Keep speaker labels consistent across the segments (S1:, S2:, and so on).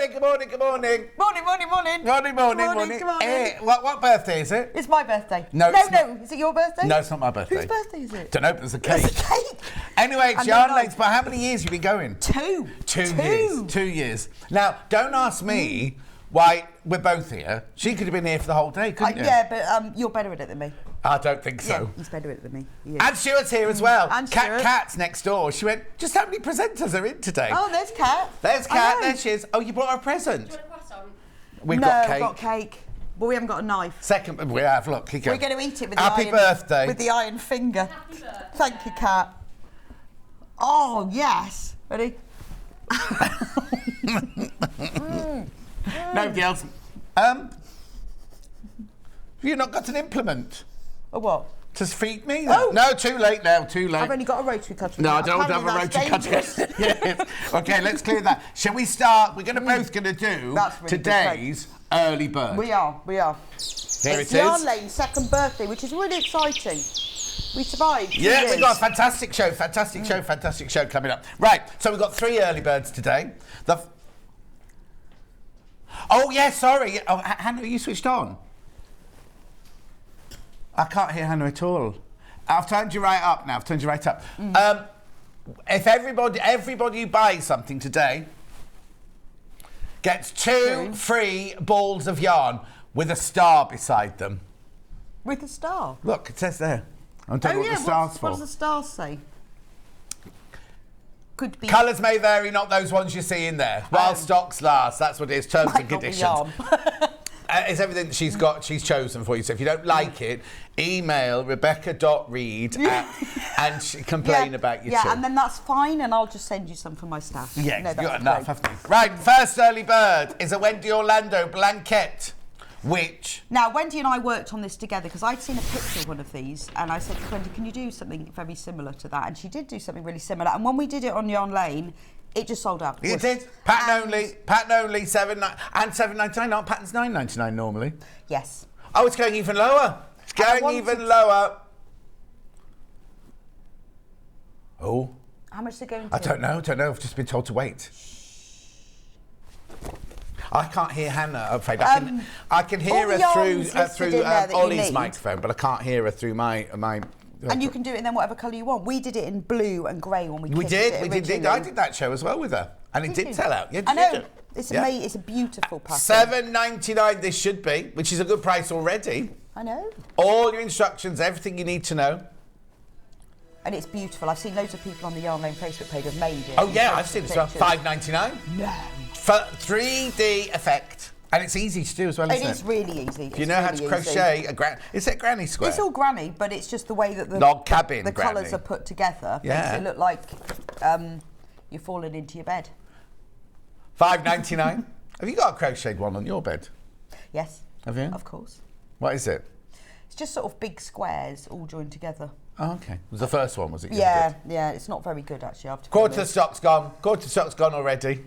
S1: morning, good morning, good morning.
S2: Morning.
S1: Morning. What birthday is it?
S2: It's my birthday.
S1: No.
S2: Is it your birthday?
S1: No, it's not my birthday.
S2: Whose birthday is it?
S1: Don't know, but there's a cake.
S2: There's a cake.
S1: Anyway, it's Yarn Lanes, but how many years have you been going?
S2: Two.
S1: 2 years. Now, don't ask me why we're both here. She could have been here for the whole day, couldn't you?
S2: Yeah, but you're better at it than me.
S1: I don't think so.
S2: Yeah, he's better at it than me.
S1: And Stuart's here as well.
S2: And Stuart.
S1: Kat's next door. She went, just how many presenters are in today?
S2: Oh, there's Kat.
S1: There's Kat, there she is. Oh, you brought her a present?
S3: Do you want a croissant?
S1: We've got cake.
S2: We've got cake. But we haven't got a knife.
S1: Second, we have, look, here you go.
S2: We're going to eat it with
S1: Happy birthday.
S2: With the iron finger.
S3: Happy birthday.
S2: Thank you, Kat. Oh, yes. Ready?
S1: Nobody else. Have you not got an implement?
S2: A what?
S1: To feed me?
S2: Oh.
S1: No, too late now, too late.
S2: I've only got a rotary cutter.
S1: No, I don't have a rotary cutter. Yes. Okay, let's clear that. Shall we start? We're both going to do today's early bird.
S2: We are.
S1: Here
S2: It's
S1: it is.
S2: Yarn Lane's second birthday, which is really exciting. We survived.
S1: Yeah, we've got a fantastic show coming up. Right, so we've got 3 early birds today. Oh, yeah, sorry. Oh, Hannah, are you switched on? I can't hear Hannah at all. I've turned you right up now. If everybody who buys something today gets 2 free balls of yarn with a star beside them.
S2: With a star?
S1: Look, it says there. I don't know what the star's for.
S2: What does the star say? Could be.
S1: Colours may vary, not those ones you see in there. While stocks last, that's what it is, terms and conditions. It's everything that she's chosen for you. So if you don't like it, email rebecca.reid and complain about your
S2: Yeah, and then that's fine, and I'll just send you some for my staff.
S1: Yeah,
S2: no,
S1: you've got
S2: great.
S1: enough, haven't you? Right, first early bird is a Wendy Orlando blanket, which...
S2: Now, Wendy and I worked on this together because I'd seen a picture of one of these, and I said to Wendy, can you do something very similar to that? And she did do something really similar. And when we did it on Yarn Lane, it just sold out.
S1: It did. Pattern only, $7.99. Aren't patterns $9.99 normally?
S2: Yes.
S1: Oh, it's going even lower. It's going even lower. Oh.
S2: How much is it going to?
S1: I don't know. I've just been told to wait. I can't hear Hannah, I'm afraid. I can hear her through Ollie's microphone, but I can't hear her through my
S2: and you can do it in then whatever colour you want. We did it in blue and grey when we
S1: did. I did that show as well with her, and it did sell out. Yeah,
S2: I know. It's amazing. It's a beautiful pattern.
S1: $7.99 this should be, which is a good price already.
S2: I know.
S1: All your instructions, everything you need to know.
S2: And it's beautiful. I've seen loads of people on the Yarn Lane Facebook page have made it.
S1: Oh yeah, I've seen it as well. $5.99.
S2: No.
S1: For 3D effect. And it's easy to do as well, isn't it?
S2: It is really easy.
S1: If you know how to crochet is it granny square?
S2: It's all granny, but it's just the way that the
S1: log cabin
S2: the colours are put together makes it look like you're falling into your bed.
S1: $5.99. Have you got a crocheted one on your bed?
S2: Yes.
S1: Have you?
S2: Of course.
S1: What is it?
S2: It's just sort of big squares all joined together.
S1: Oh, okay. It was the first one, was it?
S2: Yeah. It's not very good actually. I have to
S1: Quarter of stock's gone. Quarter of stock's gone already.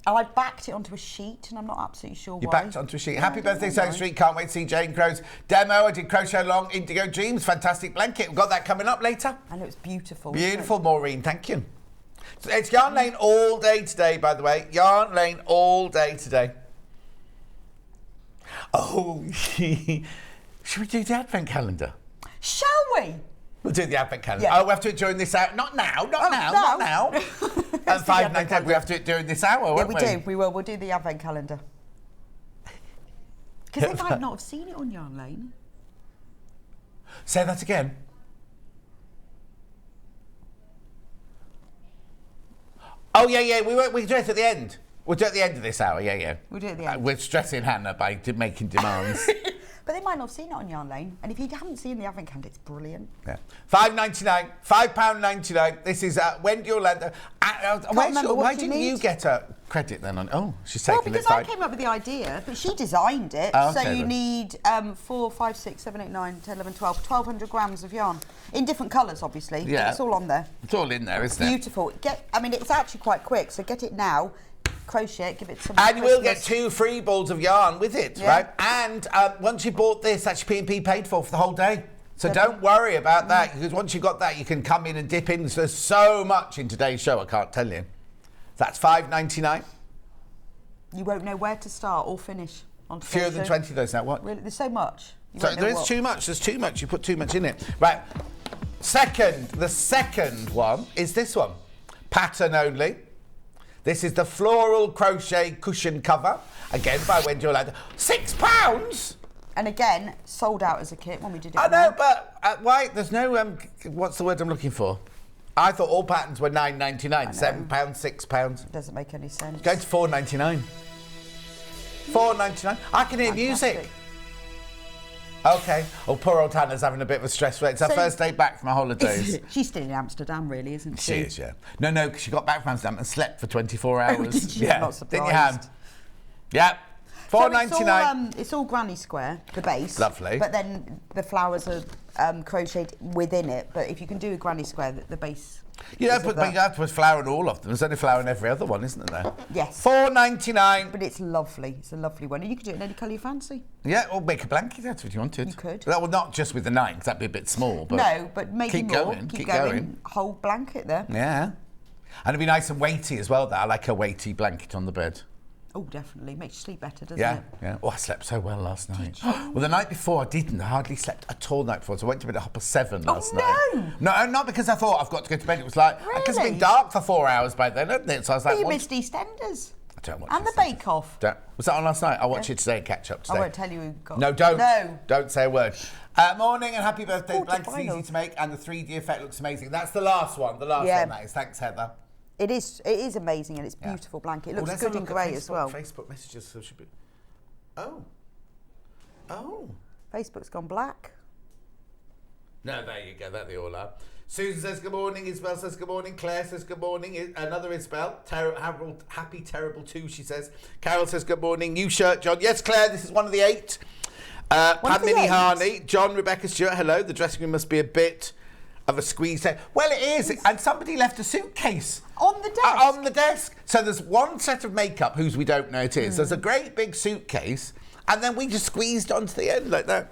S2: And I backed it onto a sheet, and I'm not absolutely sure why.
S1: You backed onto a sheet. Happy birthday, Stone Street. Can't wait to see Jane Crow's demo. I did Crochet Along, Indigo Dreams. Fantastic blanket. We've got that coming up later.
S2: And it was beautiful.
S1: Beautiful, Maureen. Thank you. So it's Yarn Lane all day today, by the way. Yarn Lane all day today. Oh, should we do the Advent calendar?
S2: Shall we?
S1: We'll do the Advent calendar.
S2: Yeah.
S1: Oh, we have to do it during this hour. Not now. Not now. And 5:09, we have to do it during this hour, won't we?
S2: Yeah, we do. We will. We'll do the Advent calendar. Because they might not have seen it on Yarn Lane.
S1: Say that again. Oh, yeah. We do it at the end. We'll do it at the end of this hour, yeah.
S2: We'll do it at the end.
S1: We're stressing Hannah by making demands.
S2: But they might not have seen it on Yarn Lane. And if you haven't seen the Advent calendar, it's brilliant.
S1: Yeah. £5.99, £5.99. This is Wendy Orlando. Why didn't you get a credit then on? Oh, she's taking it.
S2: Well, because I came up with the idea, but she designed it.
S1: Oh, okay,
S2: so you need 4, 5, 6, 7, 8, 9, 10, 11, 12, 1,200 grams of yarn in different colours, obviously.
S1: Yeah,
S2: it's all on there.
S1: It's all in there, isn't it?
S2: Beautiful. It's actually quite quick. So get it now. Crochet it, give it some.
S1: And you will get 2 free balls of yarn with it, right? And once you bought this, that's P&P paid for the whole day. So don't worry about that, because once you've got that, you can come in and dip in. There's so much in today's show, I can't tell you. That's $5.99.
S2: You won't know where to start or finish. On
S1: Fewer than 20 of those now. What?
S2: Really? There's so much.
S1: So there is too much. There's too much. You put too much in it. Right. The second one is this one. Pattern only. This is the floral crochet cushion cover. Again, by Wendy Orlando. £6!
S2: And again, sold out as a kit when we did it.
S1: I know, but why? There's no, what's the word I'm looking for? I thought all patterns were £9.99. £7, £6.
S2: It doesn't make any sense.
S1: Go to £4.99. £4.99. I can hear music. Okay. Oh, poor old Hannah's having a bit of a stress. It's her first day back from her holidays.
S2: She's still in Amsterdam, really, isn't she?
S1: She is, yeah. No, because she got back from Amsterdam and slept for 24 hours.
S2: Oh, did you?
S1: Yeah.
S2: I'm not surprised.
S1: Didn't you, Han? Yeah. £4.99.
S2: So it's all granny square, the base.
S1: Lovely.
S2: But then the flowers are crocheted within it. But if you can do a granny square, the base.
S1: You have to put flower in all of them. There's only flower in every other one, isn't there?
S2: Yes.
S1: £4.99.
S2: But it's lovely. It's a lovely one. And you can do it in any colour you fancy.
S1: Yeah, or make a blanket out of it if you wanted.
S2: You could.
S1: Well, not just with the 9, because that'd be a bit small. But
S2: no, but make it more. Keep going. Whole blanket there.
S1: Yeah. And it'd be nice and weighty as well, though. I like a weighty blanket on the bed.
S2: Oh, definitely. Makes you sleep better, doesn't it?
S1: Yeah. Oh, I slept so well last night. Well, the night before I didn't. I hardly slept at all the night before, so I went to bed at 7:30 last night. No, not because I thought I've got to go to bed. It was like, because it's been dark for 4 hours by then, hadn't it? So I was like,
S2: but you missed EastEnders.
S1: I don't watch
S2: And the Bake Off.
S1: Was that on last night? I'll watch it today and catch up today.
S2: I won't tell you who got.
S1: No, don't.
S2: No.
S1: Don't say a word. Morning and happy birthday. Blanket's easy to make and the 3D effect looks amazing. That's the last one. The last one, that is. Thanks, Heather.
S2: It is amazing and it's a beautiful blanket. It looks good in grey as well.
S1: Facebook messages, so should be. Oh.
S2: Facebook's gone black.
S1: No, there you go. There they all are. Susan says good morning. Isabel says good morning. Claire says good morning. Another Isabel. Happy Terrible 2, she says. Carol says good morning. New shirt, John. Yes, Claire, this is one of the 8. Padmini Harney. John, Rebecca Stewart, hello. The dressing room must be a bit of a squeeze. Well, it is. And somebody left a suitcase.
S2: On the desk?
S1: On the desk. So there's one set of makeup, whose we don't know it is. There's a great big suitcase, and then we just squeezed onto the end like that.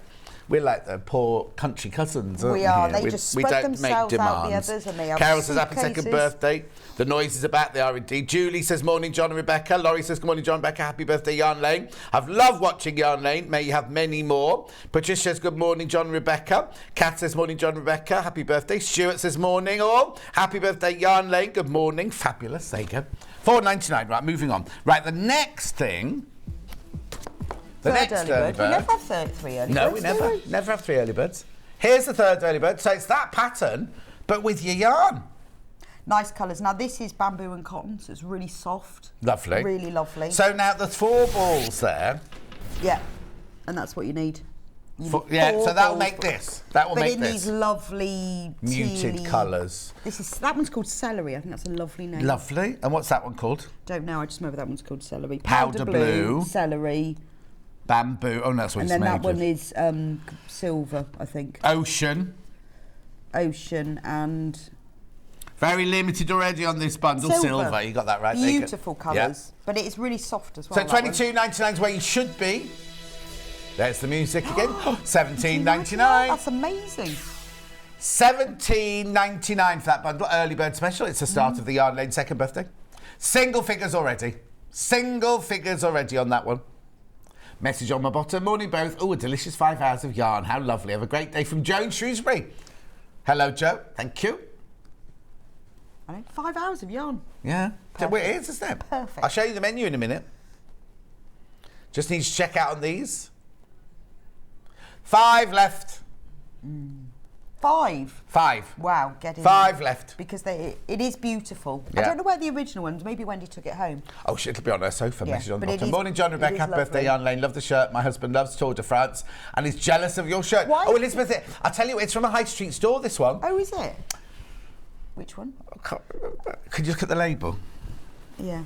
S1: We're like the poor country cousins, aren't we?
S2: We are. They just spread themselves out the others, and they have
S1: Carol says happy second birthday. The noises are back. They are indeed. Julie says morning, John and Rebecca. Laurie says good morning, John and Rebecca. Happy birthday, Yarn Lane. I've loved watching Yarn Lane. May you have many more. Patricia says good morning, John and Rebecca. Kat says morning, John and Rebecca. Happy birthday. Stuart says morning all. Happy birthday, Yarn Lane. Good morning. Fabulous. There you go. £4.99. Right, moving on. Right, the next thing. The
S2: third
S1: next
S2: early bird. We never have 3 early birds.
S1: No, we never have 3 early birds. Here's the third early bird. So it's that pattern, but with your yarn.
S2: Nice colours. Now this is bamboo and cotton, so it's really soft.
S1: Lovely.
S2: Really lovely.
S1: So now there's 4 balls there.
S2: Yeah, and that's what you need.
S1: So that'll make this. That will make this.
S2: But in these lovely
S1: muted colours.
S2: That one's called celery. I think that's a lovely name.
S1: Lovely. And what's that one called?
S2: Don't know. I just remember that one's called celery.
S1: Powder blue.
S2: Celery.
S1: Bamboo. Oh, no, that's what it's made of.
S2: And then that one is silver, I think.
S1: Ocean
S2: and...
S1: Very limited already on this bundle. Silver. You got that right.
S2: Beautiful colours. Yeah. But it's really soft as well.
S1: So $22.99 is where you should be. There's the music again. $17.99.
S2: That's amazing.
S1: $17.99 for that bundle. Early bird special. It's the start of the Yarn Lane second birthday. Single figures already. Single figures already on that one. Message on my bottom. Morning both. Oh, a delicious 5 hours of yarn. How lovely. Have a great day from Joe in Shrewsbury. Hello, Joe. Thank you.
S2: 5 hours of yarn.
S1: Yeah. Perfect. Well, it is, isn't it?
S2: Perfect.
S1: I'll show you the menu in a minute. Just need to check out on these. 5 left.
S2: 5?
S1: 5.
S2: Wow, get in.
S1: 5 left.
S2: Because it is beautiful.
S1: Yeah.
S2: I don't know where the original ones, maybe Wendy took it home.
S1: Oh, shit, it'll be on her sofa. Message on the bottom.
S2: Is,
S1: morning, John, Rebecca. Happy birthday, Yarn Lane. Love the shirt. My husband loves Tour de France and is jealous of your shirt.
S2: Why?
S1: Oh, Elizabeth, I'll tell you, it's from a high street store, this one.
S2: Oh, is it? Which one?
S1: I can't remember. Could you look at the label?
S2: Yeah.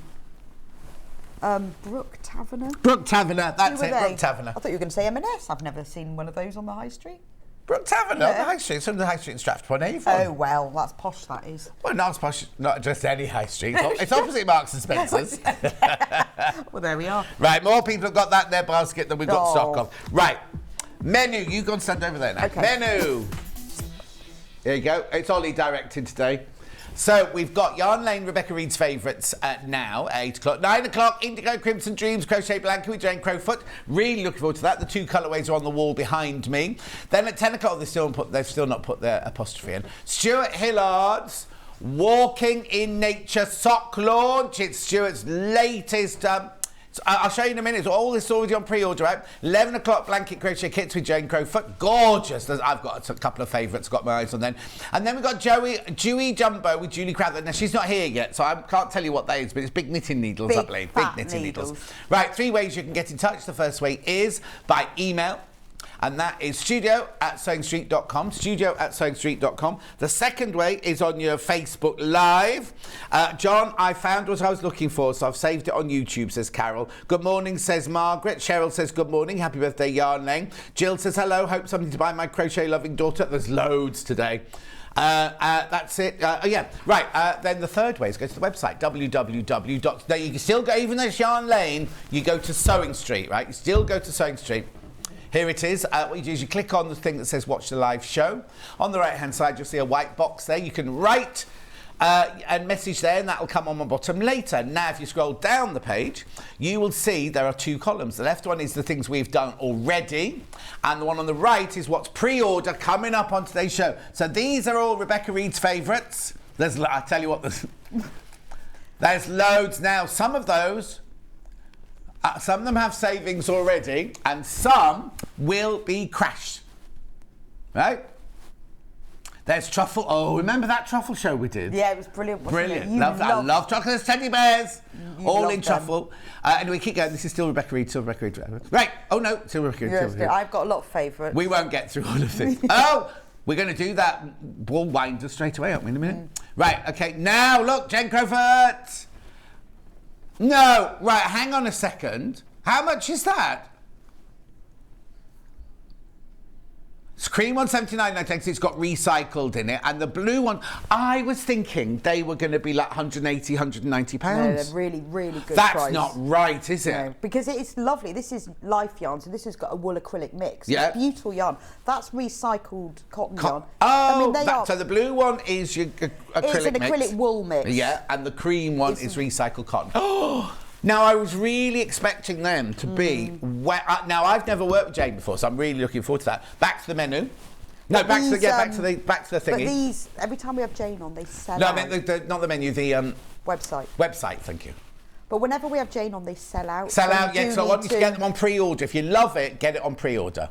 S2: Brook Taverner?
S1: Brook Taverner, that's it, Brook Taverner.
S2: I thought you were going to say M&S. I've never seen one of those on the high street.
S1: Brook Taverner on the high street. It's on the high street in Stratford-upon-Avon.
S2: Oh, well, that's posh, that is.
S1: Well, not as posh, not just any high street. It's opposite Marks and Spencer's.
S2: Well, there we are.
S1: Right, more people have got that in their basket than we've got stock of. Right, menu. You go and stand over there now. Okay. Menu. There you go. It's Ollie directing today. So we've got Yarn Lane, Rebecca Reid's favourites now, 8 o'clock. 9 o'clock, Indigo Crimson Dreams, Crochet Blanket with Jane Crowfoot. Really looking forward to that. The 2 colourways are on the wall behind me. Then at 10 o'clock, they've still not put their apostrophe in. Stuart Hillard's Walking in Nature sock launch. It's Stuart's latest... I'll show you in a minute. All this is already on pre-order out. 11 o'clock blanket crochet kits with Jane Crowfoot. Gorgeous. I've got a couple of favourites. Got my eyes on them. And then we've got Juey Jumbo with Julie Crowfoot. Now, she's not here yet, so I can't tell you what that is, but it's big knitting needles, I believe. Big knitting needles. Right, 3 ways you can get in touch. The first way is by email. And that is studio@sewingstreet.com, studio@sewingstreet.com. The second way is on your Facebook Live. John, I found what I was looking for, so I've saved it on YouTube, says Carol. Good morning, says Margaret. Cheryl says good morning. Happy birthday, Yarn Lane. Jill says hello. Hope something to buy my crochet-loving daughter. There's loads today. That's it. Then the third way is go to the website, www. Now, you can still go, even though it's Yarn Lane, you go to Sewing Street, right? You still go to Sewing Street. Here it is. What you do is you click on the thing that says watch the live show. On the right hand side you'll see a white box there. You can write and message there, and that will come on my bottom later. Now if you scroll down the page you will see there are 2 columns. The left one is the things we've done already, and the one on the right is what's pre-order coming up on today's show. So these are all Rebecca Reid's favourites. I tell you what, there's loads now. Some of those some of them have savings already, and some will be crashed. Right? There's truffle. Oh, remember that truffle show we did?
S2: Yeah, it was brilliant.
S1: Brilliant. I love chocolate teddy bears. All in truffle. Anyway, keep going. This is still Rebecca Reid. Right. Oh no, still Rebecca Reid.
S2: I've got a lot of favourites.
S1: We won't get through all of this. Oh, we're going to do that. We'll wind us straight away, aren't we, in a minute? Right. Okay. Now look, Jane Crowfoot. No, right, hang on a second. How much is that? It's cream 179.96. It's got recycled in it. And the blue one, I was thinking they were going to be like 180, 190 pounds.
S2: No, they're really, really good
S1: That's
S2: price.
S1: not right, is it?
S2: No, because it's lovely. This is life yarn, so this has got a wool acrylic mix.
S1: Yeah.
S2: It's beautiful yarn. That's recycled cotton yarn.
S1: Oh, so the blue one is your acrylic mix.
S2: It's an acrylic wool mix.
S1: Yeah, and the cream one is recycled cotton. Oh! Now, I was really expecting them to be wet. Now, I've never worked with Jane before, so I'm really looking forward to that. Back to the menu. No, back to the thingy.
S2: But these, every time we have Jane on, they sell out.
S1: No, I mean, not the menu, the...
S2: website.
S1: Website, thank you.
S2: But whenever we have Jane on, they sell out.
S1: Sell out, yeah, so I want you to get them on pre-order. If you love it, get it on pre-order.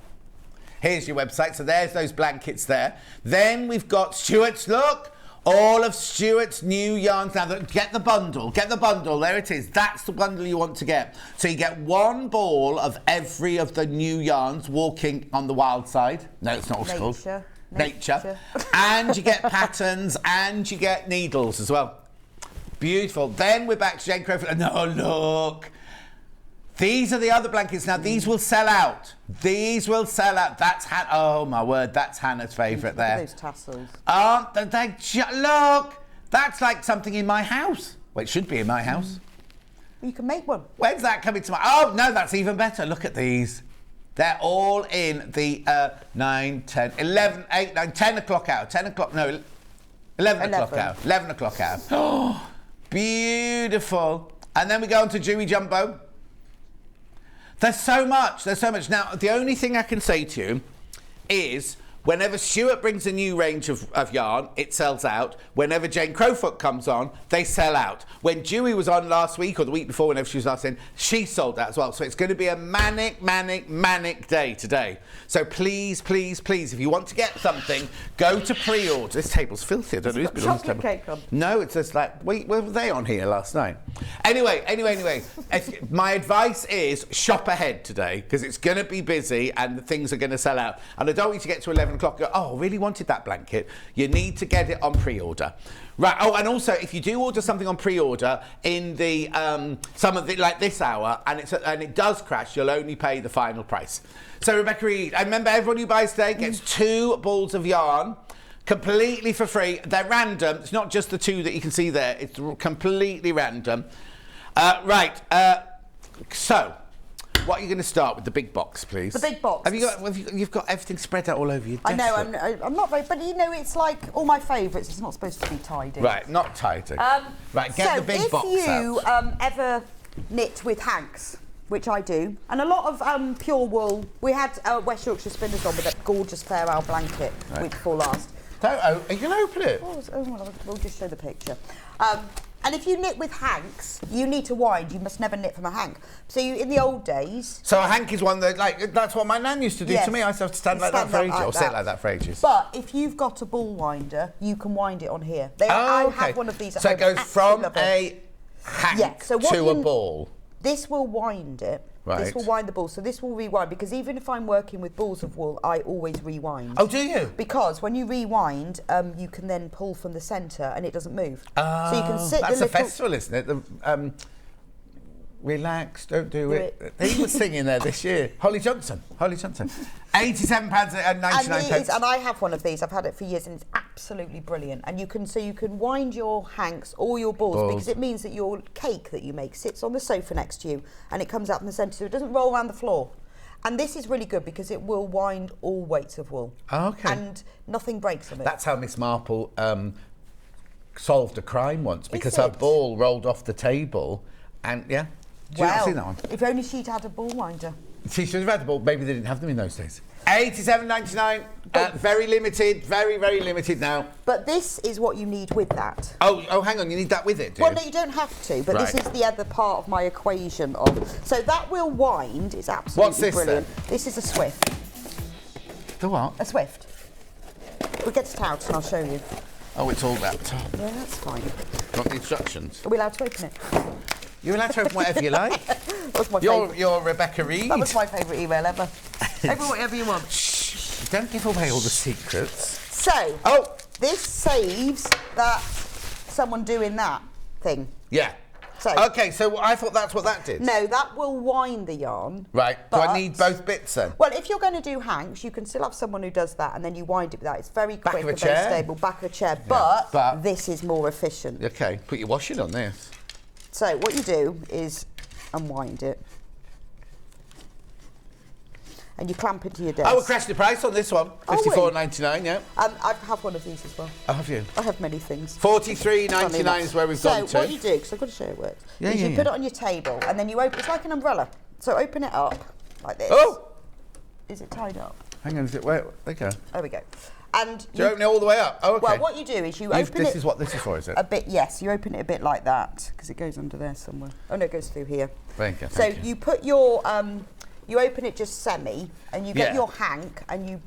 S1: Here's your website. So there's those blankets there. Then we've got Stuart's, look. All of Stuart's new yarns. Now, get the bundle. Get the bundle. There it is. That's the bundle you want to get. So you get 1 ball of every of the new yarns, Walking on the Wild Side. No, it's not what it's called. Nature. And you get patterns, and you get needles as well. Beautiful. Then we're back to Jane Crowfoot. No, look. These are the other blankets. Now, these will sell out. These will sell out. That's oh, my word. That's Hannah's favourite there.
S2: Look at those tassels.
S1: Aren't they? Look. That's like something in my house. Well, it should be in my house.
S2: You can make one.
S1: When's that coming to my... Oh, no, that's even better. Look at these. They're all in the 9, 10, 11, 8, 9, 10 o'clock hour. 10 o'clock... No, 11 o'clock hour. 11 o'clock hour. Oh, beautiful. And then we go on to Juey Jumbo. There's so much. Now, the only thing I can say to you is whenever Stuart brings a new range of yarn, it sells out. Whenever Jane Crowfoot comes on, they sell out. When Juey was on last week or the week before, whenever she was last in, she sold out as well. So it's going to be a manic day today. So please, please, please, if you want to get something, go to pre-order. This table's filthy. I don't know who's been on this table.
S2: Cake on.
S1: No, it's just like, wait, were they on here last night? Anyway. My advice is shop ahead today because it's going to be busy and the things are going to sell out. And I don't want you to get to 11 o'clock and go, oh, I really wanted that blanket. You need to get it on pre-order. Right. Oh, and also, if you do order something on pre-order in the some of the like this hour, and it does crash, you'll only pay the final price. So Rebecca Reid, I remember everyone who buys today gets 2 balls of yarn, completely for free. They're random. It's not just the 2 that you can see there. It's completely random. So what are you going to start with? The big box, please.
S2: The big box.
S1: You've got everything spread out all over you.
S2: I know, I'm not very, but you know, it's like all my favourites. It's not supposed to be tidy.
S1: Right, not tidy. Right, get the big box out.
S2: So if you ever knit with hanks, which I do, and a lot of pure wool. We had West Yorkshire spinners on with that gorgeous Fair Isle blanket week before last.
S1: Are you going to open it?
S2: We'll just show the picture. And if you knit with hanks, you need to wind. You must never knit from a hank. So in the old days...
S1: So a hank is one that, like, that's what my nan used to do to me. I used to have to stand like that for ages, or sit like that for ages.
S2: But if you've got a ball winder, you can wind it on here. I have one of these at home.
S1: So it goes from a hank to a ball.
S2: This will wind it. Right. This will wind the ball, so this will rewind, because even if I'm working with balls of wool, I always rewind.
S1: Oh, do you?
S2: Because when you rewind, you can then pull from the centre and it doesn't move. So you can sit.
S1: That's a festival, isn't it? Relax, don't do it. He was singing there this year. Holly Johnson. £87.99.
S2: And I have one of these. I've had it for years, and it's absolutely brilliant. And you can wind your hanks or your balls, because it means that your cake that you make sits on the sofa next to you, and it comes out in the centre, so it doesn't roll around the floor. And this is really good because it will wind all weights of wool.
S1: Okay.
S2: And nothing breaks on it.
S1: That's how Miss Marple solved a crime once, because her ball rolled off the table, and Did you not see that one?
S2: If only she'd had a ball winder.
S1: She should have had the ball. Maybe they didn't have them in those days. £87.99. Very limited. Very, very limited now.
S2: But this is what you need with that.
S1: Oh, hang on. You need that with it, do you?
S2: Well, no, you don't have to. But this is the other part of my equation of. So that will wind. It's absolutely brilliant.
S1: Then?
S2: This is a Swift.
S1: The what?
S2: A Swift. We'll get it out and I'll show you.
S1: Oh, it's all wrapped up.
S2: Yeah, that's fine.
S1: Got the instructions?
S2: Are we allowed to open it?
S1: You're allowed to open whatever you like. You're Rebecca Reid.
S2: That was my favourite email ever. Open whatever you want.
S1: Shh, don't give away all the secrets.
S2: So, this saves someone doing that thing.
S1: Yeah.
S2: So,
S1: okay, so I thought that's what that did.
S2: No, that will wind the yarn.
S1: Right. Do I need both bits then?
S2: Well, if you're going to do hanks, you can still have someone who does that, and then you wind it with that. It's very quick and very stable. Back of a chair.
S1: Yeah.
S2: But this is more efficient.
S1: Okay, put your washing on this.
S2: So what you do is unwind it. And you clamp it to your desk.
S1: Oh, we'll crash the price on this one. $54.99, yeah.
S2: I have one of these as well.
S1: Oh, have you?
S2: I have many things.
S1: $43.99 is where we've gone to.
S2: So what you do, because I've got to show you how it works, is you put it on your table, and then you open. It's like an umbrella. So open it up like this.
S1: Oh!
S2: Is it tied up?
S1: Hang on, is it? Where? There you go.
S2: There we go. And
S1: you open it all the way up? Oh, okay.
S2: Well, what you do is you open it...
S1: This is what this is for, is it?
S2: A bit, yes. You open it a bit like that, because it goes under there somewhere. Oh, no, it goes through here.
S1: Thank you.
S2: So you put your... you open it just semi, and you get your hank, and you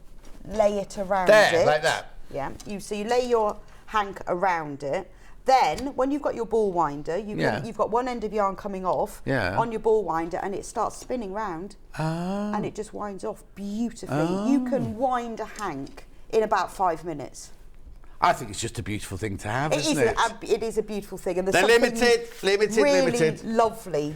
S2: lay it around it.
S1: There, like that?
S2: Yeah. So you lay your hank around it. Then, when you've got your ball winder, you've got one end of yarn coming off on your ball winder, and it starts spinning round, and it just winds off beautifully. You can wind a hank in about 5 minutes.
S1: I think it's just a beautiful thing to have, isn't it?
S2: It is a beautiful thing, and
S1: they're limited,
S2: really lovely.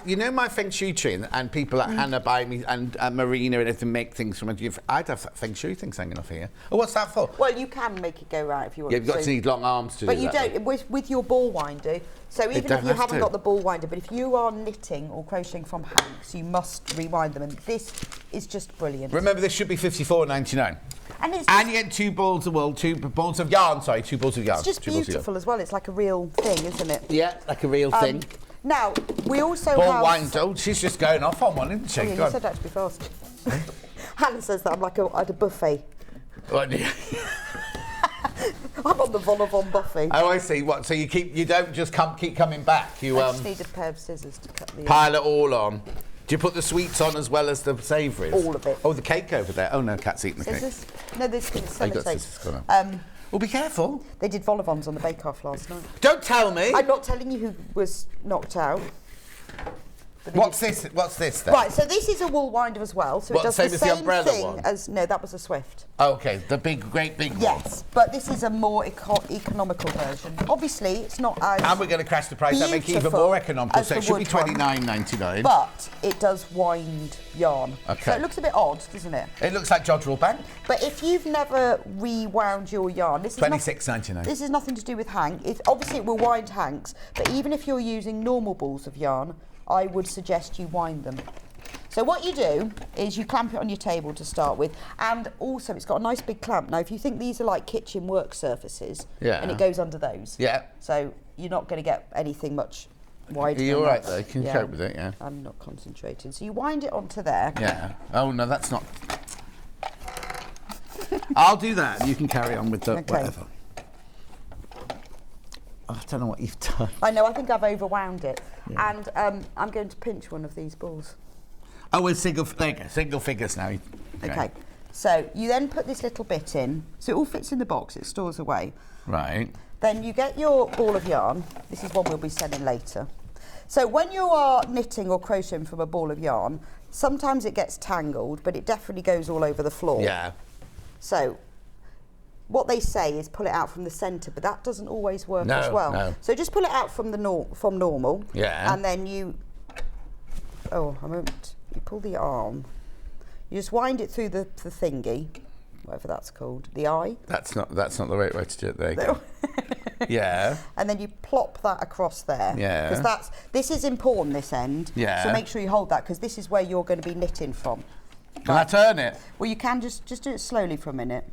S1: You know my Feng Shui tree, and people like Hannah buy me and Marina and everything make things from it. I'd have Feng Shui things hanging off here. Oh, what's that for?
S2: Well, you can make it go right if you want.
S1: Yeah, you've got to need long arms to do that.
S2: But you don't with your ball winder. So even if you haven't got the ball winder, but if you are knitting or crocheting from hanks, you must rewind them, and this is just brilliant.
S1: Remember, this should be $54.99. And you get 2 balls of wool, 2 balls of yarn. Sorry, 2 balls of yarn.
S2: It's just beautiful as well. It's like a real thing, isn't it?
S1: Yeah, like a real thing.
S2: Now we also
S1: ball wind. Oh, she's just going off on one, isn't she?
S2: Oh, yeah, you said that to be fast. Hannah says that I'm like at a buffet.
S1: What?
S2: I'm on the vol-au-vent buffet.
S1: Oh, I see. What? So you don't just keep coming back. You
S2: I just need a pair of scissors to cut the.
S1: Pile it all on. Do you put the sweets on as well as the savouries?
S2: All of it.
S1: Oh, the cake over there. Oh no, Kat's eating the cake.
S2: No, this is sellotape.
S1: Well, be careful.
S2: They did vol-au-vents on the bake-off last night.
S1: Don't tell me.
S2: I'm not telling you who was knocked out.
S1: What's this then?
S2: Right, so this is a wool winder as well. So it does the same thing as... No, that was a Swift.
S1: Oh, okay, the great big one.
S2: Yes, but this is a more economical version. Obviously, it's not as
S1: And we're going to crash the price and make it even more economical. So it should be $29.99.
S2: But it does wind yarn.
S1: Okay.
S2: So it looks a bit odd, doesn't it?
S1: It looks like Jodrell Bank.
S2: But if you've never rewound your yarn... This is
S1: $26.99.
S2: This is nothing to do with hank. Obviously, it will wind hanks, but even if you're using normal balls of yarn, I would suggest you wind them. So what you do is you clamp it on your table to start with, and also it's got a nice big clamp. Now, if you think these are like kitchen work surfaces, and it goes under those, so you're not going to get anything much wider.
S1: You're all right though, you can cope with it,
S2: I'm not concentrating. So you wind it onto there.
S1: Yeah. Oh no, that's not. I'll do that, and you can carry on with the whatever. Oh, I don't know what you've done.
S2: I know, I think I've overwound it. And I'm going to pinch one of these balls.
S1: Oh, we're single figures now.
S2: Okay. So you then put this little bit in, so it all fits in the box, it stores away.
S1: Right.
S2: Then you get your ball of yarn. This is one we'll be selling later. So when you are knitting or crocheting from a ball of yarn, sometimes it gets tangled, but it definitely goes all over the floor.
S1: Yeah.
S2: So what they say is pull it out from the centre, but that doesn't always work as well.
S1: No.
S2: So just pull it out from the from normal.
S1: Yeah.
S2: And then you, you pull the arm. You just wind it through the thingy, whatever that's called, the eye.
S1: That's not the right way to do it. There you go. Yeah.
S2: And then you plop that across there.
S1: Yeah.
S2: Because this is important, this end.
S1: Yeah.
S2: So make sure you hold that, because this is where you're going to be knitting from.
S1: Can I turn it?
S2: Well, you can just do it slowly for a minute,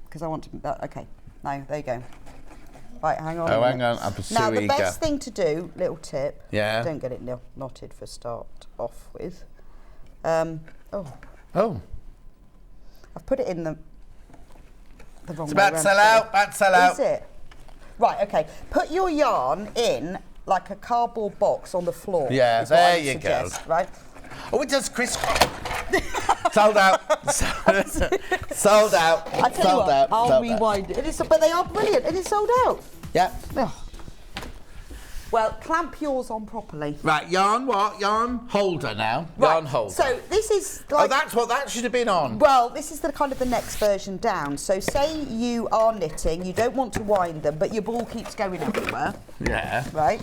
S2: because I want to. Okay. No, there you go. Right, hang on.
S1: Oh, hang on. I'm so
S2: now, the
S1: eager.
S2: best thing to do, little tip.
S1: Yeah.
S2: Don't get it knotted for start off with.
S1: Oh.
S2: I've put it in the wrong way.
S1: It's about to sell out. About to sell out.
S2: Is it? Right. Okay. Put your yarn in like a cardboard box on the floor.
S1: Yeah. There you go.
S2: Right.
S1: Oh, it does crisscross. Sold out. Sold out.
S2: I tell you what, I'll rewind it. But they are brilliant, and it's sold out.
S1: Yeah.
S2: Oh. Well, clamp yours on properly.
S1: Right, yarn what? Yarn holder now. Right. Yarn holder.
S2: So this is like...
S1: Oh, that's what that should have been on.
S2: Well, this is the kind of the next version down. So say you are knitting, you don't want to wind them, but your ball keeps going everywhere.
S1: Yeah.
S2: Right?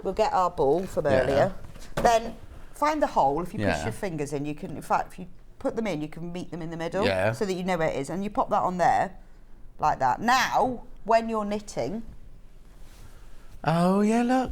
S2: We'll get our ball from earlier. Then find the hole. If you push your fingers in, you can, in fact, if you put them in, you can meet them in the middle.
S1: Yeah.
S2: So that you know where it is. And you pop that on there, like that. Now, when you're knitting...
S1: Oh, yeah, look.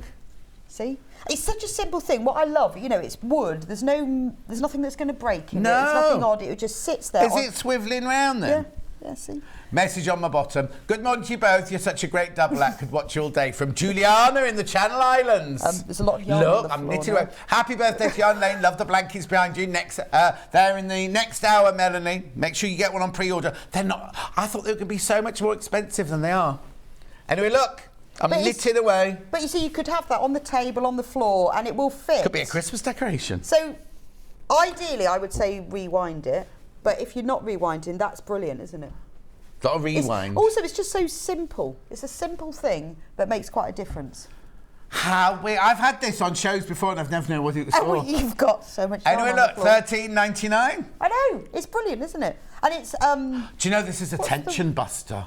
S2: See? It's such a simple thing. What I love, it's wood. There's nothing that's going to break in it. It's nothing odd. It just sits there.
S1: Is it swivelling round then?
S2: Yeah, see?
S1: Message on my bottom. Good morning to you both. You're such a great double act. Could watch you all day. From Juliana in the Channel Islands.
S2: There's a lot of yarn
S1: Look,
S2: on the
S1: I'm
S2: floor
S1: knitting
S2: now.
S1: away. Happy birthday to Yarn Lane. Love the blankets behind you. They're in the next hour, Melanie. Make sure you get one on pre-order. They're not... I thought they were going to be so much more expensive than they are. Anyway, look. I'm knitting away.
S2: But you see, you could have that on the table, on the floor, and it will fit.
S1: Could be a Christmas decoration.
S2: So, ideally, I would say rewind it. But if you're not rewinding, that's brilliant, isn't it?
S1: Got to rewind.
S2: It's just so simple. It's a simple thing that makes quite a difference.
S1: I've had this on shows before and I've never known what it was for.
S2: Oh, you've got so much.
S1: Anyway, look, $13.99.
S2: I know, it's brilliant, isn't it? And it's
S1: Do you know this is a tension buster?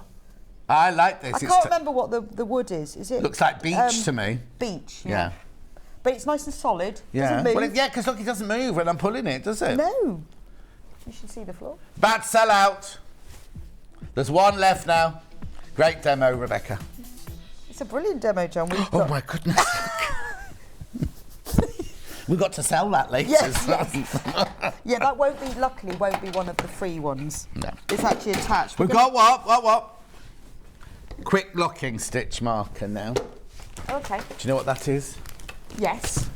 S1: I like this.
S2: I can't remember what the wood is. Is it?
S1: Looks like beech to me.
S2: Beech.
S1: Yeah.
S2: But it's nice and solid.
S1: Yeah.
S2: Doesn't move.
S1: Well, because look, it doesn't move when I'm pulling it, does it?
S2: No. You should see the floor.
S1: About to sell out. There's one left now. Great demo, Rebecca.
S2: It's a brilliant demo, John.
S1: Oh my goodness. We've got to sell that later.
S2: Yes. Yeah, that luckily won't be one of the free ones.
S1: No.
S2: It's actually attached.
S1: We've got what? Quick locking stitch marker now.
S2: Okay.
S1: Do you know what that is?
S2: Yes.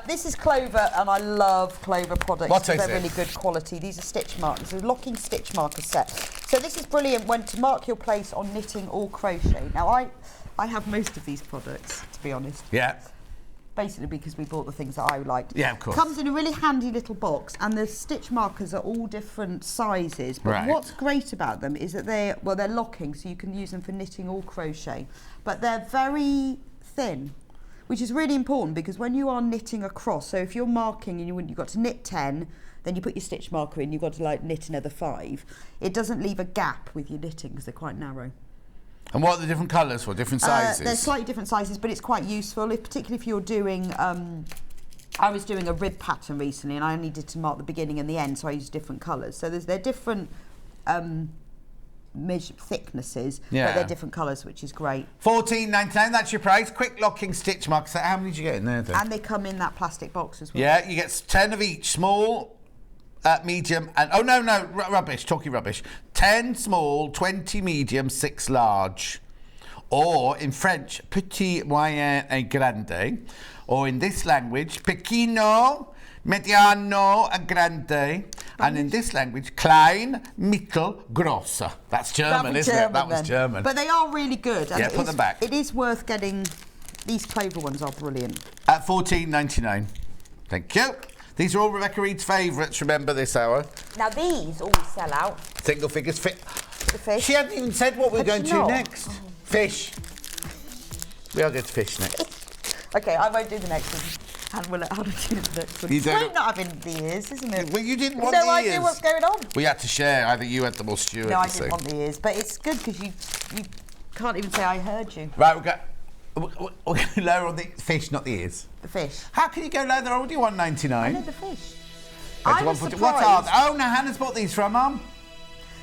S2: This is Clover, and I love Clover products.
S1: What is
S2: They're
S1: it?
S2: really good quality. These are stitch markers, a locking stitch marker set. So this is brilliant when to mark your place on knitting or crochet. Now I have most of these products, to be honest.
S1: Yeah.
S2: Basically because we bought the things that I liked.
S1: Yeah, of course.
S2: Comes in a really handy little box, and the stitch markers are all different sizes. But
S1: Right.
S2: what's great about them is that they're locking, so you can use them for knitting or crochet. But they're very thin, which is really important because when you are knitting across, so if you're marking and you've got to knit 10, then you put your stitch marker in, you've got to knit another 5. It doesn't leave a gap with your knitting because they're quite narrow.
S1: And what are the different colours for? Different sizes?
S2: They're slightly different sizes, but it's quite useful, particularly if you're doing... I was doing a rib pattern recently, and I needed to mark the beginning and the end, so I used different colours. So they're different thicknesses, but they're different colours, which is great.
S1: $14.99, that's your price. Quick locking stitch marks. So how many did you get in there then?
S2: And they come in that plastic box as well.
S1: Yeah, you get 10 of each, small, medium, and rubbish, talking rubbish. 10 small, 20 medium, 6 large. Or in French, petit, moyen et grande. Or in this language, pequeno, mediano and grande. And in this language, klein, mittel, grosse. That's German, isn't it? That was German.
S2: But they are really good. And
S1: put them back.
S2: It is worth getting. These clover ones are brilliant.
S1: At $14.99. Thank you. These are all Rebecca Reid's favourites, remember, this hour.
S2: Now, these all sell out.
S1: Single figures fit.
S2: The fish.
S1: She hadn't even said what we're going to
S2: not?
S1: next. Oh. Fish. We are going to fish next.
S2: OK, I won't do the next one. And we'll let Hannah do the next one. It's great not having the ears, isn't it?
S1: Well, you didn't want the ears.
S2: No idea what's going on.
S1: We had to share. Either you had them or Stuart.
S2: No, I didn't want the ears. But it's good because you can't even say I heard you.
S1: Right, we're going to lower on the fish, not the ears.
S2: The fish.
S1: How can you go lower? They're already $1.99.
S2: I know the fish.
S1: What are they? Oh, no, Hannah's bought these from, Mum.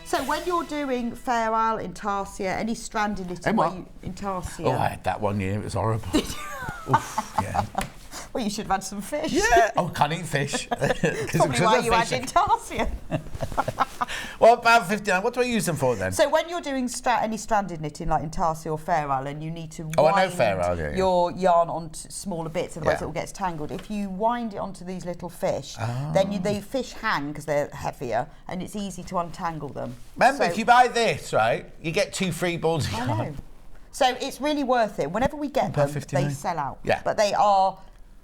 S2: So when you're doing Fair Isle, Intarsia, any stranded knitting, Intarsia.
S1: Oh, I had that one year. It was horrible. Oof, yeah.
S2: Well, you should have had some fish.
S1: Yeah. Oh, can't eat fish.
S2: Probably why you had Intarsia.
S1: What about 59? What do I use them for then?
S2: So when you're doing any stranded knitting like Intarsia or Fair Isle and you need to wind your yarn onto smaller bits, otherwise it all gets tangled. If you wind it onto these little fish, then the fish hang because they're heavier and it's easy to untangle them.
S1: Remember, if you buy this, right, you get 2 free balls of yarn.
S2: I know. So it's really worth it. Whenever we get them, they sell out.
S1: Yeah.
S2: But they are...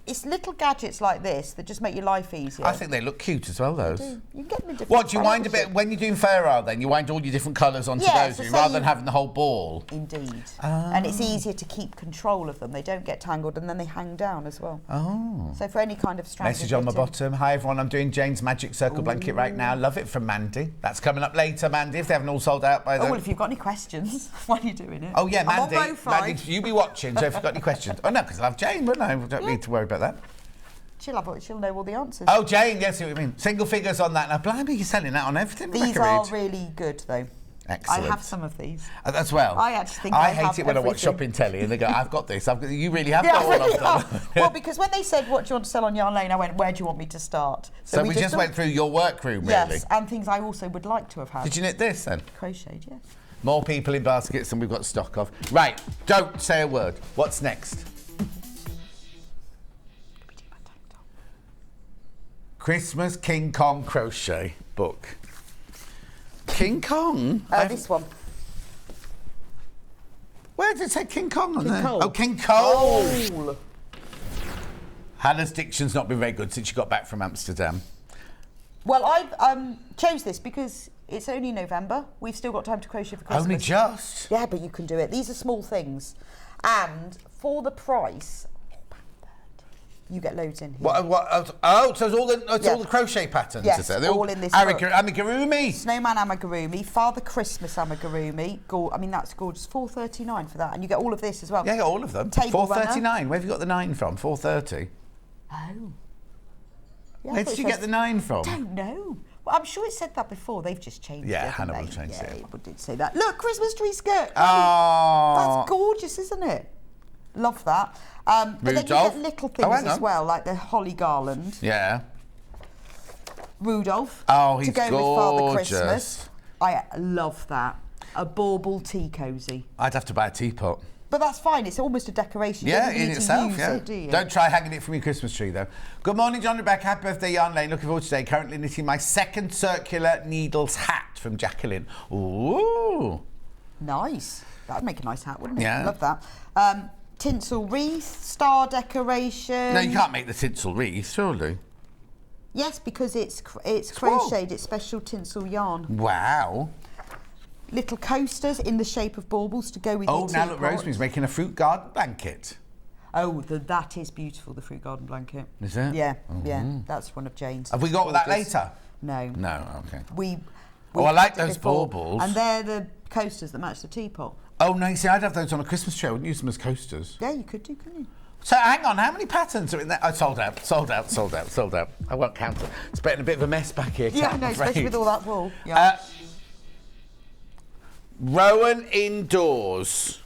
S2: It's little gadgets like this that just make your life easier.
S1: I think they look cute as well, those.
S2: You can get them in different
S1: What, do you wind a bit, when you're doing Fair Isle then, you wind all your different colours onto those, rather than having the whole ball?
S2: Indeed. And it's easier to keep control of them. They don't get tangled and then they hang down as well.
S1: Oh.
S2: So for any kind of stranded
S1: Message on my bottom. Hi everyone, I'm doing Jane's Magic Circle blanket right now. Love it from Mandy. That's coming up later, Mandy, if they haven't all sold out by then.
S2: Oh, well, if you've got any questions while you're doing it.
S1: Oh, yeah, Mandy.
S2: I'm on both sides.
S1: Mandy, you be watching, so if you've got any questions. Oh, no, because I love Jane, wouldn't I? We don't need to worry about that.
S2: She'll know all the answers.
S1: Oh, Jane, yes, I see what you mean. Single figures on that. Now, blimey, you're selling that on everything.
S2: These are really good, though.
S1: Excellent.
S2: I have some of these.
S1: As well.
S2: I actually think
S1: I hate it when I watch shopping telly and they go, I've got this. You really have got all of them.
S2: Well, because when they said, what do you want to sell on Yarn Lane, I went, where do you want me to start?
S1: So we just went through your workroom, really?
S2: Yes, and things I also would like to have had.
S1: Did you knit this, then?
S2: Crocheted, yes.
S1: More people in baskets than we've got stock of. Right, don't say a word. What's next? Christmas King Kong crochet book. King Kong?
S2: This one.
S1: Where did it say King Kong on there?
S2: Cole.
S1: Oh, King Cole. Hannah's diction's not been very good since she got back from Amsterdam.
S2: Well, I chose this because it's only November. We've still got time to crochet for Christmas.
S1: Only just?
S2: Yeah, but you can do it. These are small things. And for the price... You get loads in here.
S1: So it's all the crochet patterns,
S2: yes,
S1: is it? They're
S2: all in this book.
S1: Amigurumi.
S2: Snowman amigurumi, Father Christmas amigurumi. I mean, that's gorgeous. $4.39 for that, and you get all of this as well.
S1: Yeah, you get all of them. $4.39. Where have you got the 9 from? $4.30.
S2: Oh. Yeah,
S1: where did you get the 9 from?
S2: I don't know. Well, I'm sure it said that before. They've just changed it.
S1: Yeah, Hannah will change it.
S2: Yeah, it did say that. Look, Christmas tree skirt.
S1: Oh.
S2: That's gorgeous, isn't it? Love that. But then you get little things as well, like the holly garland.
S1: Yeah.
S2: Rudolph.
S1: Oh, he's
S2: to go
S1: gorgeous.
S2: with Father Christmas. I love that. A bauble tea cosy.
S1: I'd have to buy a teapot.
S2: But that's fine. It's almost a decoration.
S1: Yeah, in itself, yeah.
S2: Do
S1: Don't try hanging it from your Christmas tree, though. Good morning, John Rebecca. Happy birthday, Yarn Lane. Looking forward to today. Currently knitting my second circular needles hat from Jacqueline. Ooh.
S2: Nice. That'd make a nice hat, wouldn't it?
S1: Yeah.
S2: Love that. Tinsel wreath, star decoration.
S1: No, you can't make the tinsel wreath, surely.
S2: Yes, because it's crocheted. It's special tinsel yarn.
S1: Wow.
S2: Little coasters in the shape of baubles to go with your teapot.
S1: Now look, Rosemary's making a fruit garden blanket.
S2: Oh, that is beautiful, the fruit garden blanket.
S1: Is it?
S2: Yeah, yeah. That's one of Jane's.
S1: Have we got that later?
S2: No.
S1: No, okay.
S2: I
S1: like those baubles.
S2: And they're the coasters that match the teapot.
S1: Oh, no, you see, I'd have those on a Christmas tree. I wouldn't use them as coasters.
S2: Yeah, you could do, couldn't you?
S1: So, hang on, how many patterns are in there? Oh, sold out. I won't count it. It's getting a bit of a mess back here.
S2: Yeah, I know, especially with all that wool. Yeah.
S1: Rowan Indoors.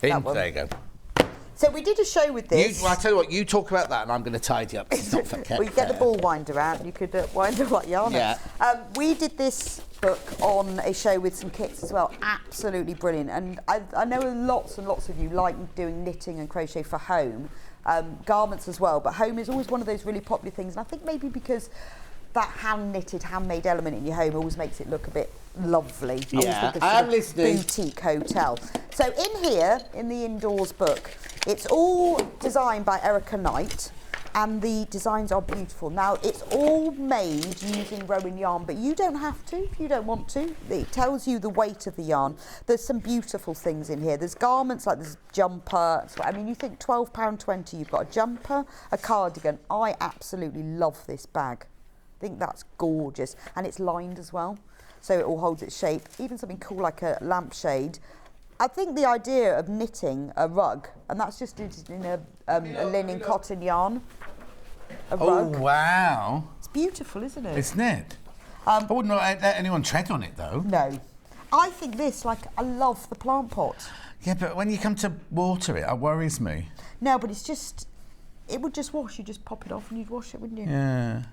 S1: There you go.
S2: So we did a show with this.
S1: I tell you what, you talk about that and I'm going to tidy up. It's not
S2: well, you get the ball winder out and you could wind up like yarn.
S1: Yeah.
S2: We did this book on a show with some kits as well. Absolutely brilliant. And I know lots and lots of you like doing knitting and crochet for home, garments as well. But home is always one of those really popular things. And I think maybe because that hand-knitted, handmade element in your home always makes it look a bit lovely.
S1: Yeah, I'm listening.
S2: Boutique hotel. So in here, in the Indoors book, it's all designed by Erica Knight, and the designs are beautiful. Now, it's all made using Rowan yarn, but you don't have to if you don't want to. It tells you the weight of the yarn. There's some beautiful things in here. There's garments like this jumper. I mean, you think £12.20, you've got a jumper, a cardigan. I absolutely love this bag. I think that's gorgeous, and it's lined as well, so it all holds its shape. Even something cool like a lampshade. I think the idea of knitting a rug, and that's just in a linen cotton yarn, a rug.
S1: Oh, wow.
S2: It's beautiful, isn't it?
S1: Isn't it? I wouldn't let anyone tread on it, though.
S2: No. I think this, I love the plant pot.
S1: Yeah, but when you come to water it worries me.
S2: No, but it would just wash. You just pop it off and you'd wash it, wouldn't you?
S1: Yeah.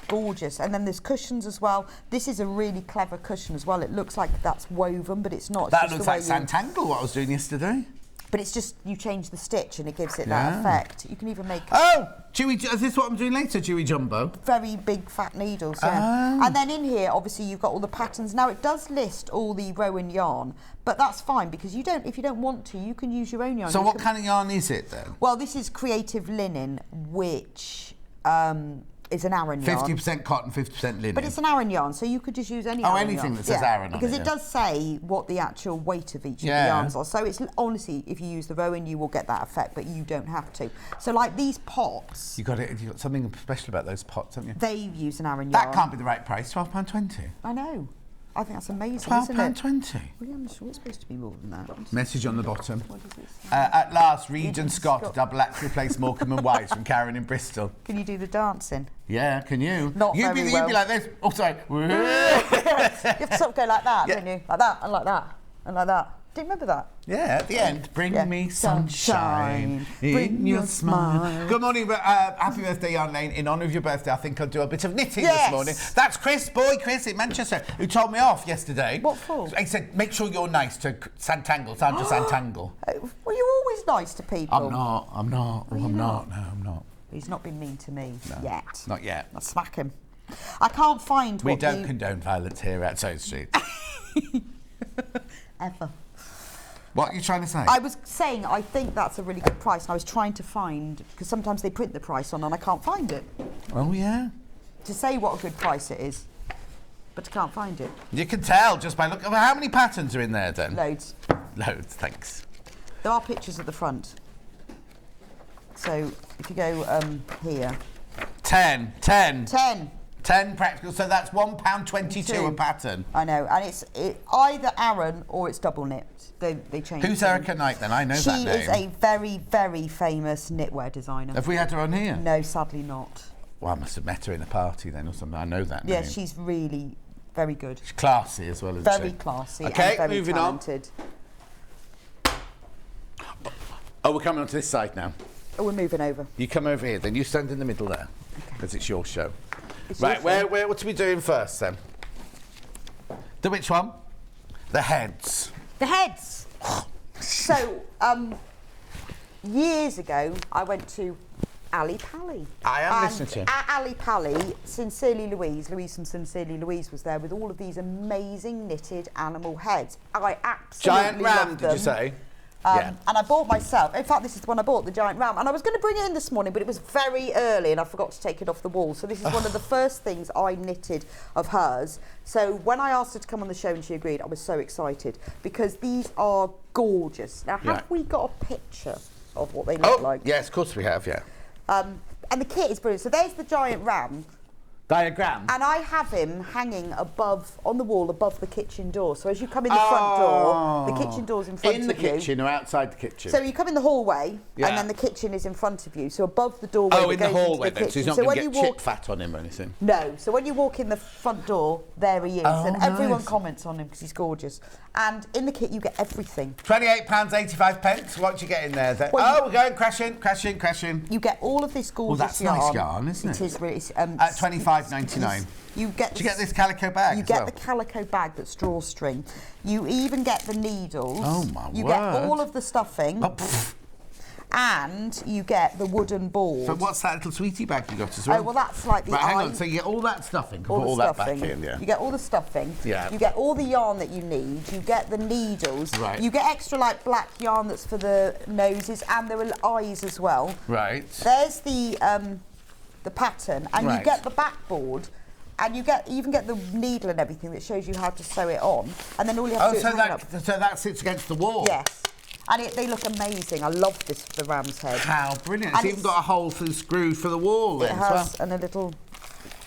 S2: Gorgeous. And then there's cushions as well. This is a really clever cushion as well. It looks like that's woven, but it's not.
S1: That looks like Santangle, what I was doing yesterday.
S2: But it's just, you change the stitch and it gives it that effect. You can even make...
S1: Oh! Juey, is this what I'm doing later, Juey Jumbo?
S2: Very big fat needles, yeah. And then in here, obviously, you've got all the patterns. Now, it does list all the Rowan yarn, but that's fine because if you don't want to, you can use your own yarn.
S1: So what kind of yarn is it then?
S2: Well, this is Creative Linen, which... is an Aran yarn.
S1: 50% cotton, 50% linen.
S2: But it's an Aran yarn, so you could just use any Aran yarn.
S1: Anything that says Aran on it.
S2: Because it does say what the actual weight of each of the yarns are. So it's honestly, if you use the Rowan, you will get that effect, but you don't have to. So like these pots...
S1: You got something special about those pots, haven't you?
S2: They use an Aran yarn.
S1: That can't be the right price, £12.20.
S2: I know. I think that's amazing, isn't it?
S1: £12.20.
S2: Well, I'm sure it's supposed to be more than that.
S1: Message on the bottom.
S2: What does it say?
S1: At last, Reid and Scott double act replace Morecambe and Wise from Karen in Bristol.
S2: Can you do the dancing?
S1: Yeah, can you?
S2: Not
S1: you'd
S2: very
S1: be,
S2: well.
S1: You'd be like this. Oh, sorry.
S2: You have to sort of go like that, don't you? Like that, and like that, and like that. Do you remember that?
S1: Yeah, at the end. Bring me sunshine in your smile. Good morning, happy birthday, Yarn Lane. In honour of your birthday, I think I'll do a bit of knitting this morning. That's Chris in Manchester, who told me off yesterday.
S2: What for?
S1: He said, make sure you're nice to Sandra Santangle.
S2: Well, you're always nice to people.
S1: I'm not. No, I'm not.
S2: He's not been mean to me yet.
S1: Not yet.
S2: I'll smack him. I can't find
S1: We don't condone violence here at South Street.
S2: Ever.
S1: What are you trying to say?
S2: I was saying I think that's a really good price, and I was trying to find, because sometimes they print the price on and I can't find it.
S1: Oh, yeah.
S2: To say what a good price it is, but I can't find it.
S1: You can tell just by looking. How many patterns are in there then?
S2: Loads.
S1: Loads, thanks.
S2: There are pictures at the front. So if you go here.
S1: 10. 10 practical, so that's £1.22 a pattern.
S2: I know, and it's either Aran or it's double knit. They change.
S1: Who's Erica Knight then? I know that name.
S2: She is a very, very famous knitwear designer.
S1: Have we had her on here?
S2: No, sadly not.
S1: Well, I must have met her in a party then or something. I know that name.
S2: Yeah, she's really very good.
S1: She's classy as well, isn't she?
S2: Very classy
S1: okay,
S2: and very
S1: moving
S2: talented.
S1: Oh, we're coming on to this side now.
S2: Oh, we're moving over.
S1: You come over here, then you stand in the middle there, because it's your show. Right,
S2: where
S1: what are we doing first then? The which one? The heads.
S2: The heads. So, years ago, I went to Ali Pally.
S1: I am listening to you.
S2: At Ali Pally, Sincerely Louise from Sincerely Louise was there with all of these amazing knitted animal heads. I absolutely
S1: Giant ram,
S2: loved them.
S1: did you say?
S2: And I bought myself, in fact this is the one I bought, the giant ram, and I was going to bring it in this morning, but it was very early and I forgot to take it off the wall. So this is one of the first things I knitted of hers. So when I asked her to come on the show and she agreed, I was so excited because these are gorgeous. Now have we got a picture of what they look like?
S1: Yes, of course we have, yeah.
S2: And the kit is brilliant. So there's the giant ram.
S1: Diagram.
S2: And I have him hanging on the wall above the kitchen door. So as you come in the front door, the kitchen door's in front of you.
S1: In the kitchen or outside the kitchen?
S2: So you come in the hallway, and then the kitchen is in front of you. So above the doorway.
S1: Oh, in the hallway then. So he's not going to get chip fat on him or anything?
S2: No. So when you walk in the front door, there he is. And everyone comments on him because he's gorgeous. And in the kit, you get everything.
S1: £28.85. What do you get in there? We're going crashing.
S2: You get all of this gorgeous yarn.
S1: That's nice yarn, isn't it?
S2: It is really.
S1: At £25.99.
S2: Do you get
S1: this calico bag?
S2: You get the calico bag that's drawstring. You even get the needles.
S1: Oh my word!
S2: You get all of the stuffing. And you get the wooden board.
S1: So what's that little sweetie bag you got as well?
S2: Oh, well, that's like the
S1: hang on. So you get all that stuffing. Put all that back in, yeah.
S2: You get all the stuffing.
S1: Yeah.
S2: You get all the yarn that you need. You get the needles.
S1: Right.
S2: You get extra, like, black yarn that's for the noses, and there are eyes as well.
S1: Right.
S2: There's the pattern, and you get the backboard. And you even get the needle and everything that shows you how to sew it on. And then all you have to do is hang it up.
S1: So that sits against the wall?
S2: Yes. And they look amazing. I love this for the ram's head.
S1: How brilliant. It's even got a hole for the screw for the wall then
S2: as well. It has, and a little...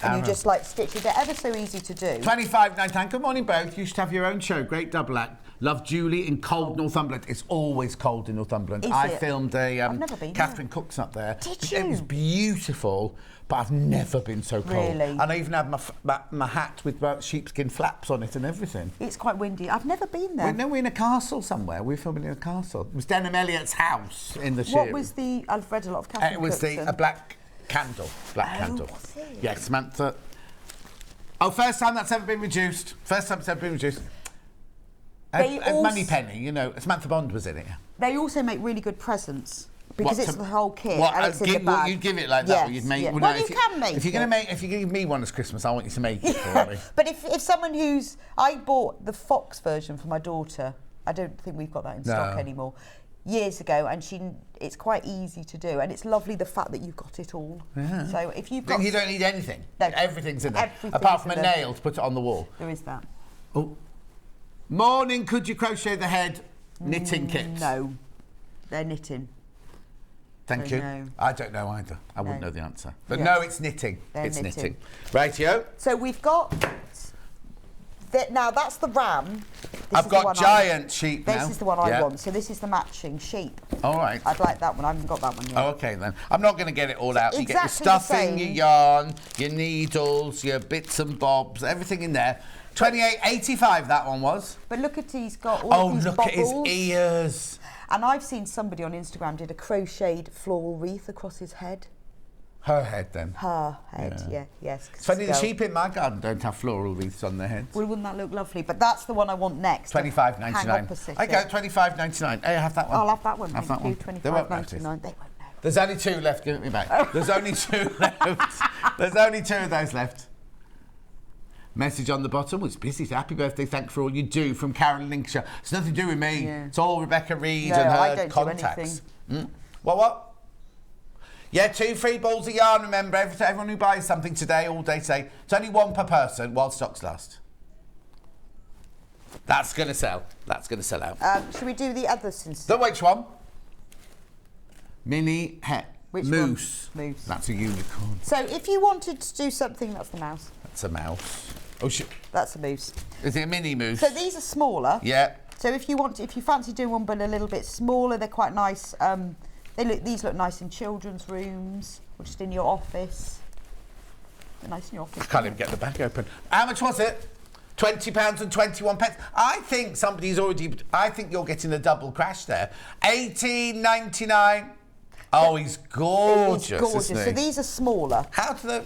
S2: And you just, like, stitch it. They're ever so easy to do.
S1: £25.99. Good morning, both. You should have your own show. Great double act. Love Juey in cold Northumberland. It's always cold in Northumberland. I filmed
S2: I've never been
S1: Catherine Cook's up there.
S2: Did you?
S1: It was beautiful, but I've never been so cold.
S2: Really?
S1: And I even had my hat with sheepskin flaps on it and everything.
S2: It's quite windy. I've never been there.
S1: We're in a castle somewhere. We're filming in a castle. It was Denham Elliott's house in the
S2: What was the... I've read a lot of Catherine Cook's.
S1: It was a black candle. Black candle.
S2: Was it?
S1: Yeah, Samantha... Oh, first time that's ever been reduced. Moneypenny, you know, Samantha Bond was in it.
S2: They also make really good presents because it's the whole kit and it's in the bag.
S1: You'd give it like that, or you'd make.
S2: Yes.
S1: Well,
S2: You can make
S1: if you're going to make, if you give me one as Christmas, I want you to make it for me.
S2: But if someone I bought the Fox version for my daughter. I don't think we've got that in stock anymore. Years ago, and it's quite easy to do, and it's lovely the fact that you've got it all. Yeah. So if you've got...
S1: You don't need anything.
S2: No,
S1: everything's in there. Apart from a nail to put it on the wall.
S2: There is that.
S1: Oh. Morning, could you crochet the head knitting kit?
S2: No. They're knitting.
S1: Thank you. No. I don't know either. I wouldn't know the answer. But no, it's knitting. It's knitting. Rightio.
S2: So we've got... Now that's the ram.
S1: I've got giant sheep now.
S2: This is the one I want. So this is the matching sheep.
S1: All right.
S2: I'd like that one. I haven't got that one yet.
S1: Oh, okay then. I'm not going to get it all out. You get your stuffing, your yarn, your needles, your bits and bobs, everything in there. £28.85 that one was.
S2: But look at he's got all of these bubbles.
S1: At his ears.
S2: And I've seen somebody on Instagram did a crocheted floral wreath across his head.
S1: Her head, then?
S2: Her head, yes.
S1: It's funny, the sheep in my garden don't have floral wreaths on their heads.
S2: Well, wouldn't that look lovely? But that's the one I want next.
S1: £25.99. I go £25.99. Hey, have that one.
S2: I'll have that one.
S1: Have that one.
S2: £25.99.
S1: They won't
S2: notice. They won't know.
S1: There's only two left. Give it me back. There's only two left. There's only two of those left. Message on the bottom was busy. Happy birthday, thanks for all you do from Carol Linkshaw. It's nothing to do with me. Yeah. It's all Rebecca Reid and her contacts. What? Yeah, 2 free balls of yarn, remember. Everyone who buys something today, all day today, it's only one per person while stocks last. That's going to sell. That's going to sell out.
S2: Should we do the other since...
S1: Which one? Mini het.
S2: Moose.
S1: Moose. That's a unicorn.
S2: So if you wanted to do something... That's the mouse.
S1: That's a mouse. Oh, shit.
S2: That's a moose.
S1: Is it a mini moose?
S2: So these are smaller.
S1: Yeah.
S2: So if you fancy doing one but a little bit smaller, they're quite nice. These look nice in children's rooms or just in your office. They're nice in your office.
S1: I can't even get the bag open. How much was it? £20.21. I think somebody's already... I think you're getting a double crash there. $18.99. Oh, he's gorgeous. He's gorgeous.
S2: So these are smaller.
S1: How do the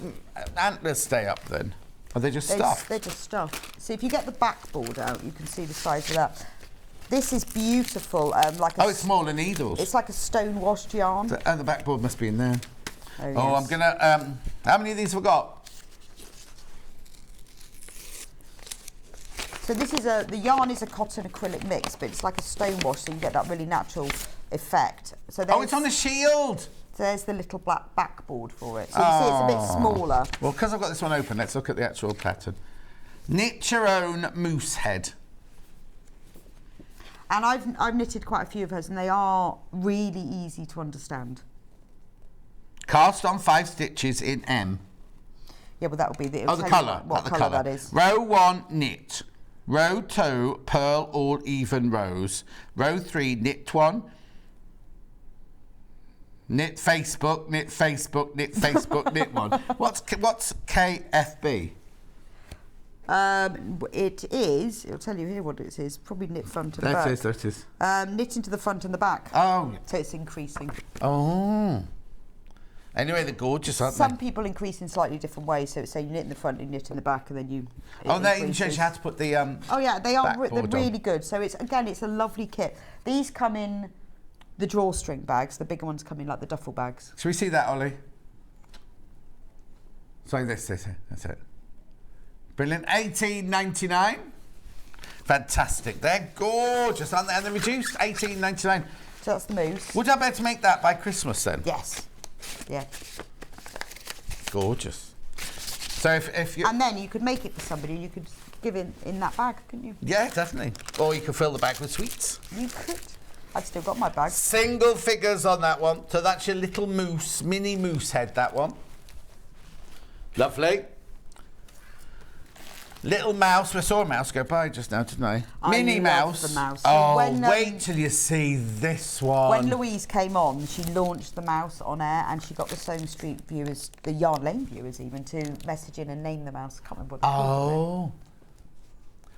S1: antlers stay up then? Are they just stuffed?
S2: They're just stuffed. So if you get the backboard out, you can see the size of that. This is beautiful.
S1: It's smaller needles.
S2: It's like a stone washed yarn.
S1: The backboard must be in there.
S2: Oh, yes.
S1: I'm gonna. How many of these have we got?
S2: So this is the yarn is a cotton acrylic mix, but it's like a stone wash, so you get that really natural effect. So
S1: it's on a shield.
S2: There's the little black backboard for it. So you see it's a bit smaller.
S1: Well, because I've got this one open, let's look at the actual pattern. Knit your own moose head.
S2: And I've knitted quite a few of hers, and they are really easy to understand.
S1: Cast on 5 stitches in M.
S2: Yeah, but that would be the
S1: colour.
S2: What colour that is.
S1: Row 1, knit. Row 2, purl all even rows. Row 3, knit 1. Knit Facebook, knit Facebook, knit Facebook, knit 1. What's KFB?
S2: It is, it'll tell you here what it is, probably knit front and back.
S1: There it is.
S2: Knit into the front and the back.
S1: Oh.
S2: So it's increasing.
S1: Oh. Anyway, they're gorgeous, aren't they?
S2: Some people increase in slightly different ways, so it's saying you knit in the front, you knit in the back, and then you...
S1: Oh, they even shows you how to put the
S2: oh yeah, they are they're really
S1: on.
S2: good. So it's a lovely kit. These come in the drawstring bags, the bigger ones come in like the duffel bags.
S1: Shall we see that, Ollie? Sorry, that's it. Brilliant. $18.99. Fantastic. They're gorgeous, aren't they? And they're reduced. $18.99.
S2: So that's the mousse.
S1: Would I be able to make that by Christmas then?
S2: Yes. Yeah.
S1: Gorgeous. So if you...
S2: And then you could make it for somebody, you could give it in that bag, couldn't you?
S1: Yeah, definitely. Or you could fill the bag with sweets.
S2: You could. I've still got my bag.
S1: Single figures on that one. So that's your little moose, mini moose head, that one. Lovely. Little mouse. I saw a mouse go by just now, didn't I? Mini mouse.
S2: The mouse.
S1: Oh, when, wait till you see this one.
S2: When Louise came on, she launched the mouse on air, and she got the Sohn Street viewers, the Yarn Lane viewers even, to message in and name the mouse. I can't remember what they called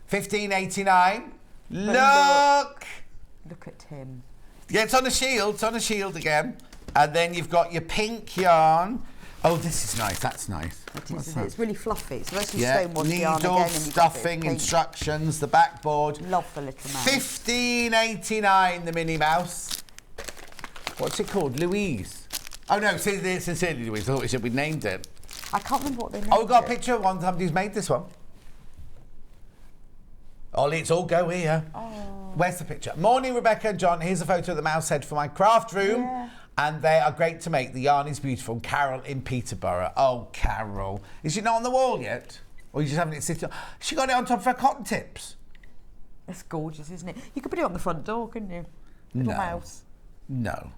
S2: it. $15.89. Look at him.
S1: Yeah, it's on a shield. It's on a shield again. And then you've got your pink yarn. Oh, this is nice. That's nice.
S2: It is, isn't it? It's really fluffy. It's actually stone yarn again.
S1: Needle, stuffing, instructions, the backboard.
S2: Love the little mouse.
S1: $15.89, the Minnie Mouse. What's it called? Louise. Oh, no, sincerely Louise. I thought we said we named it.
S2: I can't remember what they named it.
S1: Oh, we've got a picture of one somebody's made this one. Ollie, it's all go here.
S2: Oh.
S1: Where's the picture? Morning, Rebecca and John. Here's a photo of the mouse head for my craft room.
S2: Yeah.
S1: And they are great to make. The yarn is beautiful. Carol in Peterborough. Oh, Carol. Is she not on the wall yet? Or are you just having it sit on? She got it on top of her cotton tips.
S2: It's gorgeous, isn't it? You could put it on the front door, couldn't you? Little mouse.
S1: No.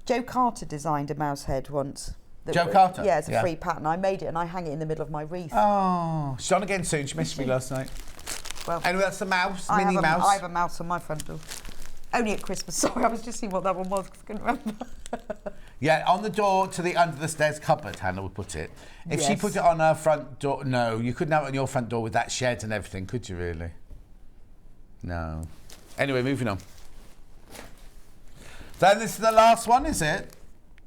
S2: Joe Carter designed a mouse head once.
S1: Joe Carter?
S2: Yeah, it's a free pattern. I made it and I hang it in the middle of my wreath.
S1: Oh. She's on again soon. She missed me last night. Well, anyway, that's the mouse, Minnie Mouse.
S2: I have a mouse on my front door. Only at Christmas. Sorry, I was just seeing what that one was because I couldn't remember.
S1: Yeah, on the door to the under the stairs cupboard, Hannah would put it. If she put it on her front door, no, you couldn't have it on your front door with that shed and everything, could you really? No. Anyway, moving on. Then this is the last one, is it?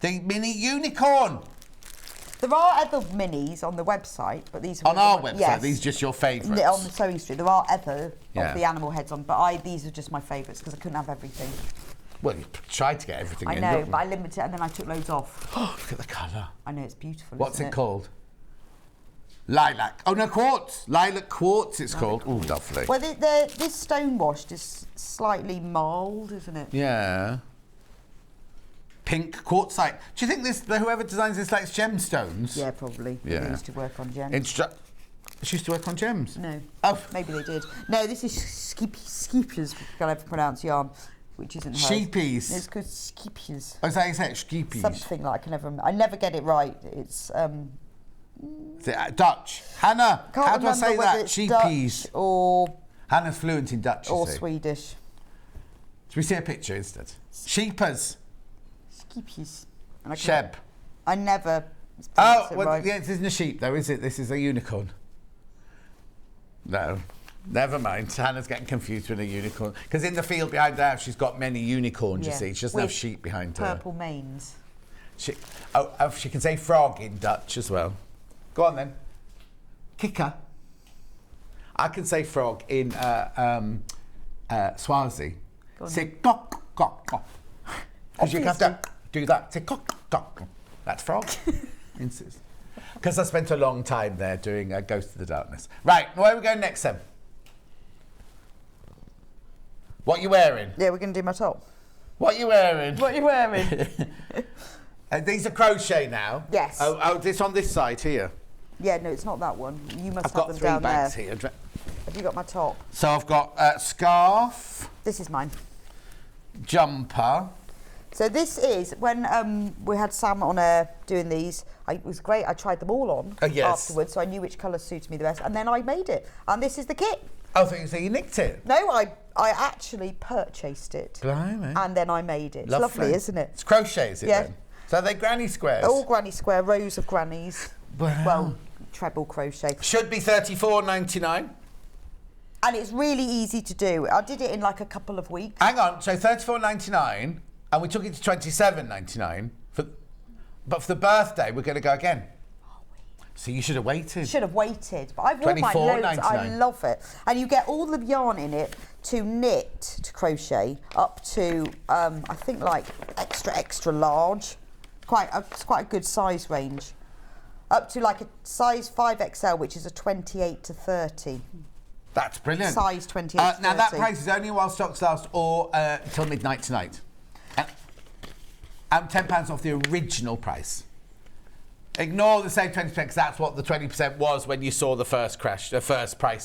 S1: The mini unicorn.
S2: There are other minis on the website, but these are...
S1: On our website? Yes. These are just your favourites?
S2: On the Sewing Street. There are other of the animal heads on, but these are just my favourites because I couldn't have everything.
S1: Well, you tried to get everything in.
S2: I know, but I limited it and then I took loads off.
S1: Oh, look at the colour.
S2: I know, it's beautiful.
S1: What's it called? Lilac. Oh, no, quartz. Lilac quartz it's called. Oh, lovely.
S2: Well, this stone washed is slightly mild, isn't it?
S1: Yeah. Pink quartzite. Do you think whoever designs this likes gemstones?
S2: Yeah, probably.
S1: Yeah.
S2: They used to work on gems.
S1: She used to work on gems?
S2: No.
S1: Oh.
S2: Maybe they did. No, this is Skeepers, can I pronounce yarn, which isn't hers.
S1: Sheepies.
S2: It's called Skeepers.
S1: Oh, is that how you say it? Sheepies?
S2: Something like I never get it right. It's
S1: Dutch. Hannah, how do I say that?
S2: Sheepies. Dutch or...
S1: Hannah's fluent in Dutch,
S2: or Swedish.
S1: Should we see a picture instead? Sheepers.
S2: Skeepies.
S1: Sheb.
S2: I never...
S1: Oh, well, right. Yeah, this isn't a sheep though, is it? This is a unicorn. No. Never mind. Hannah's getting confused with a unicorn. Because in the field behind her house, she's got many unicorns, you see. She doesn't have sheep behind her.
S2: Purple manes.
S1: She can say frog in Dutch as well. Go on then. Kikker. I can say frog in Swazi. Say cock, cock, cock. Because you have to do that. Say cock, cock. That's frog. Because I spent a long time there doing Ghost of the Darkness. Right, where are we going next then? What are you wearing?
S2: Yeah, we're going to do my top.
S1: What are you wearing?
S2: What are you wearing?
S1: These are crochet now?
S2: Yes.
S1: Oh, this on this side here?
S2: Yeah, no, it's not that one. You must
S1: have
S2: them
S1: got
S2: down there.
S1: three bags here.
S2: Have you got my top?
S1: So I've got scarf.
S2: This is mine.
S1: Jumper.
S2: So this is, when we had Sam on air doing these, it was great. I tried them all on afterwards, so I knew which colour suited me the best. And then I made it. And this is the kit.
S1: Oh, so you nicked it?
S2: No, I actually purchased it.
S1: Blimey.
S2: And then I made it. It's lovely, isn't it?
S1: It's crochet, is it then? So they're granny squares?
S2: All granny square, rows of grannies.
S1: Wow.
S2: Well, treble crochet.
S1: Should be $34.99.
S2: And it's really easy to do. I did it in like a couple of weeks.
S1: Hang on, so $34.99, and we took it to $27.99. But for the birthday, we're going to go again. So you should have waited.
S2: Should have waited. But I've worn mine loads. I love it. And you get all the yarn in it to knit, to crochet, up to, I think, like extra large. It's quite a good size range. Up to like a size 5XL, which is a 28 to 30.
S1: That's brilliant.
S2: Size 28 to 30.
S1: Now, that price is only while stocks last or till midnight tonight. And £10 off the original price. Ignore the same 20% because that's what the 20% was when you saw the first price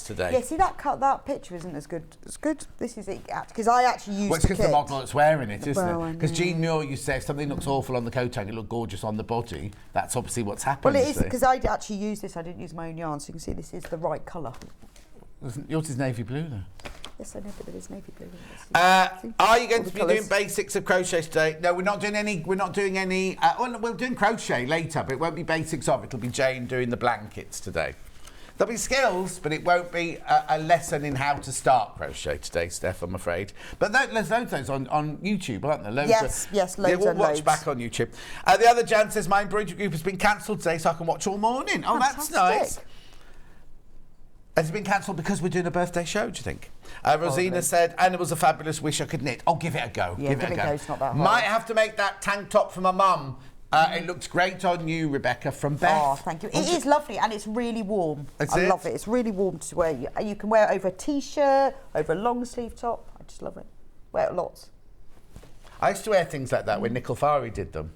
S1: today.
S2: Yeah, see that picture isn't as good. It's good. This is it because I actually used.
S1: Well, it's because the model that's wearing it, isn't it? Because
S2: Jean
S1: Muir, you say if something looks awful on the coat hang, it look gorgeous on the body. That's obviously what's happened.
S2: Well, it is because I actually used this. I didn't use my own yarn, so you can see this is the right colour.
S1: Yours is navy blue, though.
S2: Yes, I know, but there is navy blue.
S1: Are you going to be doing basics of crochet today? No, we're not doing any. We're doing crochet later, but it won't be basics of. It'll be Jane doing the blankets today. There'll be skills, but it won't be a lesson in how to start crochet today, Steph, I'm afraid. But there's loads of those on YouTube, aren't there? Loads
S2: yes, loads.
S1: We'll watch back on YouTube. The other Jan says my embroidery group has been cancelled today, so I can watch all morning. Oh,
S2: fantastic.
S1: That's nice. Has it been cancelled because we're doing a birthday show, do you think? Rosina said, animals a fabulous, wish I could knit. Oh, give it a go.
S2: Yeah, give it a go. It's not that hard.
S1: Might have to make that tank top for my mum. It looks great on you, Rebecca, from Beth.
S2: Oh, thank you. It is lovely and it's really warm. I love it. It's really warm to wear. You can wear it over a T-shirt, over a long sleeve top. I just love it. Wear it lots.
S1: I used to wear things like that when Nicole Farey did them.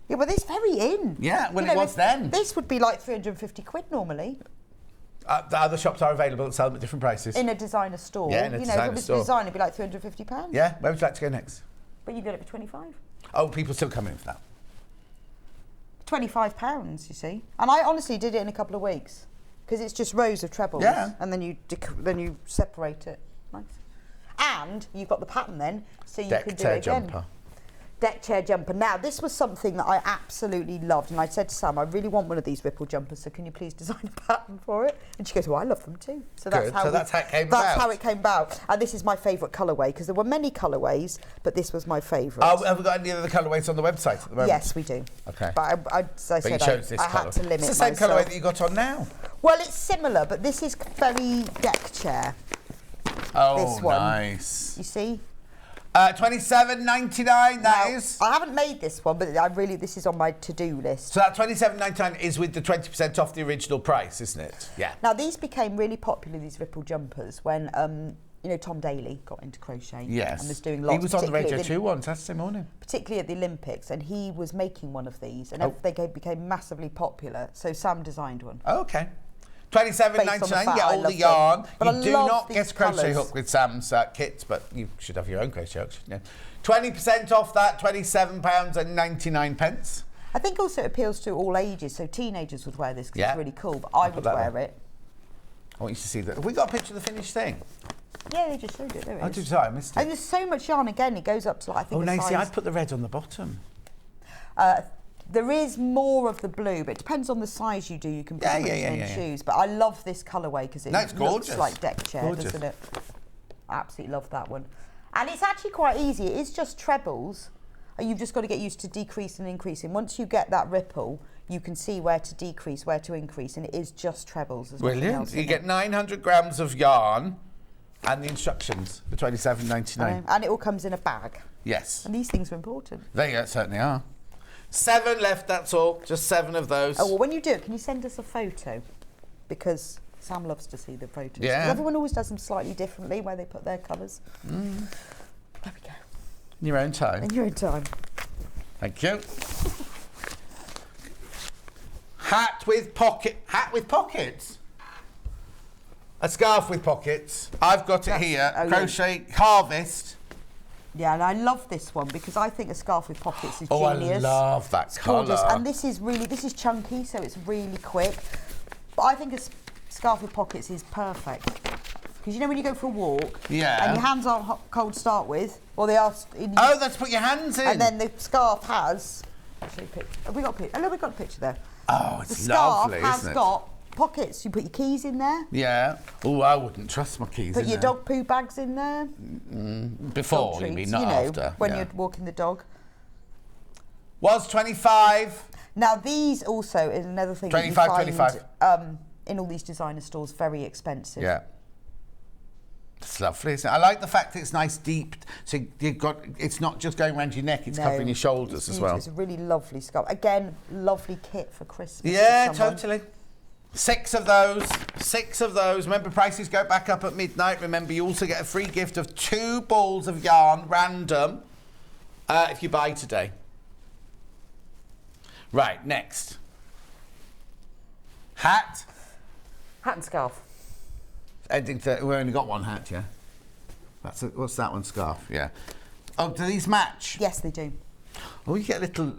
S2: Yeah, but it's very in.
S1: Yeah, well, it was then.
S2: This would be like 350 quid normally.
S1: The other shops are available and sell them at different prices.
S2: In a designer store.
S1: Yeah, in a designer store.
S2: If it was design, it'd be like £350.
S1: Yeah, where would you like to go next?
S2: But you got it for 25.
S1: Oh, people still come in for that.
S2: £25, you see. And I honestly did it in a couple of weeks because it's just rows of trebles.
S1: Yeah.
S2: And then you separate it. Nice. And you've got the pattern then, so you can do it again.
S1: Jumper.
S2: Deck chair jumper. Now, this was something that I absolutely loved, and I said to Sam, I really want one of these ripple jumpers, so can you please design a pattern for it? And she goes, well, I love them too. So that's how it came about. And this is my favourite colourway, because there were many colourways, but this was my favourite.
S1: Oh, have we got any other colourways on the website at the moment?
S2: Yes, we do.
S1: Okay.
S2: But I had to limit myself.
S1: It's the same colourway that you got on now.
S2: Well, it's similar, but this is very deck chair.
S1: Oh,
S2: this one.
S1: Nice.
S2: You see?
S1: $27.99. That is.
S2: I haven't made this one, but this is on my to-do list.
S1: So that $27.99 is with the 20% off the original price, isn't it? Yeah.
S2: Now these became really popular, these ripple jumpers, when Tom Daly got into crochet.
S1: Yes.
S2: And was doing lots.
S1: He was on the Radio 2 one Saturday morning.
S2: Particularly at the Olympics, and he was making one of these, and they became massively popular. So Sam designed one.
S1: Oh, okay. $27.99, you get all the yarn. You do not get a crochet hook with Sam's kits, but you should have your own crochet hook, shouldn't you? 20% off that, £27.99.
S2: I think also it appeals to all ages, so teenagers would wear this because it's really cool, but I would wear it.
S1: I want you to see that. Have we got a picture of the finished thing?
S2: Yeah, they just showed it. There it is.
S1: Sorry, I missed it.
S2: And there's so much yarn again, it goes up to like, I think
S1: Nancy, I'd put the red on the bottom.
S2: There is more of the blue, but it depends on the size you do. You can pretty much choose. But I love this colourway because it looks like deck chair, doesn't it? I absolutely love that one. And it's actually quite easy. It is just trebles. You've just got to get used to decreasing and increasing. Once you get that ripple, you can see where to decrease, where to increase, and it is just trebles.
S1: Brilliant. You get 900 grams of yarn and the instructions for $27.99.
S2: And it all comes in a bag.
S1: Yes.
S2: And these things are important.
S1: They certainly are. 7 left, that's all. Just 7 of those.
S2: Oh, well, when you do it, can you send us a photo? Because Sam loves to see the photos.
S1: Yeah.
S2: Everyone always does them slightly differently, where they put their colours. There we go.
S1: In your own time.
S2: In your own time.
S1: Thank you. Hat with pockets. A scarf with pockets. I've got it here. Crochet Harvest.
S2: Yeah, and I love this one because I think a scarf with pockets is genius.
S1: I love that colour.
S2: And this is chunky, so it's really quick. But I think a scarf with pockets is perfect. Because you know when you go for a walk, and your hands aren't cold to start with, or they are.
S1: That's put your hands in.
S2: And then the scarf has. Have we got a picture? Oh, no, we've got a picture there.
S1: Oh, it's lovely, isn't it?
S2: The scarf has got pockets. You put your keys in there.
S1: Yeah. Oh, I wouldn't trust my keys
S2: Put
S1: in
S2: your
S1: there.
S2: dog poo bags in there.
S1: Before,
S2: Dog
S1: you
S2: treats,
S1: mean, not after.
S2: when you're walking the dog.
S1: Was 25.
S2: Now these also is another thing
S1: 25,
S2: that you find
S1: 25.
S2: In all these designer stores, very expensive.
S1: Yeah. It's lovely, isn't it? I like the fact that it's nice, deep. So you've got, it's not just going around your neck; it's covering your shoulders as well.
S2: It's a really lovely scarf. Again, lovely kit for Christmas.
S1: Yeah, totally. 6 of those. 6 of those. Remember, prices go back up at midnight. Remember, you also get a free gift of 2 balls of yarn, random, if you buy today. Right, next. Hat.
S2: Hat and scarf.
S1: Ending to, we only got one hat, yeah? What's that one? Scarf, yeah. Oh, do these match?
S2: Yes, they do.
S1: Oh, you get a little...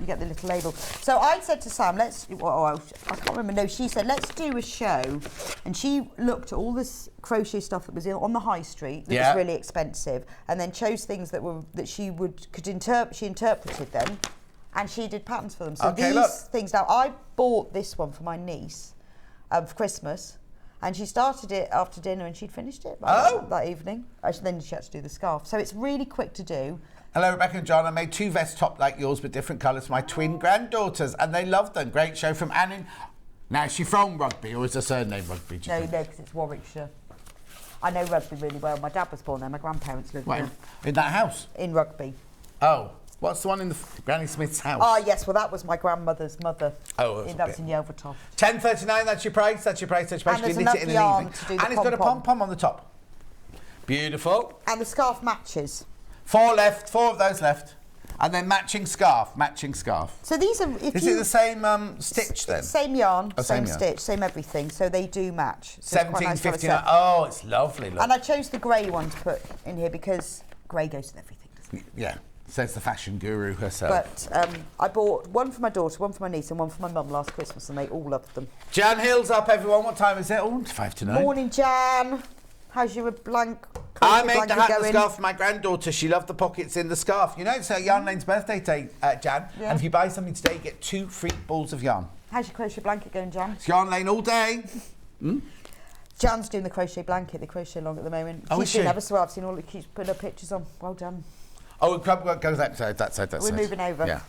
S2: You get the little label. So I said to Sam, I can't remember, no, she said, let's do a show. And she looked at all this crochet stuff that was on the high street, that was really expensive, and then chose things that she interpreted them, and she did patterns for them. So these things, now I bought this one for my niece for Christmas, and she started it after dinner and she'd finished it that evening. Then she had to do the scarf. So it's really quick to do.
S1: Hello, Rebecca and John. I made 2 vest top like yours with different colours for my twin granddaughters, and they loved them. Great show from Annie. Now, is she from Rugby, or is her surname Rugby?
S2: No, because it's Warwickshire. I know Rugby really well. My dad was born there. My grandparents lived there.
S1: In that house?
S2: In Rugby.
S1: Oh. What's the one in the Granny Smith's house?
S2: Oh, yes. Well, that was my grandmother's mother.
S1: Oh,
S2: that's in Yelvertoft.
S1: 10.39. That's your price. That's your price. That's your price.
S2: And
S1: you
S2: there's
S1: knit it in
S2: enough
S1: an
S2: yarn
S1: evening.
S2: to do the
S1: And it's got a pom-pom on the top. Beautiful.
S2: And the scarf matches.
S1: 4 left. 4 of those left. And then matching scarf. Matching scarf.
S2: So these are...
S1: Is it the same stitch then?
S2: Same yarn,
S1: same
S2: yarn. Stitch, same everything. So they do match. So
S1: 17.59. Oh, it's lovely. Look.
S2: And I chose the grey one to put in here because grey goes with everything, doesn't it?
S1: Yeah. Says the fashion guru herself.
S2: But I bought one for my daughter, one for my niece, and one for my mum last Christmas, and they all loved them.
S1: Jan Hill's up, everyone. What time is it? Oh, it's 5 to 9.
S2: Morning, Jan. How's your
S1: I made the hat and the scarf for my granddaughter. She loved the pockets in the scarf. You know, it's Yarn Lane's birthday day, Jan. Yeah. And if you buy something today, you get 2 free balls of yarn.
S2: How's your crochet blanket going, Jan?
S1: It's Yarn Lane all day.
S2: Jan's doing the crochet blanket, the crochet along at the moment.
S1: Oh,
S2: she's doing ever so well. I've seen all the keeps putting her pictures on. Well done.
S1: Oh, go that side, that side.
S2: We're moving over.
S1: Yeah.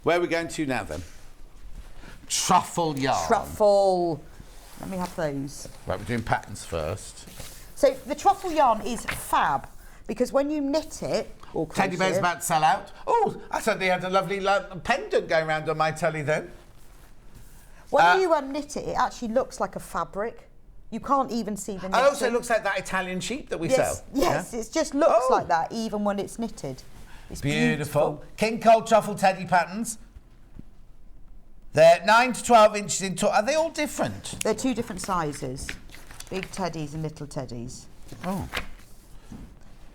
S1: Where are we going to now, then? Truffle yarn.
S2: Truffle. Let me have those.
S1: Right, we're doing patterns first.
S2: So the truffle yarn is fab because when you knit it, or crochet,
S1: Teddy bear's about to sell out. Oh, I suddenly had a lovely pendant going around on my telly then.
S2: When you knit it, it actually looks like a fabric. You can't even see the knitting.
S1: It also looks like that Italian sheep that we sell.
S2: Yes, yeah? It just looks like that even when it's knitted. It's beautiful.
S1: King Cole Truffle Teddy patterns. They're 9 to 12 inches in tall. Are they all different?
S2: They're 2 different sizes. Big teddies and little teddies.
S1: Oh.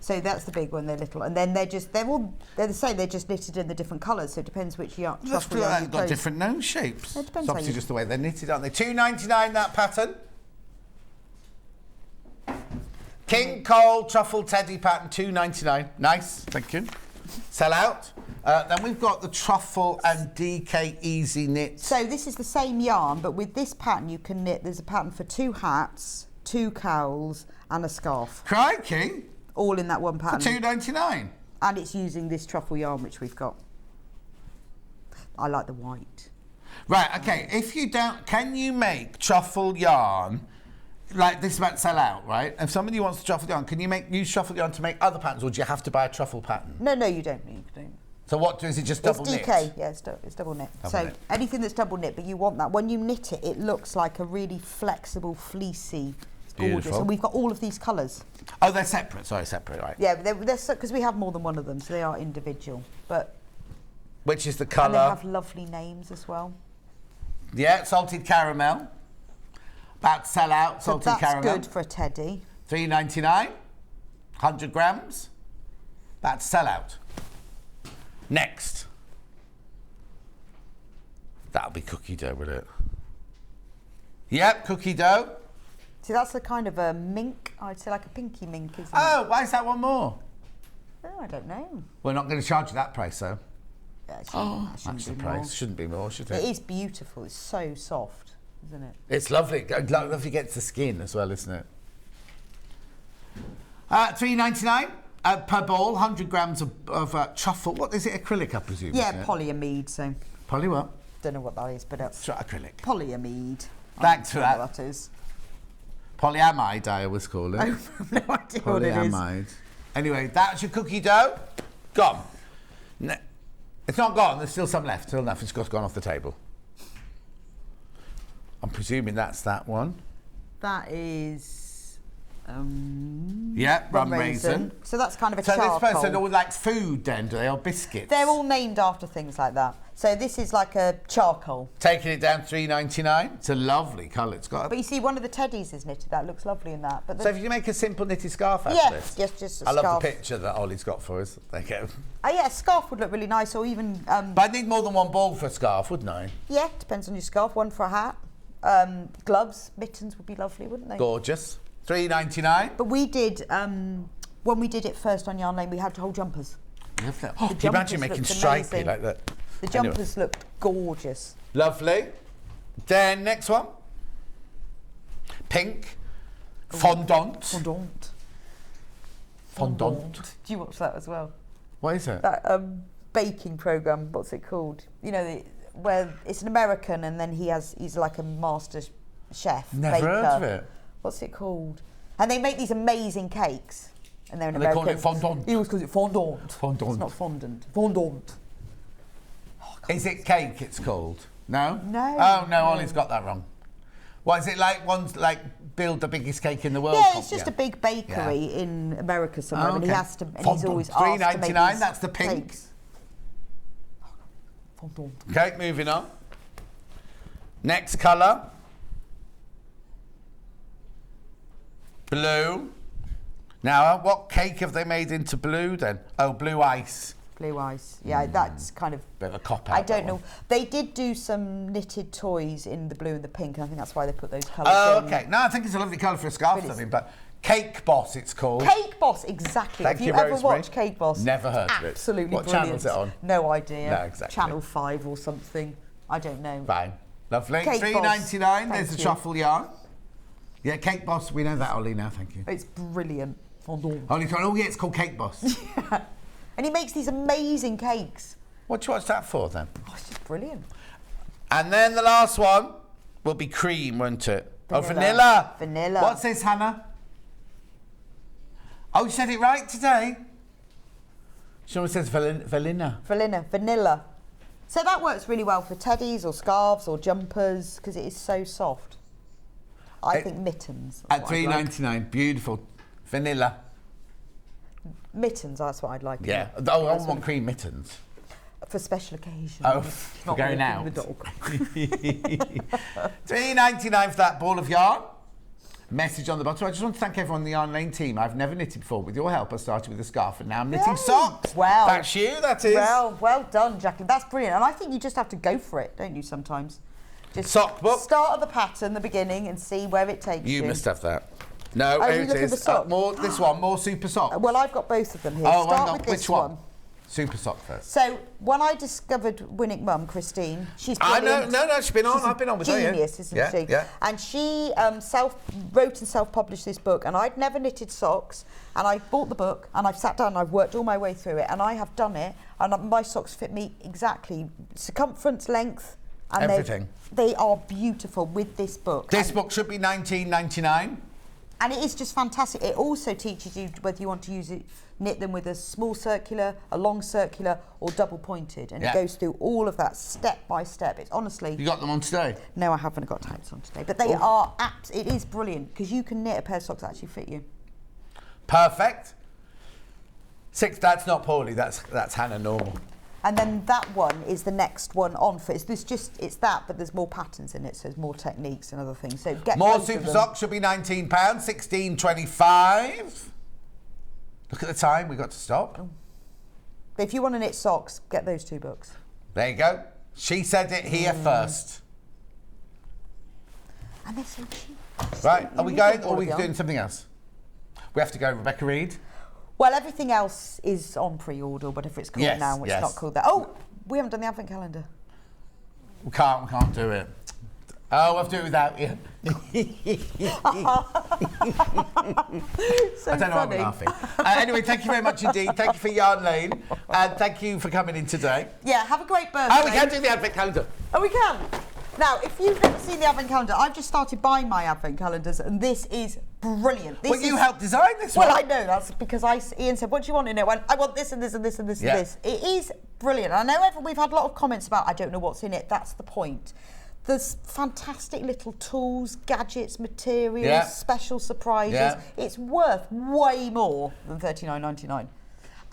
S2: So that's the big one, they're little. And then they're the same, they're just knitted in the different colours, so it depends which truffle yarn
S1: They've got different nose shapes.
S2: It depends.
S1: It's obviously just the way they're knitted, aren't they? $2.99 that pattern. King Cole Truffle Teddy pattern, $2.99. Nice, thank you. Sell out. Then we've got the Truffle and DK Easy Knit.
S2: So this is the same yarn, but with this pattern you can knit, there's a pattern for 2 hats, 2 cowls and a scarf.
S1: Crikey.
S2: All in that one pattern.
S1: For $2.99.
S2: And it's using this truffle yarn which we've got. I like the white.
S1: Right, okay, if you don't, can you make truffle yarn, like this is about to sell out, right? If somebody wants to truffle yarn, can you use truffle yarn to make other patterns, or do you have to buy a truffle pattern?
S2: No, you don't.
S1: So what is it, just double knit?
S2: It's DK, yeah, it's double knit. So anything that's double knit, but you want that. When you knit it, it looks like a really flexible, fleecy, gorgeous. And we've got all of these colours.
S1: Oh, they're separate. Sorry, separate, right?
S2: Yeah, they're because we have more than one of them, so they are individual. But
S1: which is the colour?
S2: And they have lovely names as well.
S1: Yeah, salted caramel. About to sell out, salted caramel.
S2: That's good for a teddy.
S1: $3.99, 100 grams. About to sell out. Next. That'll be cookie dough, will it? Yep, cookie dough.
S2: See, that's a kind of a mink. I'd say like a pinky mink, isn't it?
S1: Oh, why is that one more?
S2: Oh, I don't know.
S1: We're not going to charge you that price, though.
S2: Yeah,
S1: that's the price. Shouldn't be more, should it?
S2: It is beautiful. It's so soft. isn't it?
S1: It's lovely. Lovely gets the skin as well, isn't it? $3.99 per ball. 100 grams of truffle. What is it? Acrylic, I presume.
S2: Yeah, polyamide. So.
S1: Poly what?
S2: Don't know what that is, but it's
S1: acrylic.
S2: Polyamide.
S1: Thanks for that.
S2: What that is.
S1: Polyamide, I always call it.
S2: I have no idea what it is.
S1: Polyamide. Anyway, that's your cookie dough. Gone. It's not gone. There's still some left. Still nothing's gone off the table. I'm presuming that's that one.
S2: That is...
S1: yeah, rum raisin.
S2: So that's kind of a charcoal.
S1: So this person all like food then, do they? Or biscuits?
S2: They're all named after things like that. So this is like a charcoal.
S1: Taking it down $3.99. It's a lovely colour. It's got.
S2: But you see, one of the teddies is knitted. That looks lovely in that. But
S1: so if you make a simple knitted scarf out of this.
S2: Yes, just a
S1: scarf. I love
S2: scarf.
S1: the picture that Ollie's got for us. There you go.
S2: Yeah, a scarf would look really nice, or even.
S1: But I'd need more than one ball for a scarf, wouldn't I?
S2: Yeah, depends on your scarf. One for a hat. Gloves, mittens would be lovely, wouldn't they?
S1: Gorgeous. $3.99.
S2: But we did when we did it first on Yarn Lane. We had whole jumpers.
S1: Lovely. Oh, can you imagine making stripy like that?
S2: The jumpers looked gorgeous.
S1: Lovely. Then next one. Pink. Fondant. Fondant.
S2: Do you watch that as well?
S1: What is it?
S2: That baking program. What's it called? You know, where it's an American and then he's like a master chef.
S1: Never
S2: baker.
S1: heard of it. What's
S2: it called? And they make these amazing cakes. And they're an
S1: American.
S2: They
S1: call it fondant.
S2: He always calls it fondant.
S1: Fondant.
S2: It's not fondant. Fondant.
S1: Is it cake it's called? No?
S2: No.
S1: Oh, no, Ollie's got that wrong. What is it like? One's like build the biggest cake in the world?
S2: Yeah, it's just a big bakery in America somewhere, and he has to. And he's always asked to make
S1: $3.99. That's the pink.
S2: Cakes.
S1: Okay, moving on. Next colour. Blue. Now, what cake have they made into blue then? Oh, blue ice.
S2: Blue ice. Yeah, that's kind of...
S1: Bit of a cop-out.
S2: I don't know. One. They did do some knitted toys in the blue and the pink, and I think that's why they put those colours in.
S1: Okay. No, I think it's a lovely colour for a scarf or something, but Cake Boss it's called.
S2: Cake Boss, exactly.
S1: Thank
S2: Have you ever watched Cake Boss?
S1: Never heard of it.
S2: Absolutely
S1: what
S2: brilliant.
S1: Channel is it on?
S2: No idea.
S1: No, exactly.
S2: Channel 5 or something. I don't know.
S1: Fine. Lovely. $3.99. There's the truffle yarn. Yeah, Cake Boss. We know that, Ollie, now. Thank you.
S2: It's brilliant.
S1: Ollie's gone, oh, yeah, it's called Cake Boss.
S2: Yeah. And he makes these amazing cakes.
S1: What do you watch that for, then?
S2: Oh, it's just brilliant.
S1: And then the last one will be cream, won't it?
S2: Vanilla.
S1: Oh, vanilla.
S2: Vanilla.
S1: What's this, Hannah? Oh, you said it right today. Someone says vanilla.
S2: Vanilla. So that works really well for teddies or scarves or jumpers because it is so soft. I think mittens.
S1: At $3.99, beautiful. Vanilla.
S2: Mittens, that's what I'd like.
S1: Yeah. Oh, I want cream mittens.
S2: For special occasions.
S1: Oh, for going out.
S2: The dog.
S1: $3.99 for that ball of yarn. Message on the bottom. I just want to thank everyone in the Yarn Lane team. I've never knitted before. With your help, I started with a scarf and now I'm knitting socks.
S2: Well.
S1: That's you, that is.
S2: Well done, Jackie. That's brilliant. And I think you just have to go for it, don't you, sometimes? Just
S1: sock book.
S2: Start at the pattern, the beginning, and see where it takes you.
S1: You must have that. No,
S2: oh,
S1: here it is. More, this one, more super socks.
S2: Well, I've got both of them here.
S1: Oh,
S2: Start with this
S1: which one? Super sock first.
S2: So, when I discovered Winnick Mum, Christine, she's brilliant.
S1: No, she's been on. I've been on with her.
S2: Genius, isn't she?
S1: Yeah.
S2: And she wrote and self-published this book, and I'd never knitted socks, and I bought the book, and I've sat down, and I've worked all my way through it, and I have done it, and my socks fit me exactly, circumference, length, and
S1: everything.
S2: They are beautiful with this book.
S1: This book should be $19.99.
S2: And it is just fantastic. It also teaches you whether you want to knit them with a small circular, a long circular, or double pointed. And it goes through all of that step by step. It's honestly...
S1: You got them on today?
S2: No, I haven't got tights on today. But they it is brilliant because you can knit a pair of socks that actually fit you.
S1: Perfect. 6, that's not poorly. That's Hannah normal.
S2: And then that one is the next one on for it's that, but there's more patterns in it, so there's more techniques and other things. So get
S1: more super socks should be £19, $16.25. Look at the time, we got to stop.
S2: But if you want to knit socks, get those 2 books.
S1: There you go. She said it here first.
S2: And they're so cheap.
S1: Right, are we going or are we doing something else? We have to go, Rebecca Reid.
S2: Well, everything else is on pre-order, whatever it's called now. It's not called that. Oh, we haven't done the advent calendar.
S1: We can't do it. Oh, I'll do it without you.
S2: So
S1: I don't know why I'm laughing. Anyway, thank you very much indeed. Thank you for Yarn Lane. And thank you for coming in today.
S2: Yeah, have a great birthday.
S1: Oh, we can do the advent calendar.
S2: Oh, we can. Now, if you've never seen the advent calendar, I've just started buying my advent calendars, and this is brilliant.
S1: You helped design this one.
S2: Well, I know. That's because Ian said, what do you want in it? I want this and this and this and this and this. It is brilliant. I know we've had a lot of comments about, I don't know what's in it. That's the point. There's fantastic little tools, gadgets, materials, special surprises. Yeah. It's worth way more than $39.99.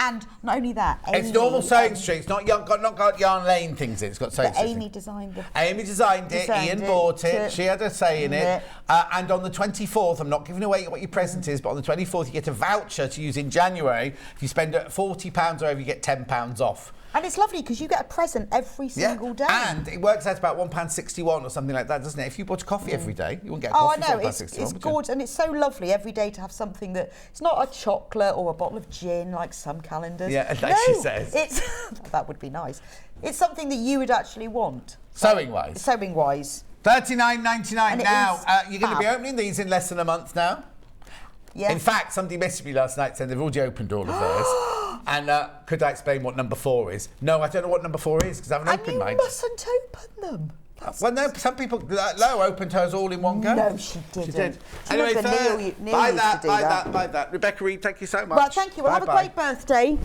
S2: And not only that,
S1: it's normal sewing street. It's not got Yarn Lane things in it. It's got sewing street.
S2: Amy designed it.
S1: Amy designed it. Ian bought it. She had a say in it. And on the 24th, I'm not giving away what your present is, but on the 24th, you get a voucher to use in January. If you spend £40 or over, you get £10 off.
S2: And it's lovely because you get a present every single day.
S1: And it works out about £1.61 or something like that, doesn't it? If you bought a coffee every day, you wouldn't get a coffee for £1.61.
S2: It's gorgeous, and it's so lovely every day to have something that it's not a chocolate or a bottle of gin like some calendars.
S1: Yeah, like she says.
S2: That would be nice. It's something that you would actually want.
S1: Sewing-wise.
S2: Sewing-wise.
S1: $39.99 now. You're going to be opening these in less than a month now.
S2: Yeah.
S1: In fact, somebody messaged me last night saying they've already opened all of theirs. And could I explain what number 4 is? No, I don't know what number 4 is because I haven't opened mine.
S2: You mustn't open them.
S1: Well, no, some people, Lo opened hers all in one go.
S2: No, she didn't.
S1: She did.
S2: Anyway, Neil
S1: buy that. Rebecca Reid, thank you so much.
S2: Well, thank you. Well, have a great birthday.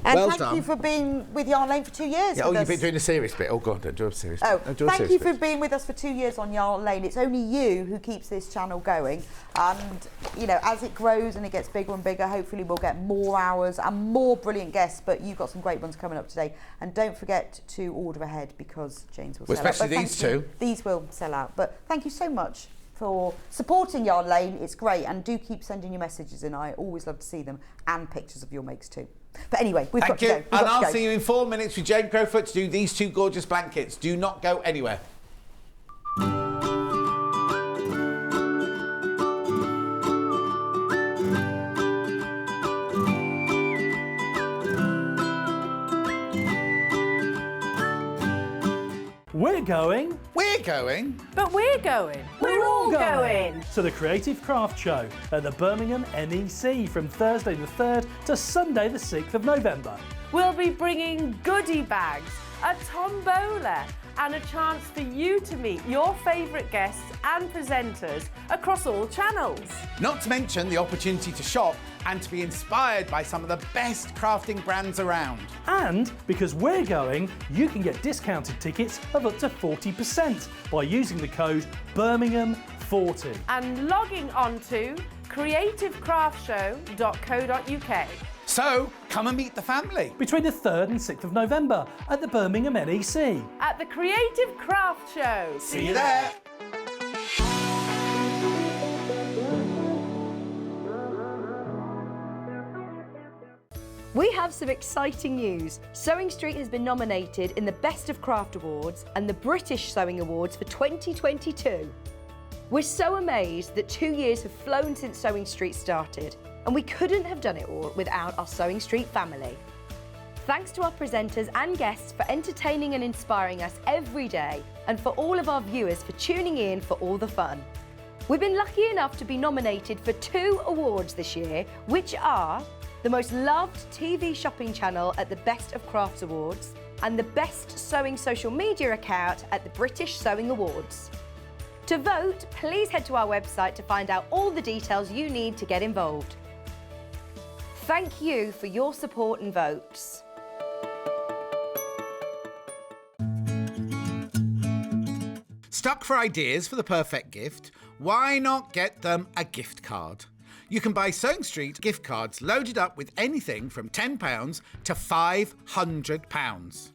S2: And
S1: well
S2: thank
S1: done.
S2: you for being with Yarn Lane for 2 years.
S1: Yeah, you've been doing a serious bit. Oh, God, don't do a serious bit.
S2: Thank you for being with us for 2 years on Yarn Lane. It's only you who keeps this channel going. And, you know, as it grows and it gets bigger and bigger, hopefully we'll get more hours and more brilliant guests. But you've got some great ones coming up today. And don't forget to order ahead because James will sell out.
S1: Especially these two.
S2: These will sell out. But thank you so much for supporting Yarn Lane. It's great. And do keep sending your messages in. I always love to see them, and pictures of your makes too. But anyway, we've got to go.
S1: And I'll see you in 4 minutes with Jane Crowfoot to do these 2 gorgeous blankets. Do not go anywhere.
S3: We're going.
S4: But we're going.
S3: We're all going to the Creative Craft Show at the Birmingham NEC from Thursday the 3rd to Sunday the 6th of November.
S4: We'll be bringing goodie bags, a tombola, and a chance for you to meet your favourite guests and presenters across all channels.
S1: Not to mention the opportunity to shop and to be inspired by some of the best crafting brands around.
S3: And because we're going, you can get discounted tickets of up to 40% by using the code Birmingham40.
S4: And logging on to creativecraftshow.co.uk.
S1: So, come and meet the family.
S3: Between the 3rd and 6th of November at the Birmingham NEC.
S4: At the Creative Craft Show.
S1: See you there.
S5: We have some exciting news. Sewing Street has been nominated in the Best of Craft Awards and the British Sewing Awards for 2022. We're so amazed that 2 years have flown since Sewing Street started, and we couldn't have done it all without our Sewing Street family. Thanks to our presenters and guests for entertaining and inspiring us every day, and for all of our viewers for tuning in for all the fun. We've been lucky enough to be nominated for 2 awards this year, which are the most loved TV shopping channel at the Best of Crafts Awards and the best sewing social media account at the British Sewing Awards. To vote, please head to our website to find out all the details you need to get involved. Thank you for your support and votes.
S1: Stuck for ideas for the perfect gift? Why not get them a gift card? You can buy Sewing Street gift cards loaded up with anything from £10 to £500.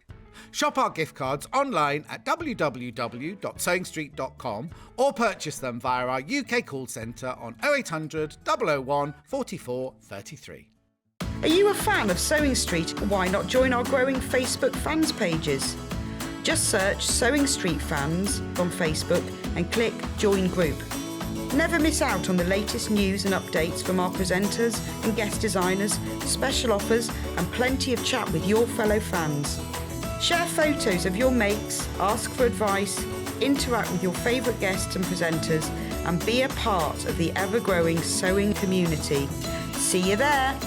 S1: Shop our gift cards online at www.sewingstreet.com or purchase them via our UK call centre on 0800 001 44 33.
S2: Are you a fan of Sewing Street? Why not join our growing Facebook fans pages? Just search Sewing Street Fans on Facebook and click Join Group. Never miss out on the latest news and updates from our presenters and guest designers, special offers and plenty of chat with your fellow fans. Share photos of your makes, ask for advice, interact with your favourite guests and presenters, and be a part of the ever-growing sewing community. See you there.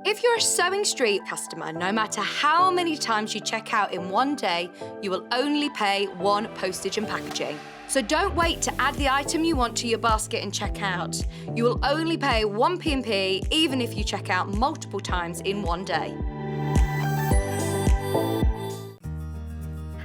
S5: If you're a Sewing Street customer, no matter how many times you check out in one day, you will only pay one postage and packaging. So don't wait to add the item you want to your basket and check out. You will only pay one P&P even if you check out multiple times in one day.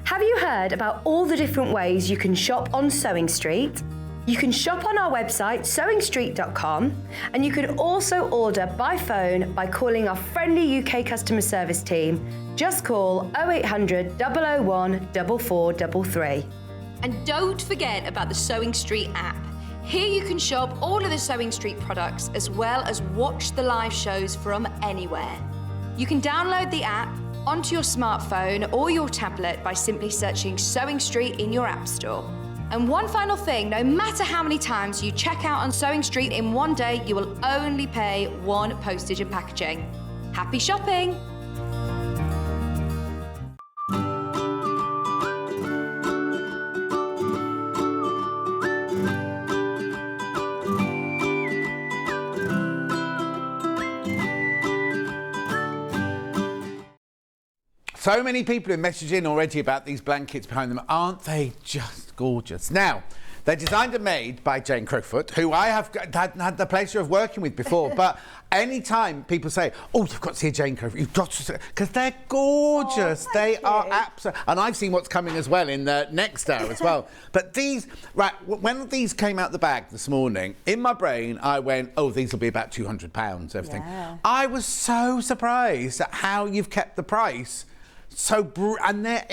S5: Have you heard about all the different ways you can shop on Sewing Street? You can shop on our website, sewingstreet.com, and you can also order by phone by calling our friendly UK customer service team. Just call 0800 001 4433. And don't forget about the Sewing Street app. Here you can shop all of the Sewing Street products as well as watch the live shows from anywhere. You can download the app onto your smartphone or your tablet by simply searching Sewing Street in your app store. And one final thing, no matter how many times you check out on Sewing Street in one day, you will only pay one postage and packaging. Happy shopping!
S1: So many people have messaged in already about these blankets behind them. Aren't they just gorgeous? Now, they're designed and made by Jane Crowfoot, who I have had the pleasure of working with before. But any time people say, oh, you've got to see Jane Crowfoot, you've got to see, because they're gorgeous.
S2: Oh,
S1: they are absolutely, and I've seen what's coming as well in the next hour as well. But these, right, when these came out the bag this morning, in my brain, I went, oh, these will be about £200, everything.
S2: Yeah.
S1: I was so surprised at how you've kept the price. And they're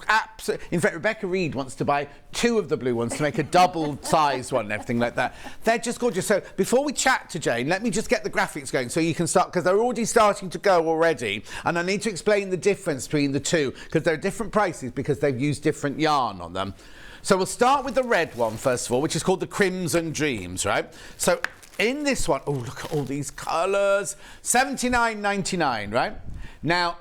S1: absolutely. In fact, Rebecca Reid wants to buy 2 of the blue ones to make a double-sized one and everything like that. They're just gorgeous. So before we chat to Jane, let me just get the graphics going so you can start, because they're already starting to go already. And I need to explain the difference between the two, because they're different prices because they've used different yarn on them. So we'll start with the red one first of all, which is called the Crimson Dreams, right? So in this one, oh, look at all these colours. $79.99, right? Now,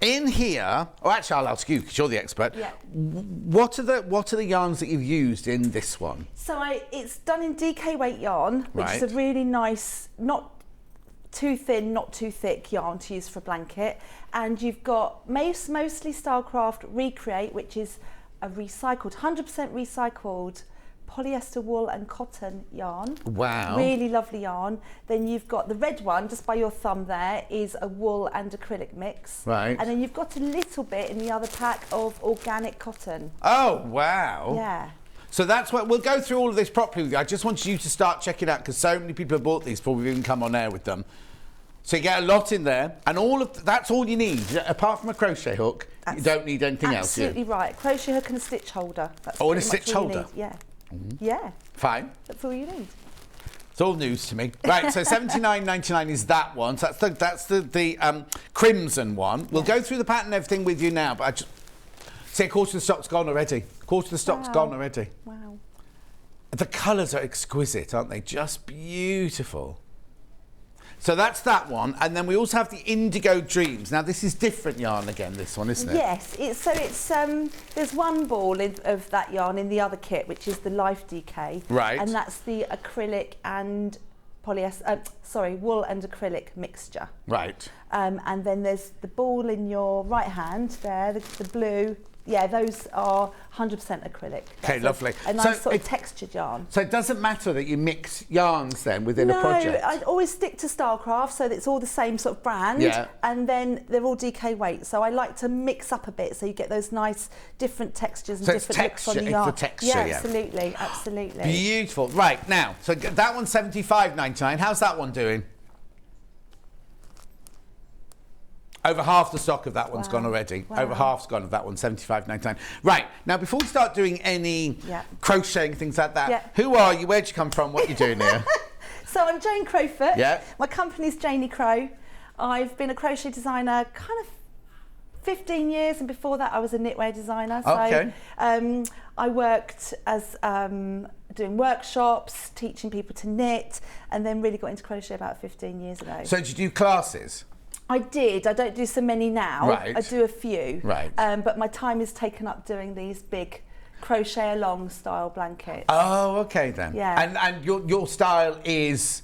S1: in here, oh, actually, I'll ask you because you're the expert.
S6: Yeah.
S1: What are the yarns that you've used in this one?
S6: So it's done in DK weight yarn, which
S1: Right.
S6: is a really nice, not too thin, not too thick yarn to use for a blanket. And you've got mostly Stylecraft Recreate, which is a recycled, 100% recycled polyester wool and cotton yarn.
S1: Wow.
S6: Really lovely yarn. Then you've got the red one, just by your thumb there, is a wool and acrylic mix.
S1: Right.
S6: And then you've got a little bit in the other pack of organic cotton.
S1: Oh, wow.
S6: Yeah.
S1: So that's what, we'll go through all of this properly with you. I just wanted you to start checking out because so many people have bought these before we've even come on air with them. So you get a lot in there, and that's all you need. Apart from a crochet hook, you don't need anything else.
S6: Absolutely right. Crochet hook and a stitch holder. That's
S1: Oh, and a
S6: pretty much
S1: stitch
S6: all you
S1: holder?
S6: need. Yeah. Yeah.
S1: Fine.
S6: That's all you need.
S1: It's all news to me. Right, so $79.99 is that one. So that's the crimson one. We'll go through the pattern and everything with you now, but I just say a quarter of the stock's gone already. Quarter of the stock's gone already.
S6: Wow.
S1: The colours are exquisite, aren't they? Just beautiful. So that's that one, and then we also have the Indigo Dreams. Now this is different yarn again, this one, isn't it?
S6: Yes, there's one ball of that yarn in the other kit, which is the Life DK.
S1: Right.
S6: And that's the acrylic and wool and acrylic mixture.
S1: Right.
S6: And then there's the ball in your right hand there, the blue. Yeah, those are 100% acrylic.
S1: Okay, lovely.
S6: A nice sort of textured yarn.
S1: So it doesn't matter that you mix yarns then within a project?
S6: No, I always stick to Stylecraft so that it's all the same sort of brand.
S1: Yeah.
S6: And then they're all DK weight. So I like to mix up a bit so you get those nice different textures and
S1: so it's
S6: different looks on the
S1: texture,
S6: yarn.
S1: it's the texture,
S6: yeah,
S1: yeah.
S6: absolutely, absolutely.
S1: Beautiful. Right, now, so that one's $75.99. How's that one doing? Over half the stock of that one's gone already.
S6: Wow.
S1: Over half's gone of that one, $75.99. Right, now before we start doing any crocheting, things like that, who are you, where'd you come from, what are you doing here?
S6: So I'm Jane Crowfoot.
S1: Yeah.
S6: My company's Janie Crow. I've been a crochet designer kind of 15 years, and before that I was a knitwear designer. So
S1: okay.
S6: I worked as doing workshops, teaching people to knit, and then really got into crochet about 15 years ago.
S1: So did you do classes?
S6: I did. I don't do so many now.
S1: Right.
S6: I do a few.
S1: Right.
S6: But my time is taken up doing these big crochet along style blankets.
S1: Oh, okay then.
S6: Yeah.
S1: And your style is,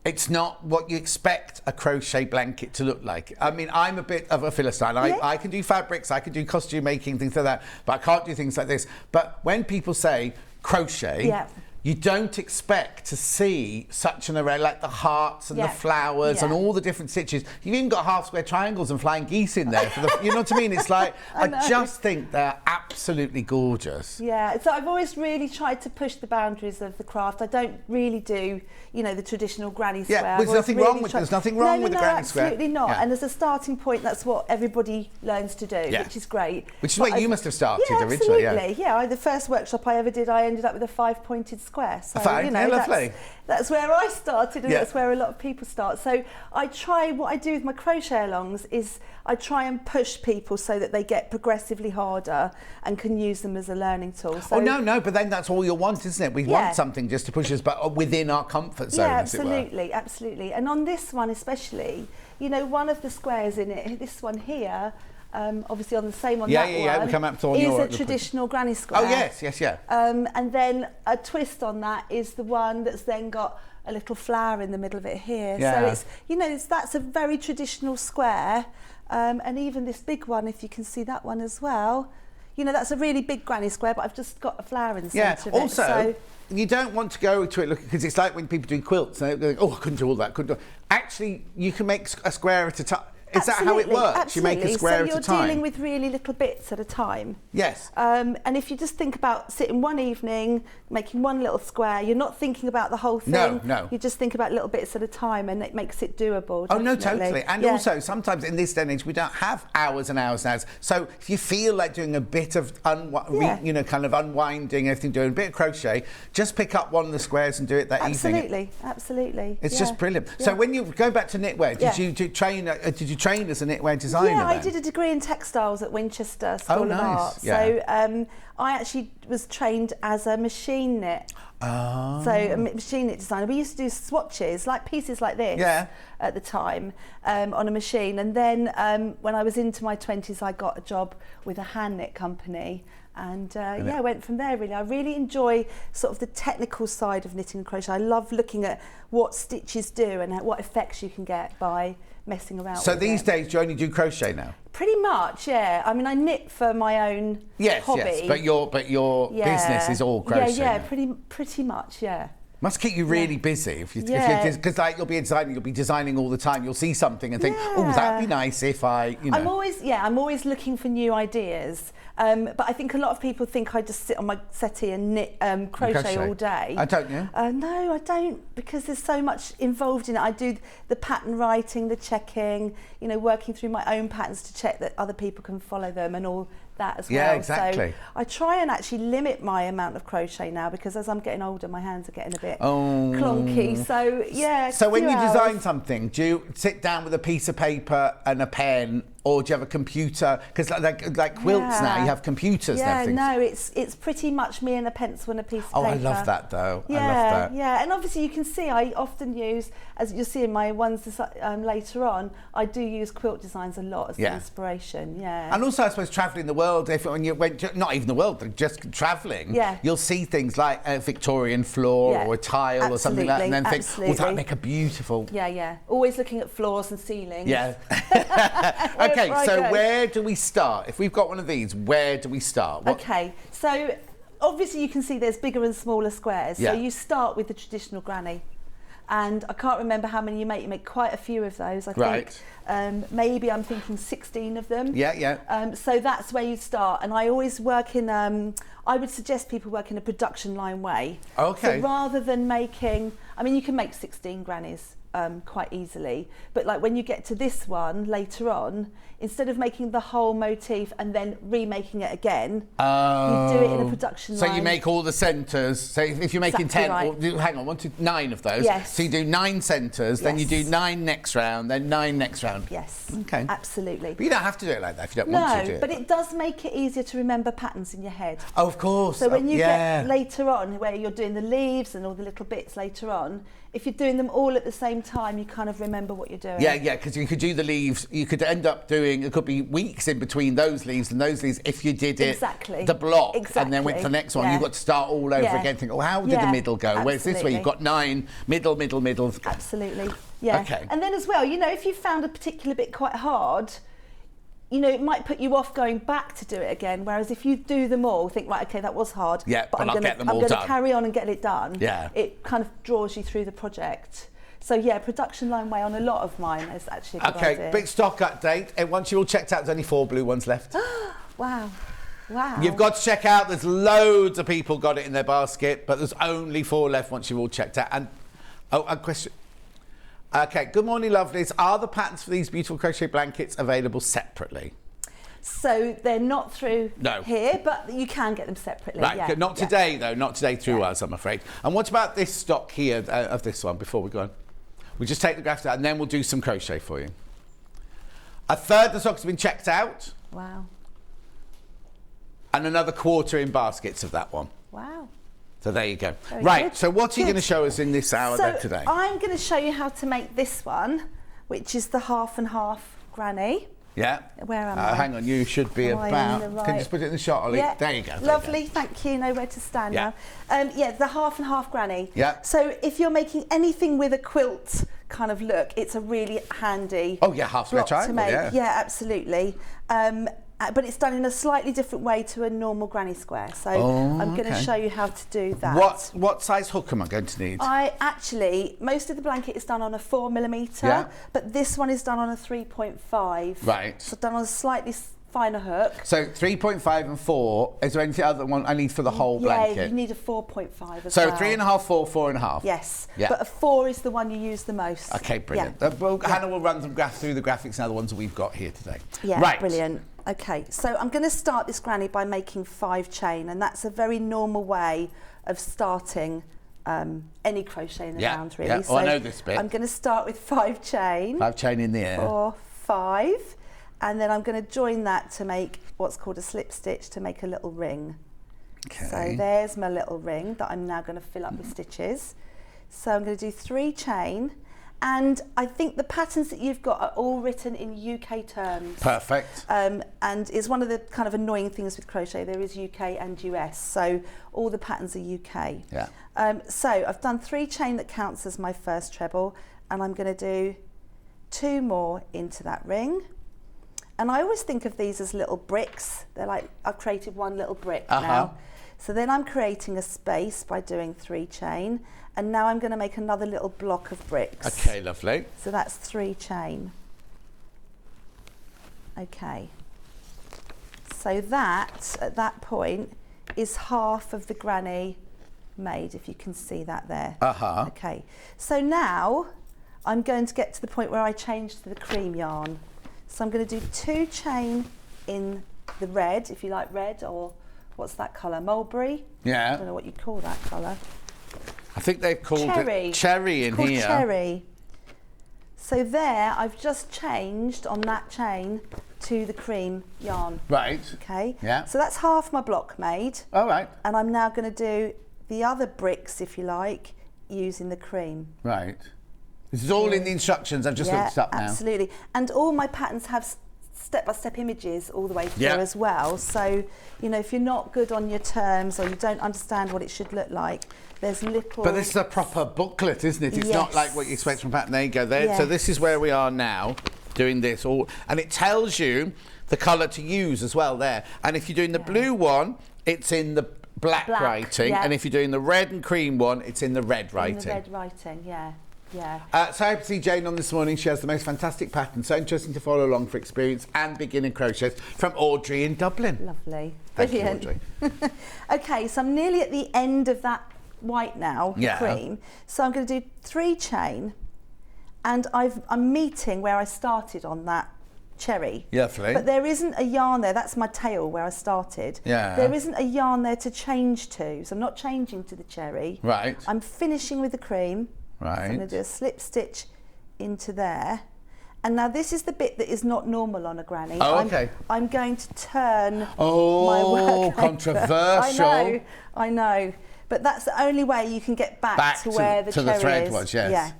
S1: it's not what you expect a crochet blanket to look like. I mean, I'm a bit of a philistine. I can do fabrics, I can do costume making, things like that, but I can't do things like this. But when people say crochet, you don't expect to see such an array, like the hearts and the flowers and all the different stitches. You've even got half square triangles and flying geese in there. For the, you know what I mean? It's like, I just think they're absolutely gorgeous.
S6: Yeah, so I've always really tried to push the boundaries of the craft. I don't really do, you know, the traditional granny square.
S1: Yeah, there's nothing wrong with the granny square.
S6: Absolutely not. And as a starting point, that's what everybody learns to do, which is great.
S1: Which is what you must have started
S6: originally.
S1: Absolutely.
S6: Yeah, the first workshop I ever did, I ended up with a 5-pointed square. So, you know,
S1: lovely.
S6: That's where I started, and that's where a lot of people start. So what I do with my crochet alongs is I try and push people so that they get progressively harder and can use them as a learning tool. So,
S1: but then that's all you'll want, isn't it? We want something just to push us, but within our comfort zone, as it were.
S6: Absolutely. And on this one especially, you know, one of the squares in it, this one here, obviously on the same on that one,
S1: we come up to
S6: is a traditional granny square.
S1: Oh yes.
S6: And then a twist on that is the one that's then got a little flower in the middle of it here. So it's, you know, that's a very traditional square. And even this big one, if you can see that one as well, you know, that's a really big granny square, but I've just got a flower in the centre of it.
S1: Also, you don't want to go to it because it's like when people do quilts, they're like, oh, I couldn't do all that, couldn't do. Actually, you can make a square at a time. Is that how it works?
S6: Absolutely.
S1: You make a square at a time?
S6: So you're dealing with really little bits at a time.
S1: Yes.
S6: And if you just think about sitting one evening, making one little square, you're not thinking about the whole thing.
S1: No.
S6: You just think about little bits at a time, and it makes it doable.
S1: Oh, no, totally. And also, sometimes in this day and age, we don't have hours and hours and hours. So if you feel like doing a bit of, you know, kind of unwinding, everything, doing a bit of crochet, just pick up one of the squares and do it that evening.
S6: Absolutely.
S1: It's just brilliant. So when you go back to knitwear, did you train as a knitwear designer?
S6: Yeah, I did a degree in textiles at Winchester School of Art. So I actually was trained as a machine knit.
S1: Oh.
S6: So a machine knit designer. We used to do swatches, like pieces like this at the time, on a machine. And then when I was into my 20s, I got a job with a hand knit company. And I went from there really. I really enjoy sort of the technical side of knitting and crochet. I love looking at what stitches do and what effects you can get by messing around with it.
S1: So these days, do you only do crochet now?
S6: Pretty much, yeah. I mean, I knit for my own hobby.
S1: Yes, but your business is all crochet.
S6: Yeah, pretty much, yeah.
S1: Must keep you really busy because like you'll be designing all the time. You'll see something and think, oh, that'd be nice if I, you know.
S6: I'm always looking for new ideas. But I think a lot of people think I just sit on my settee and knit crochet all day.
S1: Don't you?
S6: No, I don't, because there's so much involved in it. I do the pattern writing, the checking, you know, working through my own patterns to check that other people can follow them and all that as well.
S1: Yeah, exactly.
S6: So I try and actually limit my amount of crochet now, because as I'm getting older, my hands are getting a bit clunky. So yeah.
S1: So when you design something, do you sit down with a piece of paper and a pen, or do you have a computer? Because like quilts now, you have computers and everything.
S6: No, it's pretty much me and a pencil and a piece of paper.
S1: I love that though.
S6: Yeah,
S1: I love that.
S6: Yeah, and obviously you can see I often use, as you'll see in my ones later on, I do use quilt designs a lot as an inspiration. Yeah.
S1: And also, I suppose travelling the world, when you went, not even the world, but just travelling, you'll see things like a Victorian floor or a tile or something like that, and then think, oh, that'd make a beautiful.
S6: Yeah. Always looking at floors and ceilings.
S1: Yeah. Okay, so where do we start? If we've got one of these, where do we start?
S6: Okay, so obviously you can see there's bigger and smaller squares. So you start with the traditional granny. And I can't remember how many you make. You make quite a few of those, I think. Maybe I'm thinking 16 of them.
S1: Yeah.
S6: So that's where you start. And I always work in, I would suggest people work in a production line way.
S1: Okay.
S6: So rather than making, I mean, you can make 16 grannies quite easily. But like when you get to this one later on, instead of making the whole motif and then remaking it again, you do it in a production line.
S1: So you make all the centres. So if you're making 10, hang on, 1 to 9 of those.
S6: Yes.
S1: So you do 9 centres, then you do 9 next round, then 9 next round.
S6: Yes.
S1: Okay.
S6: Absolutely.
S1: But you don't have to do it like that if you don't want to do it.
S6: No, but it does make it easier to remember patterns in your head.
S1: Oh, of course.
S6: So when you get later on, where you're doing the leaves and all the little bits later on, if you're doing them all at the same same time, you kind of remember what you're doing.
S1: Yeah, because you could do the leaves. You could end up doing, it could be weeks in between those leaves and those leaves if you did it the block and then went to the next one. You've got to start all over again. Think, oh, how did the middle go? Whereas this way you've got 9, middle.
S6: Absolutely. Yeah.
S1: Okay.
S6: And then as well, you know, if you found a particular bit quite hard, you know, it might put you off going back to do it again. Whereas if you do them all, think, right, okay, that was hard.
S1: Yeah, but I'm going
S6: to carry on and get it done.
S1: Yeah.
S6: It kind of draws you through the project. So yeah, production line way on a lot of mine is actually a good idea.
S1: Okay, big stock update. And once you're all checked out, there's only 4 blue ones left.
S6: Wow.
S1: You've got to check out. There's loads of people got it in their basket, but there's only 4 left once you've all checked out. And a question. Okay, good morning, lovelies. Are the patterns for these beautiful crochet blankets available separately?
S6: So they're not through here, but you can get them separately.
S1: Right,
S6: yeah.
S1: not today though, not today through us, I'm afraid. And what about this stock here of this one before we go on? We'll just take the graphics out and then we'll do some crochet for you. A third of the stock has been checked out.
S6: Wow.
S1: And another quarter in baskets of that one.
S6: Wow.
S1: So there you go.
S6: Very
S1: right,
S6: good.
S1: so what are you going to show us in this hour then today?
S6: I'm going to show you how to make this one, which is the half and half granny.
S1: Yeah.
S6: Where am I?
S1: Hang on, you should be about... Can you just put it in the shot, Ollie?
S6: Yeah.
S1: There you go.
S6: Lovely, thank you. Know where to stand now. Yeah, the half and half granny.
S1: Yeah.
S6: So if you're making anything with a quilt kind of look, it's a really handy
S1: half square triangle,
S6: to make. Yeah, absolutely. But it's done in a slightly different way to a normal granny square. So I'm going to show you how to do that.
S1: What size hook am I going to need?
S6: Most of the blanket is done on a 4mm, but this one is done on a 3.5.
S1: Right.
S6: So done on a slightly finer hook.
S1: So 3.5 and 4. Is there anything other one I need for the whole blanket?
S6: Yeah, you need a 4.5 as well.
S1: So 3.5, 4, 4.5.
S6: Yes.
S1: Yeah.
S6: But a 4 is the one you use the most.
S1: Okay, brilliant. Hannah will run some through the graphics now, the ones that we've got here today.
S6: Yeah,
S1: right.
S6: Brilliant. Okay, so I'm going to start this granny by making 5 chain, and that's a very normal way of starting any crocheting around, really.
S1: Yeah.
S6: So
S1: I know this bit.
S6: I'm going to start with 5 chain.
S1: 5 chain in the air.
S6: 4, 5, and then I'm going to join that to make what's called a slip stitch to make a little ring. Okay. So there's my little ring that I'm now going to fill up with stitches. So I'm going to do 3 chain. And I think the patterns that you've got are all written in UK terms.
S1: Perfect.
S6: And it's one of the kind of annoying things with crochet. There is UK and US, so all the patterns are UK.
S1: Yeah.
S6: So I've done 3 chain that counts as my first treble, and I'm going to do 2 more into that ring. And I always think of these as little bricks. They're like, I've created one little brick now. So then I'm creating a space by doing 3 chain. And now I'm going to make another little block of bricks.
S1: Okay, lovely.
S6: So that's 3 chain. Okay. So that, at that point, is half of the granny made, if you can see that there. Okay. So now I'm going to get to the point where I change to the cream yarn. So I'm going to do 2 chain in the red, if you like red, or what's that colour? Mulberry?
S1: Yeah.
S6: I don't know what you call that colour.
S1: I think they've called it cherry in here.
S6: Cherry. So there, I've just changed on that chain to the cream yarn.
S1: Right.
S6: Okay.
S1: Yeah.
S6: So that's half my block made.
S1: All right.
S6: And I'm now going to do the other bricks, if you like, using the cream.
S1: Right. This is all in the instructions. I've just looked it up now.
S6: Absolutely. And all my patterns have step-by-step images all the way through as well. So, you know, if you're not good on your terms or you don't understand what it should look like, there's little...
S1: But this is a proper booklet, isn't it? It's not like what you expect from pattern. There you go. There. So this is where we are now, doing this all, and it tells you the colour to use as well there. And if you're doing the blue one, it's in the black writing, and if you're doing the red and cream one, it's in the red writing.
S6: In the red writing, yeah.
S1: So I hope to see Jane on this morning. She has the most fantastic pattern, so interesting to follow along for experience and beginner crochets from Audrey in Dublin.
S6: I'm
S1: Thank you, Audrey.
S6: Okay, so I'm nearly at the end of that white now, the cream. So I'm going to do 3 chain, and I'm meeting where I started on that cherry.
S1: Lovely.
S6: But there isn't a yarn there. That's my tail where I started.
S1: Yeah.
S6: There isn't a yarn there to change to, so I'm not changing to the cherry.
S1: Right.
S6: I'm finishing with the cream.
S1: Right.
S6: So I'm going to do a slip stitch into there. And now this is the bit that is not normal on a granny. I'm going to turn my work
S1: controversial.
S6: I know. But that's the only way you can get back to where the cherry
S1: thread
S6: is.
S1: was, yes.
S6: Yeah.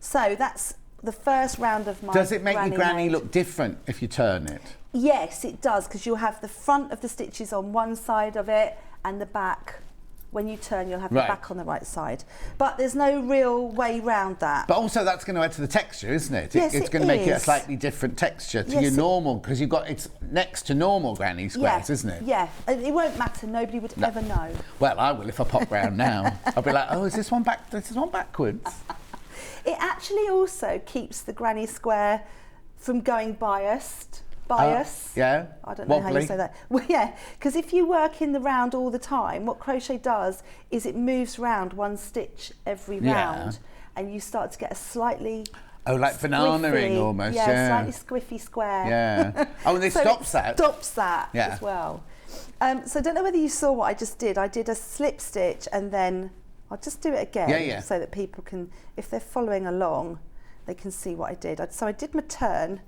S6: So that's the first round of my
S1: Does it make your granny
S6: made.
S1: look different if you turn it?
S6: Yes, it does, because you'll have the front of the stitches on one side of it and the back. When you turn, you'll have the back on the right side. But there's no real way round that.
S1: But also that's going to add to the texture, isn't it?
S6: Yes,
S1: it's going to make it a slightly different texture to your normal, because you've got, it's next to normal granny squares, isn't it?
S6: Yeah, it won't matter. Nobody would ever know.
S1: Well, I will if I pop round now. I'll be like, oh, is this one back? This is one backwards.
S6: It actually also keeps the granny square from going biased.
S1: Yeah.
S6: I don't know how you say that. Well, yeah, because if you work in the round all the time, what crochet does is it moves round one stitch every round, and you start to get a slightly
S1: like banana-ing almost. Yeah,
S6: slightly squiffy square.
S1: Yeah. Oh, and it
S6: So
S1: stops that.
S6: Stops that as well. So I don't know whether you saw what I just did. I did a slip stitch, and then I'll just do it again so that people can, if they're following along, they can see what I did. So I did my turn.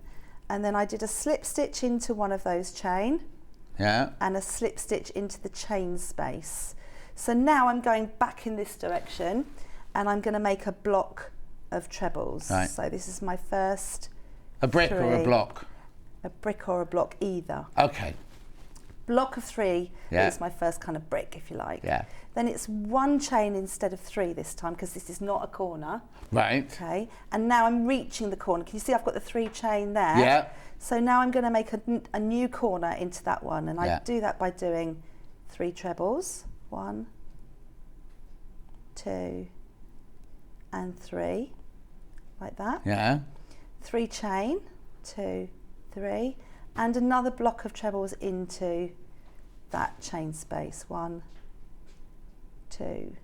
S6: And then I did a slip stitch into one of those chain and a slip stitch into the chain space. So now I'm going back in this direction and I'm going to make a block of trebles. Right. So this is my first
S1: A brick or a block?
S6: A brick or a block, either.
S1: Okay.
S6: Block of 3 is my first kind of brick, if you like. Yeah. Then it's 1 chain instead of 3 this time, because this is not a corner.
S1: Right.
S6: Okay. And now I'm reaching the corner. Can you see I've got the 3 chain there?
S1: Yeah.
S6: So now I'm going to make a new corner into that one, and I do that by doing 3 trebles. 1, 2, and 3, like that.
S1: Yeah.
S6: 3 chain, 2, 3, and another block of trebles into that chain space. 1, 2,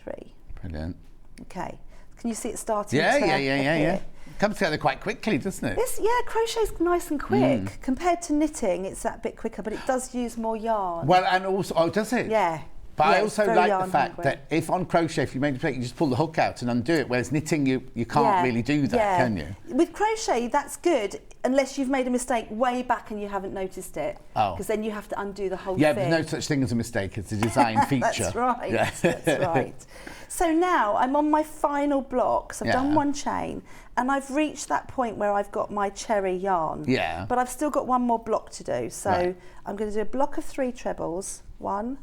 S6: 3.
S1: Brilliant.
S6: Okay. Can you see it starting?
S1: Yeah. Comes together quite quickly, doesn't it?
S6: Crochet's nice and quick. Compared to knitting, it's that bit quicker, but it does use more yarn.
S1: Well, and also, does it?
S6: Yeah.
S1: But I also like the fact that if on crochet, if you make a mistake, you just pull the hook out and undo it, whereas knitting, you can't really do that, can you?
S6: With crochet, that's good, unless you've made a mistake way back and you haven't noticed it. Oh. Because then you have to undo the whole thing.
S1: Yeah, there's no such thing as a mistake, it's a design feature.
S6: That's right, that's right. So now I'm on my final block, so I've done 1 chain, and I've reached that point where I've got my cherry yarn. Yeah. But I've still got 1 more block to do, so I'm going to do a block of 3 trebles. 1,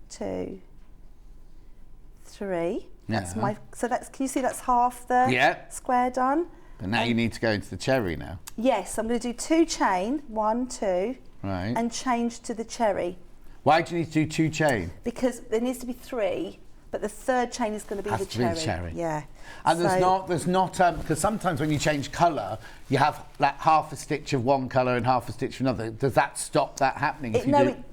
S6: 2, 3. That's my. So that's. Can you see that's half the square done?
S1: And now you need to go into the cherry now.
S6: Yes, I'm going to do 2 chain, 1, 2, and change to the cherry.
S1: Why do you need to do 2 chain?
S6: Because there needs to be 3, but the 3rd chain is going to be the cherry.
S1: Be the cherry.
S6: Yeah.
S1: And there's not because sometimes when you change colour, you have like half a stitch of one colour and half a stitch of another. Does that stop that happening?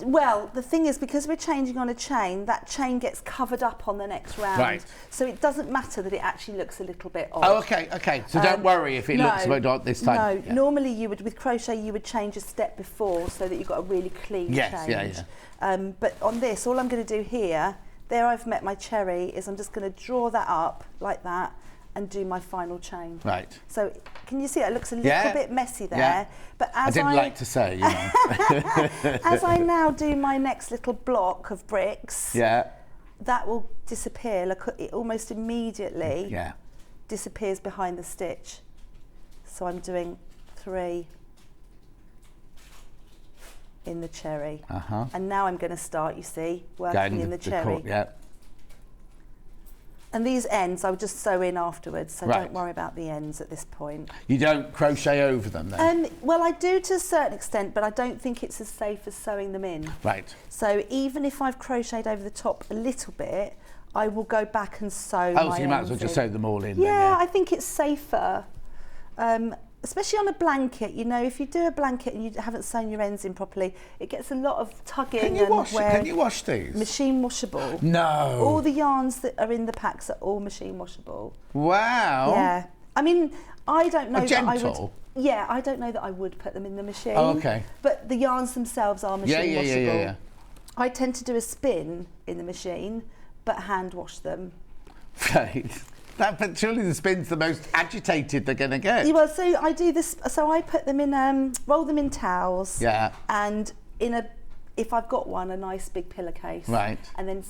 S6: Well, the thing is, because we're changing on a chain, that chain gets covered up on the next round. Right. So it doesn't matter that it actually looks a little bit odd.
S1: Oh, okay. So don't worry if it looks a bit odd this time.
S6: No, normally you would, with crochet, you would change a step before so that you've got a really clean change. But on this, all I'm going to do here, there I've met my cherry, is I'm just going to draw that up like that and do my final chain. Right. So can you see it looks a little bit messy there? Yeah. But as
S1: I didn't like to say, you know.
S6: As I now do my next little block of bricks, that will disappear. Look, it almost immediately disappears behind the stitch. So I'm doing 3 in the cherry. And now I'm going to start, you see, working in the cherry. And these ends I would just sew in afterwards, so don't worry about the ends at this point.
S1: You don't crochet over them then?
S6: Well, I do to a certain extent, but I don't think it's as safe as sewing them in. Right. So even if I've crocheted over the top a little bit, I will go back and sew my ends in.
S1: So you might as well just sew them all in then,
S6: yeah, I think it's safer. Especially on a blanket, you know, if you do a blanket and you haven't sewn your ends in properly, it gets a lot of tugging.
S1: Can you wash these?
S6: Machine washable.
S1: No.
S6: All the yarns that are in the packs are all machine washable.
S1: Wow.
S6: Yeah. I mean, I don't know
S1: that
S6: I would. Yeah, I don't know that I would put them in the machine.
S1: Oh, okay.
S6: But the yarns themselves are machine washable.
S1: Yeah.
S6: I tend to do a spin in the machine, but hand wash them.
S1: Right. But surely the spin's the most agitated they're going to get.
S6: Yeah, well, so I do this. So I put them in, roll them in towels. Yeah. And if I've got one, a nice big pillowcase. Right. And then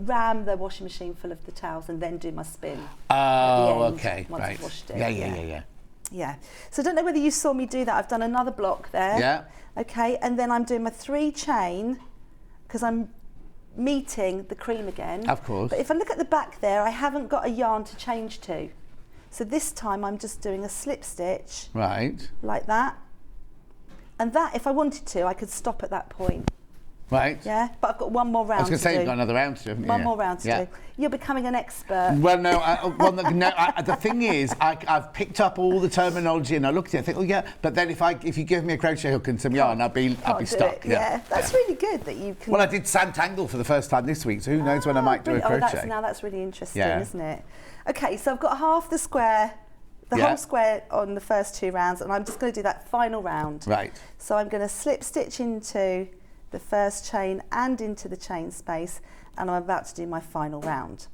S6: ram the washing machine full of the towels and then do my spin.
S1: Oh,
S6: end,
S1: okay,
S6: once
S1: right.
S6: I've washed it.
S1: Yeah.
S6: So I don't know whether you saw me do that. I've done another block there.
S1: Yeah.
S6: Okay, and then I'm doing my 3 chain because I'm meeting the cream again.
S1: Of course.
S6: But if I look at the back there, I haven't got a yarn to change to. So this time I'm just doing a slip stitch.
S1: Right.
S6: Like that. And that, if I wanted to, I could stop at that point.
S1: Right.
S6: Yeah, but I've got one more round
S1: I was going to say,
S6: do.
S1: you've got another round to do, haven't you?
S6: One more round to do. You're becoming an expert.
S1: Well, no, the thing is, I've picked up all the terminology and I looked at it and think, oh yeah, but then if you give me a crochet hook and some yarn, I'll be stuck.
S6: Yeah, that's really good that you can.
S1: Well, I did Santangle for the first time this week, so who knows when I might do a crochet.
S6: That's really interesting, isn't it? Okay, so I've got half the square, whole square on the first 2 rounds, and I'm just going to do that final round.
S1: Right.
S6: So I'm going to slip stitch into the first chain and into the chain space, and I'm about to do my final round.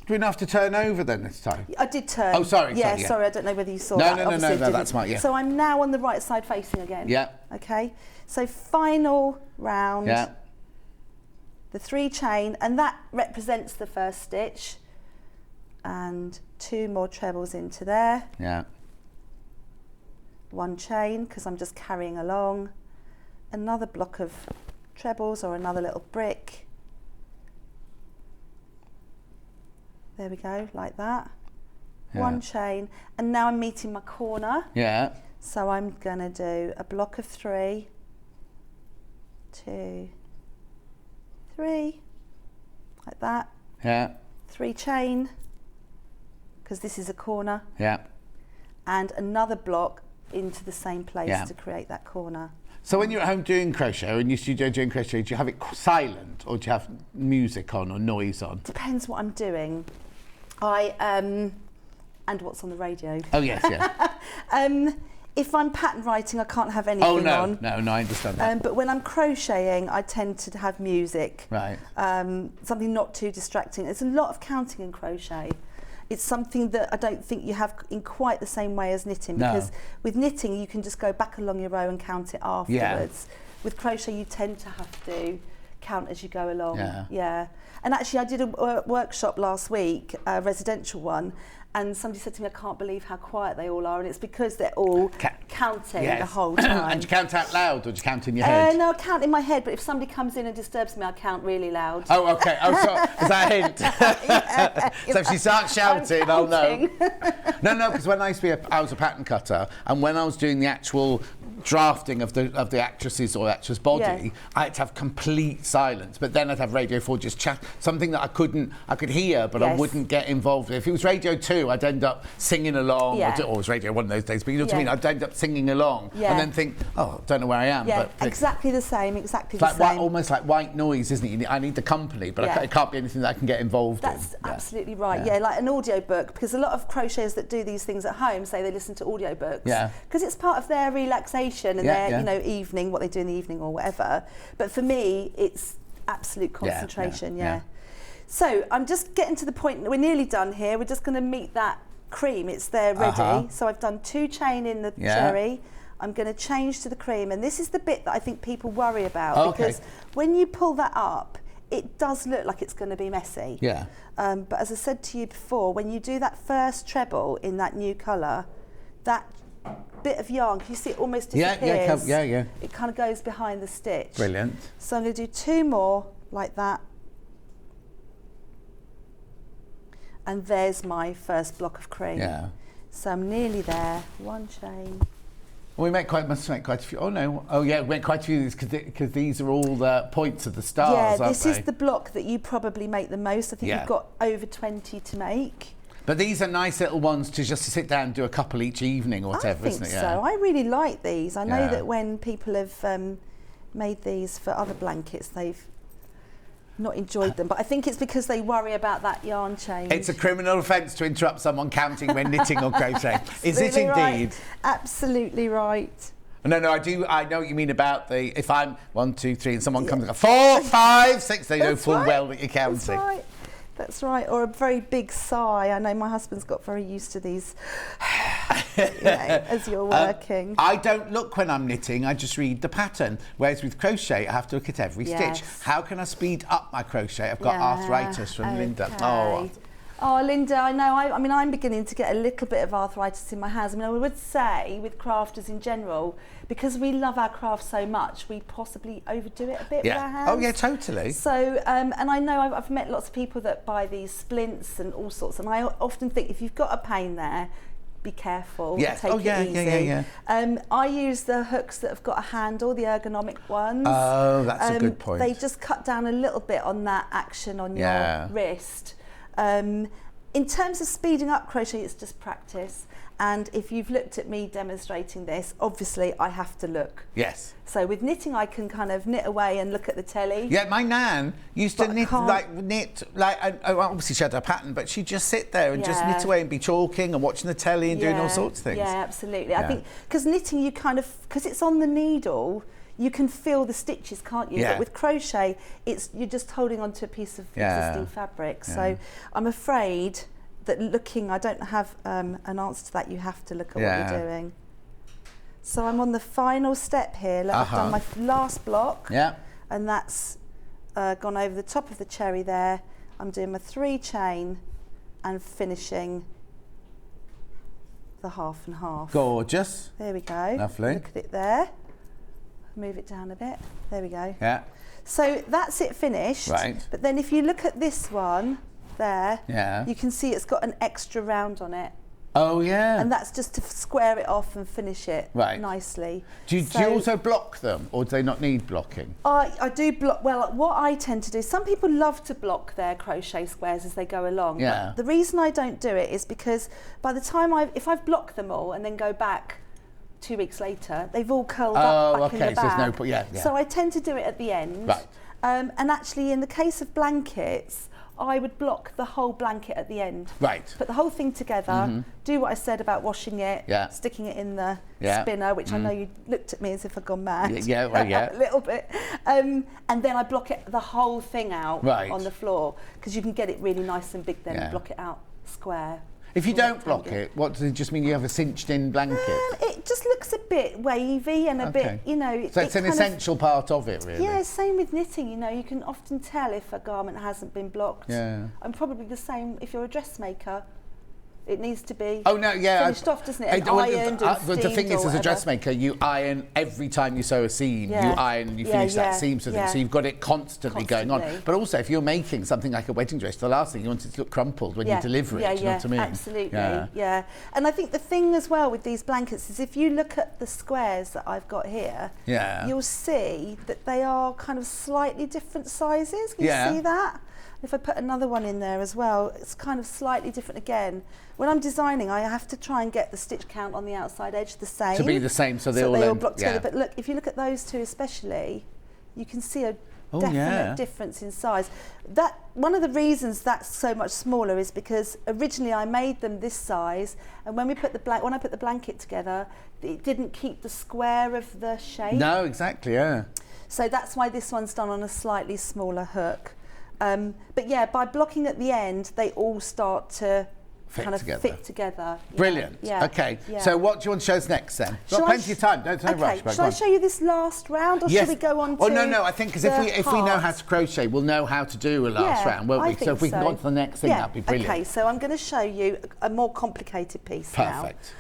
S1: Do we not have to turn over then this time?
S6: I did turn.
S1: Oh, sorry.
S6: Yeah, sorry, I don't know whether you saw
S1: that.
S6: that.
S1: No, that's fine, yeah.
S6: So I'm now on the right side facing again.
S1: Yeah.
S6: Okay, so final round.
S1: Yeah.
S6: The 3 chain, and that represents the first stitch. And 2 more trebles into there.
S1: Yeah.
S6: 1 chain, because I'm just carrying along. Another block of trebles or another little brick. There we go, like that.
S1: Yeah.
S6: 1 chain, and now I'm meeting my corner.
S1: Yeah.
S6: So I'm gonna do a block of 3, 2, 3, like that.
S1: Yeah.
S6: 3 chain, because this is a corner.
S1: Yeah.
S6: And another block into the same place
S1: Yeah.
S6: to create that corner.
S1: So when you're at home doing crochet, or in your studio doing crochet, do you have it silent, or do you have music on or noise on?
S6: Depends what I'm doing. And what's on the radio.
S1: Oh yes, yeah.
S6: If I'm pattern writing, I can't have anything on.
S1: No, I understand that.
S6: But when I'm crocheting, I tend to have music.
S1: Right.
S6: Something not too distracting. There's a lot of counting in crochet. It's something that I don't think you have in quite the same way as knitting, because with knitting you can just go back along your row and count it afterwards. With crochet you tend to have to count as you go along. Yeah. And actually I did a workshop last week, a residential one, and somebody said to me, I can't believe how quiet they all are, and it's because they're all counting the whole time.
S1: And do you count out loud, or do you count in your head?
S6: No, I count in my head, but if somebody comes in and disturbs me, I count really loud.
S1: Oh, okay. Oh, so is that a hint? So if she starts shouting, I'll know. No, because when I used to be I was a pattern cutter, and when I was doing the actual drafting of the actress's or actress body, I had to have complete silence. But then I'd have Radio 4 just chat, something that I could hear, but I wouldn't get involved. If it was Radio 2, I'd end up singing along, or it was Radio 1 of those days, but you know what I mean? I'd end up singing along, and then think, oh, don't know where I am.
S6: Yeah,
S1: but
S6: exactly the same,
S1: almost like white noise, isn't it? I need the company, but it can't be anything that I can get involved in.
S6: That's absolutely right. Yeah, like an audio book, because a lot of crocheters that do these things at home say they listen to audio books. Yeah. Because it's part of their relaxation and their evening, what they do in the evening or whatever. But for me, it's absolute concentration. Yeah. So I'm just getting to the point. We're nearly done here. We're just going to meet that cream. It's there ready. So I've done 2 chain in the cherry. I'm going to change to the cream, and this is the bit that I think people worry about, because when you pull that up, it does look like it's going to be messy. Yeah. But as I said to you before, when you do that first treble in that new colour, that bit of yarn, can you see it almost disappears?
S1: Yeah.
S6: It kind of goes behind the stitch.
S1: Brilliant.
S6: So I'm going to do 2 more like that. And there's my first block of cream. Yeah. So I'm nearly there. 1 chain.
S1: Well, must make quite a few. Oh no! Oh yeah, we make quite a few of these because these are all the points of the stars.
S6: Yeah, this is the block that you probably make the most. I think you've got over 20 to make.
S1: But these are nice little ones to sit down and do a couple each evening or whatever, isn't it?
S6: I think so. I really like these. I know that when people have made these for other blankets, they've not enjoyed them, but I think it's because they worry about that yarn change.
S1: It's a criminal offence to interrupt someone counting when knitting or crocheting. Is it indeed?
S6: Right. Absolutely right.
S1: No, I do. I know what you mean about if I'm 1, 2, 3, and someone comes and goes 4, 5, 6. They know full well that you're counting.
S6: That's right. Or a very big sigh. I know my husband's got very used to these as you're working.
S1: I don't look when I'm knitting, I just read the pattern. Whereas with crochet, I have to look at every stitch. How can I speed up my crochet? I've got arthritis from Linda.
S6: Oh, Linda, I know. I mean, I'm beginning to get a little bit of arthritis in my hands. I mean, I would say with crafters in general, because we love our craft so much, we possibly overdo it a bit with our hands.
S1: Oh, yeah, totally.
S6: So, and I know I've met lots of people that buy these splints and all sorts, and I often think if you've got a pain there, be careful.
S1: Yes.
S6: Take it easy. I use the hooks that have got a handle, the ergonomic ones.
S1: Oh, that's a good point.
S6: They just cut down a little bit on that action on your wrist. In terms of speeding up crochet, it's just practice. And if you've looked at me demonstrating this, obviously I have to look.
S1: Yes.
S6: So with knitting, I can kind of knit away and look at the telly.
S1: Yeah, my nan used to knit, obviously she had her pattern, but she'd just sit there and just knit away and be chalking and watching the telly and doing all sorts of things.
S6: Yeah, absolutely. I think, because knitting, you kind of, because it's on the needle, you can feel the stitches, can't you? But with crochet, you're just holding onto a piece of existing fabric. So I'm afraid that looking, I don't have an answer to that. You have to look at what you're doing. So I'm on the final step here. Look, I've done my last block. Yeah. And that's gone over the top of the cherry there. I'm doing my 3 chain and finishing the half and half.
S1: Gorgeous.
S6: There we go.
S1: Lovely.
S6: Look at it there. Move it down a bit. There we go.
S1: Yeah.
S6: So that's it finished.
S1: Right.
S6: But then if you look at this one there, you can see it's got an extra round on it.
S1: Oh, yeah.
S6: And that's just to square it off and finish it nicely.
S1: Do you also block them, or do they not need blocking?
S6: I do block. Well, what I tend to do, some people love to block their crochet squares as they go along.
S1: Yeah.
S6: But the reason I don't do it is because by the time if I've blocked them all and then go back 2 weeks later, they've all curled up back in the bag.
S1: So there's no, yeah.
S6: So I tend to do it at the end.
S1: Right.
S6: And actually, in the case of blankets, I would block the whole blanket at the end.
S1: Right.
S6: Put the whole thing together, do what I said about washing it, sticking it in the spinner, which I know you looked at me as if I'd gone mad. A little bit. And then I block it, the whole thing out on the floor, because you can get it really nice and big then and block it out square.
S1: If you don't block it, what does it just mean? You have a cinched-in blanket?
S6: It just looks a bit wavy and a bit, you know.
S1: So it's an essential part of it, really?
S6: Yeah, same with knitting, you know. You can often tell if a garment hasn't been blocked. Yeah. And probably the same if you're a dressmaker. It needs to be finished off, doesn't it? And ironed and steamed.
S1: The thing is, as a dressmaker, you iron every time you sew a seam. You iron, you finish that seam sort of thing. So you've got it constantly going on. But also, if you're making something like a wedding dress, the last thing you want is to look crumpled when you deliver it. Do you know what I mean?
S6: Absolutely. Yeah. And I think the thing as well with these blankets is if you look at the squares that I've got here, you'll see that they are kind of slightly different sizes. Can you see that? If I put another one in there as well, it's kind of slightly different again. When I'm designing, I have to try and get the stitch count on the outside edge the same.
S1: To be the same, so they
S6: all block together. But look, if you look at those two especially, you can see a definite difference in size. One of the reasons that's so much smaller is because originally I made them this size, and when I put the blanket together, it didn't keep the square of the shape.
S1: No, exactly,
S6: So that's why this one's done on a slightly smaller hook. But yeah, by blocking at the end, they all start to fit together.
S1: Brilliant.
S6: Yeah.
S1: Okay. Yeah. So what do you want to show us next then? We've got plenty of time. Don't rush.
S6: Shall I show you this last round, or should we go on to?
S1: Oh no. I think because if we know how to crochet, we'll know how to do a last round, won't we? So if we can go on to the next thing, that'd be brilliant.
S6: Okay. So I'm going to show you a more complicated piece now.
S1: Perfect.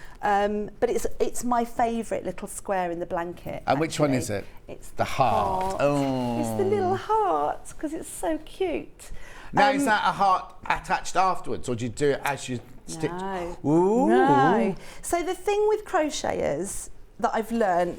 S6: But it's my favourite little square in the blanket.
S1: And which one is it?
S6: It's
S1: the heart. Oh.
S6: It's the little heart, because it's so cute.
S1: Now, is that a heart attached afterwards, or do you do it as you stitch?
S6: No.
S1: Ooh.
S6: No. So the thing with crocheters that I've learned,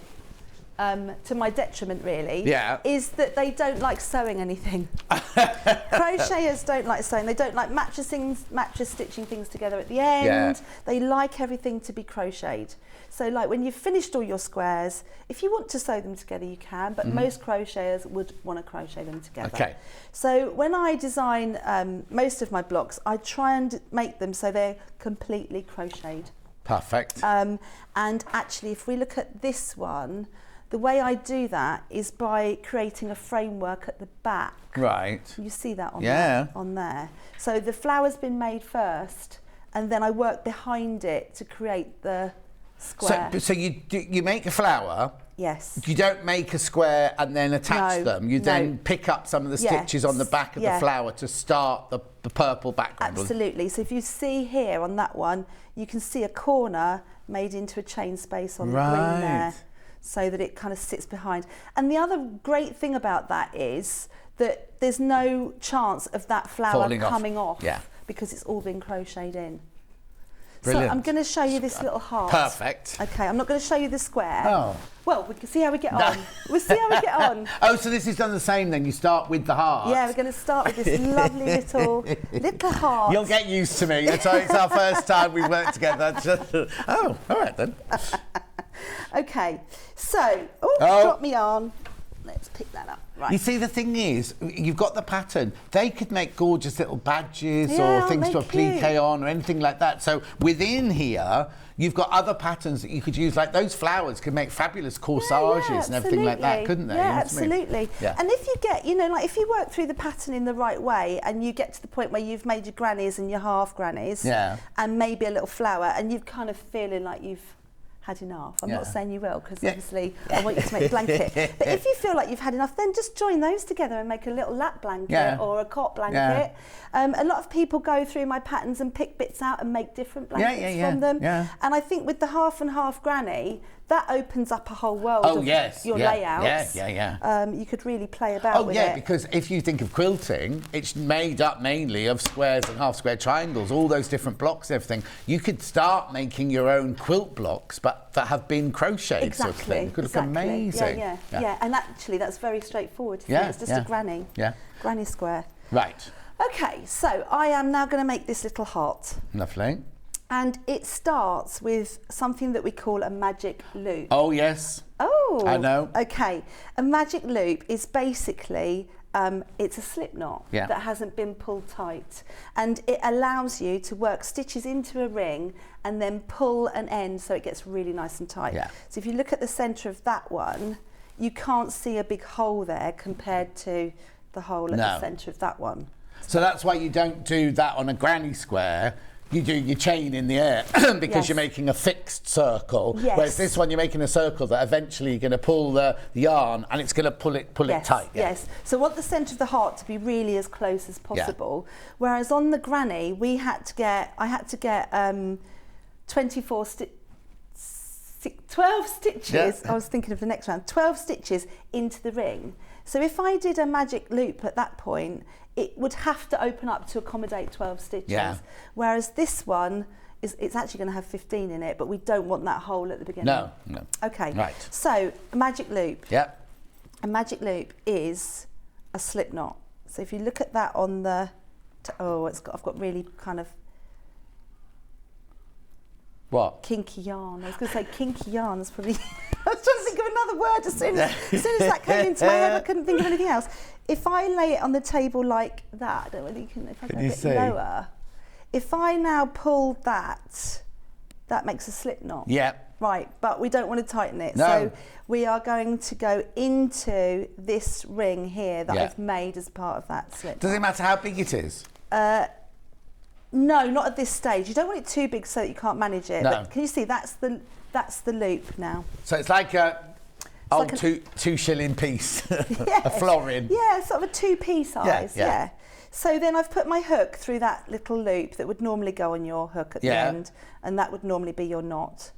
S6: to my detriment really, is that they don't like sewing anything. Crocheters don't like sewing. They don't like mattress stitching things together at the end. Yeah. They like everything to be crocheted. So like when you've finished all your squares, if you want to sew them together, you can, but most crocheters would want to crochet them together.
S1: Okay.
S6: So when I design most of my blocks, I try and make them so they're completely crocheted.
S1: Perfect.
S6: And actually, if we look at this one, the way I do that is by creating a framework at the back.
S1: Right.
S6: You see that on there. So the flower's been made first, and then I work behind it to create the square.
S1: So you make a flower.
S6: Yes.
S1: You don't make a square and then attach them. You then pick up some of the stitches on the back of the flower to start the purple background.
S6: Absolutely. So if you see here on that one, you can see a corner made into a chain space on the green there, so that it kind of sits behind. And the other great thing about that is that there's no chance of that flower coming off because it's all been crocheted in. Brilliant. So I'm going to show you this little heart.
S1: Perfect.
S6: Okay, I'm not going to show you the square.
S1: Oh.
S6: Well, we can see how we get on. We'll see how we get on.
S1: Oh, so this is done the same then? You start with the heart?
S6: Yeah, we're going to start with this lovely little heart.
S1: You'll get used to me. It's our first time we've worked together. Oh, all right then.
S6: Okay, so, drop me on. Let's pick that up. Right.
S1: You see, the thing is, you've got the pattern. They could make gorgeous little badges or things to applique on or anything like that. So within here, you've got other patterns that you could use. Like those flowers could make fabulous corsages and everything like that, couldn't they?
S6: Yeah,
S1: you know
S6: absolutely.
S1: Yeah.
S6: And if you get, you know, like if you work through the pattern in the right way and you get to the point where you've made your grannies and your half grannies and maybe a little flower and you're kind of feeling like you've had enough. I'm not saying you will, because obviously I want you to make a blanket. But if you feel like you've had enough, then just join those together and make a little lap blanket or a cot blanket. A lot of people go through my patterns and pick bits out and make different blankets from them. And I think with the half and half granny, that opens up a whole world of your layouts. You could really play about with it.
S1: Because if you think of quilting, it's made up mainly of squares and half square triangles, all those different blocks, everything. You could start making your own quilt blocks, but that have been crocheted sort of thing. It could look amazing.
S6: Yeah, and actually that's very straightforward. It's just a granny. Granny square.
S1: Right.
S6: Okay, so I am now going to make this little heart.
S1: Lovely.
S6: And it starts with something that we call a magic loop.
S1: Oh, yes.
S6: Oh.
S1: I know.
S6: Okay. A magic loop is basically, it's a slip knot that hasn't been pulled tight. And it allows you to work stitches into a ring and then pull an end so it gets really nice and tight. So if you look at the centre of that one, you can't see a big hole there compared to the hole at the centre of that one.
S1: So that's why you don't do that on a granny square. You do your chain in the air because you're making a fixed circle. Whereas this one, you're making a circle that eventually you're going to pull the yarn and it's going to pull it tight.
S6: Yes. So I want the centre of the heart to be really as close as possible. Whereas on the granny, I had to get 12 stitches. I was thinking of the next round. 12 stitches into the ring. So if I did a magic loop at that point, it would have to open up to accommodate 12 stitches. Whereas this one, it's actually going to have 15 in it, but we don't want that hole at the beginning.
S1: No.
S6: Okay.
S1: Right.
S6: So a magic loop.
S1: A
S6: magic loop is a slip knot. So if you look at that on the, I've got really kind of kinky yarn. I was going to say kinky yarn. That's probably. I was trying to think of another word as soon as that came into my head. I couldn't think of anything else. If I lay it on the table like that, I don't know whether you can. If I go a bit lower, if I now pull that makes a slip knot. Right, but we don't want to tighten it. So we are going to go into this ring here that I've made as part of that slip.
S1: Does it matter how big it is?
S6: No, not at this stage. You don't want it too big so that you can't manage it. But can you see that's the loop now?
S1: So it's like two shilling piece, a florin.
S6: Yeah, sort of a 2p size. So then I've put my hook through that little loop that would normally go on your hook at the end, and that would normally be your knot.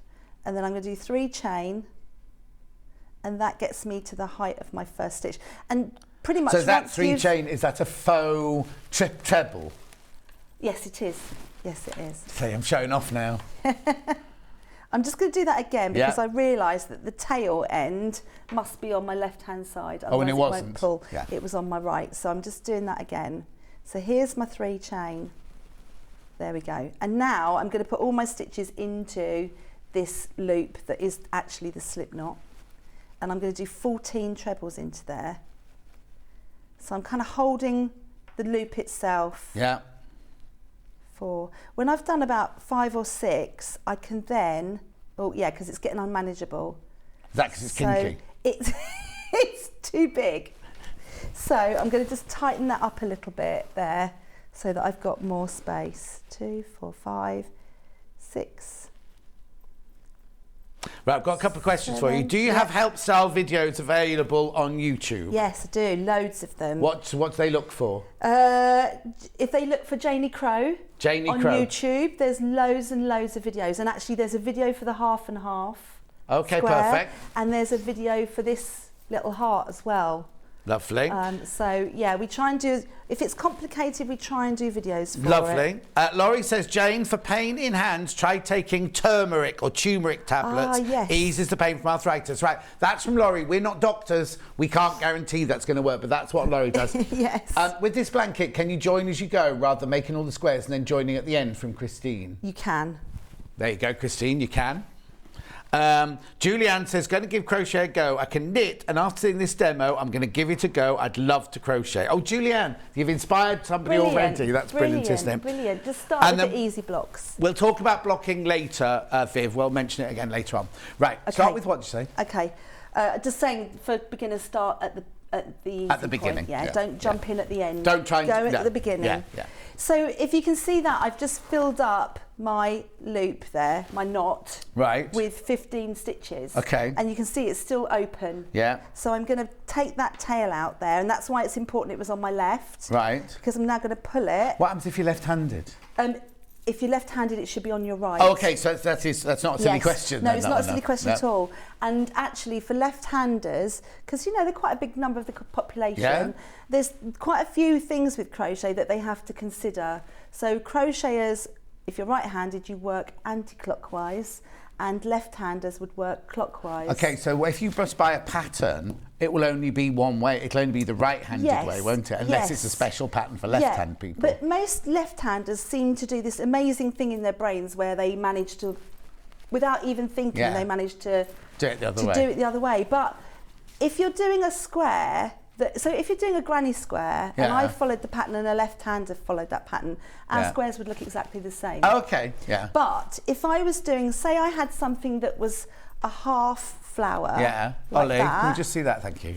S6: And then I'm going to do 3 chain, and that gets me to the height of my first stitch. And pretty much.
S1: So that 3 chain, is that a faux treble?
S6: Yes, it is. Yes, it is.
S1: See, I'm showing off now.
S6: I'm just going to do that again because I realised that the tail end must be on my left-hand side.
S1: And it wasn't?
S6: Won't pull. It was on my right. So I'm just doing that again. So here's my 3 chain. There we go. And now I'm going to put all my stitches into this loop that is actually the slip knot. And I'm going to do 14 trebles into there. So I'm kind of holding the loop itself. When I've done about 5 or 6, I can then, because it's getting unmanageable.
S1: Is that because it's kinky?
S6: It's too big. So I'm going to just tighten that up a little bit there. so that I've got more space. 2, 4, 5, 6.
S1: Right, I've got a couple of questions for you. Do you have help style videos available on YouTube?
S6: Yes, I do. Loads of them.
S1: What do they look for?
S6: If they look for Janie Crow on YouTube, there's loads and loads of videos. And actually, there's a video for the half and half.
S1: Okay,
S6: square,
S1: perfect.
S6: And there's a video for this little heart as well.
S1: Lovely.
S6: So yeah, we try and do, if it's complicated, we try and do videos for
S1: Lovely. Laurie says, Jane, for pain in hands, try taking turmeric or turmeric tablets.
S6: Yes.
S1: Eases the pain from arthritis. Right, that's from Laurie. We're not doctors. We can't guarantee that's going to work, but that's what Laurie does.
S6: Yes.
S1: With this blanket, can you join as you go rather than making all the squares and then joining at the end, from Christine?
S6: You can.
S1: There you go, Christine, you can. Julianne says, going to give crochet a go. I can knit, and after seeing this demo, I'm going to give it a go. I'd love to crochet. Oh, Julianne, you've inspired somebody already. That's brilliant, isn't it?
S6: Brilliant. Just start with the easy blocks.
S1: We'll talk about blocking later, Viv. We'll mention it again later on. Right, okay. Start with what you say.
S6: Okay. Just saying, for beginners, start at the
S1: beginning.
S6: Yeah, don't jump in at the end.
S1: Don't try and
S6: go at the beginning.
S1: Yeah.
S6: So if you can see that, I've just filled up my loop there, my knot, with 15 stitches.
S1: Okay.
S6: And you can see it's still open.
S1: Yeah.
S6: So I'm going to take that tail out there, and that's why it's important it was on my left.
S1: Right.
S6: Because I'm now going to pull it.
S1: What happens if you're left-handed?
S6: If you're left-handed, it should be on your right.
S1: Oh, okay, so that's not a silly question.
S6: No, it's not a silly question at all. And actually, for left-handers, because, you know, they're quite a big number of the population, there's quite a few things with crochet that they have to consider. So crocheters, if you're right-handed, you work anti-clockwise, and left-handers would work clockwise.
S1: Okay, so if you just buy a pattern, it will only be one way. It'll only be the right-handed way, won't it? Unless it's a special pattern for left-hand people.
S6: But most left-handers seem to do this amazing thing in their brains where they manage to, without even thinking, they manage to
S1: do it the other way.
S6: But if you're doing a square, so if you're doing a granny square, and I followed the pattern and a left-hander followed that pattern, our squares would look exactly the same.
S1: Okay, yeah.
S6: But if I was doing, say I had something that was a half flower,
S1: like Ollie, can we just see that? Thank you,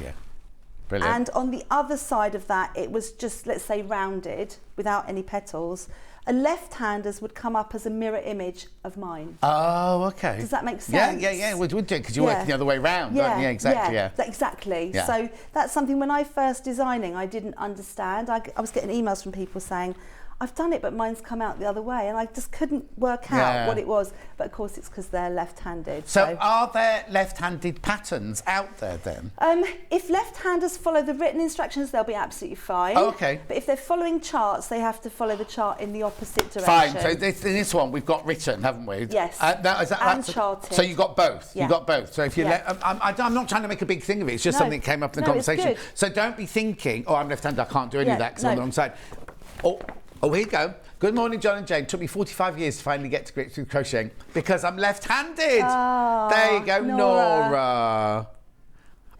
S1: Brilliant.
S6: And on the other side of that, it was just, let's say, rounded, without any petals, a left-hander's would come up as a mirror image of mine.
S1: Oh, okay.
S6: Does that make sense?
S1: Yeah, would do, because you're working the other way round, don't you?
S6: Exactly.
S1: Yeah.
S6: So that's something, when I first designing, I didn't understand. I was getting emails from people saying, I've done it, but mine's come out the other way, and I just couldn't work out what it was. But of course, it's because they're left-handed.
S1: So are there left-handed patterns out there then?
S6: If left-handers follow the written instructions, they'll be absolutely fine.
S1: Oh, okay.
S6: But if they're following charts, they have to follow the chart in the opposite direction.
S1: Fine. So in this one, we've got written, haven't we?
S6: Yes.
S1: And
S6: charted.
S1: So you got both.
S6: Yeah.
S1: You got both. So if you I'm not trying to make a big thing of it. It's just something that came up in the conversation.
S6: It's good.
S1: So don't be thinking, oh, I'm left-handed, I can't do any of that because I'm on the wrong side. Oh, here you go. Good morning, John and Jane. It took me 45 years to finally get to grips with crocheting because I'm left-handed.
S6: Oh,
S1: there you go, Nora.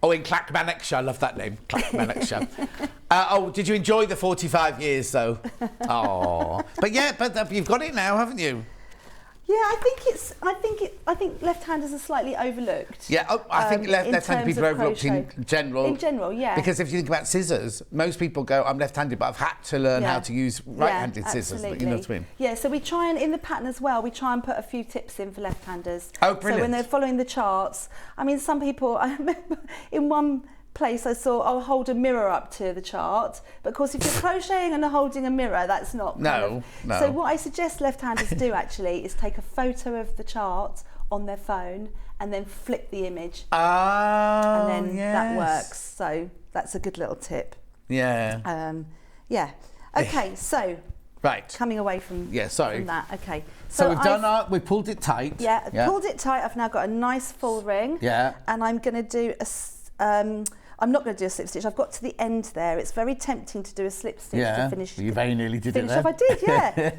S1: Oh, in Clackmannexshire. I love that name, Clackmannexshire. Did you enjoy the 45 years, though? Oh. But you've got it now, haven't you?
S6: Yeah, I think left-handers are slightly overlooked.
S1: Yeah, I think left-handed people are overlooked in general.
S6: In general, yeah.
S1: Because if you think about scissors, most people go, I'm left-handed, but I've had to learn how to use right-handed scissors. You know what I mean?
S6: Yeah, so we try and, in the pattern as well, we try and put a few tips in for left-handers.
S1: Oh, brilliant.
S6: So when they're following the charts, I mean, some people, I remember in one place I saw, I'll hold a mirror up to the chart, but of course if you're crocheting and holding a mirror, that's not
S1: no.
S6: So what I suggest left-handers do actually is take a photo of the chart on their phone and then flip the image, and then that works. So that's a good little tip. Okay, so coming away from from that. Okay,
S1: so we've pulled it tight.
S6: I've pulled it tight. I've now got a nice full ring. And I'm going to do I'm not going to do a slip stitch. I've got to the end there. It's very tempting to do a slip stitch to finish.
S1: You very nearly did it there.
S6: I did,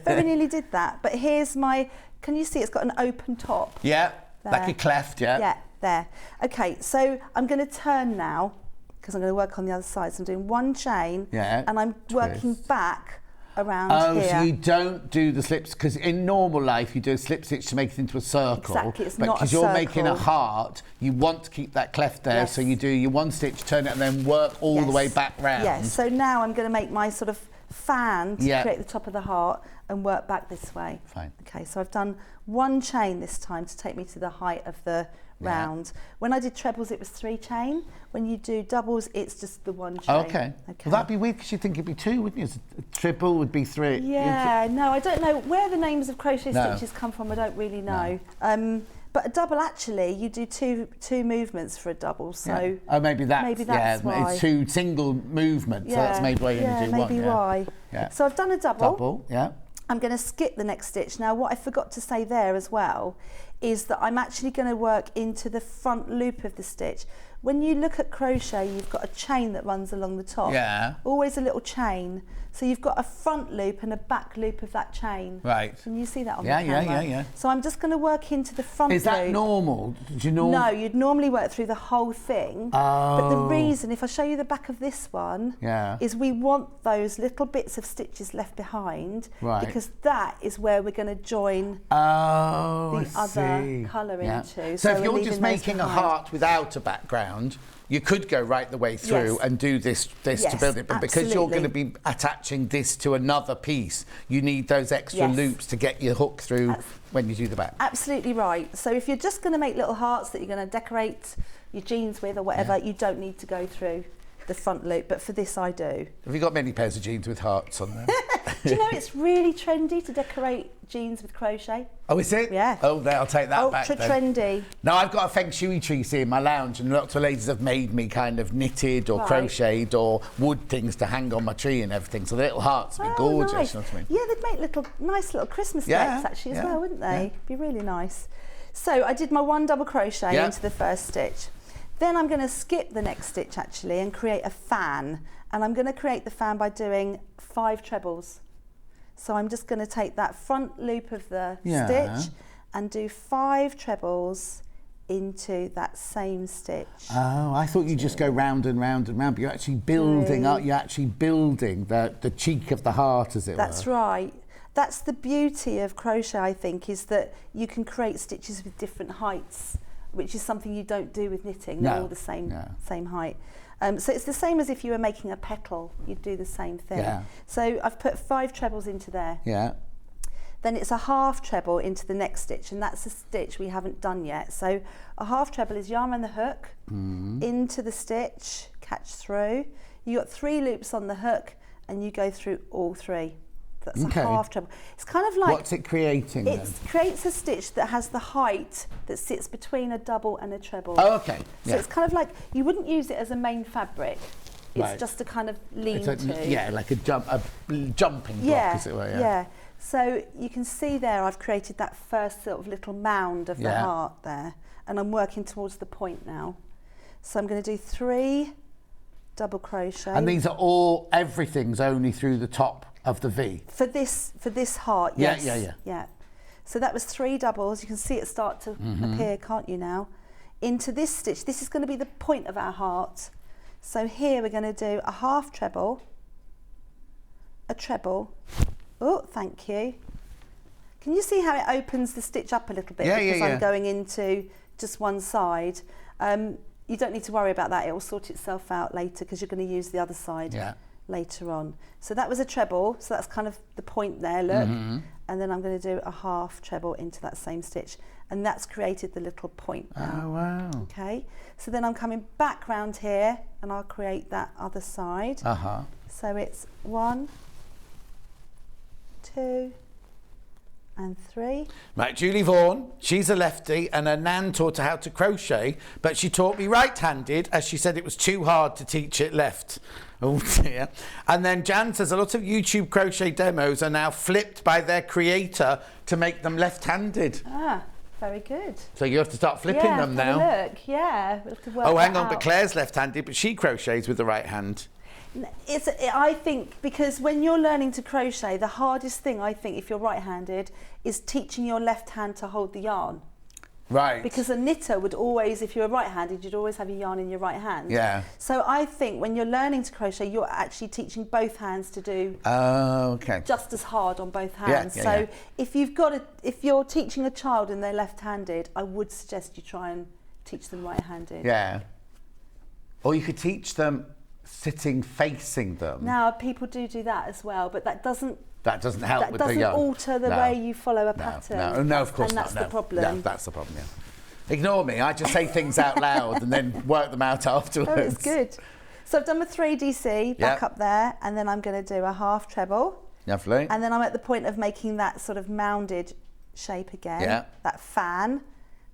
S6: very nearly did that. But here's my, can you see it's got an open top?
S1: Yeah, there. Like a cleft,
S6: Yeah, there. Okay, so I'm going to turn now, because I'm going to work on the other side. So I'm doing one chain, and I'm working back around here.
S1: So you don't do the slips, because in normal life you do a slip stitch to make it into a circle.
S6: Exactly, it's
S1: but
S6: not a
S1: because you're making a heart, you want to keep that cleft there, so you do your one stitch, turn it, and then work all the way back round.
S6: Yes, so now I'm going to make my sort of fan to create the top of the heart and work back this way.
S1: Fine.
S6: Okay, so I've done 1 chain this time to take me to the height of the round. When I did trebles, it was 3 chain. When you do doubles, it's just the 1 chain.
S1: Okay. Well, that'd be weird because you'd think it'd be 2, wouldn't you? A triple would be 3.
S6: Yeah, no, I don't know where the names of crochet stitches come from. I don't really know. No. But a double, actually, you do two movements for a double. So
S1: maybe that's
S6: why.
S1: It's 2 single movements. So that's maybe why you only do 1.
S6: Maybe why.
S1: Yeah.
S6: So I've done a double.
S1: Double, yeah.
S6: I'm going to skip the next stitch. Now, what I forgot to say there as well is that I'm actually going to work into the front loop of the stitch. When you look at crochet, you've got a chain that runs along the top.
S1: Yeah.
S6: Always a little chain. So you've got a front loop and a back loop of that chain.
S1: Right.
S6: Can you see that on the camera?
S1: Yeah.
S6: So I'm just going to work into the front loop.
S1: Is that normal?
S6: No, you'd normally work through the whole thing.
S1: Oh.
S6: But the reason, if I show you the back of this one, is we want those little bits of stitches left behind.
S1: Right.
S6: Because that is where we're going to join the other colour into.
S1: So if you're just making a heart without a background, you could go right the way through and do this to build it, but because you're going to be attaching this to another piece, you need those extra loops to get your hook through when you do the back.
S6: Absolutely right. So if you're just going to make little hearts that you're going to decorate your jeans with or whatever, you don't need to go through the front loop, but for this I do.
S1: Have you got many pairs of jeans with hearts on them?
S6: Do you know it's really trendy to decorate jeans with crochet?
S1: Oh, is it?
S6: Yeah.
S1: Oh, I'll take that back then.
S6: Ultra trendy.
S1: Now, I've got a feng shui tree here in my lounge, and lots of ladies have made me kind of knitted or crocheted or wood things to hang on my tree and everything, so the little hearts would be gorgeous.
S6: Nice.
S1: You know what I mean?
S6: Yeah, they'd make nice little Christmas decks actually as well, wouldn't they? Be really nice. So I did my 1 double crochet into the first stitch. Then I'm going to skip the next stitch actually and create a fan, and I'm going to create the fan by doing 5 trebles. So I'm just going to take that front loop of the stitch and do 5 trebles into that same stitch.
S1: Oh, I thought you just go round and round and round, but you're actually building up. You're actually building the cheek of the heart, as it were.
S6: That's right. That's the beauty of crochet, I think, is that you can create stitches with different heights, which is something you don't do with knitting. They're all the same height. So it's the same as if you were making a petal, you'd do the same thing. Yeah. So I've put 5 trebles into there.
S1: Yeah.
S6: Then it's a half treble into the next stitch, and that's a stitch we haven't done yet. So a half treble is yarn around the hook, into the stitch, catch through. You got 3 loops on the hook, and you go through all 3. That's a half treble. It's kind of like...
S1: What's it creating then?
S6: It creates a stitch that has the height that sits between a double and a treble.
S1: Oh, okay.
S6: So it's kind of like, you wouldn't use it as a main fabric. It's just to kind of lean to.
S1: Yeah, like a jumping block, as it were.
S6: Yeah. So you can see there I've created that first sort of little mound of the heart there, and I'm working towards the point now. So I'm going to do 3 double crochet.
S1: And these are everything's only through the top of the V.
S6: For this heart, yes.
S1: Yeah.
S6: So that was 3 doubles. You can see it start to appear, can't you now? Into this stitch. This is going to be the point of our heart. So here we're going to do a half treble, a treble. Oh, thank you. Can you see how it opens the stitch up a little bit? Because I'm going into just one side. You don't need to worry about that. It will sort itself out later because you're going to use the other side later on. So that was a treble. So that's kind of the point there, look. And then I'm going to do a half treble into that same stitch. And that's created the little point now.
S1: Oh, wow.
S6: Okay. So then I'm coming back round here and I'll create that other side. So it's 1, 2, and 3.
S1: Right, Julie Vaughan, she's a lefty, and her nan taught her how to crochet, but she taught me right-handed, as she said it was too hard to teach it left. Oh dear. And then Jan says a lot of YouTube crochet demos are now flipped by their creator to make them left-handed.
S6: Ah, very good.
S1: So you have to start flipping them now.
S6: Look, yeah. We'll have to work
S1: hang on, but Claire's left-handed, but she crochets with the right hand.
S6: I think because when you're learning to crochet, the hardest thing, I think, if you're right-handed, is teaching your left hand to hold the yarn.
S1: Right.
S6: Because a knitter would always, if you were right-handed, you'd always have your yarn in your right hand. Yeah. So I think when you're learning to crochet, you're actually teaching both hands to do just as hard on both hands. If you're teaching a child and they're left-handed, I would suggest you try and teach them right-handed.
S1: Yeah. Or you could teach them sitting facing them.
S6: Now people do that as well, but that doesn't help
S1: that
S6: with
S1: the yarn.
S6: That doesn't alter the way you follow a pattern.
S1: No, of course
S6: not.
S1: And
S6: that's the problem.
S1: No, that's the problem, yeah. Ignore me, I just say things out loud and then work them out afterwards.
S6: Oh, it's good. So I've done my 3DC back up there, and then I'm going to do a half treble.
S1: Lovely.
S6: And then I'm at the point of making that sort of mounded shape again, that fan.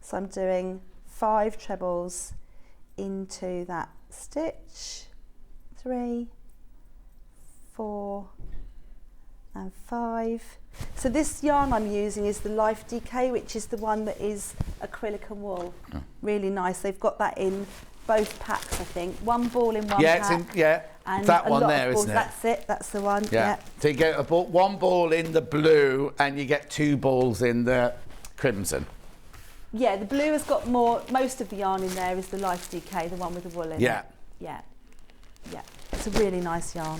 S6: So I'm doing 5 trebles into that stitch, 3, 4, and 5. So this yarn I'm using is the Life DK, which is the one that is acrylic and wool. Oh. Really nice. They've got that in both packs, I think. One ball in one pack. And
S1: that one there, isn't it?
S6: That's it. That's the one.
S1: Yeah. So you get one ball in the blue, and you get 2 balls in the crimson.
S6: Yeah, the blue has got most of the yarn in there is the Life DK, the one with the wool in it. Yeah. Yeah. It's a really nice yarn.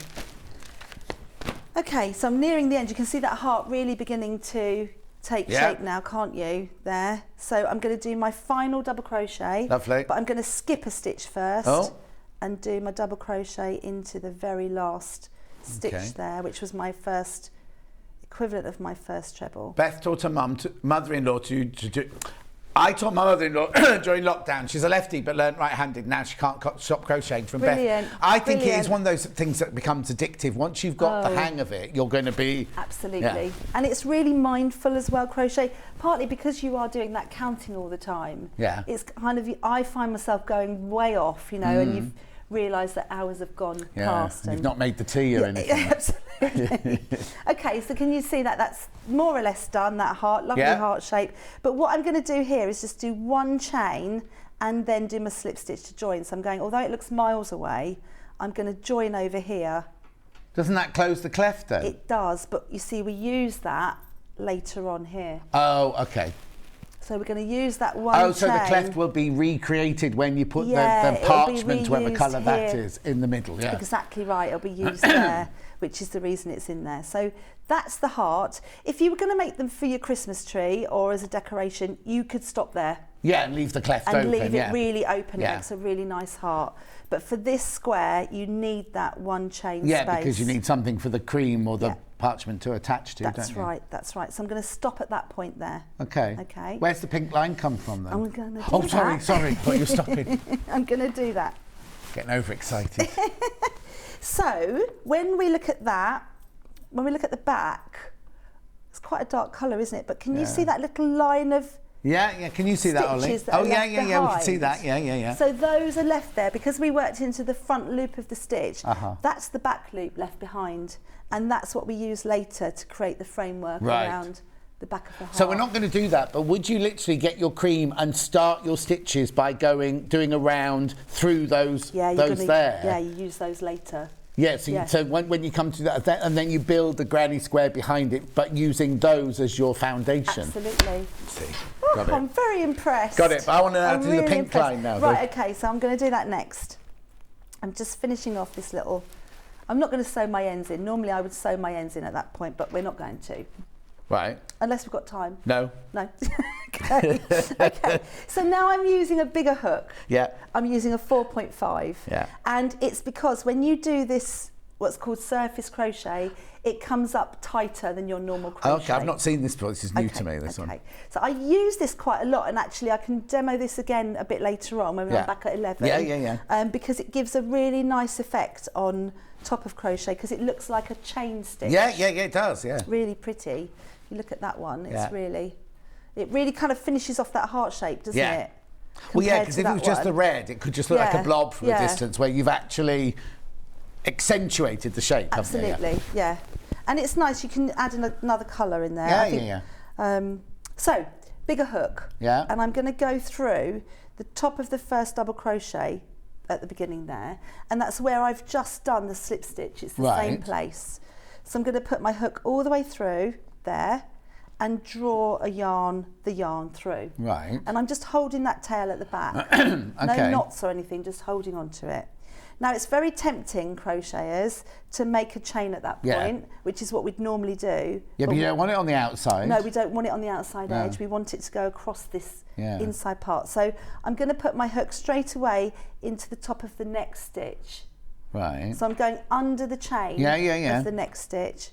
S6: Okay, so I'm nearing the end. You can see that heart really beginning to take shape now, can't you? There. So I'm going to do my final double crochet.
S1: Lovely.
S6: But I'm going to skip a stitch first and do my double crochet into the very last stitch there, which was my first equivalent of my first treble.
S1: Beth taught her mother-in-law to do. I taught my mother-in-law during lockdown. She's a lefty, but learnt right-handed. Now she can't stop crocheting from
S6: Brilliant.
S1: Beth. I think it is one of those things that becomes addictive. Once you've got the hang of it, you're going to be...
S6: Absolutely. Yeah. And it's really mindful as well, crochet, partly because you are doing that counting all the time.
S1: Yeah.
S6: It's kind of, I find myself going way off, you know, and you've realised that hours have gone past.
S1: You've not made the tea or anything.
S6: Absolutely. Okay, so can you see that that's more or less done, that heart, lovely heart shape. But what I'm going to do here is just do 1 chain and then do my slip stitch to join. So I'm going, although it looks miles away, I'm going to join over here.
S1: Doesn't that close the cleft then?
S6: It does, but you see we use that later on here.
S1: Oh, okay.
S6: So we're going to use that 1 chain.
S1: Oh, so the cleft will be recreated when you put the parchment, whatever colour that is, in the middle. Yeah.
S6: Exactly right. It'll be used there, which is the reason it's in there. So that's the heart. If you were going to make them for your Christmas tree or as a decoration, you could stop there.
S1: Yeah, and leave the cleft open.
S6: And leave it really open. It makes a really nice heart. But for this square, you need that 1 chain space.
S1: Yeah, because you need something for the cream or the parchment to attach to, don't you?
S6: That's right, that's right. So I'm going to stop at that point there.
S1: Okay.
S6: Okay.
S1: Where's the pink line come from then?
S6: I'm going to do
S1: that. Oh, sorry, but you're stopping.
S6: I'm going to do that.
S1: Getting overexcited.
S6: So, when we look at that, when we look at the back, it's quite a dark colour, isn't it? But can you see that little line of
S1: Yeah, can you see that, Ollie?
S6: Oh,
S1: yeah, we can see that. Yeah.
S6: So those are left there because we worked into the front loop of the stitch. That's the back loop left behind, and that's what we use later to create the framework around the back of the heart.
S1: So we're not going to do that, but would you literally get your cream and start your stitches by doing a round through those there?
S6: Yeah, you use those later.
S1: Yeah, so when you come to that, and then you build the granny square behind it, but using those as your foundation.
S6: Absolutely.
S1: See,
S6: I'm very impressed.
S1: Got it, but I want to do the pink line now.
S6: Right, okay, so I'm going to do that next. I'm just finishing off this little... I'm not going to sew my ends in. Normally I would sew my ends in at that point, but we're not going to.
S1: Right.
S6: Unless we've got time.
S1: No.
S6: Okay. Okay. So now I'm using a bigger hook.
S1: Yeah.
S6: I'm using a 4.5.
S1: Yeah.
S6: And it's because when you do this, what's called surface crochet, it comes up tighter than your normal crochet.
S1: Okay, I've not seen this before. This is new to me, this one.
S6: So I use this quite a lot, and actually I can demo this again a bit later on when I'm back at 11.
S1: Yeah.
S6: Because it gives a really nice effect on top of crochet because it looks like a chain stitch.
S1: Yeah, it does, yeah.
S6: Really pretty. If you look at that one, it's it really kind of finishes off that heart shape, doesn't it?
S1: Well, yeah, because if it was just the red, it could just look like a blob from a distance, where you've actually accentuated the shape.
S6: Absolutely, yeah. And it's nice, you can add another colour in there. So, bigger hook.
S1: Yeah.
S6: And I'm going to go through the top of the first double crochet at the beginning there, and that's where I've just done the slip stitch. It's the same place. So I'm going to put my hook all the way through there and draw the yarn through.
S1: Right.
S6: And I'm just holding that tail at the back. No knots or anything, just holding on to it. Now it's very tempting, crocheters, to make a chain at that point, which is what we'd normally do.
S1: Yeah, but you don't want it on the outside.
S6: No, we don't want it on the outside edge. We want it to go across this inside part. So I'm going to put my hook straight away into the top of the next stitch.
S1: Right.
S6: So I'm going under the chain of the next stitch,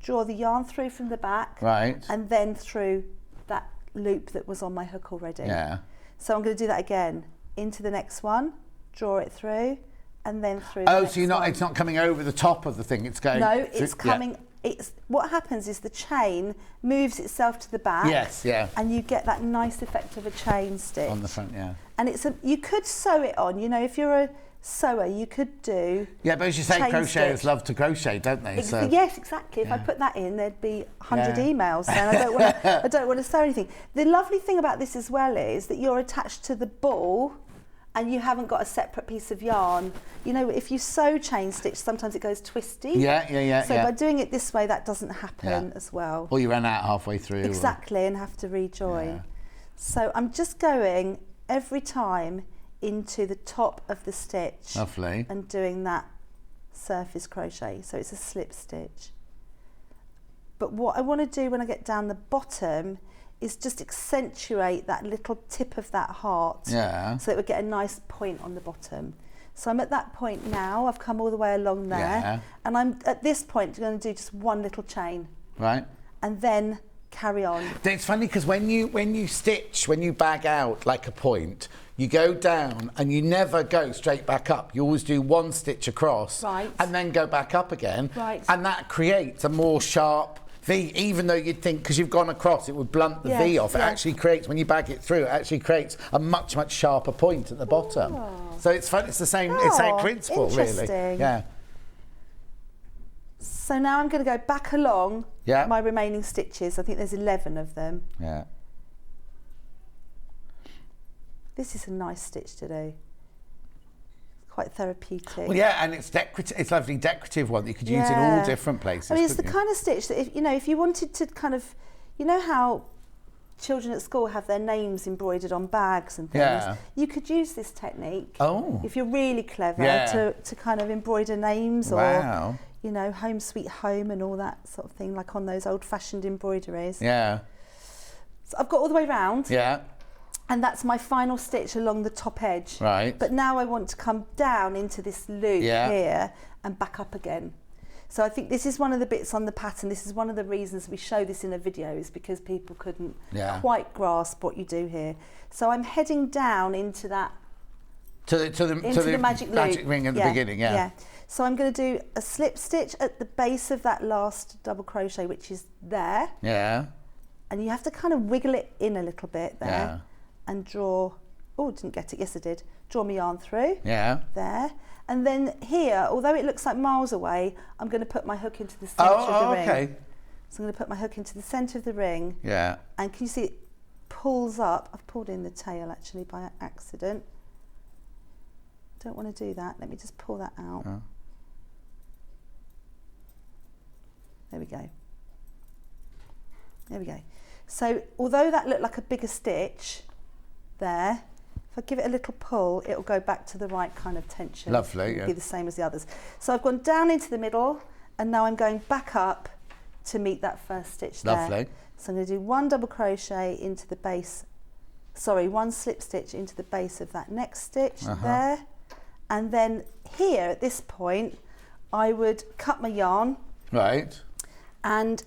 S6: draw the yarn through from the back,
S1: right,
S6: and then through that loop that was on my hook already.
S1: Yeah.
S6: So I'm going to do that again, into the next one, draw it through, and then through
S1: Oh,
S6: the
S1: so it's not coming over the top of the thing, it's going...
S6: No, it's coming... It's what happens is the chain moves itself to the back.
S1: Yes, yeah.
S6: And you get that nice effect of a chain stitch.
S1: On the front, yeah.
S6: And you could sew it on, you know, if you're a sewer, you could do...
S1: Yeah, but as you say, crocheters love to crochet, don't they? So.
S6: Yes, exactly. If I put that in, there'd be 100 emails, and I don't want to sew anything. The lovely thing about this as well is that you're attached to the ball, and you haven't got a separate piece of yarn. You know, if you sew chain stitch, sometimes it goes twisty.
S1: Yeah.
S6: So by doing it this way, that doesn't happen as well.
S1: Or you run out halfway through.
S6: Exactly, and have to rejoin. Yeah. So I'm just going every time into the top of the stitch.
S1: Lovely.
S6: And doing that surface crochet. So it's a slip stitch. But what I want to do when I get down the bottom is just accentuate that little tip of that heart, so that we get a nice point on the bottom. So I'm at that point now, I've come all the way along there, and I'm at this point going to do just one little chain.
S1: Right.
S6: And then carry on.
S1: It's funny because when you stitch, when you bag out like a point, you go down and you never go straight back up. You always do one stitch across and then go back up again.
S6: Right.
S1: And that creates a more sharp V, even though you'd think because you've gone across it would blunt the V off. It actually creates, when you bag it through, it actually creates a much sharper point at the bottom. So it's fun. It's the same principle, really. Yeah.
S6: So now I'm going to go back along my remaining stitches. I think there's 11 of them.
S1: Yeah.
S6: This is a nice stitch to do. Quite therapeutic.
S1: Well, yeah, and it's decorative. It's a lovely decorative one that you could use in all different places.
S6: I mean, it's the kind of stitch that if you wanted to kind of, you know how children at school have their names embroidered on bags and things. Yeah. You could use this technique. Oh. If you're really clever to kind of embroider names or you know, home sweet home and all that sort of thing, like on those old-fashioned embroideries. Yeah. So I've got all the way round. Yeah. And that's my final stitch along the top edge. Right. But now I want to come down into this loop here and back up again. So I think this is one of the bits on the pattern. This is one of the reasons we show this in a video, is because people couldn't quite grasp what you do here. So I'm heading down into that to the magic
S1: ring at the beginning. Yeah.
S6: So I'm going to do a slip stitch at the base of that last double crochet, which is there. Yeah. And you have to kind of wiggle it in a little bit there. Yeah. And draw, didn't get it, yes I did, draw my yarn through, there, and then here, although it looks like miles away, I'm going to put my hook into the centre of the ring. So I'm going to put my hook into the centre of the ring, and can you see it pulls up? I've pulled in the tail actually by accident. Don't want to do that, let me just pull that out. There we go. There we go. So although that looked like a bigger stitch, there, if I give it a little pull, it'll go back to the right kind of tension.
S1: Lovely,
S6: It'll be the same as the others. So I've gone down into the middle, and now I'm going back up to meet that first stitch there.
S1: Lovely.
S6: So I'm going to do one double crochet into the base, one slip stitch into the base of that next stitch there. And then here, at this point, I would cut my yarn. Right. And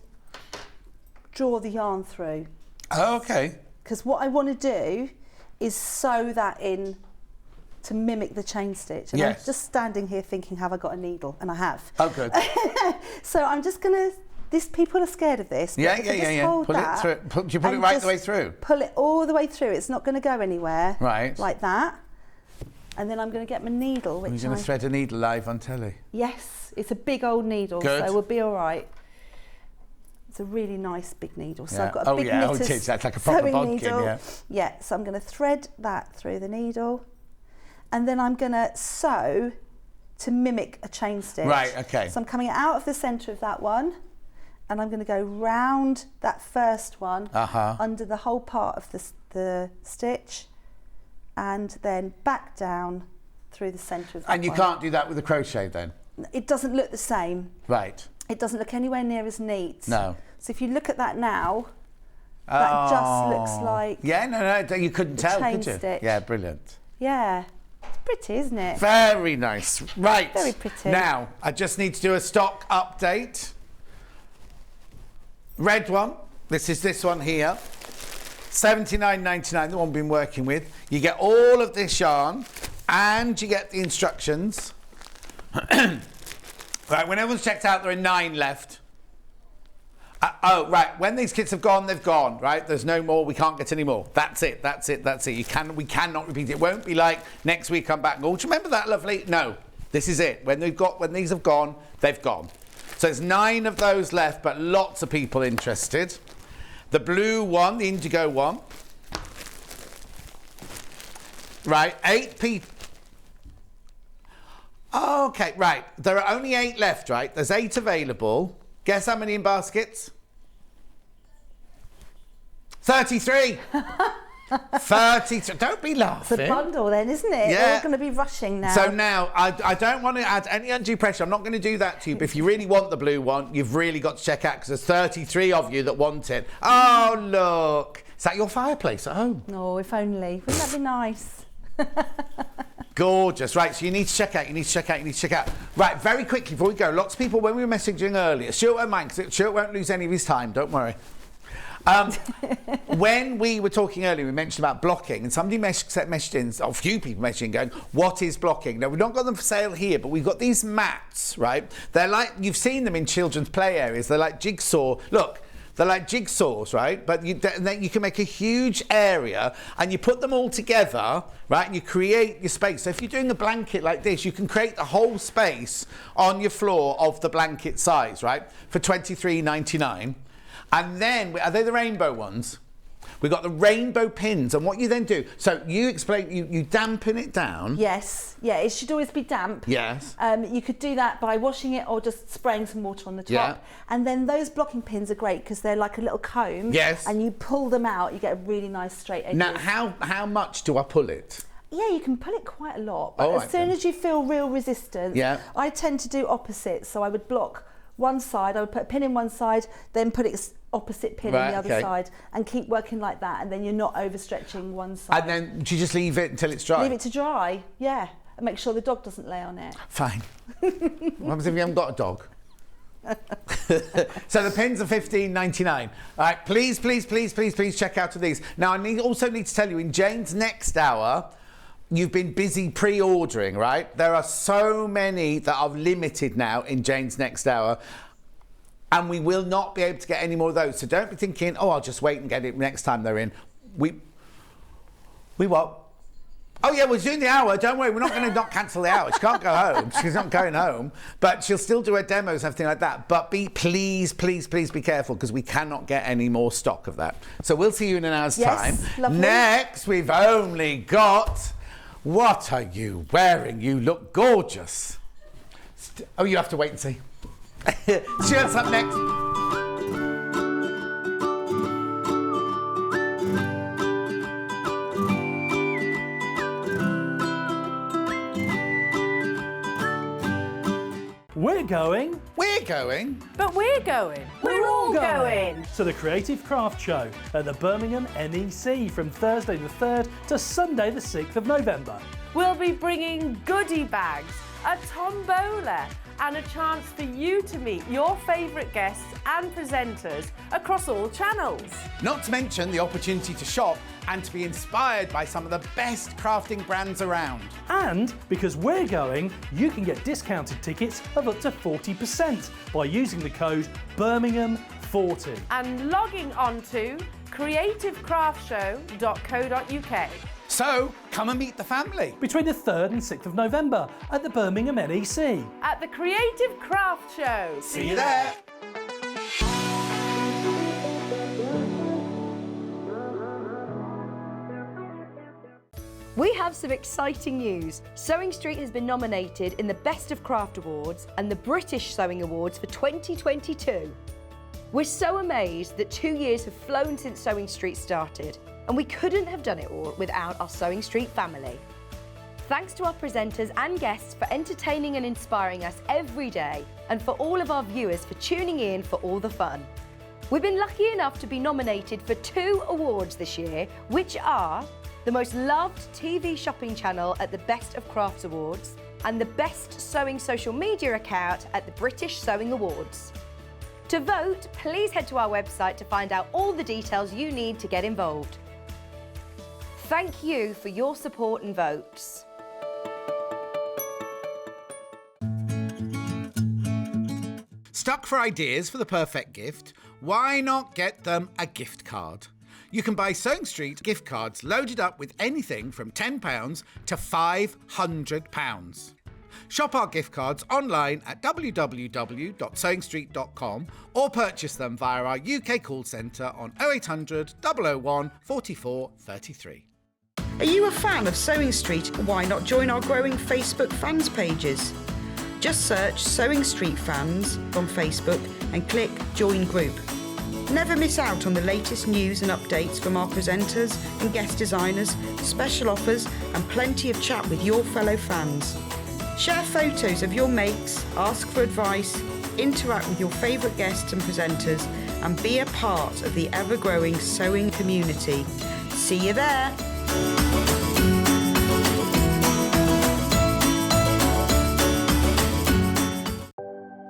S6: draw the yarn through.
S1: Oh, okay.
S6: Because what I want to do is sew that in to mimic the chain stitch. And I'm just standing here thinking, have I got a needle? And I have.
S1: Oh, good.
S6: So I'm just going to, people are scared of this.
S1: Yeah. Pull it through. Do you pull it right the way through?
S6: Pull it all the way through. It's not going to go anywhere. Right. Like that. And then I'm going to get my needle.
S1: You're going to thread a needle live on telly?
S6: Yes. It's a big old needle, so we'll be all right. It's a really nice big needle. So I've got a big knitter's
S1: that's like a proper bodkin,
S6: needle. Yeah, so I'm going to thread that through the needle, and then I'm going to sew to mimic a chain stitch.
S1: Right, okay.
S6: So I'm coming out of the centre of that one, and I'm going to go round that first one under the whole part of the stitch, and then back down through the centre of that one.
S1: And you can't do that with a crochet then?
S6: It doesn't look the same.
S1: Right.
S6: It doesn't look anywhere near as neat.
S1: No.
S6: So if you look at that now, that just looks like
S1: you couldn't tell, could you?
S6: Stitch.
S1: Yeah, brilliant.
S6: Yeah, it's pretty, isn't it?
S1: Very nice. Right.
S6: Very pretty.
S1: Now, I just need to do a stock update. Red one. This is this one here. $79.99, the one we've been working with. You get all of this yarn and you get the instructions. Right, when everyone's checked out, there are 9 left. Right, when these kits have gone, they've gone, right? There's no more, we can't get any more. That's it. We cannot repeat it. It won't be like next week come back and go, do you remember that lovely? No, this is it. When these have gone, they've gone. So there's 9 of those left, but lots of people interested. The blue one, the indigo one. Right, 8 people. Okay, right. There are only 8 left, right? There's 8 available. Guess how many in baskets? 33. 33. Don't be laughing.
S6: It's a bundle then, isn't it?
S1: Yeah.
S6: We're going to be rushing now.
S1: So now, I don't want to add any undue pressure. I'm not going to do that to you. But if you really want the blue one, you've really got to check out because there's 33 of you that want it. Oh, look. Is that your fireplace at home?
S6: No, if only. Wouldn't that be nice?
S1: Gorgeous. Right, so you need to check out. Right, very quickly before we go, lots of people, when we were messaging earlier, Stuart won't mind, because Stuart won't lose any of his time, don't worry. When we were talking earlier, we mentioned about blocking, and somebody messaged in, a few people messaged in going, what is blocking? Now, we've not got them for sale here, but we've got these mats, right? They're like, you've seen them in children's play areas. They're like jigsaw. Look. They're like jigsaws, right? But then you can make a huge area and you put them all together, right? And you create your space. So if you're doing a blanket like this, you can create the whole space on your floor of the blanket size, right? For $23.99. And then, are they the rainbow ones? We've got the rainbow pins, and what you then do, so you explain, you dampen it down.
S6: Yes, yeah, it should always be damp.
S1: Yes.
S6: You could do that by washing it or just spraying some water on the top.
S1: Yeah.
S6: And then those blocking pins are great because they're like a little comb.
S1: Yes.
S6: And you pull them out, you get a really nice straight edges.
S1: Now, how much do I pull it?
S6: Yeah, you can pull it quite a lot, but as soon as you feel real resistance,
S1: yeah.
S6: I tend to do opposites. So I would block one side, I would put a pin in one side, then put it opposite pin in the other side, and keep working like that, and then you're not overstretching one side.
S1: And then do you just leave it until it's dry?
S6: Leave it to dry, yeah, and make sure the dog doesn't lay on it.
S1: Fine. What happens if you haven't got a dog? So the pins are $15.99. All right, please check out these. Now I also need to tell you, in Jane's next hour, you've been busy pre-ordering, right? There are so many that are limited now in Jane's next hour, and we will not be able to get any more of those. So don't be thinking, oh, I'll just wait and get it next time they're in. We what? Oh yeah, we're doing the hour. Don't worry, we're not going to not cancel the hour. She can't go home. She's not going home, but she'll still do her demos and everything like that. But please be careful, because we cannot get any more stock of that. So we'll see you in an hour's time.
S6: Lovely.
S1: Next, we've only got. What are you wearing? You look gorgeous. Oh, you have to wait and see. Stuart's up next.
S3: We're going.
S4: But we're going. We're all going.
S3: To the Creative Craft Show at the Birmingham NEC from Thursday the 3rd to Sunday the 6th of November.
S4: We'll be bringing goodie bags, a tombola, and a chance for you to meet your favourite guests and presenters across all channels.
S1: Not to mention the opportunity to shop and to be inspired by some of the best crafting brands around.
S3: And because we're going, you can get discounted tickets of up to 40% by using the code Birmingham40.
S4: And logging on to creativecraftshow.co.uk.
S1: So, come and meet the family.
S3: Between the 3rd and 6th of November at the Birmingham NEC.
S4: At the Creative Craft Show.
S1: See you there.
S5: We have some exciting news. Sewing Street has been nominated in the Best of Craft Awards and the British Sewing Awards for 2022. We're so amazed that 2 years have flown since Sewing Street started, and we couldn't have done it all without our Sewing Street family. Thanks to our presenters and guests for entertaining and inspiring us every day, and for all of our viewers for tuning in for all the fun. We've been lucky enough to be nominated for 2 awards this year, which are the most loved TV shopping channel at the Best of Crafts Awards, and the best sewing social media account at the British Sewing Awards. To vote, please head to our website to find out all the details you need to get involved. Thank you for your support and votes.
S1: Stuck for ideas for the perfect gift? Why not get them a gift card? You can buy Sewing Street gift cards loaded up with anything from £10 to £500. Shop our gift cards online at www.sewingstreet.com or purchase them via our UK call centre on 0800 001 44 33.
S2: Are you a fan of Sewing Street? Why not join our growing Facebook fans pages? Just search Sewing Street Fans on Facebook and click Join Group. Never miss out on the latest news and updates from our presenters and guest designers, special offers and plenty of chat with your fellow fans. Share photos of your makes, ask for advice, interact with your favourite guests and presenters and be a part of the ever-growing sewing community. See you there!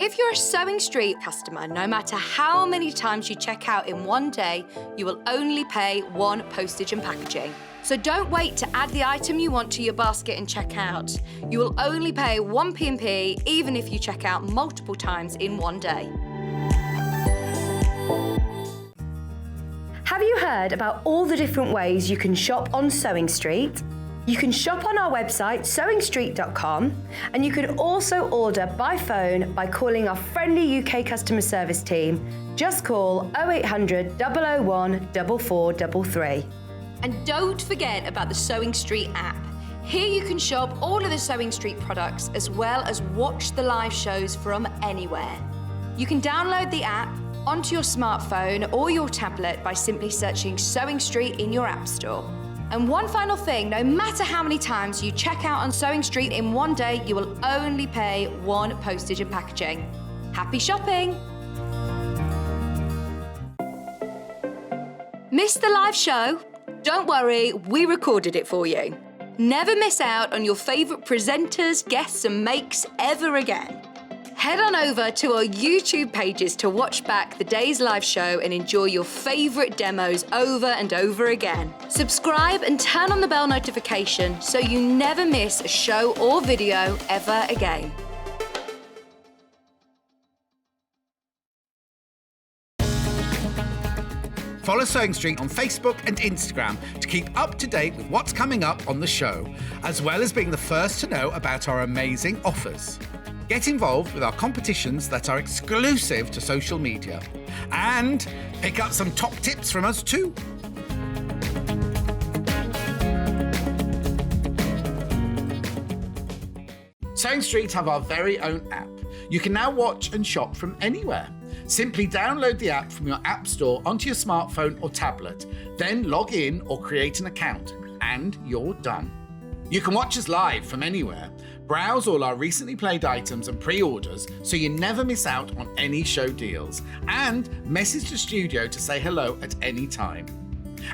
S5: If you're a Sewing Street customer, no matter how many times you check out in one day, you will only pay one postage and packaging. So don't wait to add the item you want to your basket and check out. You will only pay one P&P even if you check out multiple times in one day. Have you heard about all the different ways you can shop on Sewing Street? You can shop on our website, sewingstreet.com, and you can also order by phone by calling our friendly UK customer service team. Just call 0800 001 4433. And don't forget about the Sewing Street app. Here you can shop all of the Sewing Street products as well as watch the live shows from anywhere. You can download the app onto your smartphone or your tablet by simply searching Sewing Street in your app store. And one final thing, no matter how many times you check out on Sewing Street in one day, you will only pay one postage and packaging. Happy shopping! Missed the live show? Don't worry, we recorded it for you. Never miss out on your favourite presenters, guests and makes ever again. Head on over to our YouTube pages to watch back the day's live show and enjoy your favourite demos over and over again. Subscribe and turn on the bell notification so you never miss a show or video ever again.
S1: Follow Sewing Street on Facebook and Instagram to keep up to date with what's coming up on the show, as well as being the first to know about our amazing offers. Get involved with our competitions that are exclusive to social media. And pick up some top tips from us too. Sewing Street have our very own app. You can now watch and shop from anywhere. Simply download the app from your app store onto your smartphone or tablet, then log in or create an account, and you're done. You can watch us live from anywhere, browse all our recently played items and pre-orders so you never miss out on any show deals, and message the studio to say hello at any time.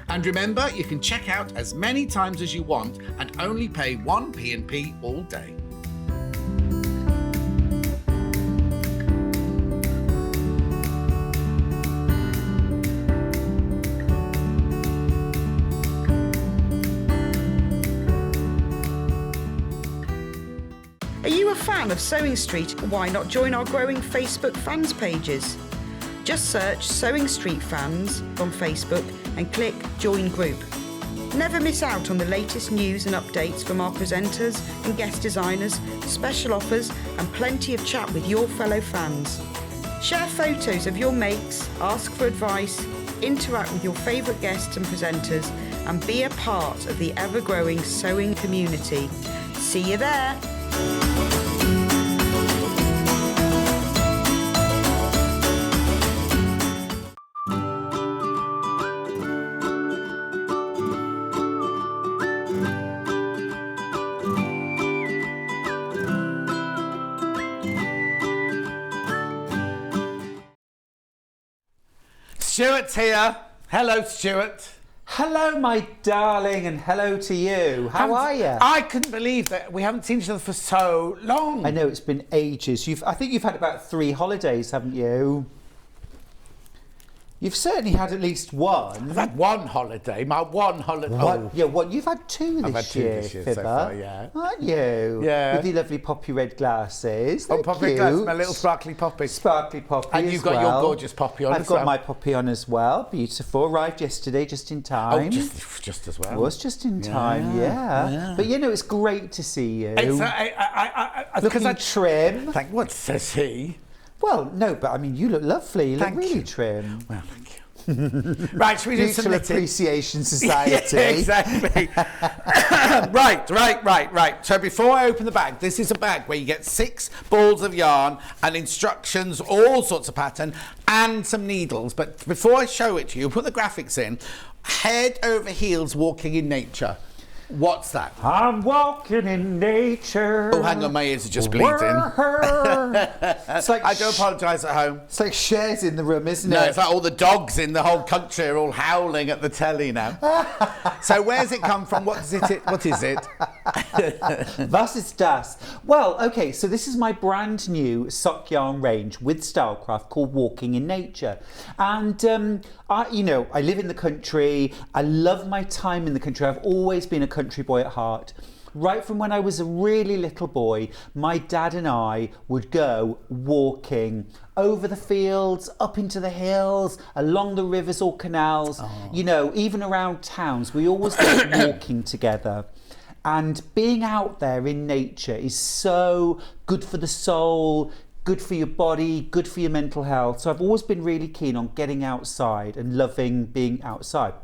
S1: And remember, you can check out as many times as you want and only pay one P&P all day.
S2: Are you a fan of Sewing Street? Why not join our growing Facebook fans pages? Just search Sewing Street Fans on Facebook and click Join Group. Never miss out on the latest news and updates from our presenters and guest designers, special offers and plenty of chat with your fellow fans. Share photos of your makes, ask for advice, interact with your favourite guests and presenters and be a part of the ever-growing sewing community. See you there!
S1: Stuart's here. Hello, Stuart.
S7: Hello, my darling, and hello to you. How are you?
S1: I couldn't believe that we haven't seen each other for so long.
S7: I know, it's been ages. I think you've had about 3 holidays, haven't you? You've certainly had at least one.
S1: I've had one holiday, my one holiday.
S7: Oh. Yeah, well, you've had 2 this year.
S1: I've had 2 this year so far, yeah.
S7: Aren't you?
S1: Yeah.
S7: With your lovely poppy red glasses.
S1: Oh, poppy red glasses, my little sparkly poppy.
S7: Sparkly poppy.
S1: And you've got your gorgeous poppy on
S7: I've
S1: as well.
S7: got my poppy on as well. Beautiful. Arrived yesterday, just in time.
S1: Oh, just as well.
S7: Was just in time, yeah. But you know, it's great to see you. Looking trim.
S1: What says he?
S7: Well, no, but I mean, you look lovely. You look really trim.
S1: Well, thank you. Right, should we do some
S7: Mutual Appreciation Society.
S1: Yeah, exactly. Right. So before I open the bag, this is a bag where you get 6 balls of yarn and instructions, all sorts of pattern, and some needles. But before I show it to you, put the graphics in. Head over heels walking in nature. What's that?
S7: I'm walking in nature.
S1: Oh, hang on, my ears are just bleeding.
S7: It's like
S1: I do apologise at home.
S7: It's like Cher's in the room, isn't it?
S1: No, it's like all the dogs in the whole country are all howling at the telly now. So where's it come from? What is it?
S7: Was ist das? Well, okay, so this is my brand new sock yarn range with Stylecraft called Walking in Nature. And I live in the country. I love my time in the country. I've always been a country boy at heart. Right from when I was a really little boy, my dad and I would go walking over the fields, up into the hills, along the rivers or canals, even around towns. We always went walking together. And being out there in nature is so good for the soul, good for your body, good for your mental health. So I've always been really keen on getting outside and loving being outside.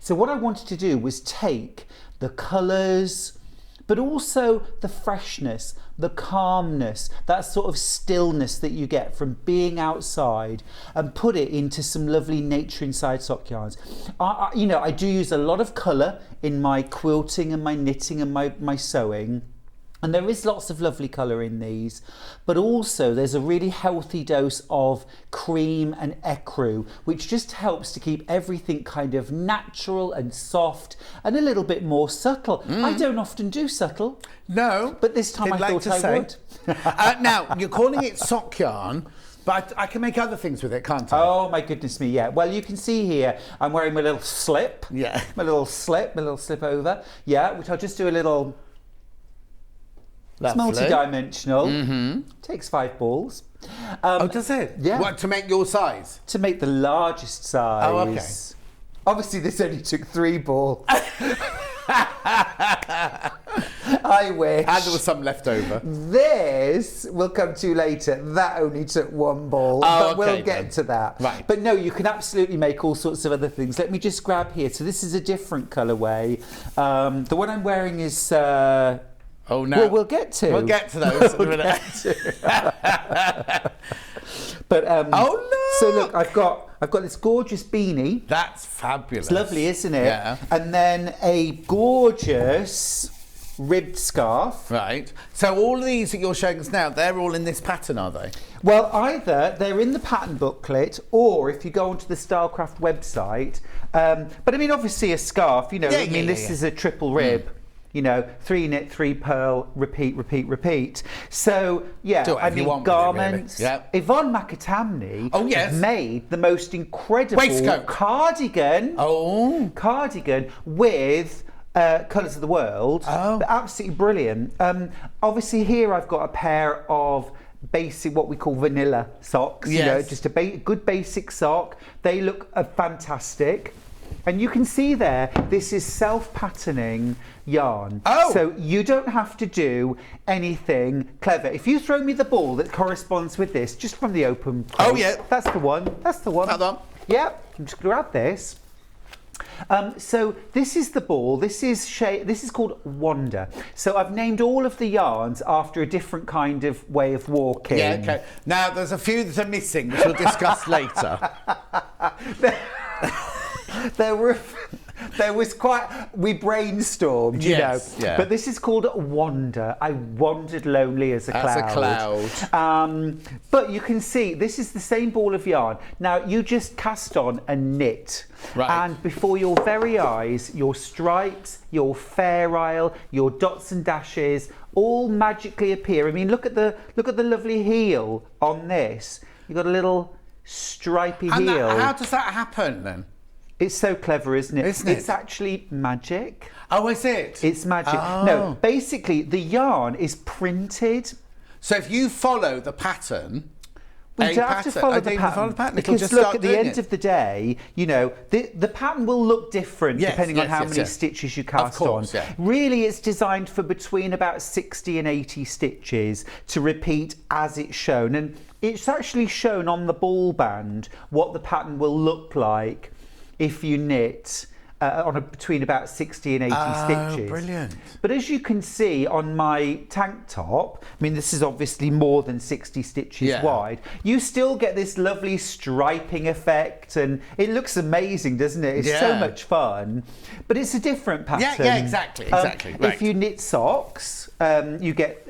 S7: So what I wanted to do was take the colours, but also the freshness, the calmness, that sort of stillness that you get from being outside, and put it into some lovely nature inside sock yarns. I do use a lot of colour in my quilting and my knitting and my sewing. And there is lots of lovely colour in these, but also there's a really healthy dose of cream and ecru, which just helps to keep everything kind of natural and soft and a little bit more subtle. I don't often do subtle.
S1: No.
S7: But this time I thought I would.
S1: Now, you're calling it sock yarn, but I can make other things with it, can't I?
S7: Oh, my goodness me, yeah. Well, you can see here, I'm wearing my little slip.
S1: Yeah.
S7: My little slip over. Yeah, which I'll just do a little... It's multi-dimensional. Takes 5 balls.
S1: Does it?
S7: Yeah.
S1: What, to make your size?
S7: To make the largest size.
S1: Oh, okay.
S7: Obviously, this only took 3 balls. I wish.
S1: And there was some left over.
S7: This we'll come to later. That only took 1 ball. But we'll get to that.
S1: Right.
S7: But no, you can absolutely make all sorts of other things. Let me just grab here. So this is a different colourway. The one I'm wearing is...
S1: Oh no!
S7: Well, we'll get to
S1: those in a minute.
S7: But
S1: oh no!
S7: So look, I've got this gorgeous beanie.
S1: That's fabulous.
S7: It's lovely, isn't it?
S1: Yeah.
S7: And then a gorgeous ribbed scarf.
S1: Right. So all of these that you're showing us now, they're all in this pattern, are they?
S7: Well, either they're in the pattern booklet, or if you go onto the Stylecraft website. But I mean, obviously a scarf. This is a triple rib. 3 knit, 3 purl, repeat. So, garments.
S1: Really. Yeah.
S7: Yvonne McAtamney made the most incredible
S1: waistcoat
S7: cardigan.
S1: Oh.
S7: Cardigan with colours of the world.
S1: Oh.
S7: They're absolutely brilliant. Obviously, here I've got a pair of basic, what we call vanilla socks.
S1: Yes.
S7: Just a good basic sock. They look fantastic. And you can see there, this is self-patterning yarn.
S1: Oh!
S7: So you don't have to do anything clever. If you throw me the ball that corresponds with this, just from the open crate,
S1: oh yeah,
S7: that's the one.
S1: That one.
S7: Yep. I'm just going to add this. So this is the ball. This is called Wander. So I've named all of the yarns after a different kind of way of walking.
S1: Yeah. Okay. Now there's a few that are missing, which we'll discuss later.
S7: There were There was we brainstormed, you know.
S1: Yeah.
S7: But this is called Wander. I wandered lonely as a cloud. But you can see, this is the same ball of yarn. Now, you just cast on and knit.
S1: Right.
S7: And before your very eyes, your stripes, your fair isle, your dots and dashes all magically appear. I mean, look at the lovely heel on this. You've got a little stripy heel.
S1: How does that happen then?
S7: It's so clever, isn't it?
S1: Isn't it?
S7: It's actually magic.
S1: Oh, is it?
S7: It's magic.
S1: Oh.
S7: No, basically the yarn is printed.
S1: So if you follow the pattern,
S7: We don't have to follow the pattern. Because look, at the end of the day, you know, the pattern will look different depending on how many stitches you cast on.
S1: Yeah.
S7: Really, it's designed for between about 60 and 80 stitches to repeat as it's shown. And it's actually shown on the ball band what the pattern will look like if you knit between about 60 and 80 stitches.
S1: Brilliant.
S7: But as you can see on my tank top, I mean, this is obviously more than 60 stitches wide, you still get this lovely striping effect, and it looks amazing, doesn't it? It's so much fun. But it's a different pattern.
S1: Yeah, exactly. Right.
S7: If you knit socks, you get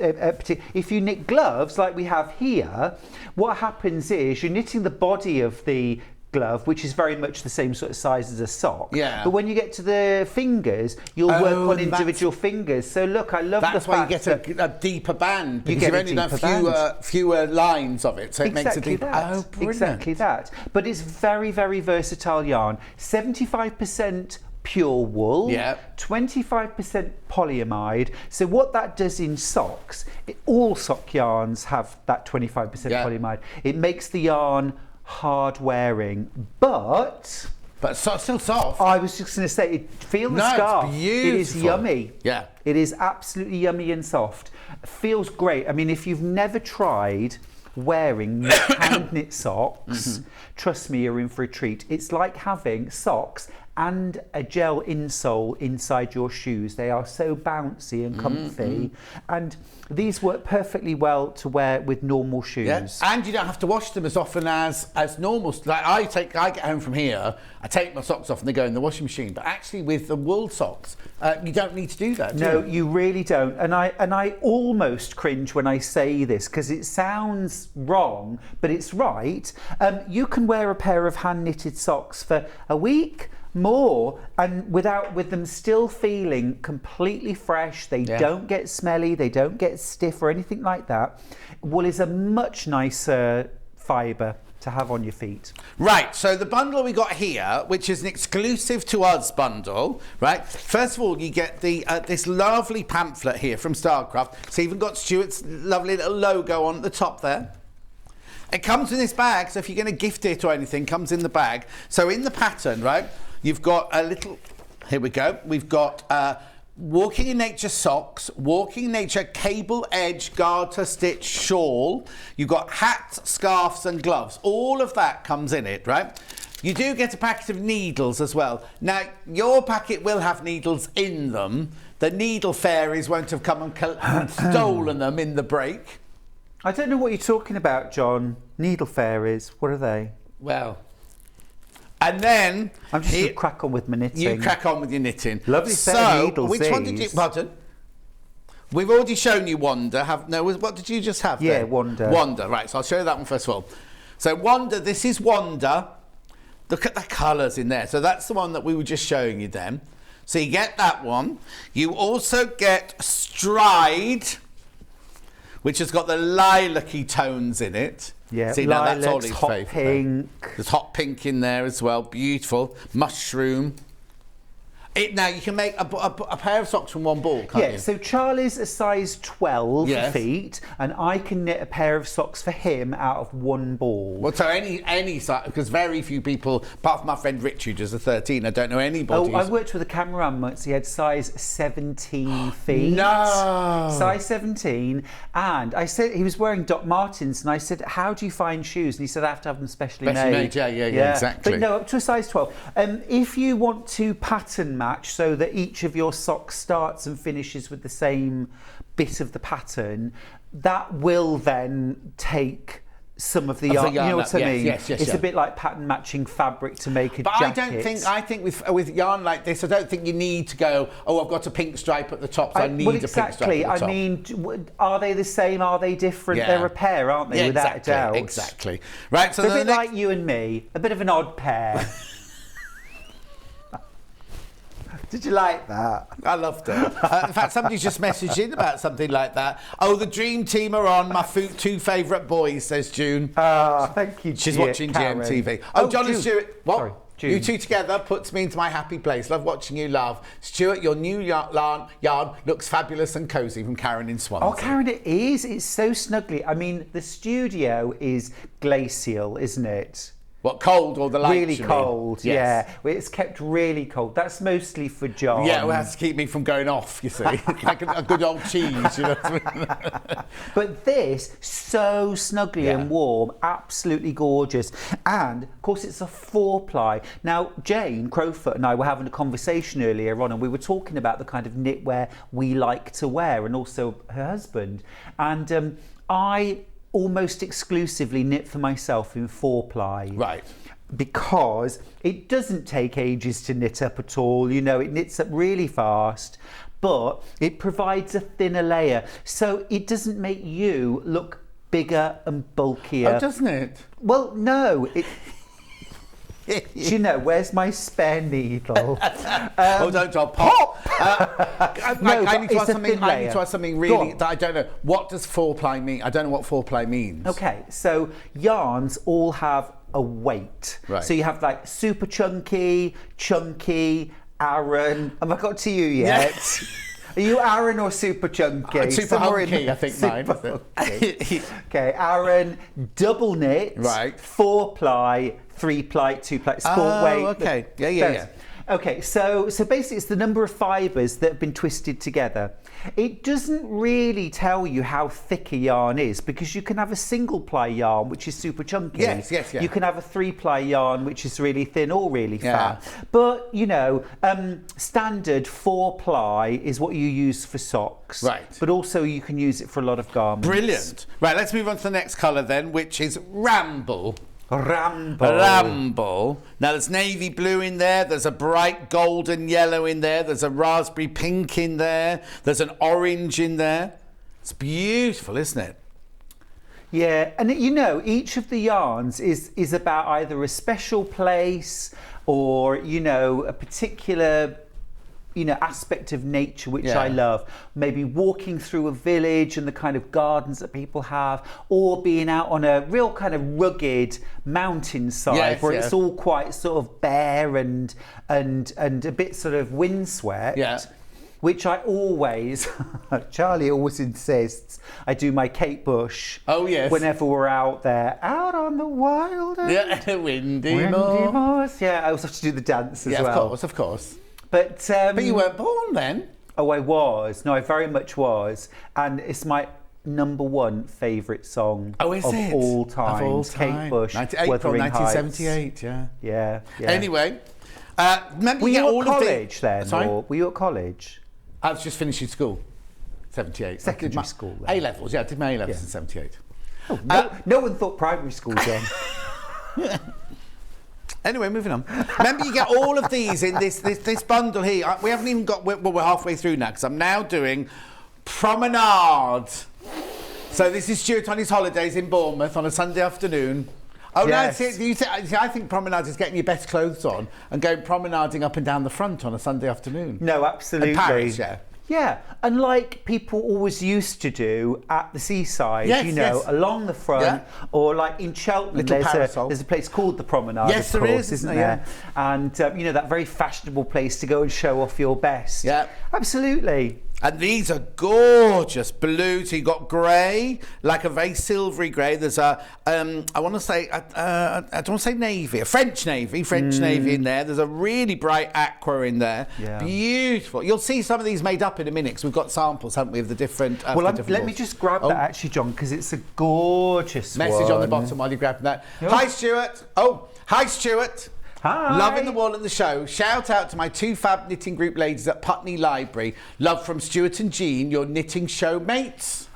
S7: if you knit gloves like we have here, what happens is you're knitting the body of the glove, which is very much the same sort of size as a sock. Yeah. But when you get to the fingers, you'll work on individual fingers. So look, I love the fact
S1: why you get a deeper band, because
S7: you get
S1: you've only got fewer lines of it, so it makes a deeper. Oh, brilliant.
S7: Exactly that. But it's very, very versatile yarn. 75% pure wool, 25% polyamide. So what that does in socks, all sock yarns have that 25% polyamide. It makes the yarn hard wearing, but
S1: still soft.
S7: I was just going to say, feel the scarf.
S1: It's beautiful.
S7: It is yummy.
S1: Yeah,
S7: it is absolutely yummy and soft. It feels great. I mean, if you've never tried wearing hand knit socks, trust me, you're in for a treat. It's like having socks and a gel insole inside your shoes. They are so bouncy and comfy, and these work perfectly well to wear with normal shoes.
S1: Yeah. And you don't have to wash them as often as normal. Like I get home from here, I take my socks off and they go in the washing machine. But actually, with the wool socks, you don't need to do that.
S7: No, you really don't. And I almost cringe when I say this because it sounds wrong, but it's right. You can wear a pair of hand knitted socks for a week, more, and with them still feeling completely fresh. They don't get smelly, they don't get stiff or anything like that. Wool is a much nicer fibre to have on your feet.
S1: Right, so the bundle we got here, which is an exclusive to us bundle, right? First of all, you get the this lovely pamphlet here from Starcraft. It's even got Stuart's lovely little logo on the top there. It comes in this bag, so if you're going to gift it or anything, it comes in the bag. So in the pattern, right, you've got a little, here we go, we've got Walking in Nature socks, Walking in Nature cable edge garter stitch shawl. You've got hats, scarves and gloves. All of that comes in it, right? You do get a packet of needles as well. Now, your packet will have needles in them. The needle fairies won't have come and stolen them in the break.
S7: I don't know what you're talking about, John. Needle fairies, what are they?
S1: Well, and then
S7: I'm just going to crack on with my knitting.
S1: You crack on with your knitting.
S7: Lovely set of needles.
S1: Which one did you? Pardon? We've already shown you Wander. What did you just have?
S7: Yeah,
S1: there?
S7: Wander.
S1: Wander. Right. So I'll show you that one first of all. So Wander. This is Wander. Look at the colours in there. So that's the one that we were just showing you then. So you get that one. You also get Stride, which has got the lilac-y tones in it.
S7: Yeah,
S1: see, now that's Ollie's
S7: hot
S1: favourite.
S7: pink.
S1: There's hot pink in there as well. Beautiful. Mushroom. Now, you can make a pair of socks from one ball, can't you?
S7: Yeah, so Charlie's a size 12 feet, and I can knit a pair of socks for him out of one ball.
S1: Well, so any size, because very few people, apart from my friend Rich, who does a 13, I don't know anybody.
S7: Oh, I worked with a cameraman once. He had size 17 feet.
S1: No!
S7: Size 17. And I said, he was wearing Doc Martens, and I said, how do you find shoes? And he said, I have to have them specially made.
S1: Yeah, exactly.
S7: But no, up to a size 12. If you want to pattern match so that each of your socks starts and finishes with the same bit of the pattern, that will then take some of the yarn. You know what I mean?
S1: Yes,
S7: it's a bit like pattern matching fabric to make a
S1: jacket.
S7: But
S1: I think with yarn like this, I don't think you need to go, oh, I've got a pink stripe at the top, so I need a pink stripe at the top.
S7: I mean, are they the same? Are they different?
S1: Yeah.
S7: They're a pair, aren't they? Without a doubt.
S1: Exactly. Right, so
S7: a bit like you and me, a bit of an odd pair. Did you like that?
S1: I loved it. In fact, somebody's just messaged in about something like that. Oh, the dream team are on. My two favourite boys, says June.
S7: Thank you,
S1: She's watching
S7: Karen.
S1: GMTV. Oh, John and Stuart. What?
S7: Sorry,
S1: you two together puts me into my happy place. Love watching you laugh. Stuart, your new yarn looks fabulous and cosy, from Karen in Swansea.
S7: Oh, Karen, it is. It's so snuggly. I mean, the studio is glacial, isn't it?
S1: What, cold or the lights?
S7: Really cold, yes. Yeah. Well, it's kept really cold. That's mostly for John.
S1: Yeah, well, it has to keep me from going off, you see. Like a good old cheese, you know.
S7: But this, so snuggly and warm, absolutely gorgeous. And, of course, it's a 4-ply. Now, Jane Crowfoot and I were having a conversation earlier on, and we were talking about the kind of knitwear we like to wear, and also her husband. And I almost exclusively knit for myself in 4-ply.
S1: Right.
S7: Because it doesn't take ages to knit up at all. You know, it knits up really fast, but it provides a thinner layer. So it doesn't make you look bigger and bulkier.
S1: Oh, doesn't it?
S7: Well, no. Do you know, where's my spare needle?
S1: Hold on, John. Pop! I need to ask something really that I don't know. What does 4-ply mean? I don't know what 4-ply means.
S7: Okay, so yarns all have a weight.
S1: Right.
S7: So you have like super chunky, Aran. Have I got to you yet?
S1: Yes.
S7: Are you Aran or super chunky?
S1: Super hunky, I think mine.
S7: Okay, Aran, double knit,
S1: right?
S7: 4-ply, 3-ply, 2-ply, sport weight.
S1: Okay, yeah.
S7: Okay, so basically it's the number of fibres that have been twisted together. It doesn't really tell you how thick a yarn is, because you can have a single-ply yarn which is super chunky.
S1: Yes.
S7: You can have a 3-ply yarn which is really thin or really fat. But, you know, standard 4-ply is what you use for socks.
S1: Right.
S7: But also you can use it for a lot of garments.
S1: Brilliant. Right, let's move on to the next colour then, which is Ramble.
S7: Ramble.
S1: Now there's navy blue in there, there's a bright golden yellow in there, there's a raspberry pink in there, there's an orange in there. It's beautiful, isn't it?
S7: Yeah, and you know, each of the yarns is about either a special place or, you know, a particular, you know, aspect of nature which I love. Maybe walking through a village and the kind of gardens that people have, or being out on a real kind of rugged mountainside where it's all quite sort of bare and a bit sort of windswept.
S1: Yeah.
S7: Which I always, Charlie always insists, I do my Kate Bush.
S1: Oh, yes.
S7: Whenever we're out there, out on the wild and
S1: windy moors.
S7: Yeah, I also have to do the dance as well.
S1: Yeah, of course.
S7: But
S1: you weren't born then.
S7: Oh, I was. No, I very much was. And it's my #1 favourite song of all time.
S1: Of all time.
S7: Kate Bush,
S1: April
S7: Wuthering
S1: 1978,
S7: Heights. Yeah.
S1: Anyway,
S7: were you at college then?
S1: Sorry?
S7: Or were you at college?
S1: I was just finishing school, 78.
S7: Secondary school then.
S1: A-levels, I did my A-levels in 78.
S7: Oh, no one thought primary school, John.
S1: Anyway, moving on. Remember, you get all of these in this bundle here. We haven't even got... We're halfway through now, because I'm now doing Promenade. So this is Stuart on his holidays in Bournemouth on a Sunday afternoon. Oh,
S7: yes.
S1: No, I think promenade is getting your best clothes on and going promenading up and down the front on a Sunday afternoon.
S7: No, absolutely.
S1: In Paris, yeah.
S7: Yeah, and like people always used to do at the seaside, along the front, or like in Cheltenham, there's a place called the Promenade,
S1: yes,
S7: of course,
S1: there is,
S7: isn't there? And, you know, that very fashionable place to go and show off your best.
S1: Yeah.
S7: Absolutely.
S1: And these are gorgeous blues. So you've got grey, like a very silvery grey. There's a, I want to say, I don't want to say navy, a French navy in there. There's a really bright aqua in there. Yeah. Beautiful. You'll see some of these made up in a minute, because we've got samples, haven't we, of the different...
S7: let me just grab that actually, John, because it's a gorgeous
S1: message on the bottom while you're grabbing that.
S7: Yep.
S1: Hi, Stuart. Oh, hi, Stuart.
S7: Hi.
S1: Loving the wall and the show. Shout out to my 2 fab knitting group ladies at Putney Library. Love from Stuart and Jean, your knitting show mates.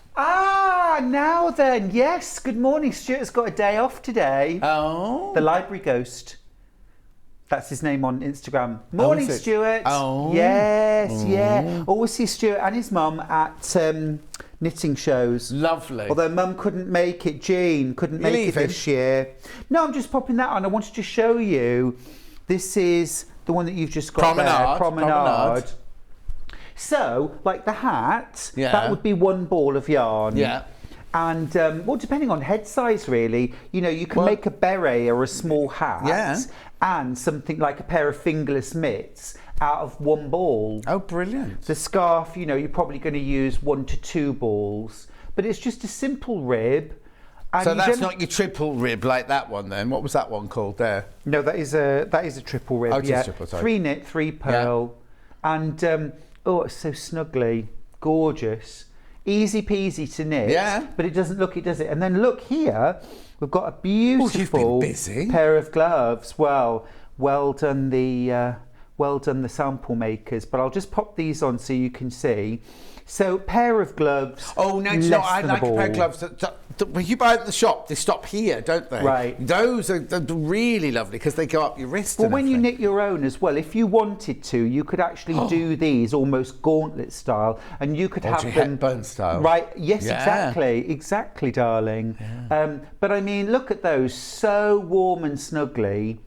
S7: now then, yes, good morning. Stuart's got a day off today.
S1: Oh.
S7: The library ghost. That's his name on Instagram. Morning, Stuart.
S1: Oh.
S7: Yes, yeah. Always see Stuart and his mum at knitting shows.
S1: Lovely.
S7: Although mum couldn't make it, Jean couldn't make it this year. No, I'm just popping that on. I wanted to show you. This is the one that you've just got there. Promenade. So, like the hat, that would be one ball of yarn.
S1: Yeah.
S7: And, well, depending on head size, really, you know, you can make a beret or a small hat and something like a pair of fingerless mitts out of one ball.
S1: Oh, brilliant.
S7: The scarf, you know, you're probably going to use 1 to 2 balls, but it's just a simple rib. And
S1: so that's not your triple rib like that one then? What was that one called there?
S7: No, that is a triple rib.
S1: Oh, just triple, sorry.
S7: 3 knit, 3 purl. And, oh, it's so snuggly. Gorgeous. Easy peasy to knit. Yeah. But it doesn't look it, does it? And then look here, we've got a beautiful pair of gloves. Well done the sample makers. But I'll just pop these on so you can see. So, pair of gloves.
S1: Oh, no, I like a pair of gloves. When you buy at the shop, they stop here, don't they?
S7: Right.
S1: Those are really lovely because they go up your wrist.
S7: Well, when you knit your own as well, if you wanted to, you could actually do these almost gauntlet style, and you could have them
S1: Hepburn style.
S7: Right? Yes, exactly, darling. Yeah. But I mean, look at those, so warm and snuggly.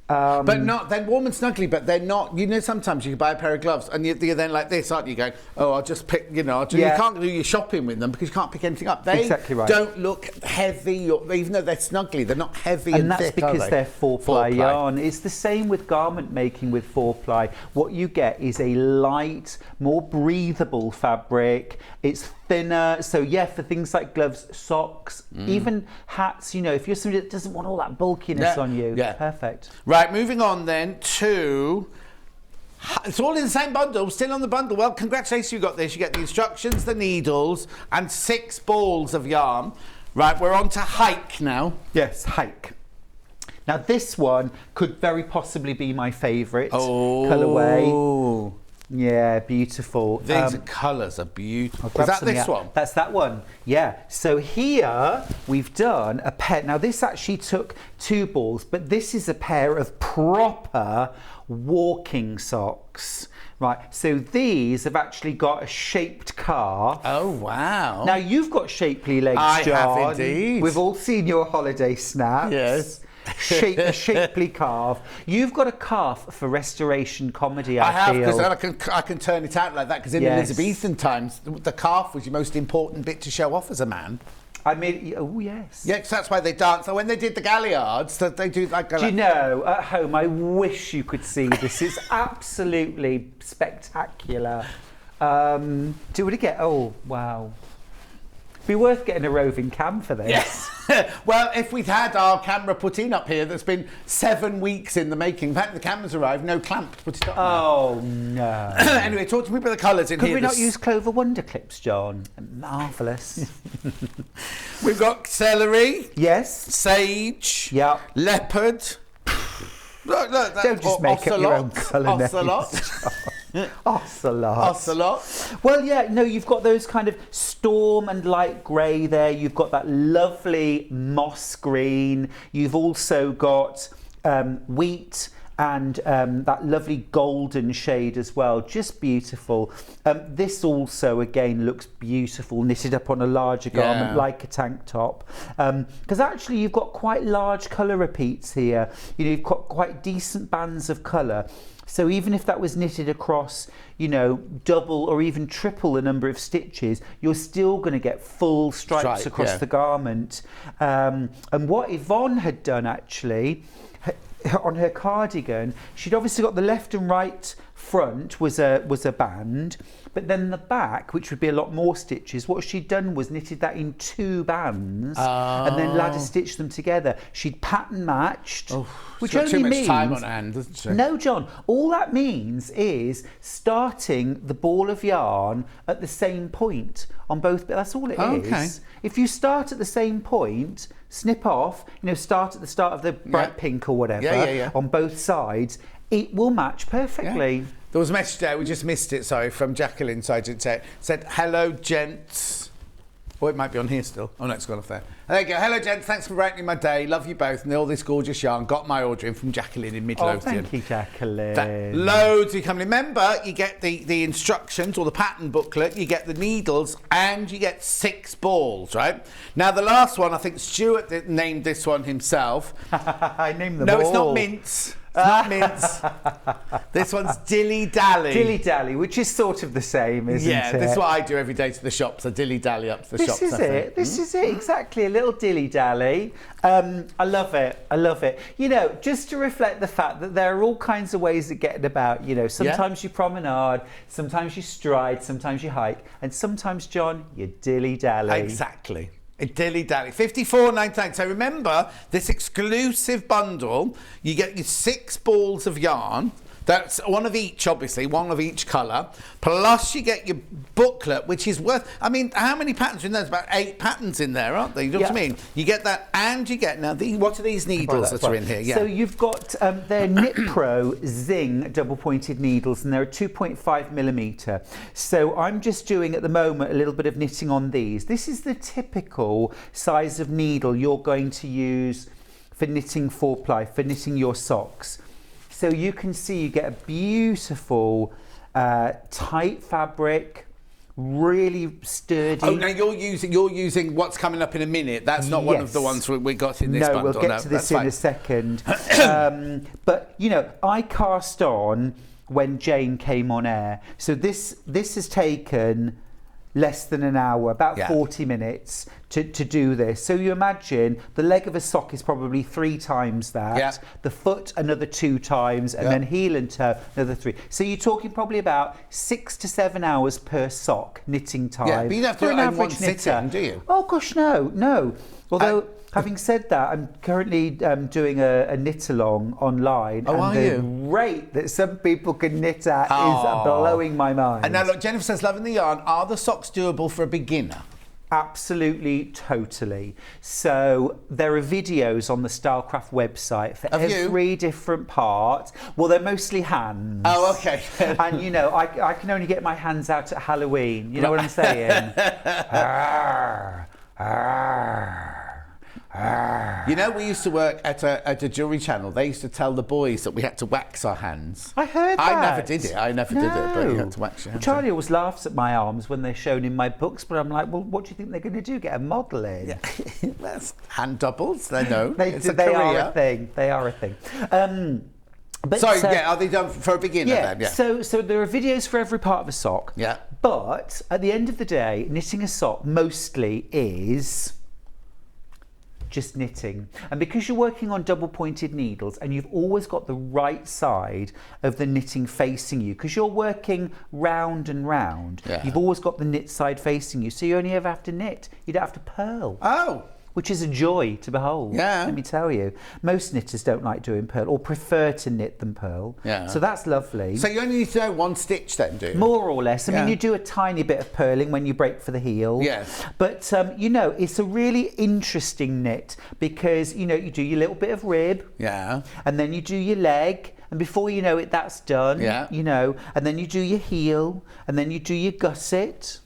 S1: But not, they're warm and snuggly, but they're not, you know, sometimes you can buy a pair of gloves and you're then like this, aren't you, going, oh, I'll just pick, you know, you can't do your shopping with them because you can't pick anything up. They don't look heavy, or, even though they're snuggly, they're not heavy and
S7: that's
S1: thick,
S7: because they're 4-ply yarn. It's the same with garment making with 4-ply. What you get is a light, more breathable fabric. It's thinner, so for things like gloves, socks, even hats, you know, if you're somebody that doesn't want all that bulkiness on you, perfect.
S1: Right, moving on then to, it's all in the same bundle, still on the bundle. Well, congratulations, you got this. You get the instructions, the needles, and 6 balls of yarn. Right, we're on to hike now.
S7: Yes, hike. Now this one could very possibly be my favourite colourway. Yeah, beautiful.
S1: These colours are beautiful. Is that this one?
S7: That's that one. Yeah. So here we've done a pair. Now this actually took 2 balls, but this is a pair of proper walking socks. Right. So these have actually got a shaped calf.
S1: Oh wow.
S7: Now you've got shapely legs, John.
S1: I have indeed.
S7: We've all seen your holiday snaps.
S1: Yes.
S7: A shapely calf. You've got a calf for restoration comedy. I
S1: have, because I can turn it out like that. Because in Elizabethan times, the calf was your most important bit to show off as a man.
S7: I mean, oh yes.
S1: Yeah, because that's why they dance. So when they did the galliards, they do like.
S7: Do you know? At home, I wish you could see this. It's absolutely spectacular. Do it again. Oh wow. Be worth getting a roving cam for this.
S1: Yes. Well, if we'd had our camera put in up here, that's been 7 weeks in the making. In fact, the camera's arrived, no clamp to put it up.
S7: Oh no.
S1: Anyway, talk to me about the colours in here.
S7: Could we not use Clover Wonder clips, John? Marvellous.
S1: We've got celery.
S7: Yes.
S1: Sage.
S7: Yep.
S1: Leopard. Look, that's
S7: don't just make up your own colour names. Ocelot. Well, yeah, no, you've got those kind of storm and light grey there. You've got that lovely moss green. You've also got wheat and that lovely golden shade as well. Just beautiful. This also, again, looks beautiful, knitted up on a larger garment like a tank top. Because actually you've got quite large colour repeats here. You know, you've got quite decent bands of colour. So even if that was knitted across, you know, double or even triple the number of stitches, you're still going to get full stripes across the garment. And what Yvonne had done actually, on her cardigan, she'd obviously got the left and right front was a band, but then the back, which would be a lot more stitches, what she'd done was knitted that in 2 bands and then ladder stitched them together. She'd pattern matched, which only means
S1: too much time on hand, doesn't she?
S7: No, John. All that means is starting the ball of yarn at the same point on both. That's all it is. If you start at the same point, snip off, you know, start at the start of the bright pink or whatever on both sides, it will match perfectly.
S1: There was a message there, we just missed it, sorry, from Jacqueline. So I didn't say it. Said, hello, gents. Or it might be on here still. Oh no, it's gone off there. There you go. Hello, gents. Thanks for brightening my day. Love you both. And all this gorgeous yarn. Got my order in from Jacqueline in Midlothian.
S7: Oh, thank you, Jacqueline.
S1: Loads you coming. Remember, you get the instructions or the pattern booklet. You get the needles and you get 6 balls, right? Now the last one, I think Stuart named this one himself.
S7: I named them all.
S1: No, it's not mince. It's not mince. This one's dilly-dally.
S7: Dilly-dally, which is sort of the same, isn't it?
S1: Yeah, this is what I do every day to the shops. I dilly-dally up to the shops.
S7: This is it. This is it, exactly. A little dilly-dally. I love it. I love it. You know, just to reflect the fact that there are all kinds of ways of getting about. You know, sometimes you promenade, sometimes you stride, sometimes you hike, and sometimes, John, you dilly-dally.
S1: Exactly. A dilly-dally. $54.99. So remember, this exclusive bundle, you get your 6 balls of yarn. That's one of each, obviously, one of each colour. Plus you get your booklet, which is worth, I mean, how many patterns are in there? There's about 8 patterns in there, aren't there? You know what I mean? You get that, and you get, now, what are these needles that are in here?
S7: So you've got, they're Knit Pro Zing double-pointed needles, and they're 2.5mm. So I'm just doing, at the moment, a little bit of knitting on these. This is the typical size of needle you're going to use for knitting 4-ply, for knitting your socks. So you can see you get a beautiful tight fabric, really sturdy.
S1: Oh, now you're using what's coming up in a minute. That's not one of the ones we got in this bundle.
S7: No, we'll get to this in a second. But, you know, I cast on when Jane came on air. So this has taken less than an hour, about 40 minutes to do this. So you imagine the leg of a sock is probably 3 times that, the foot another 2 times, and then heel and toe another 3. So you're talking probably about 6 to 7 hours per sock knitting time.
S1: Yeah, but you don't have to do it in one sitting, do you?
S7: Oh gosh, no. Although, having said that, I'm currently doing a knit-along online, and the rate that some people can knit at is blowing my mind.
S1: And now look, Jennifer says, loving the yarn, are the socks doable for a beginner?
S7: Absolutely, totally. So there are videos on the Stylecraft website for every different part. Well, they're mostly hands.
S1: Oh, okay.
S7: And, you know, I can only get my hands out at Halloween. You know what I'm saying?
S1: You know, we used to work at a jewellery channel. They used to tell the boys that we had to wax our hands.
S7: I heard that.
S1: I never did it. But you had to wax your hands.
S7: Charlie always laughs at my arms when they're shown in my books, but I'm like, well, what do you think they're going to do? Get a model in?
S1: Yeah. That's hand doubles. They know.
S7: They are a thing. They are a thing. But
S1: are they done for a beginner then? Yeah.
S7: So there are videos for every part of a sock.
S1: Yeah.
S7: But at the end of the day, knitting a sock mostly is just knitting. And because you're working on double pointed needles and you've always got the right side of the knitting facing you, because you're working round and round, you've always got the knit side facing you, so you only ever have to knit. You don't have to purl.
S1: Oh.
S7: Which is a joy to behold, let me tell you. Most knitters don't like doing purl or prefer to knit than purl. Yeah. So that's lovely.
S1: So you only need to know 1 stitch then, do you?
S7: More or less. I mean, you do a tiny bit of purling when you break for the heel.
S1: Yes.
S7: But, you know, it's a really interesting knit because, you know, you do your little bit of rib.
S1: Yeah.
S7: And then you do your leg. And before you know it, that's done.
S1: Yeah.
S7: You know, and then you do your heel. And then you do your gusset.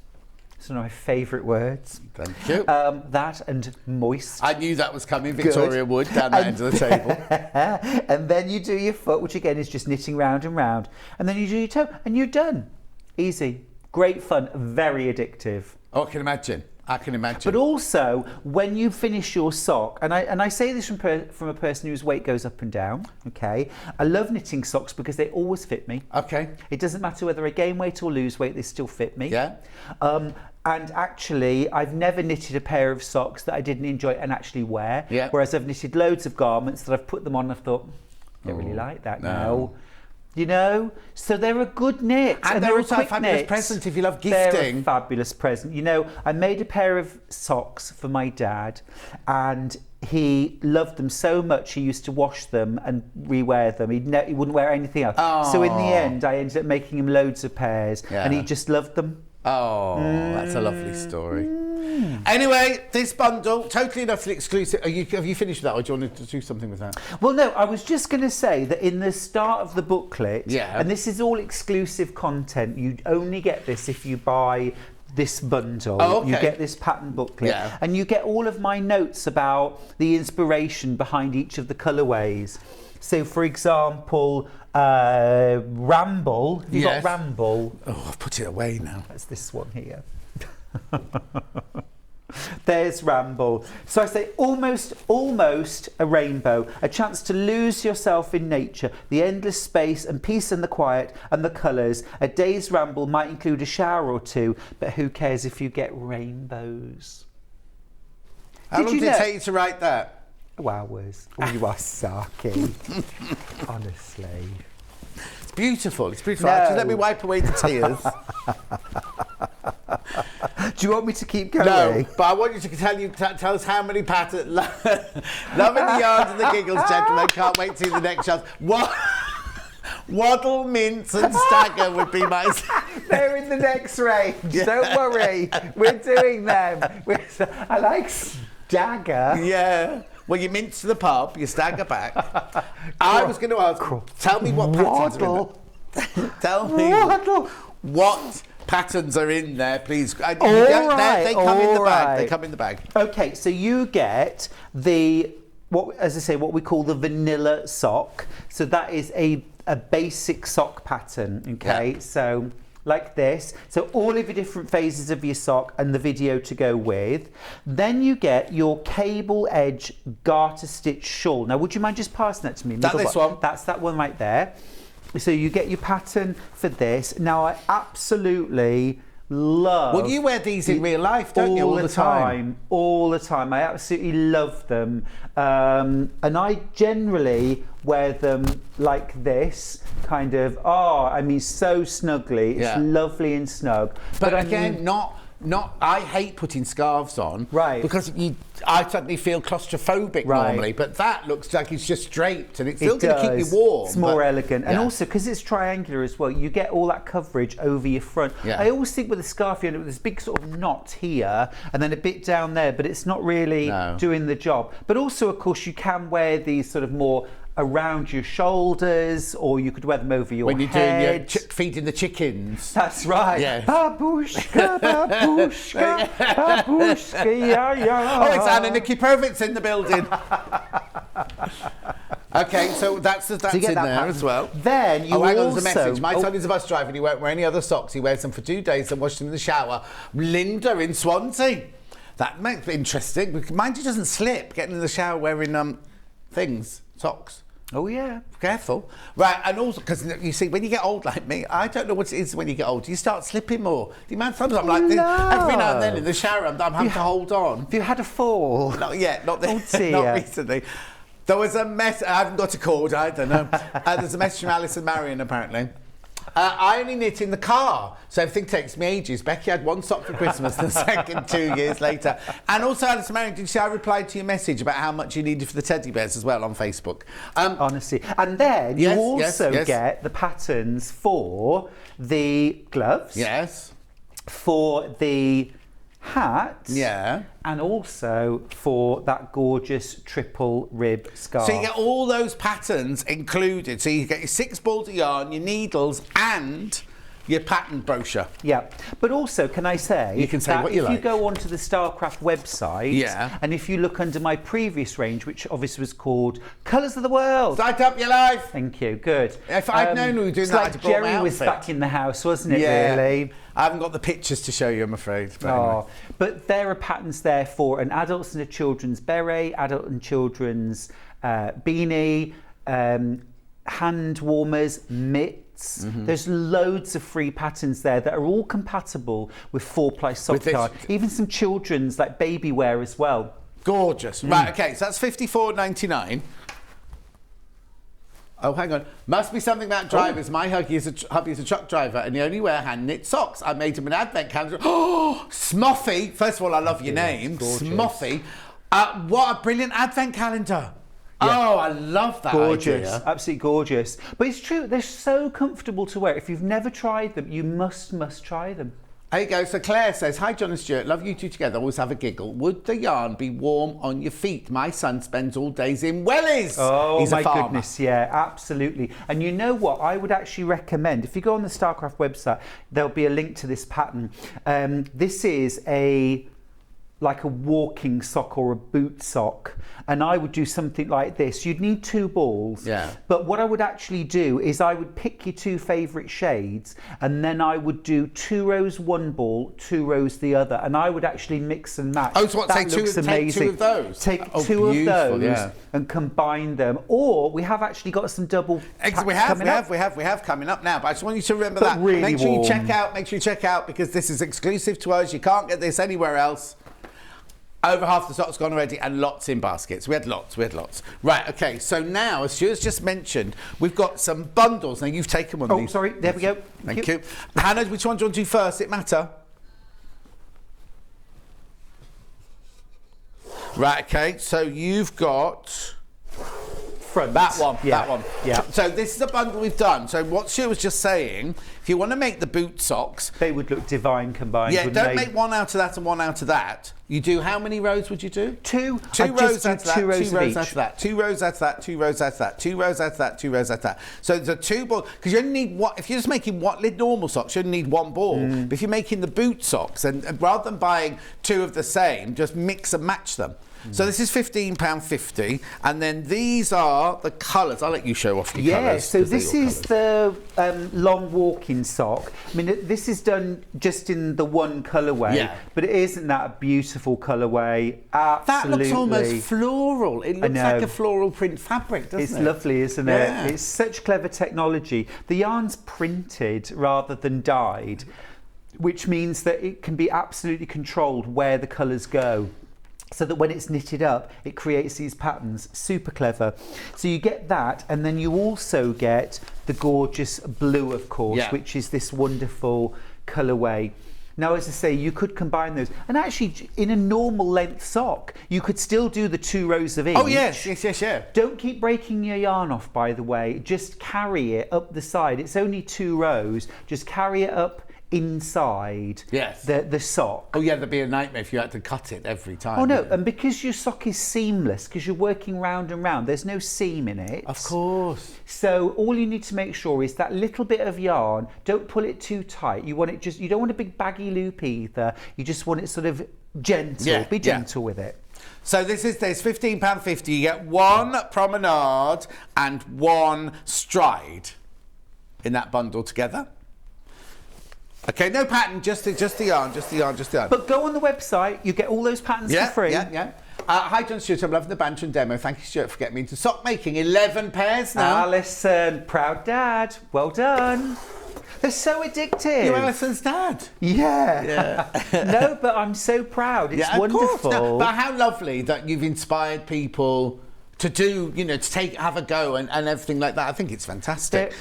S7: It's one of my favourite words.
S1: Thank you.
S7: That and moist.
S1: I knew that was coming. Victoria Wood down that end of the table.
S7: And then you do your foot, which again is just knitting round and round. And then you do your toe, and you're done. Easy. Great fun. Very addictive.
S1: Oh, I can imagine.
S7: But also, when you finish your sock, and I say this from a person whose weight goes up and down, okay? I love knitting socks because they always fit me.
S1: Okay.
S7: It doesn't matter whether I gain weight or lose weight, they still fit me.
S1: Yeah.
S7: And actually, I've never knitted a pair of socks that I didn't enjoy and actually wear.
S1: Yeah.
S7: Whereas I've knitted loads of garments that I've put them on and I've thought, I don't really like that now. You know, so they're a good knit,
S1: and they're also a fabulous present if you love gifting.
S7: They're a fabulous present. You know, I made a pair of socks for my dad, and he loved them so much he used to wash them and rewear them. He wouldn't wear anything else. Oh. So in the end, I ended up making him loads of pairs, and he just loved them.
S1: Oh, that's a lovely story. Anyway, this bundle, totally and utterly exclusive. Have you finished with that, or do you want to do something with that?
S7: Well, no, I was just going to say that in the start of the booklet, and this is all exclusive content, you only get this if you buy this bundle.
S1: Oh, okay.
S7: You get this pattern booklet, and you get all of my notes about the inspiration behind each of the colourways. So, for example, Ramble. Have you got Ramble?
S1: Oh, I've put it away now.
S7: That's this one here. There's Ramble. So I say almost a rainbow, a chance to lose yourself in nature, the endless space and peace and the quiet and the colours. A day's ramble might include a shower or two, but who cares if you get rainbows?
S1: How long did it take you to write that?
S7: Hours. Oh, you are sarky. Honestly.
S1: It's beautiful. It's beautiful.
S7: No.
S1: Actually, let me wipe away the tears.
S7: Do you want me to keep going?
S1: No, but I want you to tell us how many patterns. Loving the yarns and the giggles, gentlemen. Can't wait to see the next shots. Waddle, mince, and stagger would be my.
S7: They're in the next range. Don't worry, we're doing them. I like stagger.
S1: Yeah. Well, you mince to the pub, you stagger back. I was going to ask. Tell me what patterns are in there. Tell me what patterns are in there, please. They come in the bag. They come in the bag.
S7: Okay, so you get what we call the vanilla sock. So that is a basic sock pattern. Okay, so like this. So all of your different phases of your sock and the video to go with. Then you get your cable edge garter stitch shawl. Now, would you mind just passing that to me?
S1: This one.
S7: That's that one right there. So you get your pattern for this. Now, I absolutely love.
S1: Well, you wear these in real life, don't you? All the time.
S7: All the time. I absolutely love them. And I generally wear them like this, kind of. Oh, I mean, so snugly. It's lovely and snug.
S1: But again, not. I hate putting scarves on, because I suddenly feel claustrophobic normally. But that looks like it's just draped, and it's still going to keep you warm.
S7: It's more elegant, and also because it's triangular as well, you get all that coverage over your front. I always think with a scarf, you end up with this big sort of knot here, and then a bit down there, but it's not really doing the job. But also, of course, you can wear these sort of more around your shoulders, or you could wear them over your head.
S1: When you're doing your feeding the chickens.
S7: That's right.
S1: Yeah.
S7: Babushka, babushka, babushka, yeah.
S1: Oh, it's Anna Nikipovic in the building. Okay, so that's in there as well.
S7: Then you
S1: hang on, there's a message. My son is a bus driver and he won't wear any other socks. He wears them for 2 days and washes them in the shower. Linda in Swansea. That makes it interesting. Mind you, doesn't slip getting in the shower wearing socks.
S7: Oh, yeah.
S1: Careful. Right, and also, because you see, when you get old like me, I don't know what it is when you get old. You start slipping more. The amount of times I'm like, every now and then in the shower, I'm having to hold on.
S7: Have you had a fall?
S1: Not yet, not recently. There was a mess. I haven't got a cord, I don't know. There's a message from Alice and Marion, apparently. I only knit in the car, so everything takes me ages. Becky had one sock for Christmas, the second 2 years later. And also, Alice and Marion, did you see I replied to your message about how much you needed for the teddy bears as well on Facebook?
S7: Honestly. And then you also get the patterns for the gloves.
S1: Yes.
S7: For the hat.
S1: Yeah.
S7: And also for that gorgeous triple rib scarf.
S1: So you get all those patterns included. So you get your 6 balls of yarn, your needles, and your pattern brochure.
S7: Yeah, but also, can I say,
S1: you can say what you like.
S7: If you go onto the Starcraft website, and if you look under my previous range, which obviously was called Colours of the World.
S1: Light up your life.
S7: Thank you, good.
S1: If I'd known we were doing that, I'd have brought my
S7: Jerry was back in the house, wasn't it, really?
S1: I haven't got the pictures to show you, I'm afraid. But, anyway.
S7: But there are patterns there for an adults and a children's beret, adult and children's beanie, hand warmers, mitts. There's loads of free patterns there that are all compatible with 4-ply sock yarn. Even some children's like baby wear as well.
S1: Gorgeous. Right, okay, so that's $54.99. Oh, hang on. Must be something about drivers. My hubby is a truck driver and he only wear hand knit socks. I made him an advent calendar. Oh, Smoffy. First of all, I love your name. Smoffy. What a brilliant advent calendar. Yeah. Oh, I love that idea.
S7: Absolutely gorgeous. But it's true, they're so comfortable to wear. If you've never tried them, you must try them.
S1: There you go. So Claire says, hi John and Stuart, love you two together, always have a giggle. Would the yarn be warm on your feet? My son spends all days in wellies.
S7: Oh,
S1: he's
S7: my
S1: a farmer.
S7: goodness, yeah, absolutely. And you know what? I would actually recommend, if you go on the Starcraft website, there'll be a link to this pattern. This is like a walking sock or a boot sock, and I would do something like this. You'd need 2 balls, but what I would actually do is I would pick your 2 favourite shades, and then I would do 2 rows 1 ball, 2 rows the other, and I would actually mix and match.
S1: Oh, so what,
S7: that looks amazing.
S1: Take 2 of those?
S7: Take 2 of those and combine them, or we have actually got some double packs
S1: we have coming up now, but I just want you to remember that.
S7: Really
S1: make sure
S7: warm.
S1: you check out because this is exclusive to us. You can't get this anywhere else. Over half the stock's gone already, and lots in baskets. We had lots. Right, okay, so now, as Stuart's just mentioned, we've got some bundles. Now, you've taken one of these.
S7: Oh, sorry, there we go.
S1: Thank you. Hannah, which one do you want to do first? It matter? Right, okay, so you've got...
S7: Front.
S1: That one.
S7: Yeah.
S1: So this is a bundle we've done. So what Stuart was just saying, if you want to make the boot socks...
S7: They would look divine combined,
S1: yeah,
S7: wouldn't
S1: don't
S7: they?
S1: make one out of that and one out of that. You do, how many rows would you do?
S7: 2.
S1: 2 rows out of that,
S7: 2 rows
S1: 2 rows out of that, 2 rows out of that, 2 rows out of that, 2 rows out of that, 2 rows out of that. So the 2 ball, because you only need one, if you're just making normal socks, you only need 1 ball. But if you're making the boot socks, and rather than buying 2 of the same, just mix and match them. So this is £15.50, and then these are the colours. I'll let you show off your colours.
S7: Yeah, so this is the long walking sock. I mean, this is done just in the one colourway, but isn't that a beautiful colourway? Absolutely.
S1: That looks almost floral. It looks like a floral print fabric, doesn't it?
S7: It's lovely, isn't it? It's such clever technology. The yarn's printed rather than dyed, which means that it can be absolutely controlled where the colours go, so that when it's knitted up, it creates these patterns. Super clever. So you get that, and then you also get the gorgeous blue, of course, which is this wonderful colourway. Now, as I say, you could combine those, and actually, in a normal length sock, you could still do the 2 rows of each.
S1: Oh yes.
S7: Don't keep breaking your yarn off, by the way. Just carry it up the side. It's only 2 rows. Just carry it up inside the sock.
S1: Oh yeah, that'd be a nightmare if you had to cut it every time.
S7: Oh no, and because your sock is seamless, because you're working round and round, there's no seam in it.
S1: Of course.
S7: So all you need to make sure is that little bit of yarn, don't pull it too tight. You want it you don't want a big baggy loop either. You just want it sort of gentle. Be gentle with it.
S1: So there's £15.50. You get 1 promenade and 1 stride in that bundle together. Okay, no pattern, just the yarn.
S7: But go on the website, you get all those patterns for free.
S1: Hi, John Stuart, I'm loving the banter and demo. Thank you, Stuart, for getting me into sock making. 11 pairs now.
S7: Alison, proud dad. Well done. They're so addictive.
S1: You're Alison's dad.
S7: Yeah. No, but I'm so proud. It's wonderful.
S1: No, but how lovely that you've inspired people to do, to have a go and everything like that. I think it's fantastic.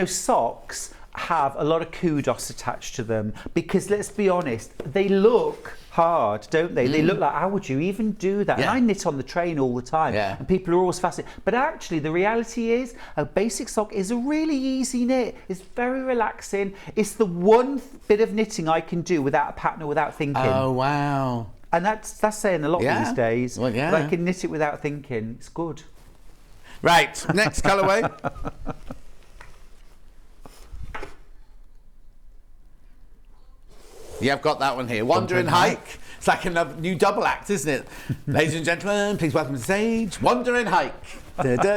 S7: Socks have a lot of kudos attached to them because, let's be honest, they look hard, don't they? They look like, how would you even do that? And I knit on the train all the time, and people are always fascinated. But actually, the reality is, a basic sock is a really easy knit. It's very relaxing. It's the one bit of knitting I can do without a pattern or without thinking.
S1: Oh, wow.
S7: And that's saying a lot these days.
S1: Well,
S7: but I can knit it without thinking. It's good.
S1: Right, next colourway. Yeah, I've got that one here. Wandering Hike. It's like a new double act, isn't it? Ladies and gentlemen, please welcome to the stage, Wandering Hike. Anyway,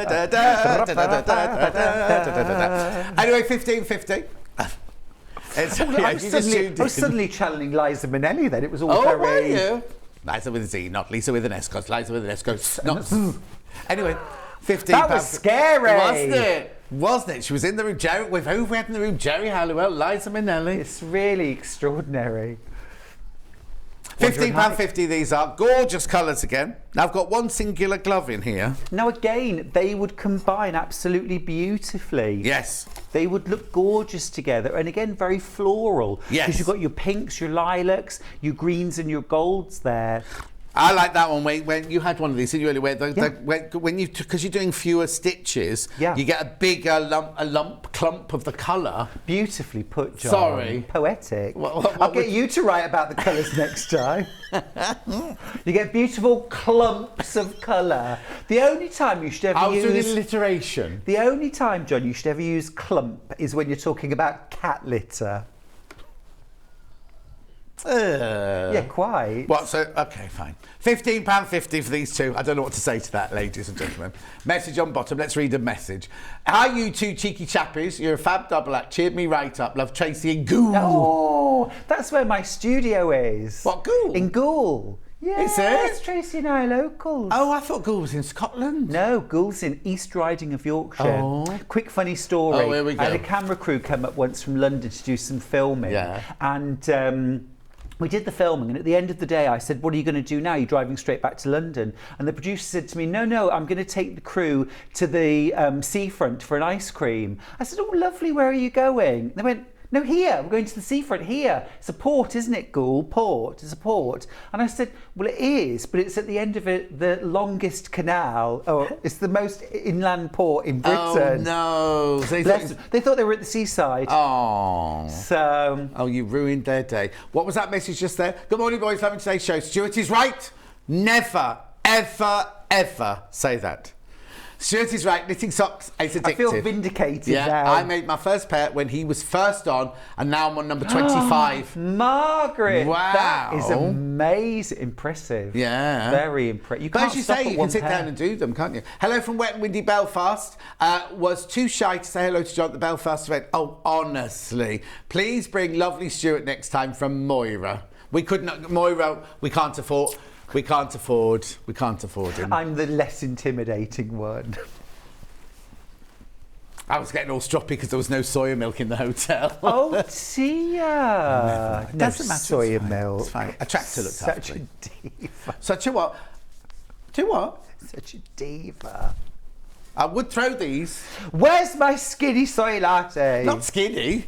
S1: $15.50.
S7: I was suddenly channeling Liza Minnelli then. It was all
S1: very...
S7: were
S1: you? Liza with a Z, not Lisa with an S, because Liza with an S goes... Anyway, £15.
S7: That was scary.
S1: Wasn't it? She was in the room. Jerry, with who we had in the room? Jerry Halliwell, Liza Minnelli.
S7: It's really extraordinary.
S1: £15.50 these are. Gorgeous colours again. Now I've got one singular glove in here.
S7: Now again, they would combine absolutely beautifully.
S1: Yes.
S7: They would look gorgeous together, and again, very floral.
S1: Yes.
S7: Because you've got your pinks, your lilacs, your greens and your golds there.
S1: I like that one. When you had one of these, didn't you? When because you're doing fewer stitches, you get a bigger clump of the colour.
S7: Beautifully put, John.
S1: Sorry,
S7: poetic. I'll get you to write about the colours next time. You get beautiful clumps of colour. The only time you should ever use... I was doing alliteration. The only time, John, you should ever use clump is when you're talking about cat litter. Yeah, quite.
S1: What? So, okay, fine. £15.50 for these two. I don't know what to say to that, ladies and gentlemen. Message on bottom. Let's read a message. Hi, you two cheeky chappies. You're a fab double act. Cheered me right up. Love Tracy and Goole.
S7: Oh, that's where my studio is.
S1: What, Goole?
S7: In Goole. Yeah,
S1: is it?
S7: Tracy and I are locals.
S1: Oh, I thought Goole was in Scotland.
S7: No, Goole's in East Riding of Yorkshire.
S1: Oh.
S7: Quick funny story.
S1: Oh, here we go.
S7: I had a camera crew come up once from London to do some filming.
S1: Yeah.
S7: And we did the filming, and at the end of the day I said, what are you going to do now? You're driving straight back to London. And the producer said to me, no, I'm going to take the crew to the seafront for an ice cream. I said, oh, lovely, where are you going? They went, no, here, we're going to the seafront here. It's a port, isn't it, Goole? Port, it's a port. And I said, well, it is, but it's at the end of the longest canal. Oh, it's the most inland port in Britain.
S1: Oh, no. So
S7: they thought they were at the seaside.
S1: Oh.
S7: So.
S1: Oh, you ruined their day. What was that message just there? Good morning, boys. Loving today's show. Stuart is right. Never, ever, ever say that. Stuart is right. Knitting socks is addictive.
S7: I feel vindicated now.
S1: I made my first pair when he was first on, and now I'm on number 25.
S7: Margaret!
S1: Wow.
S7: That is amazing. Impressive.
S1: Yeah.
S7: Very impressive.
S1: But as you say, you can sit down and do them, can't you? Hello from wet and windy Belfast. Was too shy to say hello to John at the Belfast event. Oh, honestly. Please bring lovely Stuart next time from Moira. We can't afford... We can't afford him.
S7: I'm the less intimidating one.
S1: I was getting all stroppy because there was no soya milk in the hotel.
S7: Oh dear!
S1: It doesn't matter.
S7: Soya milk.
S1: It's fine. A tractor looked
S7: Such
S1: after
S7: a
S1: me.
S7: diva.
S1: Such a what? Do what?
S7: Such a diva.
S1: I would throw these.
S7: Where's my skinny soy latte?
S1: Not skinny.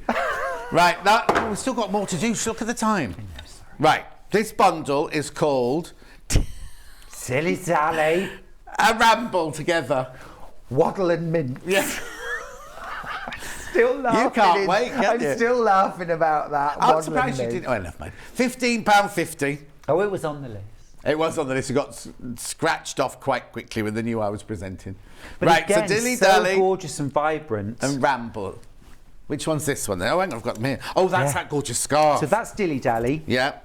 S1: Right. We've still got more to do. Just look at the time. Right. This bundle is called
S7: Silly Sally.
S1: A Ramble Together.
S7: Waddle and mint.
S1: Yeah.
S7: Still laughing.
S1: You can't wait, can you?
S7: I'm still laughing about that.
S1: I'm surprised you didn't. Oh, never mind. £15.50.
S7: Oh, it was on the list.
S1: It was on the list. It got scratched off quite quickly when they knew I was presenting.
S7: But
S1: right,
S7: again,
S1: so Dilly
S7: so
S1: Dally
S7: gorgeous and vibrant.
S1: and Ramble. Which one's this one then? Oh, hang on, I've got them here. Oh, that's that gorgeous scarf.
S7: So that's Dilly Dally.
S1: Yeah.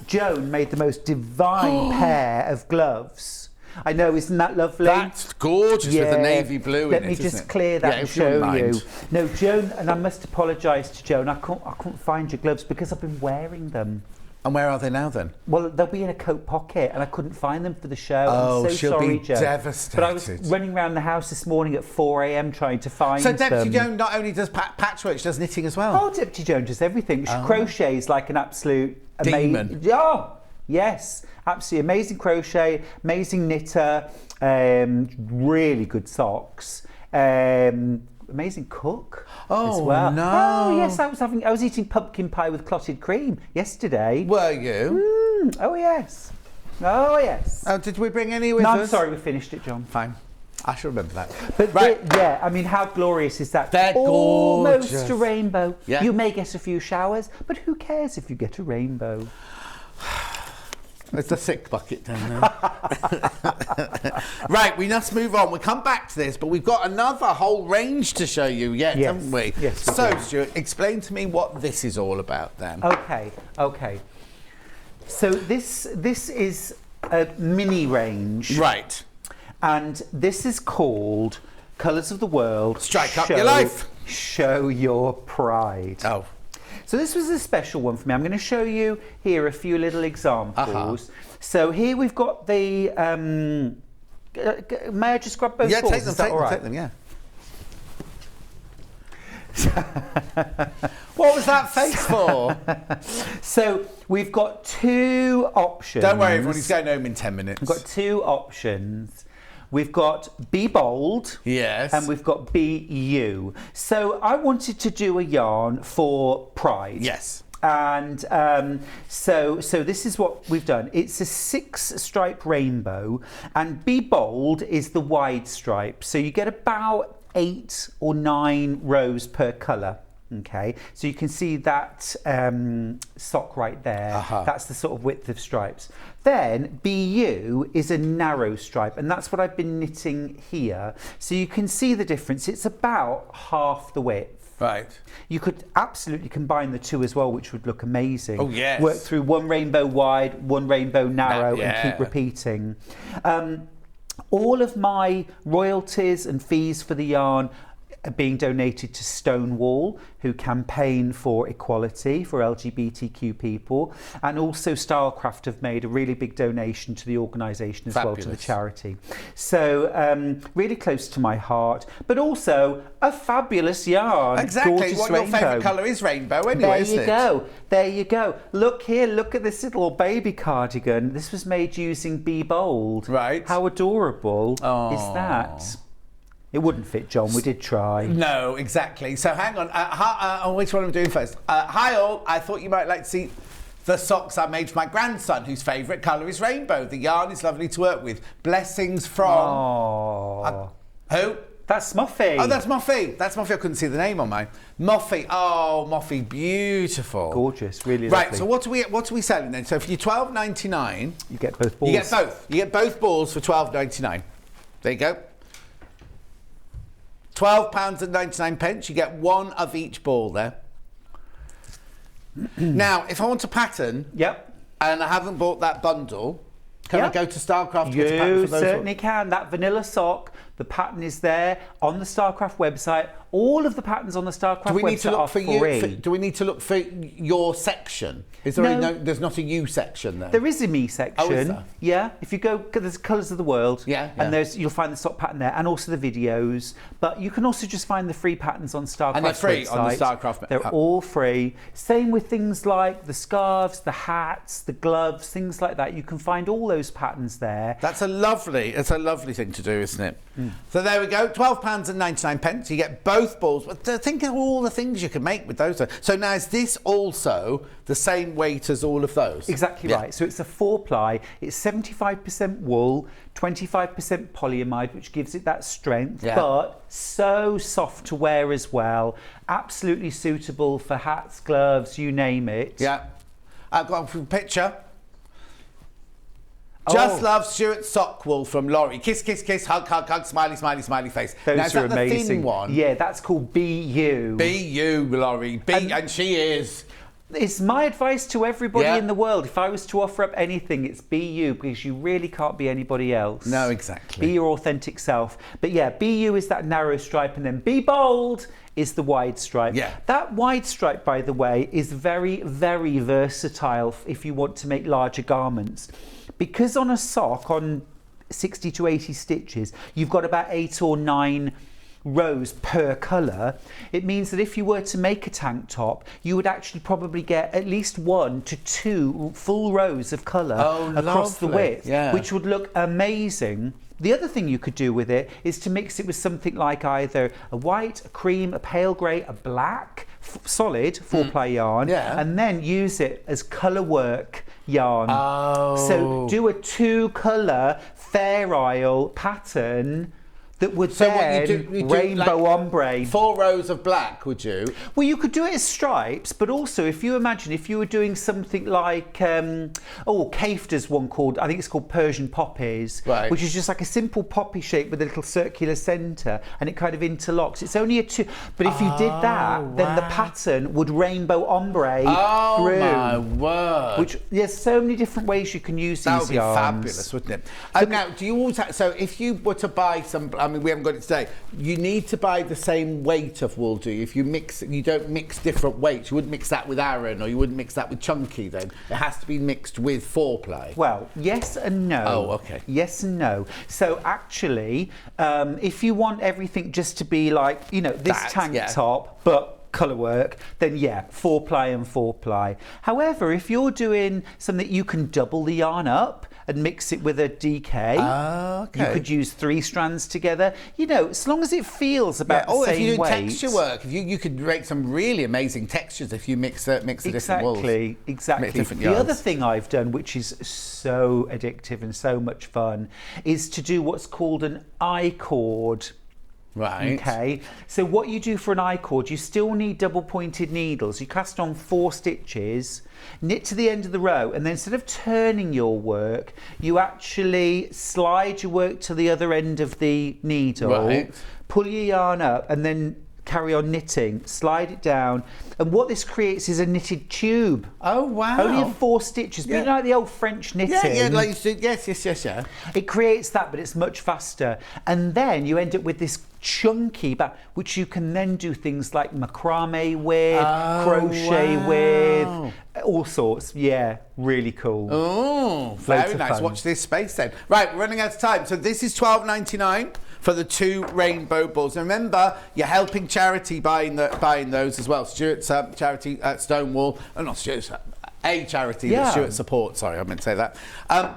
S7: Joan made the most divine pair of gloves. I know, isn't that lovely?
S1: That's gorgeous with the navy blue
S7: Let
S1: in it,
S7: me
S1: isn't
S7: just
S1: it?
S7: clear that and show you.
S1: Mind.
S7: No, Joan, and I must apologise to Joan, I couldn't find your gloves because I've been wearing them.
S1: And where are they now then?
S7: Well, they'll be in a coat pocket and I couldn't find them for the show.
S1: Oh,
S7: I'm so
S1: she'll
S7: sorry,
S1: be
S7: Joan.
S1: devastated.
S7: But I was running around the house this morning at 4 a.m. trying to find them.
S1: So Deputy Joan not only does patchwork, she does knitting as well?
S7: Oh, Deputy Joan does everything. She crochets like an absolute...
S1: demon.
S7: Oh, yes. Absolutely amazing crochet, amazing knitter, really good socks. Amazing cook as well.
S1: No.
S7: Oh yes, I was eating pumpkin pie with clotted cream yesterday.
S1: Were you?
S7: Oh yes. Oh yes.
S1: Oh, did we bring any with
S7: No,
S1: us?
S7: I'm sorry, we finished it, John.
S1: Fine. I shall remember that.
S7: But
S1: right.
S7: yeah, I mean, how glorious is that?
S1: They're
S7: Almost
S1: gorgeous.
S7: a rainbow.
S1: Yeah.
S7: You may get a few showers, but who cares if you get a rainbow?
S1: There's the sick bucket down there. Right, we must move on. We'll come back to this, but we've got another whole range to show you yet, haven't we?
S7: Yes.
S1: So, Stuart, explain to me what this is all about then.
S7: Okay. So this is a mini range.
S1: Right.
S7: And this is called Colours of the World.
S1: Strike up your life.
S7: Show your pride.
S1: Oh.
S7: So this was a special one for me. I'm going to show you here a few little examples. So here we've got the... may I just grab both balls?
S1: Take them, yeah. What was that face for?
S7: So we've got two options.
S1: Don't worry, everyone, he's going home in 10 minutes.
S7: We've got two options. We've got Be Bold.
S1: Yes.
S7: And we've got Be You. So I wanted to do a yarn for pride.
S1: Yes.
S7: And so this is what we've done. It's a 6-stripe rainbow, and Be Bold is the wide stripe. So you get about 8 or 9 rows per colour. Okay, so you can see that sock right there. That's the sort of width of stripes. Then BU is a narrow stripe, and that's what I've been knitting here. So you can see the difference. It's about half the width.
S1: Right.
S7: You could absolutely combine the two as well, which would look amazing.
S1: Oh, yes.
S7: Work through one rainbow wide, one rainbow narrow, and keep repeating. All of my royalties and fees for the yarn are being donated to Stonewall, who campaign for equality for LGBTQ people, and also Stylecraft have made a really big donation to the organisation as well, to the charity. So really close to my heart, but also a fabulous yarn.
S1: Exactly.
S7: Gorgeous
S1: What
S7: rainbow.
S1: your favourite colour is rainbow anyway, isn't it?
S7: There you go. Look here, look at this little baby cardigan. This was made using Be Bold.
S1: Right.
S7: How adorable is that? It wouldn't fit, John. We did try.
S1: No, exactly. So hang on. Which one am I doing first? Hi all. I thought you might like to see the socks I made for my grandson, whose favourite colour is rainbow. The yarn is lovely to work with. Blessings from... who?
S7: That's Muffy.
S1: Oh, that's Muffy. That's Muffy. I couldn't see the name on mine. Muffy. Oh, Muffy. Beautiful.
S7: Gorgeous. Really lovely.
S1: Right. So what are we selling then? So for your $12.99,
S7: you get both balls.
S1: You get both. You get both balls for $12.99. There you go. £12.99. You get one of each ball there. Now, if I want a pattern, and I haven't bought that bundle, can I go to Stylecraft to get a pattern for those?
S7: You certainly can. That vanilla sock, the pattern is there on the Stylecraft website. All of the patterns on the Stylecraft website are free.
S1: Do we need to look for your section? Is there there's not a you section there?
S7: There is a me section.
S1: Oh, is there?
S7: Yeah. If you go, there's Colours of the World.
S1: And
S7: you'll find the sock pattern there, and also the videos. But you can also just find the free patterns on Stylecraft.
S1: And they're free
S7: website.
S1: on the Stylecraft.
S7: They're all free. Same with things like the scarves, the hats, the gloves, things like that. You can find all those patterns there.
S1: It's a lovely thing to do, isn't it? So there we go. £12.99. You get both balls. But think of all the things you can make with those. So now, is this also the same weight as all of those?
S7: Exactly right. So it's a 4-ply. It's 75% wool, 25% polyamide, which gives it that strength, but so soft to wear as well. Absolutely suitable for hats, gloves, you name it.
S1: Yeah. I've got a picture. Just love Stuart sock wool from Laurie. Kiss, kiss, kiss, hug, hug, hug, smiley, smiley, smiley face.
S7: Those
S1: now,
S7: are amazing.
S1: The thin one?
S7: Yeah, that's called BU.
S1: BU, Laurie. And she is.
S7: It's my advice to everybody in the world. If I was to offer up anything, it's be you, because you really can't be anybody else.
S1: No, exactly.
S7: Be your authentic self. But yeah, BU is that narrow stripe, and then Be Bold is the wide stripe.
S1: Yeah.
S7: That wide stripe, by the way, is very, very versatile if you want to make larger garments. Because on a sock, on 60 to 80 stitches, you've got about 8 or 9 rows per colour. It means that if you were to make a tank top, you would actually probably get at least 1 to 2 full rows of colour across the width, which would look amazing. The other thing you could do with it is to mix it with something like either a white, a cream, a pale grey, a black, solid 4-ply yarn, and then use it as colour work yarn. So do a 2-colour Fair Isle pattern that would then rainbow
S1: like
S7: ombre.
S1: 4 rows of black, would you?
S7: Well, you could do it as stripes, but also if you imagine if you were doing something like, Kaif does one called, I think it's called Persian Poppies, which is just like a simple poppy shape with a little circular centre, and it kind of interlocks. It's only a 2, but if you did that, then the pattern would rainbow ombre through.
S1: Oh my word!
S7: Which there's so many different ways you can use these yarns.
S1: That would be fabulous, wouldn't it? Now, do you always so if you were to buy some, I mean, we haven't got it today. You need to buy the same weight of wool, do you? If you mix, you don't mix different weights. You wouldn't mix that with Aran, or you wouldn't mix that with Chunky. Then it has to be mixed with 4-ply.
S7: Well, yes and no.
S1: Oh, okay.
S7: Yes and no. So actually, if you want everything just to be like, this tank top, but colour work, then 4-ply and 4-ply. However, if you're doing something that you can double the yarn up and mix it with a DK.
S1: Okay.
S7: You could use 3 strands together. You know, as long as it feels about the same weight.
S1: If you're doing texture work, if you could make some really amazing textures if you mix the different wools.
S7: Exactly.
S1: Different
S7: the
S1: yarns.
S7: other thing I've done, which is so addictive and so much fun, is to do what's called an I-cord.
S1: Right.
S7: Okay. So what you do for an I-cord, you still need double pointed needles. You cast on 4 stitches, knit to the end of the row, and then instead of turning your work, you actually slide your work to the other end of the needle,
S1: right.
S7: Pull your yarn up, and then carry on knitting, slide it down, and what this creates is a knitted tube.
S1: Oh wow!
S7: Only 4 stitches, but you know, like the old French knitting.
S1: Yeah, like you said, yes.
S7: It creates that, but it's much faster, and then you end up with this chunky bag, which you can then do things like macrame with, crochet with, all sorts. Yeah, really cool.
S1: Oh, very nice. Watch this space then. Right, we're running out of time. So this is $12.99. For the 2 rainbow balls. And remember, you're helping charity buying those as well. Stuart's charity at Stonewall, not Stuart's, a charity that Stuart supports. Sorry, I meant to say that.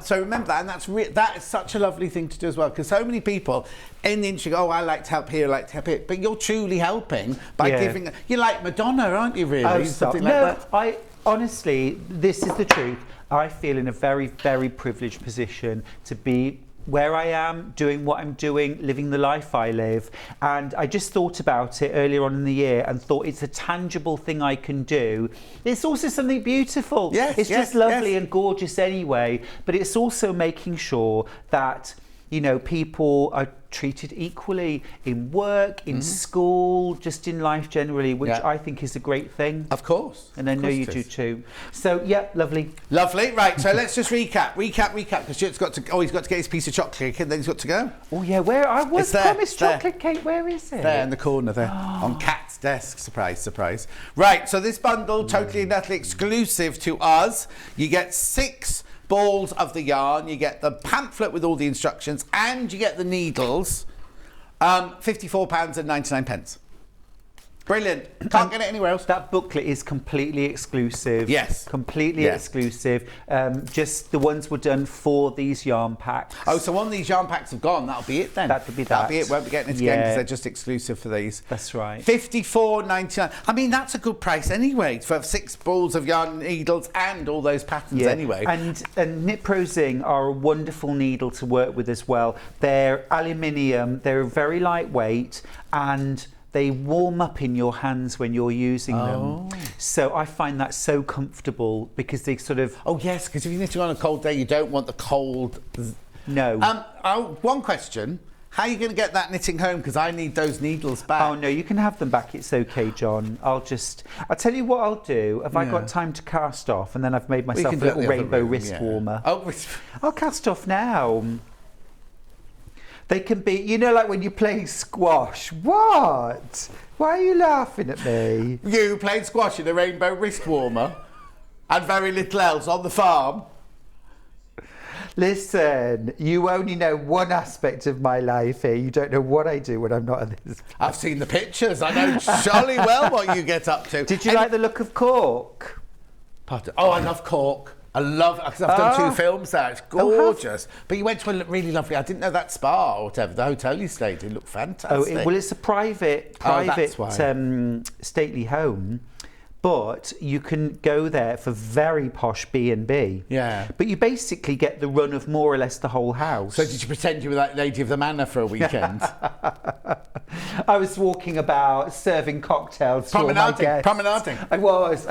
S1: So remember that, and that is such a lovely thing to do as well, because so many people in the industry go, I like to help here, I like to help here, but you're truly helping by giving. You're like Madonna, aren't you? Really? Something like that.
S7: Honestly, this is the truth. I feel in a very, very privileged position to be where I am, doing what I'm doing, living the life I live. And I just thought about it earlier on in the year and thought it's a tangible thing I can do. It's also something beautiful. It's just lovely and gorgeous anyway, but it's also making sure that, you know, people are treated equally in work, in school, just in life generally, which I think is a great thing.
S1: Of course.
S7: And I know you do too. So, yeah, lovely.
S1: Lovely. Right, so let's just recap, because Stuart's got to, he's got to get his piece of chocolate cake and then he's got to go.
S7: Oh, yeah, where? I was promised chocolate cake. Where is it?
S1: There in the corner there, on Kat's desk. Surprise, surprise. Right, so this bundle, totally and utterly exclusive to us. You get 6 balls of the yarn, you get the pamphlet with all the instructions, and you get the needles. £54.99. Brilliant. Can't get it anywhere else.
S7: That booklet is completely exclusive.
S1: Yes.
S7: Completely exclusive. Just the ones were done for these yarn packs.
S1: Oh, so one of these yarn packs have gone. That'll be it then.
S7: That'll be
S1: it. Won't be getting it again because they're just exclusive for these.
S7: That's right.
S1: £54.99. I mean, that's a good price anyway for 6 balls of yarn needles and all those patterns anyway.
S7: And Knit Pro Zing are a wonderful needle to work with as well. They're aluminium. They're very lightweight and they warm up in your hands when you're using them. So I find that so comfortable because they sort of...
S1: Oh, yes, because if you're knitting on a cold day, you don't want the cold...
S7: No.
S1: One question. How are you going to get that knitting home? Because I need those needles back.
S7: Oh, no, you can have them back. It's OK, John. I'll tell you what I'll do. Have I got time to cast off? And then I've made myself a little rainbow wrist warmer.
S1: Oh,
S7: I'll cast off now. They can be, you know, like when you're playing squash. What? Why are you laughing at me?
S1: You played squash in a rainbow wrist warmer and very little else on the farm.
S7: Listen, you only know one aspect of my life here. You don't know what I do when I'm not at this.
S1: I've seen the pictures. I know jolly well what you get up to.
S7: Did you like the look of cork?
S1: Pardon? Oh, I love cork. I love it because I've done 2 films there. It's gorgeous. But you went to a really lovely... I didn't know that spa or whatever. The hotel you stayed in looked fantastic.
S7: Well, it's a private stately home. But you can go there for very posh B&B.
S1: Yeah.
S7: But you basically get the run of more or less the whole house.
S1: So did you pretend you were that lady of the manor for a weekend?
S7: I was walking about serving cocktails to all my guests.
S1: Promenading.
S7: I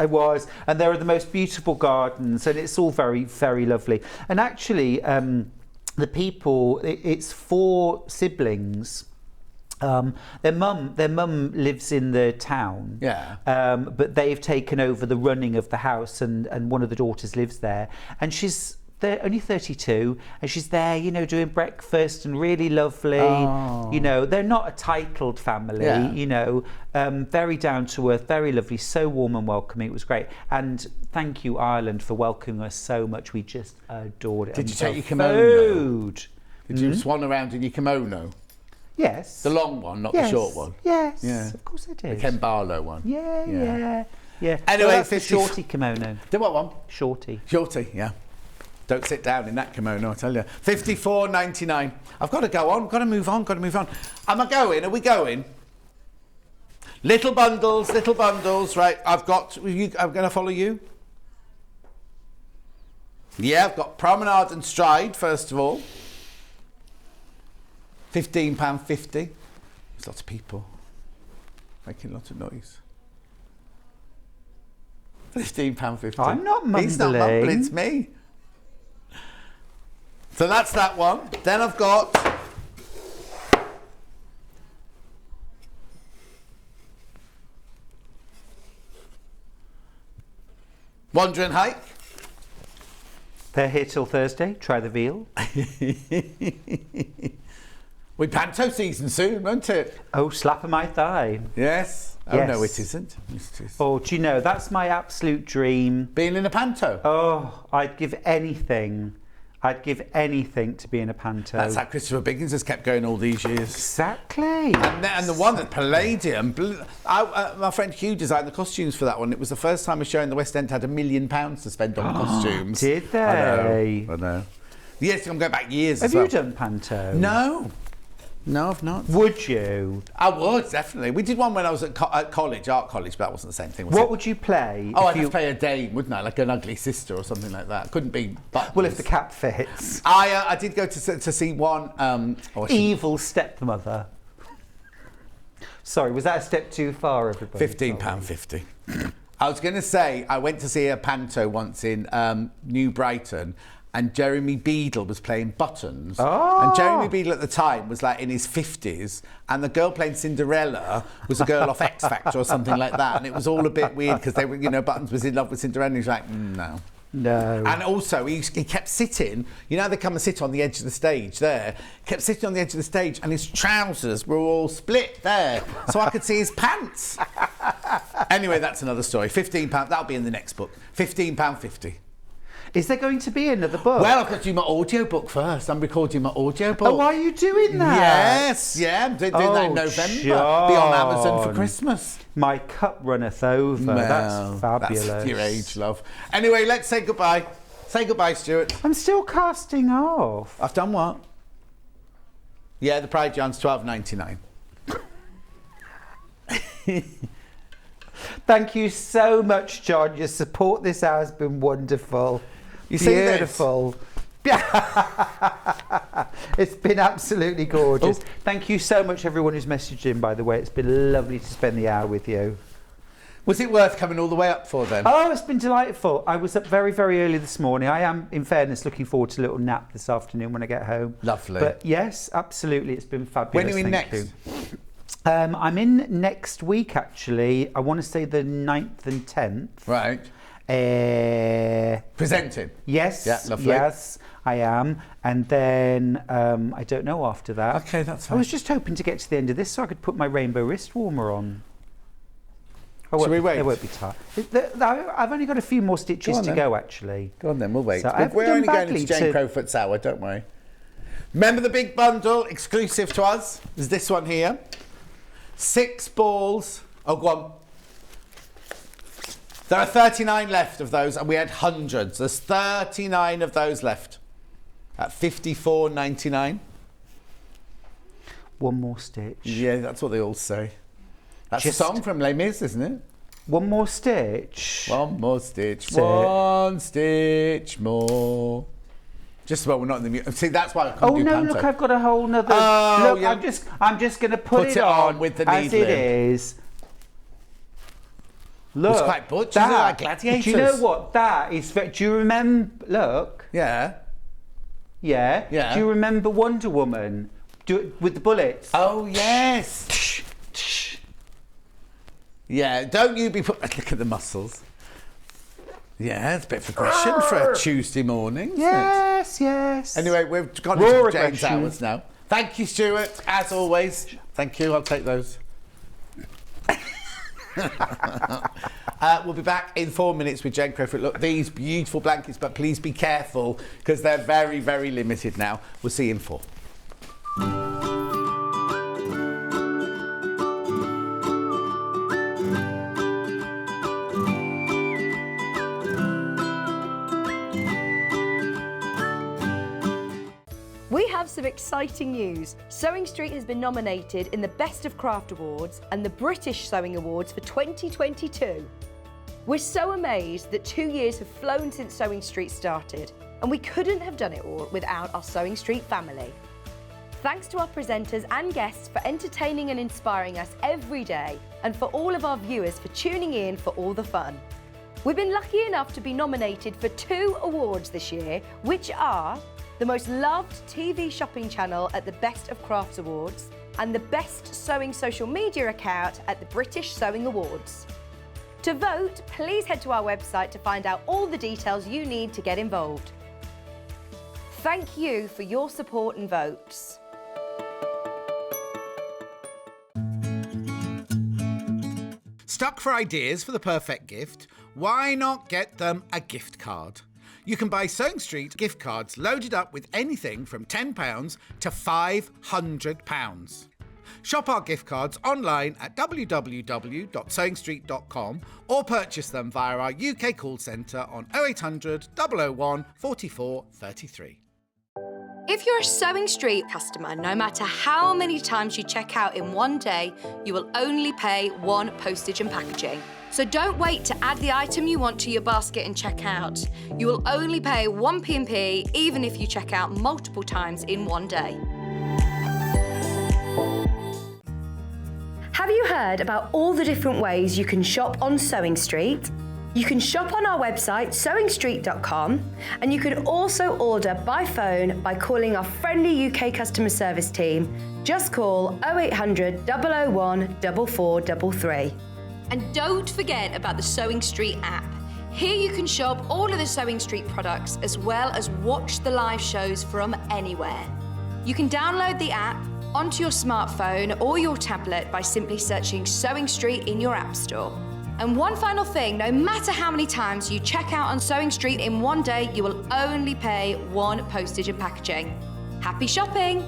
S7: was. And there are the most beautiful gardens and it's all very, very lovely. And actually, the people, it's 4 siblings. Their mum lives in the town, but they've taken over the running of the house, and one of the daughters lives there, and they're only 32, and she's there, you know, doing breakfast and really lovely. You know, they're not a titled family, you know, very down to earth, very lovely, so warm and welcoming. It was great, and thank you, Ireland, for welcoming us so much. We just adored it.
S1: Did you take your kimono? Did you swan around in your kimono?
S7: Yes.
S1: The long one, not the short one.
S7: Yes, of course I did.
S1: The Ken Barlow one.
S7: Yeah.
S1: Anyway,
S7: the shorty kimono.
S1: The what one?
S7: Shorty.
S1: Shorty, yeah. Don't sit down in that kimono, I tell you. $54.99. I've got to go on. Got to move on. Am I going? Are we going? Little bundles. Right, I'm going to follow you. Yeah, I've got Promenade and Stride, first of all. £15.50. There's lots of people making lots of noise. £15.50.
S7: I'm not mumbling.
S1: He's not mumbling, it's me. So that's that one. Then I've got Wandering Hike.
S7: They're here till Thursday. Try the veal.
S1: We panto season soon, won't it?
S7: Oh, slap of my thigh.
S1: Yes. Oh,
S7: Yes.
S1: no, it isn't.
S7: Oh, do you know, that's my absolute dream.
S1: Being in a panto.
S7: Oh, I'd give anything. I'd give anything to be in a panto.
S1: That's how Christopher Biggins has kept going all these years.
S7: Exactly.
S1: And the one at Palladium, my friend Hugh designed the costumes for that one. It was the first time a show in the West End had £1 million to spend on costumes.
S7: Did they?
S1: I know. Yes, I'm going back years.
S7: Have you done panto?
S1: No. No, I've not.
S7: Would you?
S1: I would, definitely. We did one when I was at college, art college, but that wasn't the same thing, was it?
S7: What would you play?
S1: Oh, I'd have to play a dame, wouldn't I? Like an ugly sister or something like that. Couldn't be Buttons.
S7: Well, if the cap fits.
S1: I did go to see one...
S7: Evil stepmother. Sorry, was that a step too far, everybody?
S1: £15.50. I was going to say, I went to see a panto once in New Brighton, and Jeremy Beadle was playing Buttons.
S7: Oh.
S1: And Jeremy Beadle at the time was like in his 50s, and the girl playing Cinderella was a girl off X Factor or something like that. And it was all a bit weird because they were, Buttons was in love with Cinderella, and he was like, no.
S7: No.
S1: And also, he kept sitting, they come and sit on the edge of the stage there, kept sitting on the edge of the stage, and his trousers were all split there, so I could see his pants. Anyway, that's another story. £15, that'll be in the next book. £15.50.
S7: Is there going to be another book?
S1: Well, I've got to do my audio book first. I'm recording my audio book.
S7: Oh, why are you doing that?
S1: Yes, yeah, I'm doing that in November.
S7: John.
S1: Be on Amazon for Christmas.
S7: My cup runneth over.
S1: Well,
S7: that's fabulous.
S1: That's your age, love. Anyway, let's say goodbye. Say goodbye, Stuart.
S7: I'm still casting off.
S1: I've done what? Yeah, the Pride Yarn's $12.99.
S7: Thank you so much, John. Your support this hour has been wonderful.
S1: You see this?
S7: Beautiful. It's been absolutely gorgeous. Oh. Thank you so much, everyone who's messaged in, by the way. It's been lovely to spend the hour with you.
S1: Was it worth coming all the way up for then?
S7: Oh, it's been delightful. I was up very, very early this morning. I am, in fairness, looking forward to a little nap this afternoon when I get home.
S1: Lovely.
S7: But yes, absolutely, it's been fabulous.
S1: When are you in next?
S7: You. I'm in next week, actually. I want to say the 9th and 10th.
S1: Right. Presenting?
S7: Yes.
S1: Yeah, lovely.
S7: Yes, I am. And then I don't know after that.
S1: Okay, that's fine.
S7: I was just hoping to get to the end of this so I could put my rainbow wrist warmer on.
S1: Should we wait?
S7: They won't be tight. I've only got a few more stitches to go, actually.
S1: Go on then, we'll wait.
S7: So
S1: we're only going to Jane Crowfoot's hour, don't worry. Remember the big bundle, exclusive to us, is this one here. 6 balls. Oh, go on. There are 39 left of those, and we had hundreds. There's 39 of those left at $54.99.
S7: One more stitch.
S1: Yeah, that's what they all say. That's a song from Les Mis, isn't it?
S7: One more stitch.
S1: One more stitch. One stitch more. Just about we're not in the music. See, that's why I couldn't do panto.
S7: Look, I've got a whole nother.
S1: Oh,
S7: look,
S1: yeah.
S7: I'm just going to put it on
S1: with the
S7: as
S1: needle
S7: it is. Look,
S1: it's quite butch, isn't it? Like gladiators.
S7: Do you know what that is? Do you remember? Look.
S1: Yeah.
S7: Yeah.
S1: Yeah.
S7: Do you remember Wonder Woman with the bullets?
S1: Oh yes. Yeah. Don't you be put. Look at the muscles. Yeah, it's a bit of aggression for a Tuesday morning.
S7: Yes, yes.
S1: Anyway, we've gone into Jane's hours now. Thank you, Stuart, as always. Thank you. I'll take those. We'll be back in 4 minutes with Jane Crowfoot. Look, these beautiful blankets, but please be careful because they're very, very limited now. We'll see you in 4.
S5: We have some exciting news. Sewing Street has been nominated in the Best of Craft Awards and the British Sewing Awards for 2022. We're so amazed that 2 years have flown since Sewing Street started, and we couldn't have done it all without our Sewing Street family. Thanks to our presenters and guests for entertaining and inspiring us every day, and for all of our viewers for tuning in for all the fun. We've been lucky enough to be nominated for 2 awards this year, which are the most loved TV shopping channel at the Best of Crafts Awards and the best sewing social media account at the British Sewing Awards. To vote, please head to our website to find out all the details you need to get involved. Thank you for your support and votes.
S1: Stuck for ideas for the perfect gift? Why not get them a gift card? You can buy Sewing Street gift cards loaded up with anything from £10 to £500. Shop our gift cards online at www.sewingstreet.com or purchase them via our UK call centre on 0800 001 44 33.
S5: If you're a Sewing Street customer, no matter how many times you check out in one day, you will only pay 1 postage and packaging. So don't wait to add the item you want to your basket and check out. You will only pay 1 P&P even if you check out multiple times in one day. Have you heard about all the different ways you can shop on Sewing Street? You can shop on our website, sewingstreet.com, and you can also order by phone by calling our friendly UK customer service team. Just call 0800 001 4433. And don't forget about the Sewing Street app. Here you can shop all of the Sewing Street products as well as watch the live shows from anywhere. You can download the app onto your smartphone or your tablet by simply searching Sewing Street in your app store. And one final thing, no matter how many times you check out on Sewing Street in one day, you will only pay 1 postage and packaging. Happy shopping!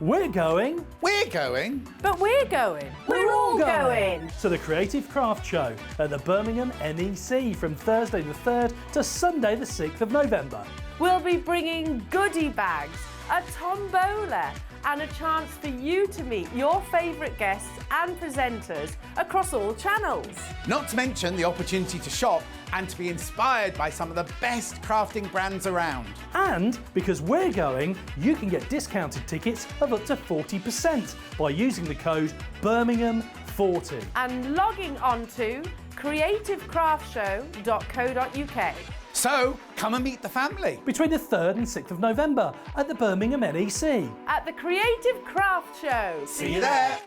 S3: We're going.
S1: We're going.
S4: But we're going.
S3: We're all
S4: going.
S3: To the Creative Craft Show at the Birmingham NEC from Thursday the 3rd to Sunday the 6th of November.
S4: We'll be bringing goodie bags, a tombola, and a chance for you to meet your favourite guests and presenters across all channels.
S1: Not to mention the opportunity to shop and to be inspired by some of the best crafting brands around.
S3: And because we're going, you can get discounted tickets of up to 40% by using the code Birmingham40.
S4: And logging on to creativecraftshow.co.uk.
S1: So, come and meet the family.
S3: Between the 3rd and 6th of November at the Birmingham NEC.
S4: At the Creative Craft Show.
S1: See you there.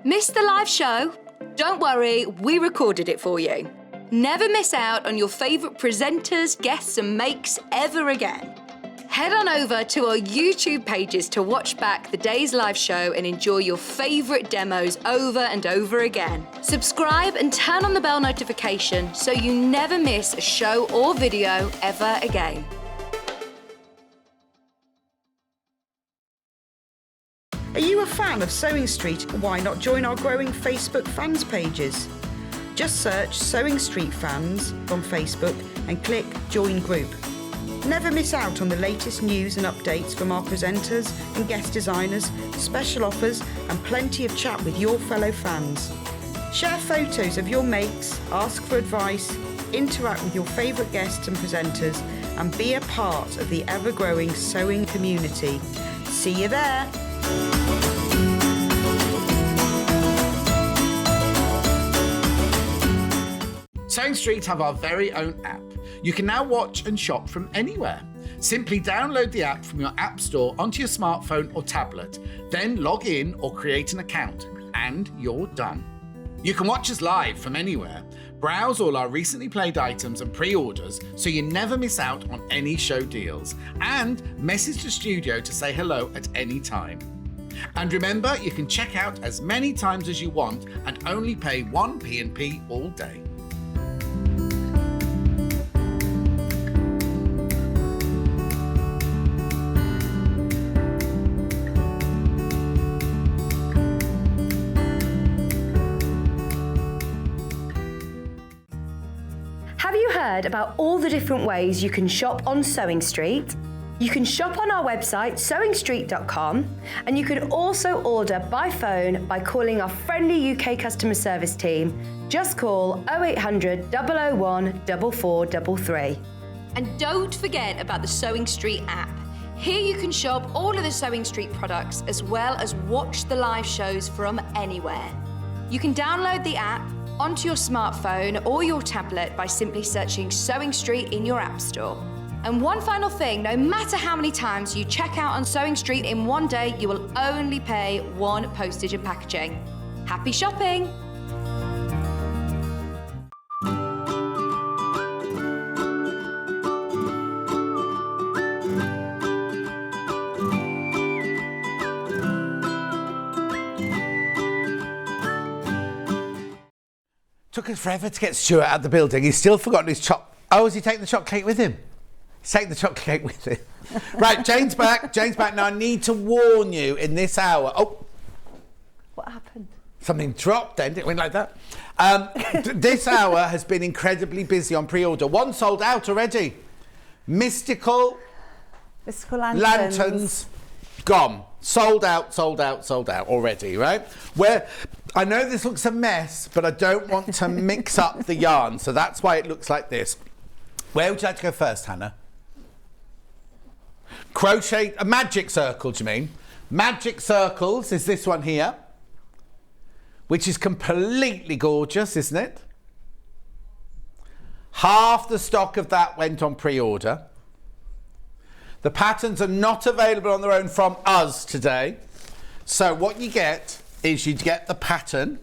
S5: Missed the live show? Don't worry, we recorded it for you. Never miss out on your favourite presenters, guests and makes ever again. Head on over to our YouTube pages to watch back the day's live show and enjoy your favourite demos over and over again. Subscribe and turn on the bell notification so you never miss a show or video ever again.
S2: Are you a fan of Sewing Street? Why not join our growing Facebook fans pages? Just search Sewing Street Fans on Facebook and click Join Group. Never miss out on the latest news and updates from our presenters and guest designers, special offers and plenty of chat with your fellow fans. Share photos of your makes, ask for advice, interact with your favourite guests and presenters and be a part of the ever-growing sewing community. See you there!
S1: Sewing Street have our very own app. You can now watch and shop from anywhere. Simply download the app from your app store onto your smartphone or tablet, then log in or create an account, and you're done. You can watch us live from anywhere, browse all our recently played items and pre-orders so you never miss out on any show deals, and message the studio to say hello at any time. And remember, you can check out as many times as you want and only pay 1 P&P all day.
S5: heard about all the different ways you can shop on Sewing Street? You can shop on our website, sewingstreet.com, and you can also order by phone by calling our friendly UK customer service team. Just call 0800 001 4433.
S8: And don't forget about the Sewing Street app. Here you can shop all of the Sewing Street products as well as watch the live shows from anywhere. You can download the app onto your smartphone or your tablet by simply searching Sewing Street in your app store. And one final thing, no matter how many times you check out on Sewing Street in one day, you will only pay one postage and packaging. Happy shopping!
S1: Took us forever to get Stuart out of the building. He's still forgotten his Oh, is he taking the chocolate cake with him? He's taking the chocolate cake with him. Right, Jane's back. Jane's back. Now, I need to warn you in this hour. Oh.
S6: What happened?
S1: Something dropped then, didn't we, like that? This hour has been incredibly busy on pre-order. One sold out already. Mystical lanterns. Gone. Sold out already, right? Where I know this looks a mess, but I don't want to mix up the yarn, so that's why it looks like this. Where would you like to go first, Hannah? Crochet, a magic circle, do you mean? Magic circles is this one here, which is completely gorgeous, isn't it? Half the stock of that went on pre-order. The patterns are not available on their own from us today. So what you get is you get the pattern.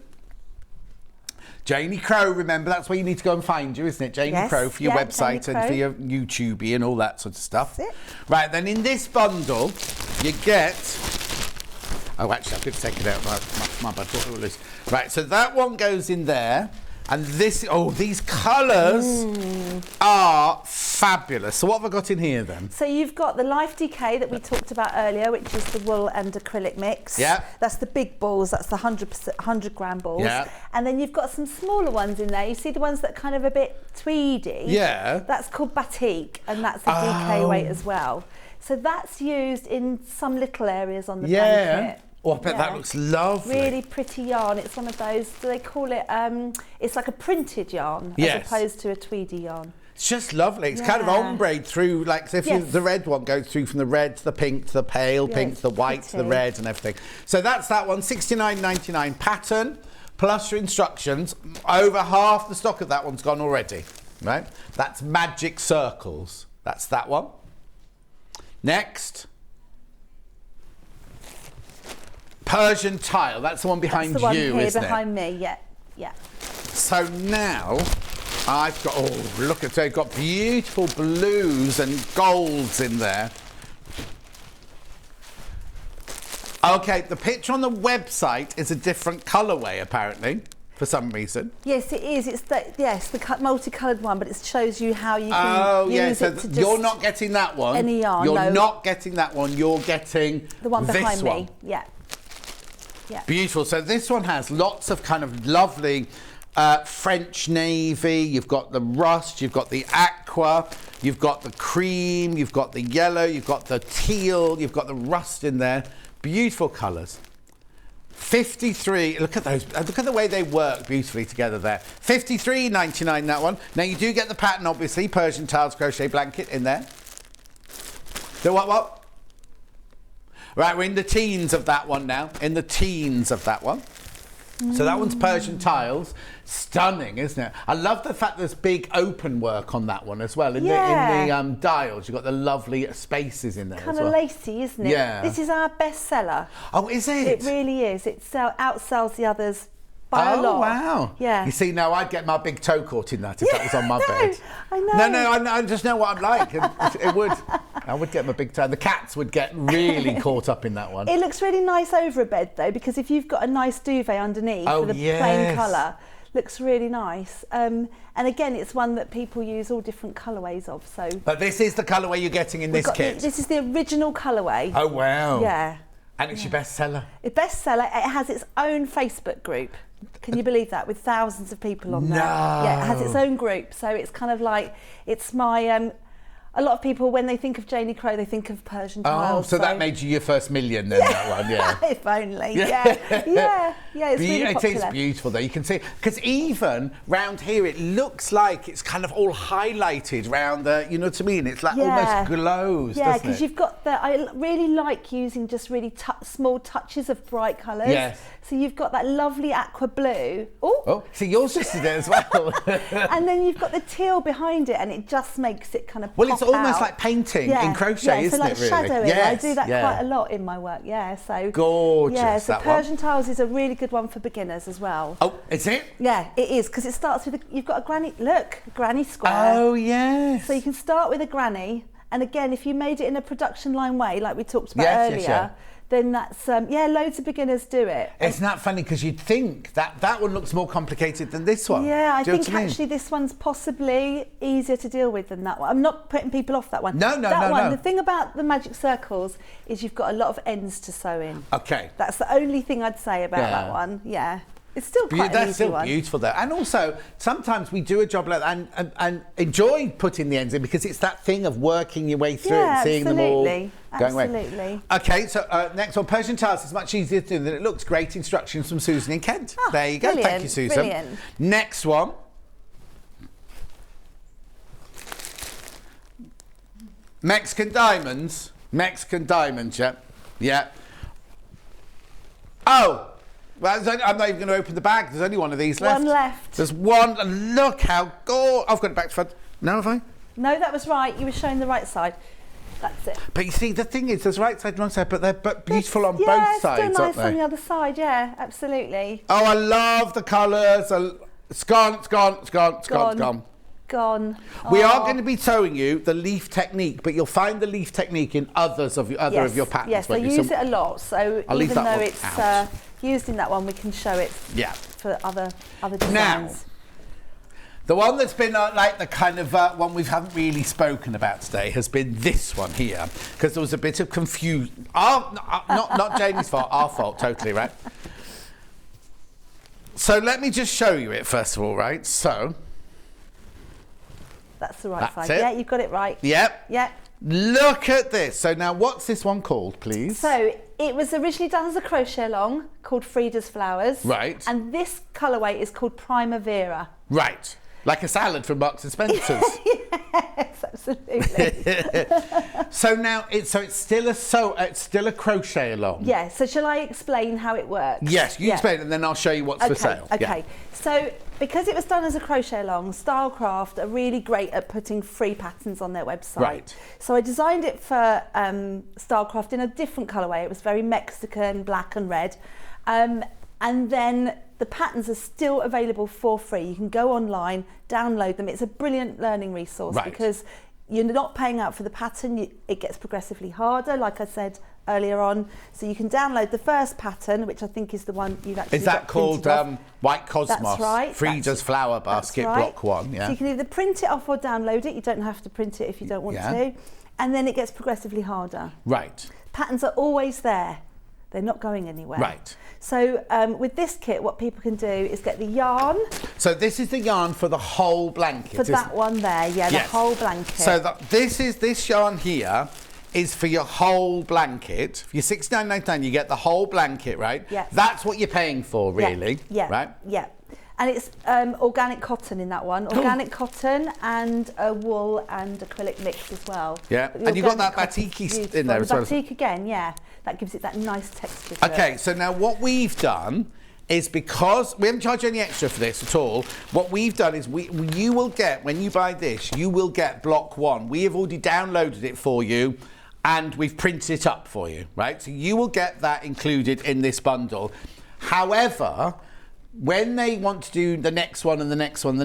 S1: Janie Crow, remember, that's where you need to go and find you, isn't it? Janie Crow for your website and for your YouTube and all that sort of stuff.
S2: That's it.
S1: Right, then in this bundle, you get... Oh, actually, I could take it out. My bad. Right, so that one goes in there. And this, these colours are fabulous. So what have I got in here then?
S6: So you've got the Life Decay that we talked about earlier, which is the wool and acrylic mix.
S1: Yeah.
S6: That's the big balls, that's the 100 gram balls.
S1: Yeah.
S6: And then you've got some smaller ones in there. You see the ones that are kind of a bit tweedy?
S1: Yeah.
S6: That's called batik, and that's a DK weight as well. So that's used in some little areas on the blanket.
S1: Oh, I bet that looks lovely.
S6: Really pretty yarn. It's one of those, do they call it, it's like a printed yarn as opposed to a tweedy yarn.
S1: It's just lovely. It's kind of ombre through, like, so if the red one goes through from the red to the pink to the pale pink to the white to the red and everything. So that's that one, $69.99 pattern, plus your instructions. Over half the stock of that one's gone already, right? That's Magic Circles. That's that one. Next. Persian Tile, that's the one behind
S6: that's the one
S1: you,
S6: here
S1: isn't
S6: behind me, yeah.
S1: So now I've got, look at, they've got beautiful blues and golds in there. Okay, the picture on the website is a different colourway apparently, for some reason.
S6: Yes, it is. It's the multicoloured one, but it shows you how you can use it to just...
S1: You're not getting that one.
S6: Any yarn,
S1: You're not getting that one, you're getting
S6: the one behind
S1: this
S6: me.
S1: one.
S6: Yeah.
S1: Beautiful. So this one has lots of kind of lovely French navy. You've got the rust, you've got the aqua, you've got the cream, you've got the yellow, you've got the teal, you've got the rust in there. Beautiful colours. 53, look at those, look at the way they work beautifully together there. $53.99 that one. Now you do get the pattern, obviously, Persian Tiles Crochet Blanket in there. The what? Right, we're in the teens of that one now. In the teens of that one. So that one's Persian Tiles. Stunning, isn't it? I love the fact there's big open work on that one as well. In the dials, you've got the lovely spaces in there
S6: kind
S1: as well.
S6: Kind of lacy, isn't it?
S1: Yeah.
S6: This is our bestseller.
S1: Oh, is it?
S6: It really is. It outsells the others by a lot.
S1: Oh, wow.
S6: Yeah.
S1: You see, now I'd get my big toe caught in that if that was on my bed.
S6: I know.
S1: No, I just know what I'm like. It would. I would get my big toe. The cats would get really caught up in that one.
S6: It looks really nice over a bed, though, because if you've got a nice duvet underneath for the plain colour, looks really nice. And again, it's one that people use all different colourways of. So. But
S1: this is the colourway you're getting in this kit?
S6: This is the original colourway.
S1: Oh, wow.
S6: Yeah.
S1: And it's your bestseller?
S6: It's bestseller. It has its own Facebook group. Can you believe that? With thousands of people on there.
S1: No.
S6: Yeah, it has its own group. So it's kind of like, it's my... a lot of people, when they think of Janie Crow, they think of Persian tiles.
S1: Oh, so that made you your first million then, that one, yeah.
S6: If only, yeah. It's really popular.
S1: It is beautiful though, you can see, because even round here, it looks like it's kind of all highlighted round the, you know what I mean? It's like almost glows,
S6: yeah,
S1: doesn't it?
S6: because you've got the, I really like using just really small touches of bright colours.
S1: Yes.
S6: So you've got that lovely aqua blue.
S1: Oh, see, yours just did it as well.
S6: And then you've got the teal behind it, and it just makes it kind of
S1: Well, it's almost
S6: out.
S1: like painting in crochet, isn't
S6: so like
S1: it, really?
S6: shadowing.
S1: Yes,
S6: I do that quite a lot in my work, so...
S1: Gorgeous,
S6: Yeah, so
S1: that
S6: Persian
S1: one.
S6: tiles is a really good one for beginners as well.
S1: Oh, is it?
S6: Yeah, it is, because it starts with, you've got a granny square.
S1: Oh, yes.
S6: So you can start with a granny, and again, if you made it in a production line way, like we talked about earlier, then that's, loads of beginners do it.
S1: It's not funny, because you'd think that one looks more complicated than this one.
S6: Yeah, I
S1: Do you know
S6: think
S1: what I mean?
S6: actually this one's possibly easier to deal with than that one. I'm not putting people off that one.
S1: No.
S6: The thing about the magic circles is you've got a lot of ends to sew in.
S1: Okay.
S6: That's the only thing I'd say about that one. Yeah. It's still quite an easy one.
S1: That's still beautiful though. And also, sometimes we do a job like that and enjoy putting the ends in, because it's that thing of working your way through and seeing them all going away.
S6: Absolutely.
S1: Okay, so next one, Persian tiles is much easier to do than it looks. Great instructions from Susan in Kent. There you go.
S6: Brilliant,
S1: Thank you, Susan.
S6: brilliant.
S1: Next one. Mexican diamonds, yeah. Oh! Well, I'm not even going to open the bag. There's only one of these left.
S6: One left.
S1: There's one. And look how gorgeous. I've got it back to front. Now have I?
S6: No, that was right. You were showing the right side. That's it.
S1: But you see, the thing is, there's right side and wrong side, but they're beautiful on both sides,
S6: still nice
S1: aren't they?
S6: on the other side. Yeah, absolutely.
S1: Oh, I love the colours. It's gone.
S6: Gone.
S1: We are going to be showing you the leaf technique, but you'll find the leaf technique in other of your patterns.
S6: Yes, they use it a lot. So even though it's used in that one, we can show it for other designs.
S1: Now, the one that's been like the kind of one we haven't really spoken about today has been this one here, because there was a bit of confusion. Not Jamie's fault, our fault, totally, right? So let me just show you it first of all, right? So...
S6: That's the right side.
S1: It.
S6: Yeah, you've got it right.
S1: Yep. Look at this. So now what's this one called, please?
S6: So it was originally done as a crochet along called Frida's Flowers.
S1: Right.
S6: And this colourway is called Primavera.
S1: Right. Like a salad from Marks and Spencer's.
S6: Yes, absolutely.
S1: So now it's still a crochet along.
S6: Yeah. So shall I explain how it works?
S1: Yes, you explain, and then I'll show you what's for sale.
S6: Okay. So because it was done as a crochet along, Stylecraft are really great at putting free patterns on their website.
S1: Right.
S6: So I designed it for Stylecraft in a different colourway. It was very Mexican, black and red. And then the patterns are still available for free. You can go online, download them. It's a brilliant learning resource because you're not paying out for the pattern. It gets progressively harder, like I said earlier on. So you can download the first pattern, which I think is the one you've actually
S1: Is that called White Cosmos?
S6: That's right.
S1: Frida's Flower Basket Block 1,
S6: So you can either print it off or download it. You don't have to print it if you don't want to. And then it gets progressively harder.
S1: Right.
S6: Patterns are always there. They're not going anywhere.
S1: Right.
S6: So with this kit, what people can do is get the yarn.
S1: So this is the yarn for the whole blanket.
S6: For that one there, the whole blanket.
S1: So this yarn here is for your whole blanket. For your $69.99, you get the whole blanket, right?
S6: Yeah.
S1: That's what you're paying for, really.
S6: Yeah.
S1: Right?
S6: Yeah. And it's organic cotton in that one. Organic cotton and a wool and acrylic mix as well.
S1: Yeah. And you've got that batik in there as well.
S6: Batik again, yeah. That gives it that nice texture to
S1: Okay,
S6: it.
S1: so now what we've done is, because we haven't charged you any extra for this at all, what we've done is you will get, when you buy this, you will get block 1. We have already downloaded it for you and we've printed it up for you, right? So you will get that included in this bundle. However, when they want to do the next one and the next one,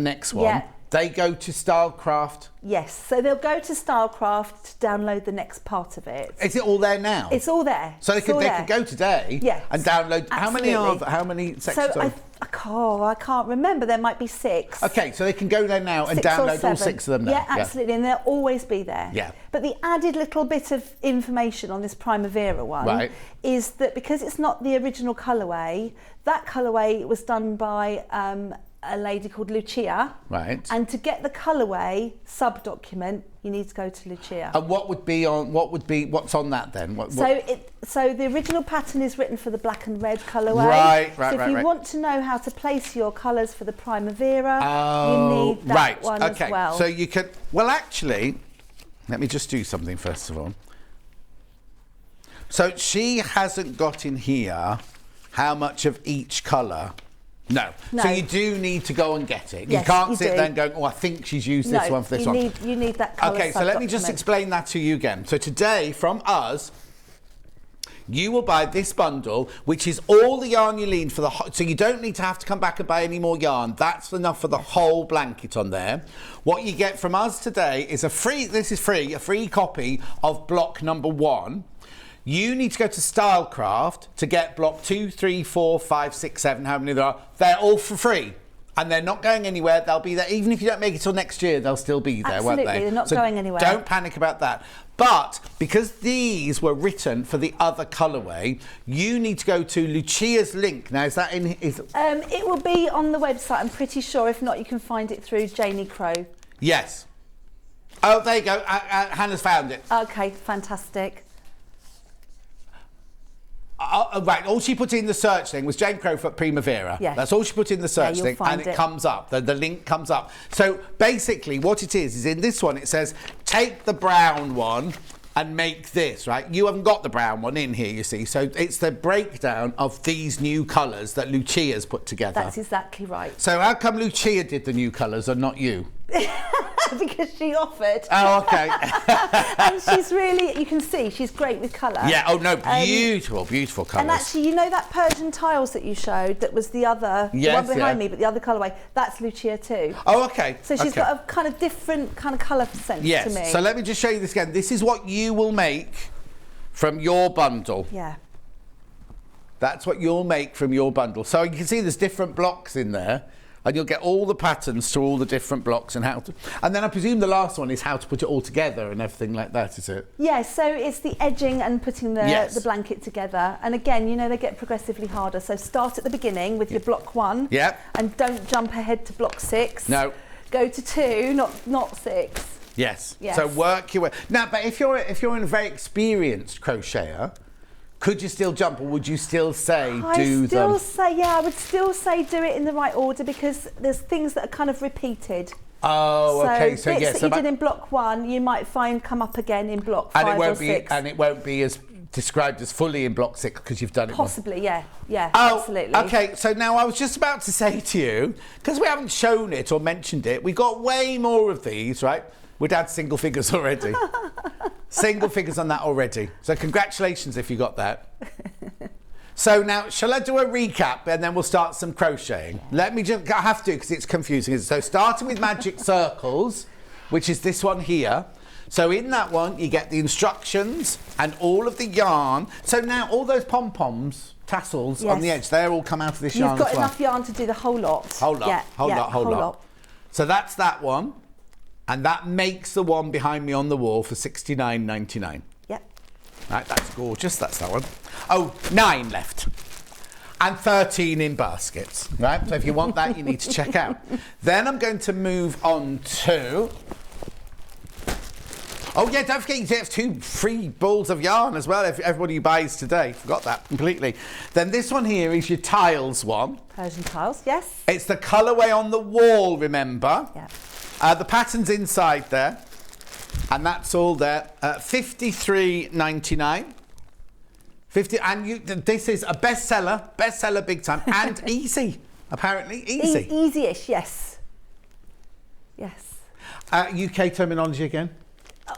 S1: they go to Stylecraft.
S6: Yes, so they'll go to Stylecraft to download the next part of it.
S1: Is it all there now?
S6: It's all there.
S1: So they could go today and download.
S6: Absolutely.
S1: How many sections?
S6: So I can't remember. There might be 6.
S1: Okay, so they can go there now and
S6: 6 or
S1: download
S6: 7.
S1: all 6 of them now.
S6: Yeah, absolutely, and they'll always be there.
S1: Yeah.
S6: But the added little bit of information on this Primavera one is that because it's not the original colourway, that colourway was done by a lady called Lucia.
S1: Right.
S6: And to get the colourway sub-document, you need to go to Lucia.
S1: And what's on that then?
S6: So the original pattern is written for the black and red colourway.
S1: Right.
S6: So if you want to know how to place your colours for the Primavera, you need that one as well.
S1: So you can, well actually, let me just do something first of all. So she hasn't got in here how much of each colour. No. So you do need to go and get it.
S6: Yes,
S1: you can't
S6: you
S1: sit
S6: do.
S1: there and go, oh, I think she's used this one for this one.
S6: You need that colour.
S1: Okay, so let me just explain that to you again. So today, from us, you will buy this bundle, which is all the yarn you need for the so you don't need to have to come back and buy any more yarn. That's enough for the whole blanket on there. What you get from us today is a free copy of block number 1. You need to go to Stylecraft to get block 2, 3, 4, 5, 6, 7, how many there are. They're all for free. And they're not going anywhere. They'll be there. Even if you don't make it till next year, they'll still be there, won't they?
S6: Absolutely, they're not going anywhere.
S1: Don't panic about that. But because these were written for the other colourway, you need to go to Lucia's link. Now, is that in...
S6: it will be on the website, I'm pretty sure. If not, you can find it through Janie Crow.
S1: Yes. Oh, there you go. Hannah's found it.
S6: Okay, fantastic.
S1: Right, all she put in the search thing was Jane Crowfoot Primavera.
S6: Yeah.
S1: That's all she put in the search thing, and it comes up. The link comes up. So basically, what it is in this one, it says, take the brown one and make this, right? You haven't got the brown one in here, you see. So it's the breakdown of these new colours that Lucia's put together.
S6: That's exactly right.
S1: So how come Lucia did the new colours and not you?
S6: Because she offered.
S1: Oh, okay.
S6: And she's really, you can see, she's great with colour.
S1: Yeah, oh no, beautiful, beautiful colours.
S6: And actually, you know that Persian tiles that you showed, that was the other, the one behind me, but the other colourway, that's Lucia too.
S1: Oh, okay.
S6: So she's got a kind of different kind of colour sense to me.
S1: Yes, so let me just show you this again. This is what you will make from your bundle.
S6: Yeah.
S1: That's what you'll make from your bundle. So you can see there's different blocks in there. And you'll get all the patterns to all the different blocks and how to... And then I presume the last one is how to put it all together and everything like that, is it?
S6: Yeah, so it's the edging and putting the blanket together. And again, you know, they get progressively harder. So start at the beginning with your block 1.
S1: Yep.
S6: And don't jump ahead to block 6.
S1: No.
S6: Go to 2, not 6.
S1: Yes.
S6: Yes.
S1: So work your way... Now, but if you're a very experienced crocheter, could you still jump, or would you still say I would
S6: still say do it in the right order, because there's things that are kind of repeated.
S1: Oh, okay.
S6: So bits that you did in block 1, you might find come up again in block 5 or 6.
S1: And it won't be as described as fully in block 6 because you've done it.
S6: Possibly, yeah,
S1: oh,
S6: absolutely.
S1: Okay, so now I was just about to say to you, because we haven't shown it or mentioned it, we got way more of these, right? We'd had single figures already. Single figures on that already. So congratulations if you got that. So now, shall I do a recap and then we'll start some crocheting? Let me just, I have to because it's confusing. So starting with magic circles, which is this one here. So in that one, you get the instructions and all of the yarn. So now all those pom-poms, tassels on the edge, they're all come out of this yarn as well.
S6: You've got enough yarn to do the whole lot.
S1: Whole lot. So that's that one. And that makes the one behind me on the wall for $69.99.
S6: Yep.
S1: Right, that's gorgeous. That's that one. Oh, 9 left. And 13 in baskets. Right, so if you want that, you need to check out. Then I'm going to move on to... Oh, yeah, don't forget you get 2 free balls of yarn as well, everybody who buys today. Forgot that completely. Then this one here is your tiles one.
S6: Persian tiles, yes.
S1: It's the colourway on the wall, remember?
S6: Yeah.
S1: The pattern's inside there, and that's all there. $53.99. This is a bestseller big time, and easy. Apparently easy.
S6: Easy-ish, yes. Yes.
S1: UK terminology again.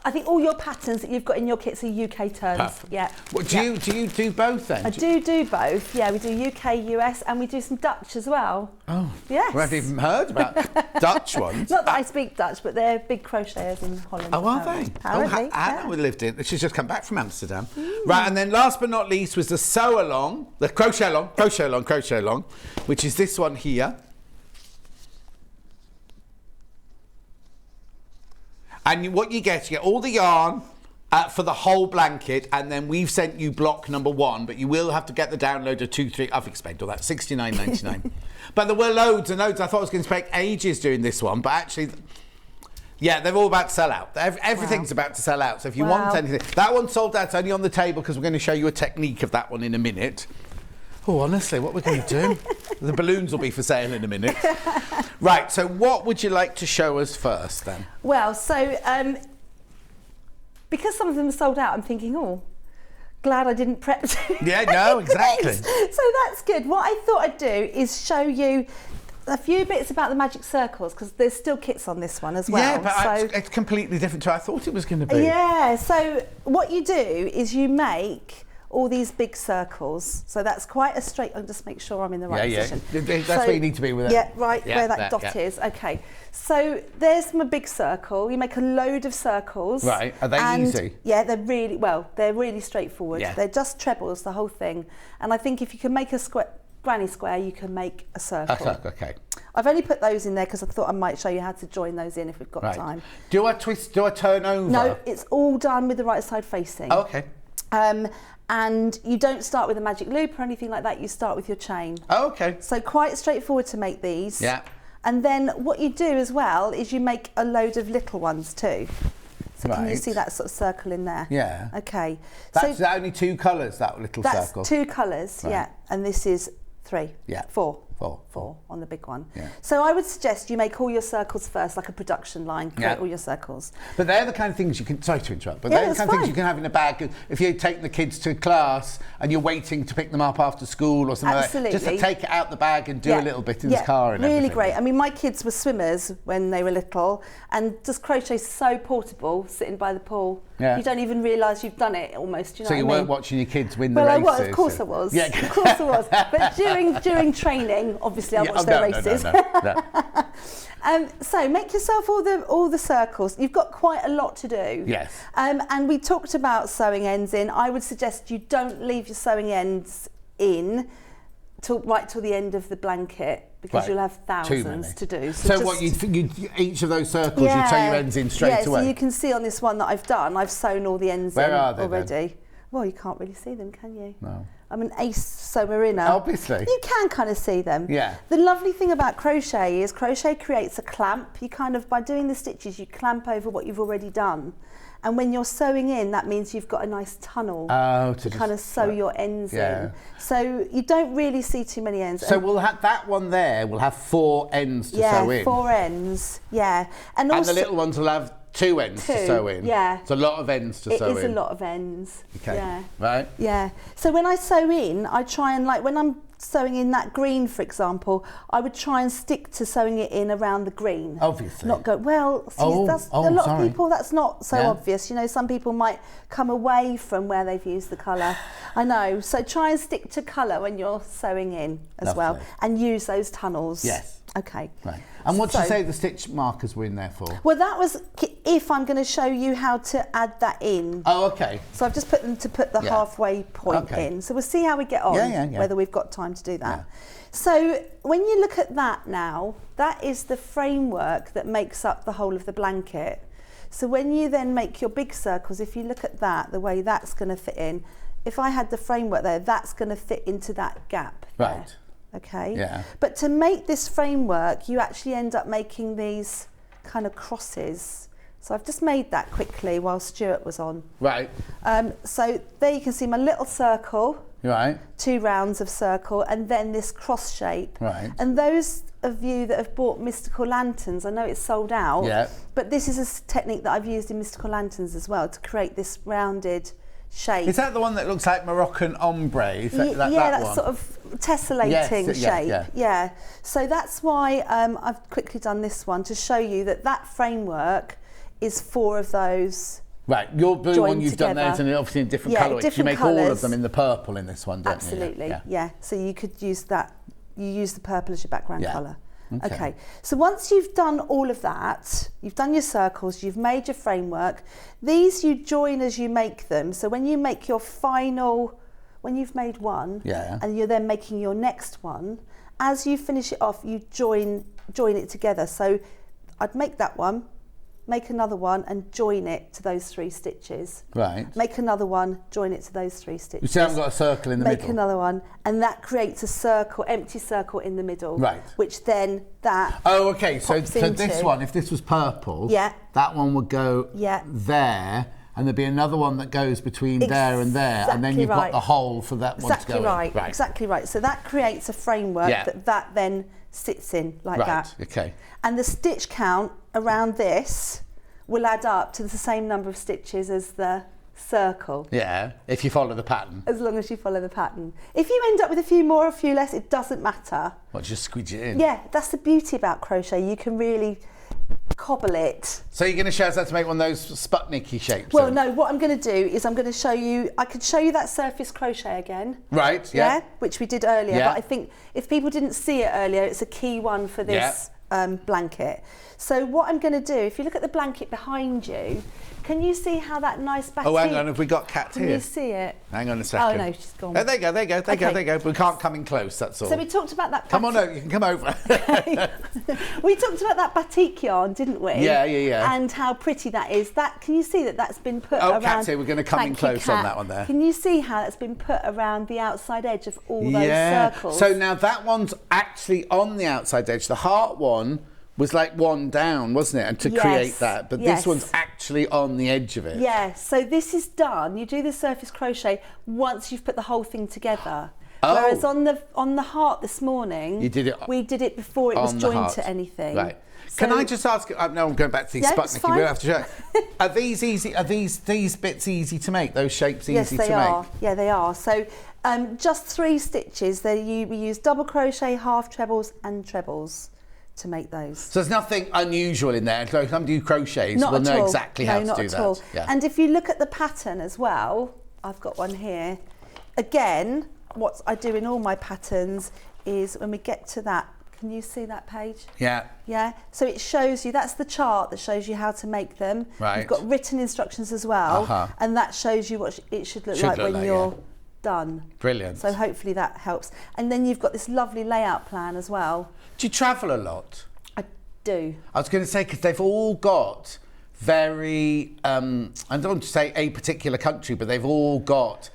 S6: I think all your patterns that you've got in your kits are UK turns.
S1: Perfect.
S6: Yeah.
S1: Well, do you do both then?
S6: I do both. Yeah, we do UK, US, and we do some Dutch as well.
S1: Oh.
S6: Yes.
S1: We haven't even heard about Dutch ones.
S6: Not that I speak Dutch, but they're big crocheters in Holland.
S1: Oh, are they?
S6: Apparently.
S1: Hannah would lived in. She's just come back from Amsterdam. Right, and then last but not least was the sew along, the crochet along, which is this one here. And what you get all the yarn for the whole blanket, and then we've sent you block number 1, but you will have to get the download of 2, 3. I've explained all that. $69.99. But there were loads and loads. I thought it was going to take ages doing this one, but actually, yeah, they're all about to sell out. Everything's about to sell out. So if you want anything, that one sold out. It's only on the table because we're going to show you a technique of that one in a minute. Oh, honestly, what we're going to do? The balloons will be for sale in a minute. Right, so what would you like to show us first then?
S6: Well, so because some of them are sold out, I'm thinking, oh, glad I didn't prep.
S1: Yeah, no, exactly.
S6: So that's good. What I thought I'd do is show you a few bits about the magic circles, because there's still kits on this one as well.
S1: Yeah, but it's completely different to what I thought it was going to be.
S6: Yeah, so what you do is you make all these big circles. So that's quite a straight, I'll just make sure I'm in the right position.
S1: That's where you need to be with it.
S6: Yeah, right, where that dot is. Okay, so there's my big circle. You make a load of circles.
S1: Right, are they easy?
S6: Yeah, they're really straightforward. Yeah. They're just trebles, the whole thing. And I think if you can make a granny square, you can make a circle.
S1: Okay.
S6: I've only put those in there because I thought I might show you how to join those in if we've got time.
S1: Do I turn over?
S6: No, it's all done with the right side facing.
S1: Oh, okay.
S6: And you don't start with a magic loop or anything like that, you start with your chain.
S1: Oh, okay.
S6: So quite straightforward to make these.
S1: Yeah.
S6: And then what you do as well is you make a load of little ones too. So can you see that sort of circle in there?
S1: Yeah.
S6: Okay.
S1: That's only 2 colours, that little circle?
S6: That's 2 colours, yeah. And this is 3.
S1: Yeah.
S6: 4 on the big one. Yeah. So I would suggest you make all your circles first, like a production line, create all your circles.
S1: But they're the kind of things you can, sorry to interrupt, but they're the kind of things you can have in a bag if you're taking the kids to class and you're waiting to pick them up after school or something like that. Just to take it out the bag and do a little bit in the car and
S6: really
S1: everything.
S6: Great. I mean, my kids were swimmers when they were little, and just crochet's so portable, sitting by the pool. Yeah. You don't even realise you've done it almost, you know what I mean?
S1: So you weren't watching your kids win the races?
S6: Well, I was, of course I was. Yeah. Of course I was. But during training, obviously I watched their races. No. So make yourself all the circles. You've got quite a lot to do.
S1: Yes.
S6: And we talked about sewing ends in. I would suggest you don't leave your sewing ends in right till the end of the blanket, because you'll have thousands to do.
S1: So what each of those circles you sew your ends in straight away?
S6: Yeah, so you can see on this one that I've done, I've sewn all the ends in already.
S1: Then?
S6: Well, you can't really see them, can you?
S1: No.
S6: I'm an ace sewer-inner.
S1: Obviously.
S6: You can kind of see them.
S1: Yeah.
S6: The lovely thing about crochet is crochet creates a clamp. You kind of, by doing the stitches, you clamp over what you've already done. And when you're sewing in, that means you've got a nice tunnel to kind of sew your ends in. So you don't really see too many ends.
S1: So we'll have that one there, we'll have 4 ends to sew in.
S6: Yeah, 4 ends, And
S1: also, the little ones will have 2 ends to sew in.
S6: Yeah.
S1: It's a lot of ends to sew in.
S6: It is a lot of ends.
S1: Okay.
S6: Yeah.
S1: Right.
S6: Yeah. So when I sew in, I try and, like, when I'm sewing in that green, for example, I would try and stick to sewing it in around the green.
S1: Obviously.
S6: Not go, well, see, a lot of people, that's not so obvious. You know, some people might come away from where they've used the colour. I know. So try and stick to colour when you're sewing in as well, and use those tunnels.
S1: Yes.
S6: Okay.
S1: Right. And what did you say the stitch markers were in there for?
S6: Well, that was if I'm going to show you how to add that in.
S1: Oh, okay.
S6: So I've just put them to put the halfway point in. So we'll see how we get on, whether we've got time to do that. Yeah. So when you look at that now, that is the framework that makes up the whole of the blanket. So when you then make your big circles, if you look at that, the way that's going to fit in, if I had the framework there, that's going to fit into that gap there.
S1: Right.
S6: Okay.
S1: Yeah.
S6: But to make this framework, you actually end up making these kind of crosses. So I've just made that quickly while Stuart was on.
S1: Right.
S6: So there you can see my little circle.
S1: Right.
S6: 2 rounds of circle, and then this cross shape.
S1: Right.
S6: And those of you that have bought Mystical Lanterns, I know it's sold out.
S1: Yeah.
S6: But this is a technique that I've used in Mystical Lanterns as well to create this rounded shape.
S1: Is that the one that looks like Moroccan ombre? Is that
S6: that
S1: one?
S6: Sort of tessellating shape. Yeah. So that's why I've quickly done this one to show you that that framework is 4 of those
S1: Right, your blue one you've
S6: together.
S1: done there, and obviously in different colours. You make all of them in the purple in this one, don't you?
S6: Absolutely, yeah. So you could use that. You use the purple as your background colour. Okay. So once you've done all of that, you've done your circles, you've made your framework. These you join as you make them. So when you make your final, when you've made one, and you're then making your next one, as you finish it off, you join it together. So I'd make that one, make another one and join it to those 3 stitches.
S1: Right.
S6: Make another one, join it to those 3 stitches.
S1: You see I haven't got a circle in the middle?
S6: Make another one, and that creates a circle, empty circle in the middle.
S1: Right.
S6: Which then that
S1: Oh, okay, so
S6: into.
S1: this one, if this was purple,
S6: Yeah.
S1: that one would go there, and there'd be another one that goes between there and there, and then you've got the hole for that one to go in.
S6: Exactly right. So that creates a framework that then sits in like that.
S1: Okay.
S6: And the stitch count around this will add up to the same number of stitches as the circle.
S1: Yeah, if you follow the pattern.
S6: As long as you follow the pattern. If you end up with a few more or a few less, it doesn't matter.
S1: Well, just squidge it in.
S6: Yeah, that's the beauty about crochet. You can really cobble it.
S1: So you're going to show us how to make one of those Sputnik-y shapes?
S6: Well, no, what I'm going to do is I'm going to show you, I could show you that surface crochet again.
S1: Right, yeah.
S6: Which we did earlier, but I think if people didn't see it earlier, it's a key one for this blanket. So what I'm going to do, if you look at the blanket behind you, can you see how that nice batik...
S1: Oh, hang on, have we got Kat here?
S6: Can you see it?
S1: Hang on a second.
S6: Oh, no, she's gone.
S1: Oh, there you go. We can't come in close, that's all.
S6: So we talked about that...
S1: Come on over, you can come over.
S6: We talked about that batik yarn, didn't we?
S1: Yeah.
S6: And how pretty that is. Can you see that that's been put around...
S1: Oh, Kat's here, we're going to come in close on that one there.
S6: Can you see how that's been put around the outside edge of all those circles?
S1: So now that one's actually on the outside edge. The heart one was like one down, wasn't it? And to create that, but this one's actually on the edge of it.
S6: Yeah, so this is done. You do the surface crochet once you've put the whole thing together.
S1: Oh.
S6: Whereas on the heart this morning, we did it before it was joined to anything.
S1: Right. So, can I just ask? No, I'm going back to these Sputnik. You will have to show. Are these easy? Are these bits easy to make? Those shapes easy to make?
S6: Yes, they are. Yeah, they are. So just 3 stitches. We use double crochet, half trebles, and trebles to make those.
S1: So there's nothing unusual in there. So somebody who crochets will know exactly how to do that.
S6: All. Yeah. And if you look at the pattern as well, I've got one here. Again, what I do in all my patterns is when we get to that, can you see that page?
S1: Yeah.
S6: Yeah. So it shows you, that's the chart that shows you how to make them.
S1: Right.
S6: You've got written instructions as well, and that shows you what it should look like when you're done.
S1: Brilliant.
S6: So hopefully that helps. And then you've got this lovely layout plan as well.
S1: Do you travel a lot?
S6: I do.
S1: I was going to say, because they've all got very, I don't want to say a particular country, but they've all got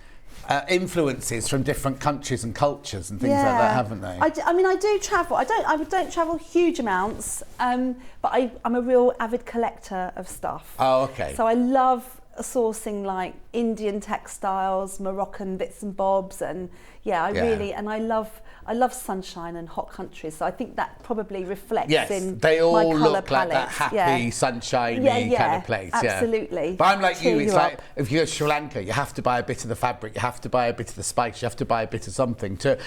S1: influences from different countries and cultures and things like that, haven't they?
S6: I mean, I do travel. I don't travel huge amounts, but I'm a real avid collector of stuff.
S1: Oh, okay.
S6: So I love sourcing like Indian textiles, Moroccan bits and bobs, and really, and I love sunshine and hot countries, so I think that probably reflects in
S1: they all
S6: my colour
S1: look
S6: palette.
S1: like that happy, sunshiny kind of place.
S6: Absolutely.
S1: But I'm like you, it's like if you go to Sri Lanka, you have to buy a bit of the fabric, you have to buy a bit of the spice, you have to buy a bit of something to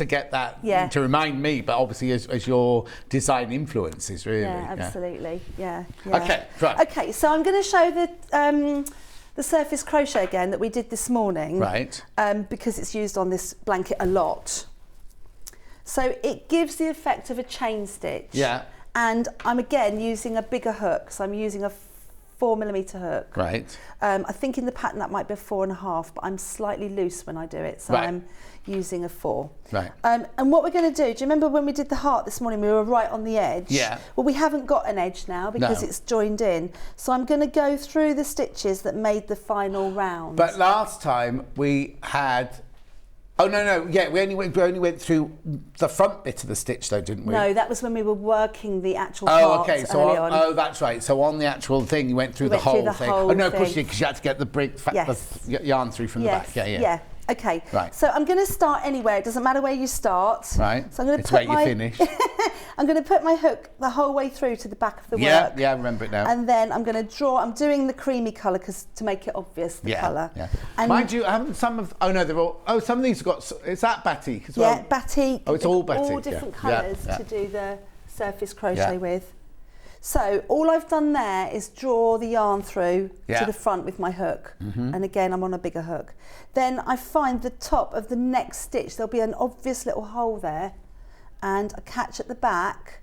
S1: get that to remind me, but obviously as your design influences, really.
S6: Yeah, absolutely. Yeah.
S1: Okay, right.
S6: Okay, so I'm going to show the surface crochet again that we did this morning.
S1: Right.
S6: Because it's used on this blanket a lot. So it gives the effect of a chain stitch.
S1: Yeah.
S6: And I'm again using a bigger hook. So I'm using a 4mm hook.
S1: Right.
S6: I think in the pattern that might be a 4.5, but I'm slightly loose when I do it. So I'm using a 4.
S1: Right.
S6: And what we're going to do you remember when we did the heart this morning, we were right on the edge?
S1: Yeah.
S6: Well, we haven't got an edge now because it's joined in. So I'm going to go through the stitches that made the final round.
S1: But last time we had... Oh, no, we only went through the front bit of the stitch though, didn't we?
S6: No, that was when we were working the actual part early on.
S1: Oh, that's right. So on the actual thing, you went through the whole thing.
S6: Oh,
S1: no, of course you did, because you had to get the yarn through from the back. Yeah.
S6: Okay.
S1: Right.
S6: So I'm going to start anywhere. It doesn't matter where you start.
S1: Right.
S6: So I'm going to
S1: put where you finish.
S6: I'm going to put my hook the whole way through to the back of the work.
S1: Yeah, I remember it now.
S6: And then I'm going to draw. I'm doing the creamy colour to make it obvious the colour.
S1: Yeah.
S6: And
S1: mind you, haven't some of? Oh no, they're all. Oh, some of these have got. Is that batik as well?
S6: Yeah, batik.
S1: Oh, it's all batik.
S6: All different colours to do the surface crochet with. So all I've done there is draw the yarn through to the front with my hook. And again, I'm on a bigger hook. Then I find the top of the next stitch, there'll be an obvious little hole there, and I catch at the back,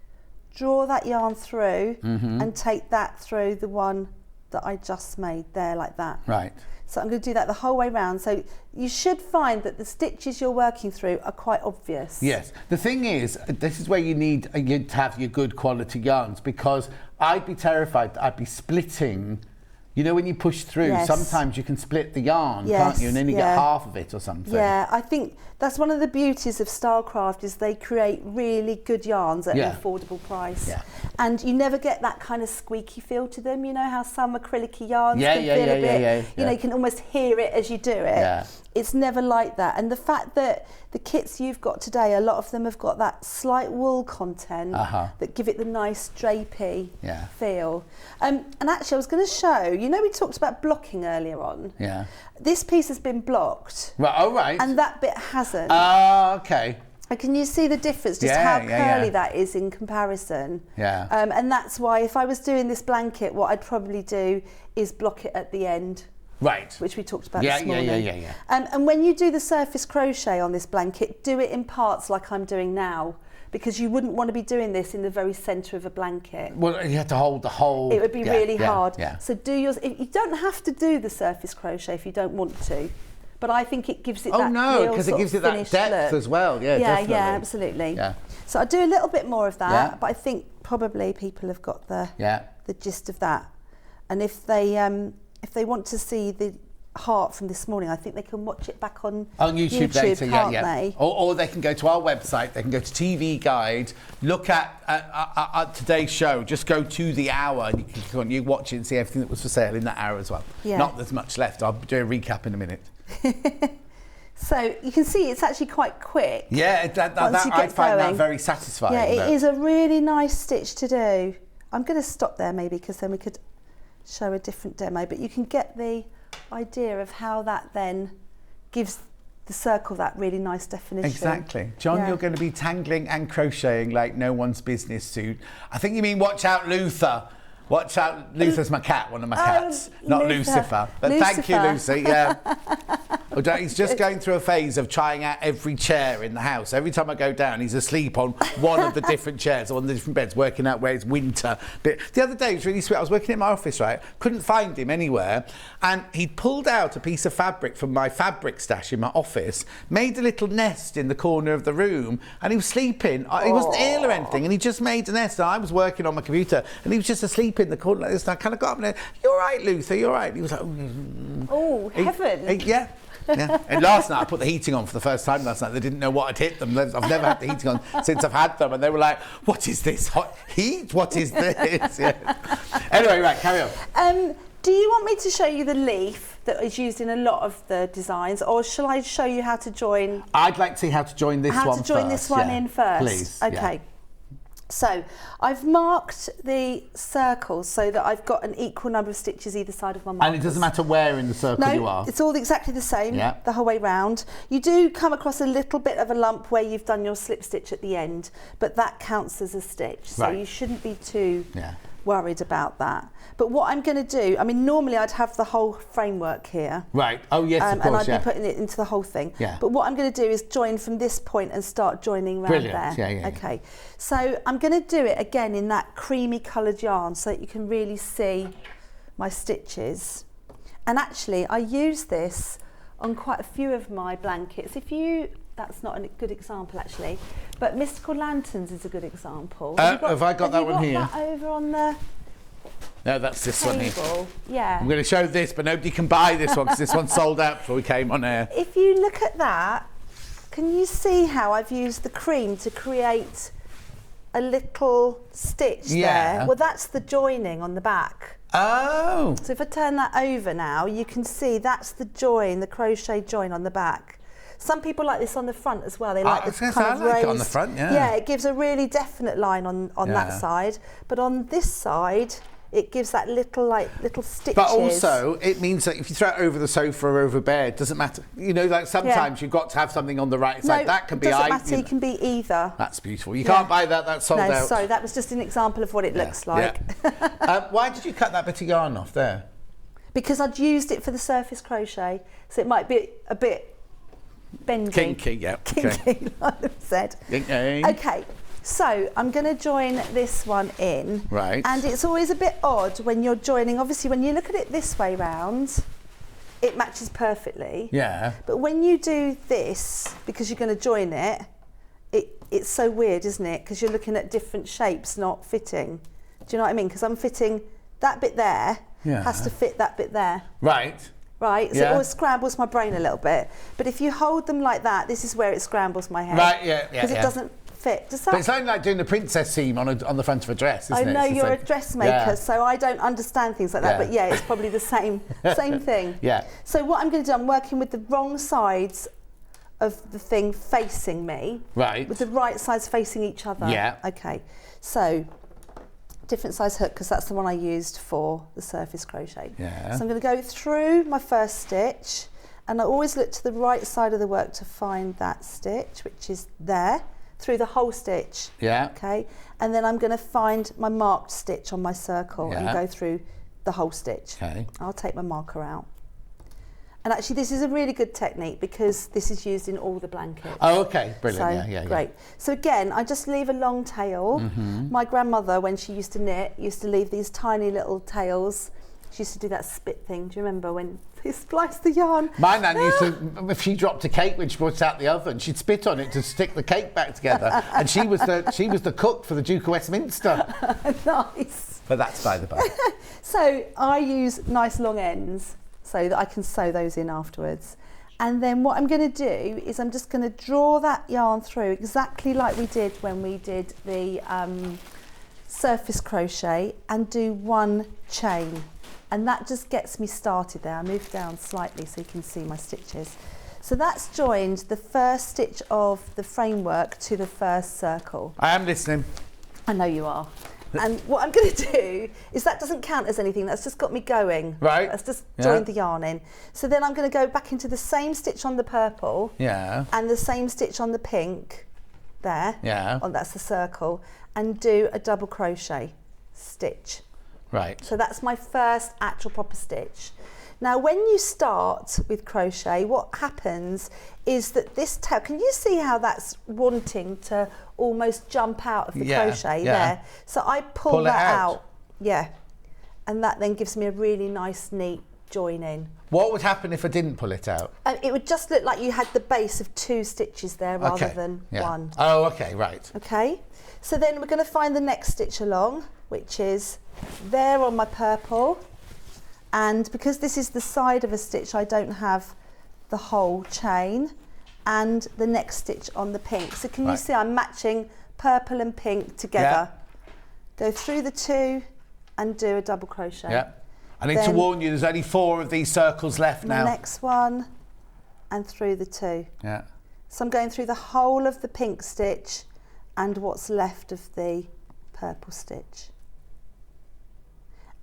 S6: draw that yarn through and take that through the one that I just made there, like that.
S1: Right.
S6: So I'm going to do that the whole way round. So you should find that the stitches you're working through are quite obvious.
S1: Yes. The thing is, this is where you need to have your good quality yarns, because I'd be terrified that I'd be splitting. You know, when you push through, sometimes you can split the yarn, can't you? And then you get half of it or something.
S6: Yeah, I think that's one of the beauties of Stylecraft, is they create really good yarns at an affordable price. Yeah. And you never get that kind of squeaky feel to them. You know how some acrylic yarns can feel a bit, you know, you can almost hear it as you do it. Yeah. It's never like that. And the fact that the kits you've got today, a lot of them have got that slight wool content that give it the nice drapey feel. And actually, I was going to show, you know, we talked about blocking earlier on. Yeah. This piece has been blocked.
S1: Right. Oh, right.
S6: And that bit hasn't.
S1: Okay.
S6: And can you see the difference, just how curly that is in comparison? Yeah. And that's why if I was doing this blanket, what I'd probably do is block it at the end.
S1: Right.
S6: Which we talked about this morning.
S1: Yeah.
S6: And when you do the surface crochet on this blanket, do it in parts like I'm doing now, because you wouldn't want to be doing this in the very centre of a blanket.
S1: Well, you have to hold the whole...
S6: It would be really hard. Yeah. So do yours... You don't have to do the surface crochet if you don't want to, but I think it gives it that real
S1: because it gives it that depth as well. Yeah, definitely.
S6: Yeah, absolutely. Yeah. So I do a little bit more of that, but I think probably people have got the gist of that. And if they want to see the heart from this morning, I think they can watch it back on YouTube later, can't they?
S1: Or they can go to our website, they can go to TV Guide, look at today's show, just go to the hour and you can click on, you watch it and see everything that was for sale in that hour as well. Yeah. Not there's much left, I'll do a recap in a minute.
S6: So you can see it's actually quite quick.
S1: Yeah, I find that very satisfying.
S6: Yeah, it is a really nice stitch to do. I'm going to stop there maybe, because then we could show a different demo, but you can get the idea of how that then gives the circle that really nice definition.
S1: Exactly. John, you're going to be tangling and crocheting like no one's business soon. I think you mean watch out, Luther. Watch out, Luther's my cat, one of my cats, not Lucifer. But thank you, Lucy. Yeah. He's just going through a phase of trying out every chair in the house. Every time I go down, he's asleep on one of the different chairs, on the different beds, working out where it's winter. But the other day, it was really sweet. I was working in my office, right? Couldn't find him anywhere. And he'd pulled out a piece of fabric from my fabric stash in my office, made a little nest in the corner of the room, and he was sleeping. He wasn't ill or anything, and he just made a nest. And I was working on my computer, and he was just asleep in the corner like this. And I kind of got up and said, "You're all right, Luther, you're all right." And he was like,
S6: "Oh, heaven."
S1: Yeah. And last night I put the heating on for the first time last night. They didn't know what had hit them. I've never had the heating on since I've had them, and they were like, "What is this hot heat? What is this?" Yeah. Anyway, right, carry on.
S6: Do you want me to show you the leaf that is used in a lot of the designs, or shall I show you how to join?
S1: I'd like to see how to join this one first.
S6: How to join this one in first?
S1: Please.
S6: Okay. Yeah. So I've marked the circles so that I've got an equal number of stitches either side of my markers.
S1: And it doesn't matter where in the circle you are?
S6: No, it's all exactly the same the whole way round. You do come across a little bit of a lump where you've done your slip stitch at the end, but that counts as a stitch, so you shouldn't be too worried about that. But what I'm going to do, I mean, normally I'd have the whole framework here.
S1: Right. Oh, yes, of course,
S6: and I'd be putting it into the whole thing. Yeah. But what I'm going to do is join from this point and start joining around there.
S1: Yeah.
S6: Okay. So I'm going to do it again in that creamy coloured yarn so that you can really see my stitches. And actually, I use this on quite a few of my blankets. That's not a good example actually, but Mystical Lanterns is a good example.
S1: Have I got that one here?
S6: That over on the
S1: No, that's this one here.
S6: Yeah.
S1: I'm going to show this, but nobody can buy this one because this one's sold out before we came on air.
S6: If you look at that, can you see how I've used the cream to create a little stitch there? Well, that's the joining on the back.
S1: Oh.
S6: So if I turn that over now, you can see that's the join, the crochet join on the back. Some people like this on the front as well. They like this kind of raised.
S1: It on the front,
S6: Yeah, it gives a really definite line on that side. But on this side, it gives that little stitches.
S1: But also, it means that if you throw it over the sofa or over bed, it doesn't matter. You know, like sometimes you've got to have something on the right side. That can be...
S6: doesn't matter, it can be either.
S1: That's beautiful. You can't buy that, that's sold out.
S6: Sorry, that was just an example of what it looks like.
S1: Why did you cut that bit of yarn off there?
S6: Because I'd used it for the surface crochet, so it might be a bit bendy.
S1: Kinky, yeah.
S6: Kinky, like I said. Okay, so I'm going to join this one in.
S1: Right.
S6: And it's always a bit odd when you're joining. Obviously, when you look at it this way round, it matches perfectly.
S1: Yeah.
S6: But when you do this, because you're going to join it, it's so weird, isn't it? Because you're looking at different shapes not fitting. Do you know what I mean? Because I'm fitting that bit there, has to fit that bit there.
S1: Right.
S6: Right, so it always scrambles my brain a little bit. But if you hold them like that, this is where it scrambles my head.
S1: Right, yeah.
S6: Because it doesn't fit. Does that?
S1: But it's only like doing the princess seam on the front of a dress, isn't it?
S6: I know you're a dressmaker, so I don't understand things like that. But yeah, it's probably the same thing.
S1: Yeah.
S6: So what I'm going to do, I'm working with the wrong sides of the thing facing me.
S1: Right.
S6: With the right sides facing each other.
S1: Yeah.
S6: Okay. So different size hook, because that's the one I used for the surface crochet.
S1: Yeah.
S6: So I'm going to go through my first stitch, and I always look to the right side of the work to find that stitch, which is there, through the whole stitch.
S1: Yeah.
S6: Okay. And then I'm going to find my marked stitch on my circle and go through the whole stitch.
S1: Okay.
S6: I'll take my marker out. And actually, this is a really good technique because this is used in all the blankets.
S1: Oh, okay, brilliant.
S6: So,
S1: yeah.
S6: Great. So again, I just leave a long tail. My grandmother, when she used to knit, used to leave these tiny little tails. She used to do that spit thing. Do you remember when they spliced the yarn?
S1: My nan used to, if she dropped a cake when she brought it out the oven, she'd spit on it to stick the cake back together. And she was the cook for the Duke of Westminster.
S6: Nice.
S1: But that's by the by.
S6: So I use nice long ends so that I can sew those in afterwards. And then what I'm going to do is I'm just going to draw that yarn through exactly like we did when we did the surface crochet and do one chain. And that just gets me started there. I move down slightly so you can see my stitches. So that's joined the first stitch of the framework to the first circle.
S1: I am listening.
S6: I know you are. And what I'm going to do is that doesn't count as anything. That's just got me going.
S1: Right.
S6: That's just joined the yarn in. So then I'm going to go back into the same stitch on the purple.
S1: Yeah.
S6: And the same stitch on the pink. There.
S1: Yeah.
S6: Oh, that's the circle. And do a double crochet stitch.
S1: Right.
S6: So that's my first actual proper stitch. Now when you start with crochet, what happens is that this tail, can you see how that's wanting to almost jump out of the crochet there? So I pull that out. Yeah. And that then gives me a really nice, neat join in.
S1: What would happen if I didn't pull it out?
S6: It would just look like you had the base of 2 stitches there rather than one.
S1: Oh, okay, right.
S6: Okay. So then we're going to find the next stitch along, which is there on my purple. And because this is the side of a stitch, I don't have the whole chain, and the next stitch on the pink. So can you see I'm matching purple and pink together? Go through the 2 and do a double crochet.
S1: Yeah. I need to warn you, there's only 4 of these circles left now.
S6: The next one and through the 2.
S1: Yeah.
S6: So I'm going through the whole of the pink stitch and what's left of the purple stitch.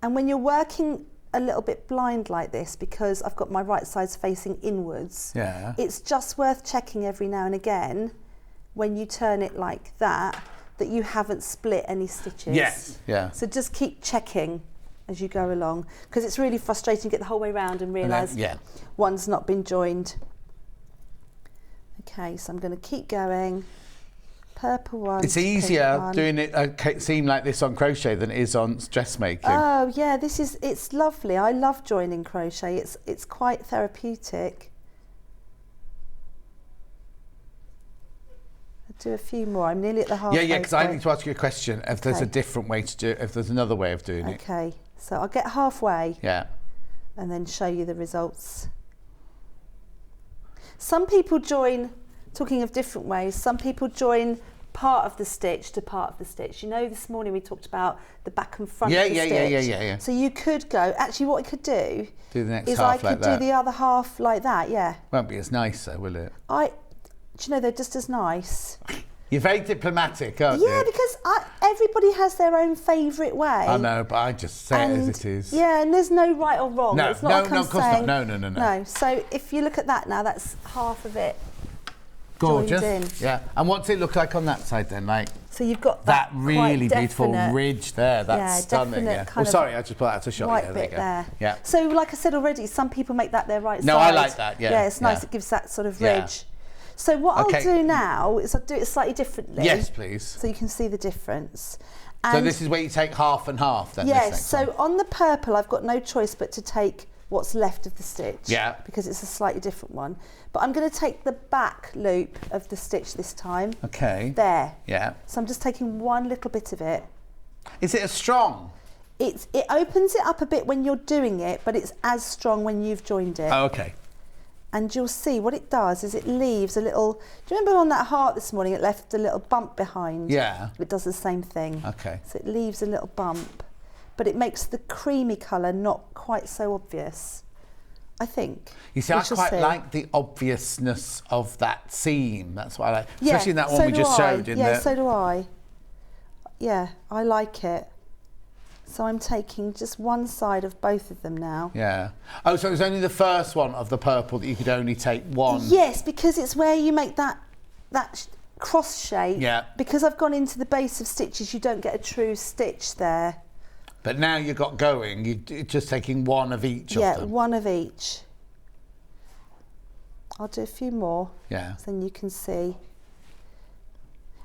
S6: And when you're working a little bit blind like this, because I've got my right sides facing inwards, it's just worth checking every now and again when you turn it like that you haven't split any stitches.
S1: Yes. Yeah.
S6: So just keep checking as you go along, because it's really frustrating to get the whole way around and realise one's not been joined. Okay, so I'm going to keep going. Purple one.
S1: It's easier doing it seam like this on crochet than it is on dressmaking.
S6: Oh yeah, it's lovely. I love joining crochet. It's quite therapeutic. I'll do a few more. I'm nearly at the halfway.
S1: Yeah, because I need to ask you a question. If there's a different way to do it, if there's another way of doing it.
S6: Okay, so I'll get halfway.
S1: Yeah.
S6: And then show you the results. Some people join. Talking of different ways, some people join part of the stitch to part of the stitch. You know, this morning we talked about the back and front of the stitch. Yeah. So you could go, actually what I could do
S1: the next
S6: is
S1: half
S6: I could do the other half like that,
S1: Won't be as nice though, will it?
S6: Do you know, they're just as nice.
S1: You're very diplomatic, aren't you?
S6: Yeah, because everybody has their own favourite way.
S1: I know, but I just say it as it is.
S6: Yeah, and there's no right or wrong.
S1: No,
S6: it's not like
S1: of course not. No.
S6: No, so if you look at that now, that's half of it.
S1: Gorgeous.
S6: Joined in.
S1: Yeah. And what's it look like on that side then? Like
S6: so you've got
S1: that really beautiful ridge there. That's
S6: yeah,
S1: stunning. Yeah. Oh, sorry, I just put that to shot.
S6: White
S1: Yeah,
S6: bit there.
S1: Yeah.
S6: So, like I said already, some people make that their right side.
S1: No, I like that. Yeah.
S6: Yeah, it's nice. It gives that sort of ridge. So what I'll do now is I'll do it slightly differently.
S1: Yes, please.
S6: So you can see the difference.
S1: And so this is where you take half and half then?
S6: Yes, so on the purple I've got no choice but to take what's left of the stitch.
S1: Yeah.
S6: Because it's a slightly different one. But I'm going to take the back loop of the stitch this time.
S1: Okay.
S6: There.
S1: Yeah.
S6: So I'm just taking one little bit of it.
S1: Is it as strong?
S6: It opens it up a bit when you're doing it, but it's as strong when you've joined it.
S1: Oh, okay.
S6: And you'll see what it does is it leaves a little... Do you remember on that heart this morning it left a little bump behind?
S1: Yeah.
S6: It does the same thing.
S1: Okay.
S6: So it leaves a little bump, but it makes the creamy colour not quite so obvious, I think.
S1: You see, I quite like the obviousness of that seam. That's what I like.
S6: Yeah,
S1: especially in that one we just showed.
S6: Yeah, so do I. Yeah, I like it. So I'm taking just one side of both of them now.
S1: Yeah. Oh, so it was only the first one of the purple that you could only take one?
S6: Yes, because it's where you make that cross shape.
S1: Yeah.
S6: Because I've gone into the base of stitches, you don't get a true stitch there.
S1: But now you got going, you're just taking one of each of them.
S6: Yeah, one of each. I'll do a few more.
S1: Yeah.
S6: So then you can see.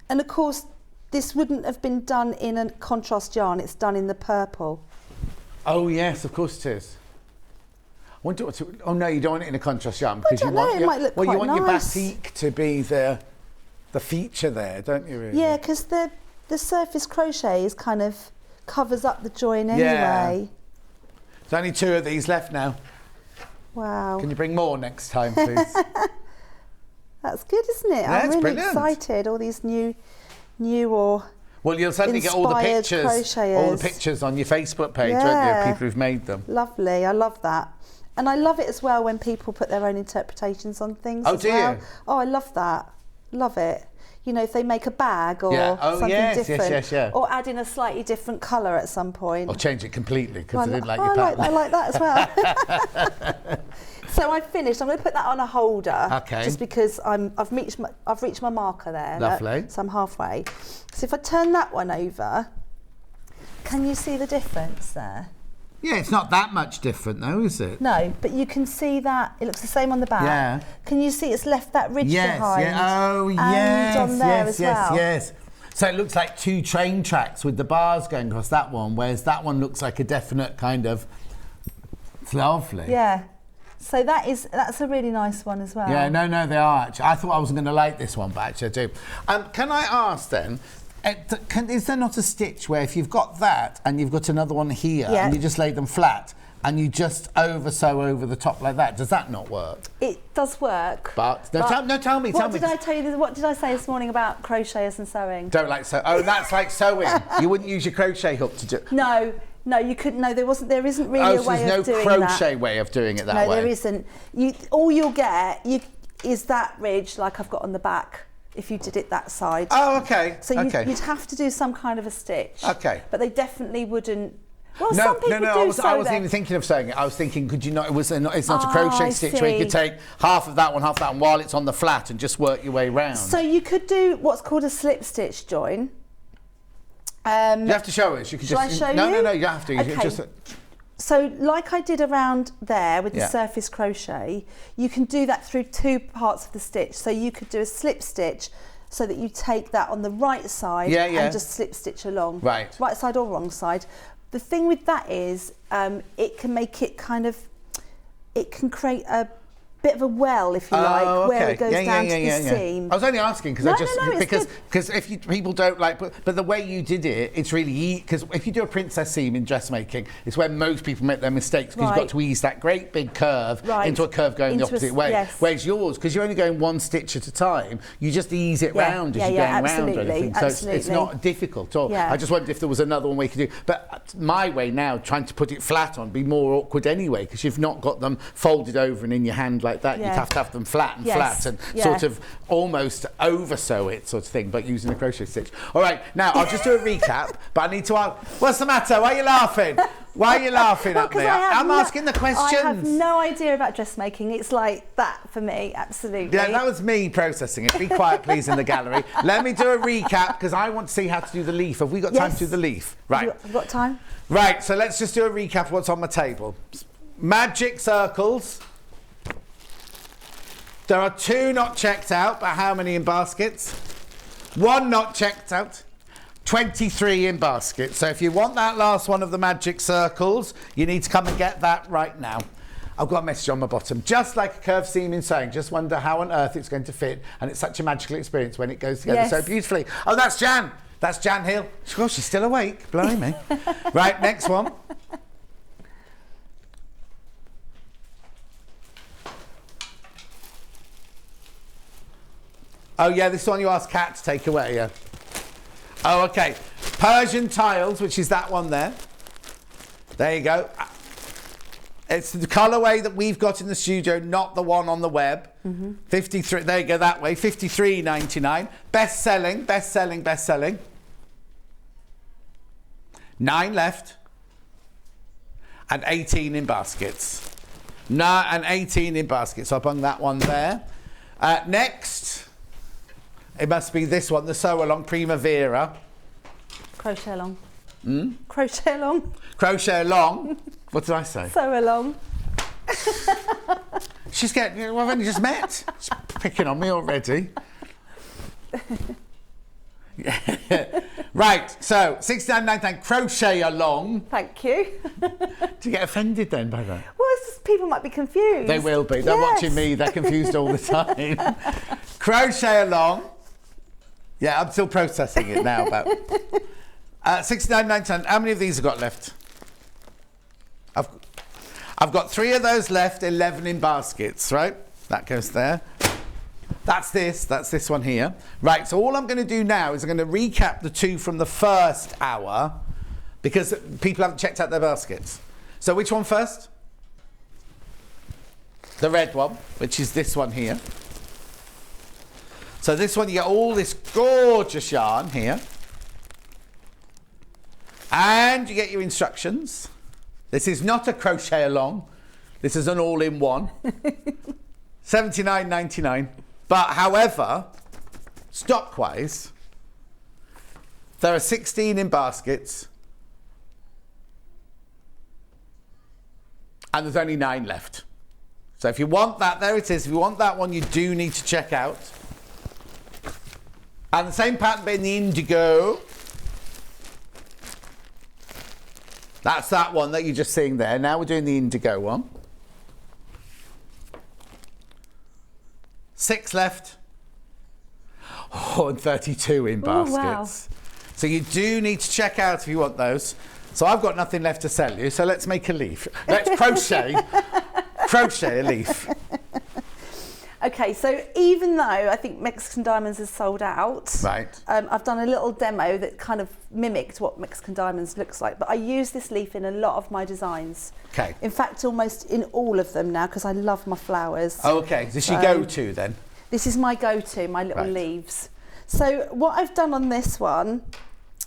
S6: And of course, this wouldn't have been done in a contrast yarn, it's done in the purple.
S1: Oh yes, of course it is. I wonder what to, oh no, you don't want it in a contrast yarn because you want,
S6: it might look quite
S1: you want
S6: nice.
S1: your batik to be the feature there, don't you really?
S6: Yeah, because the surface crochet is kind of covers up the join anyway.
S1: Yeah. There's only 2 of these left now.
S6: Wow.
S1: Can you bring more next time, please?
S6: That's good, isn't it?
S1: Yeah,
S6: I'm
S1: it's
S6: really
S1: brilliant.
S6: Excited. All these new or
S1: well, you'll suddenly get all the pictures,
S6: crocheters.
S1: On your Facebook page, won't you? People who've made them.
S6: Lovely. I love that. And I love it as well when people put their own interpretations on things.
S1: Oh,
S6: as
S1: do
S6: well.
S1: you?
S6: Oh, I love that. Love it. You know, if they make a bag or something different, or add in a slightly different colour at some point.
S1: Or change it completely because I didn't like your
S6: pattern.
S1: pattern.
S6: I like that as well. So I've finished. I'm going to put that on a holder.
S1: Okay.
S6: Just because I've reached my marker there.
S1: Lovely.
S6: So I'm halfway. So if I turn that one over, can you see the difference there?
S1: Yeah, it's not that much different though, is it?
S6: No, but you can see that it looks the same on the back.
S1: Yeah.
S6: Can you see it's left that ridge behind?
S1: Yeah. Oh,
S6: and on there as well.
S1: Yes. So it looks like 2 train tracks with the bars going across that one, whereas that one looks like a definite kind of. It's lovely.
S6: Yeah. So that's a really nice one as well.
S1: Yeah, no, they are actually. I thought I wasn't going to like this one, but actually I do. Can I ask then? Is there not a stitch where if you've got that and you've got another one here and you just lay them flat and you just sew over the top like that, does that not work?
S6: It does work.
S1: But tell me.
S6: What did I tell you? What did I say this morning about crocheters and sewing?
S1: Don't like sew. Oh, that's like sewing. You wouldn't use your crochet hook to do.
S6: No, you couldn't. No, there isn't really a way of doing that.
S1: There's no crochet way of doing it that way.
S6: No, there isn't. All you'll get is that ridge like I've got on the back. If you did it that side.
S1: Oh, okay.
S6: So you'd have to do some kind of a stitch.
S1: Okay.
S6: But they definitely wouldn't. Well,
S1: no,
S6: some people do.
S1: I wasn't even thinking of sewing it. I was thinking, could you not? It's not a crochet stitch where you could take half of that one while it's on the flat and just work your way round.
S6: So you could do what's called a slip stitch join.
S1: You have to show us. You could
S6: Shall I show you?
S1: No, you have to.
S6: Okay. So like I did around there with the surface crochet, you can do that through 2 parts of the stitch. So you could do a slip stitch so that you take that on the right side and just slip stitch along. Right side or wrong side. The thing with that is it can make it it can create a bit of a well, if you like, where it goes down to the seam.
S1: I was only asking because if people don't like, but the way you did it, it's really easy. Because if you do a princess seam in dressmaking, it's where most people make their mistakes because you've got to ease that great big curve into a curve going the opposite way. Yes. Whereas yours, because you're only going 1 stitch at a time, you just ease it round as you're going round or anything. So it's not difficult. Or I just wondered if there was another one we could do. But my way now, trying to put it flat on, be more awkward anyway because you've not got them folded over and in your hand like that. You'd have to have them flat and flat and sort of almost over sew it sort of thing, but using a crochet stitch. All right, now I'll just do a recap, but I need to ask, what's the matter? Why are you laughing? Why are you laughing at me? I'm asking the questions.
S6: I have no idea about dressmaking. It's like that for me, absolutely.
S1: Yeah, that was me processing it. Be quiet, please, in the gallery. Let me do a recap, because I want to see how to do the leaf. Have we got time to do the leaf? Right.
S6: I've got time.
S1: Right, so let's just do a recap of what's on my table. Magic circles. There are 2 not checked out, but how many in baskets? 1 not checked out. 23 in baskets. So if you want that last one of the magic circles, you need to come and get that right now. I've got a message on my bottom. Just like a curved seam in sewing, just wonder how on earth it's going to fit, and it's such a magical experience when it goes together so beautifully. Oh, that's Jan. That's Jan Hill. Oh, she's still awake. Blimey. Right, next one. Oh, yeah, this one you asked Kat to take away, yeah. Oh, OK. Persian tiles, which is that one there. There you go. It's the colourway that we've got in the studio, not the one on the web. 53, there you go, that way. 53.99. Best selling, best selling, best selling. 9 left. And 18 in baskets. No, and 18 in baskets. So I bung that one there. Next. It must be this one, the Sew Along Primavera. Crochet along.
S6: Crochet along.
S1: Crochet along. What did I say?
S6: Sew along.
S1: She's getting, we've only just met. She's picking on me already. Right, so 69.99 crochet along.
S6: Thank you.
S1: Do you get offended then by that?
S6: Well, it's just people might be confused.
S1: They will be. They're watching me. They're confused all the time. Crochet along. Yeah, I'm still processing it now. About 69.99. How many of these have got left? I've got 3 of those left. 11 in baskets. Right, that goes there. That's this one here. Right, so all I'm going to do now is I'm going to recap the 2 from the first hour, because people haven't checked out their baskets. So which one first? The red one, which is this one here. So this one, you get all this gorgeous yarn here. And you get your instructions. This is not a crochet along. This is an all-in-one. $79.99. But however, stock-wise, there are 16 in baskets. And there's only 9 left. So if you want that, there it is. If you want that one, you do need to check out. And the same pattern but in the indigo. That's that one that you're just seeing there. Now we're doing the indigo one. 6 left. Oh, and 32 in baskets. Wow. So you do need to check out if you want those. So I've got nothing left to sell you, so let's make a leaf. Let's crochet. Crochet a leaf.
S6: Okay, so even though I think Mexican Diamonds is sold out,
S1: right?
S6: I've done a little demo that kind of mimicked what Mexican Diamonds looks like, but I use this leaf in a lot of my designs.
S1: Okay.
S6: In fact, almost in all of them now, because I love my flowers.
S1: Oh, okay. Is this your go-to then?
S6: This is my go-to, my little leaves. So what I've done on this one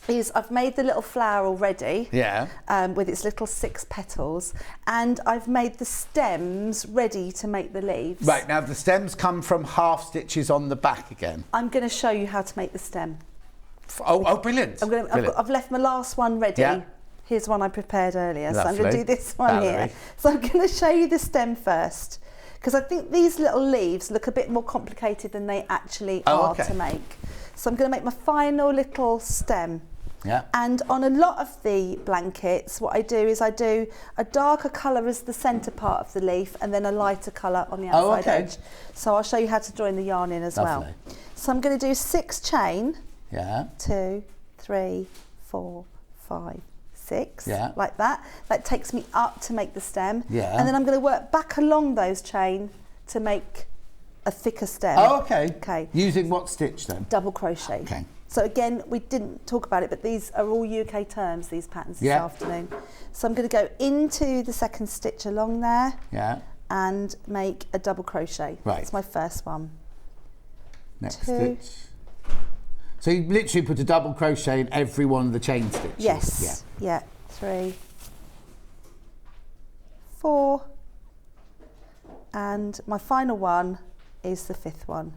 S6: is I've made the little flower already, with its little 6 petals, and I've made the stems ready to make the leaves.
S1: Right, now the stems come from half stitches on the back again.
S6: I'm going to show you how to make the stem.
S1: Oh, brilliant.
S6: I've left my last one ready. Yeah. Here's one I prepared earlier,
S1: Lovely.
S6: So I'm going to do this one here. So I'm going to show you the stem first, because I think these little leaves look a bit more complicated than they actually are to make. So I'm going to make my final little stem.
S1: Yeah.
S6: And on a lot of the blankets, what I do is I do a darker colour as the centre part of the leaf and then a lighter colour on the outside edge. So I'll show you how to join the yarn in as well. So I'm going to do 6 chain.
S1: Yeah.
S6: 2, 3, 4, 5, 6.
S1: Yeah.
S6: Like that. That takes me up to make the stem.
S1: Yeah.
S6: And then I'm going to work back along those chain to make a thicker stem.
S1: Oh, okay.
S6: Okay.
S1: Using what stitch then?
S6: Double crochet.
S1: Okay.
S6: So again, we didn't talk about it, but these are all UK terms, these patterns this afternoon. So I'm going to go into the second stitch along there.
S1: Yeah.
S6: and make a double crochet.
S1: Right.
S6: That's my first one.
S1: Next stitch. So you literally put a double crochet in every one of the chain stitches?
S6: Yes. Yeah. 3, 4, and my final one is the 5th one.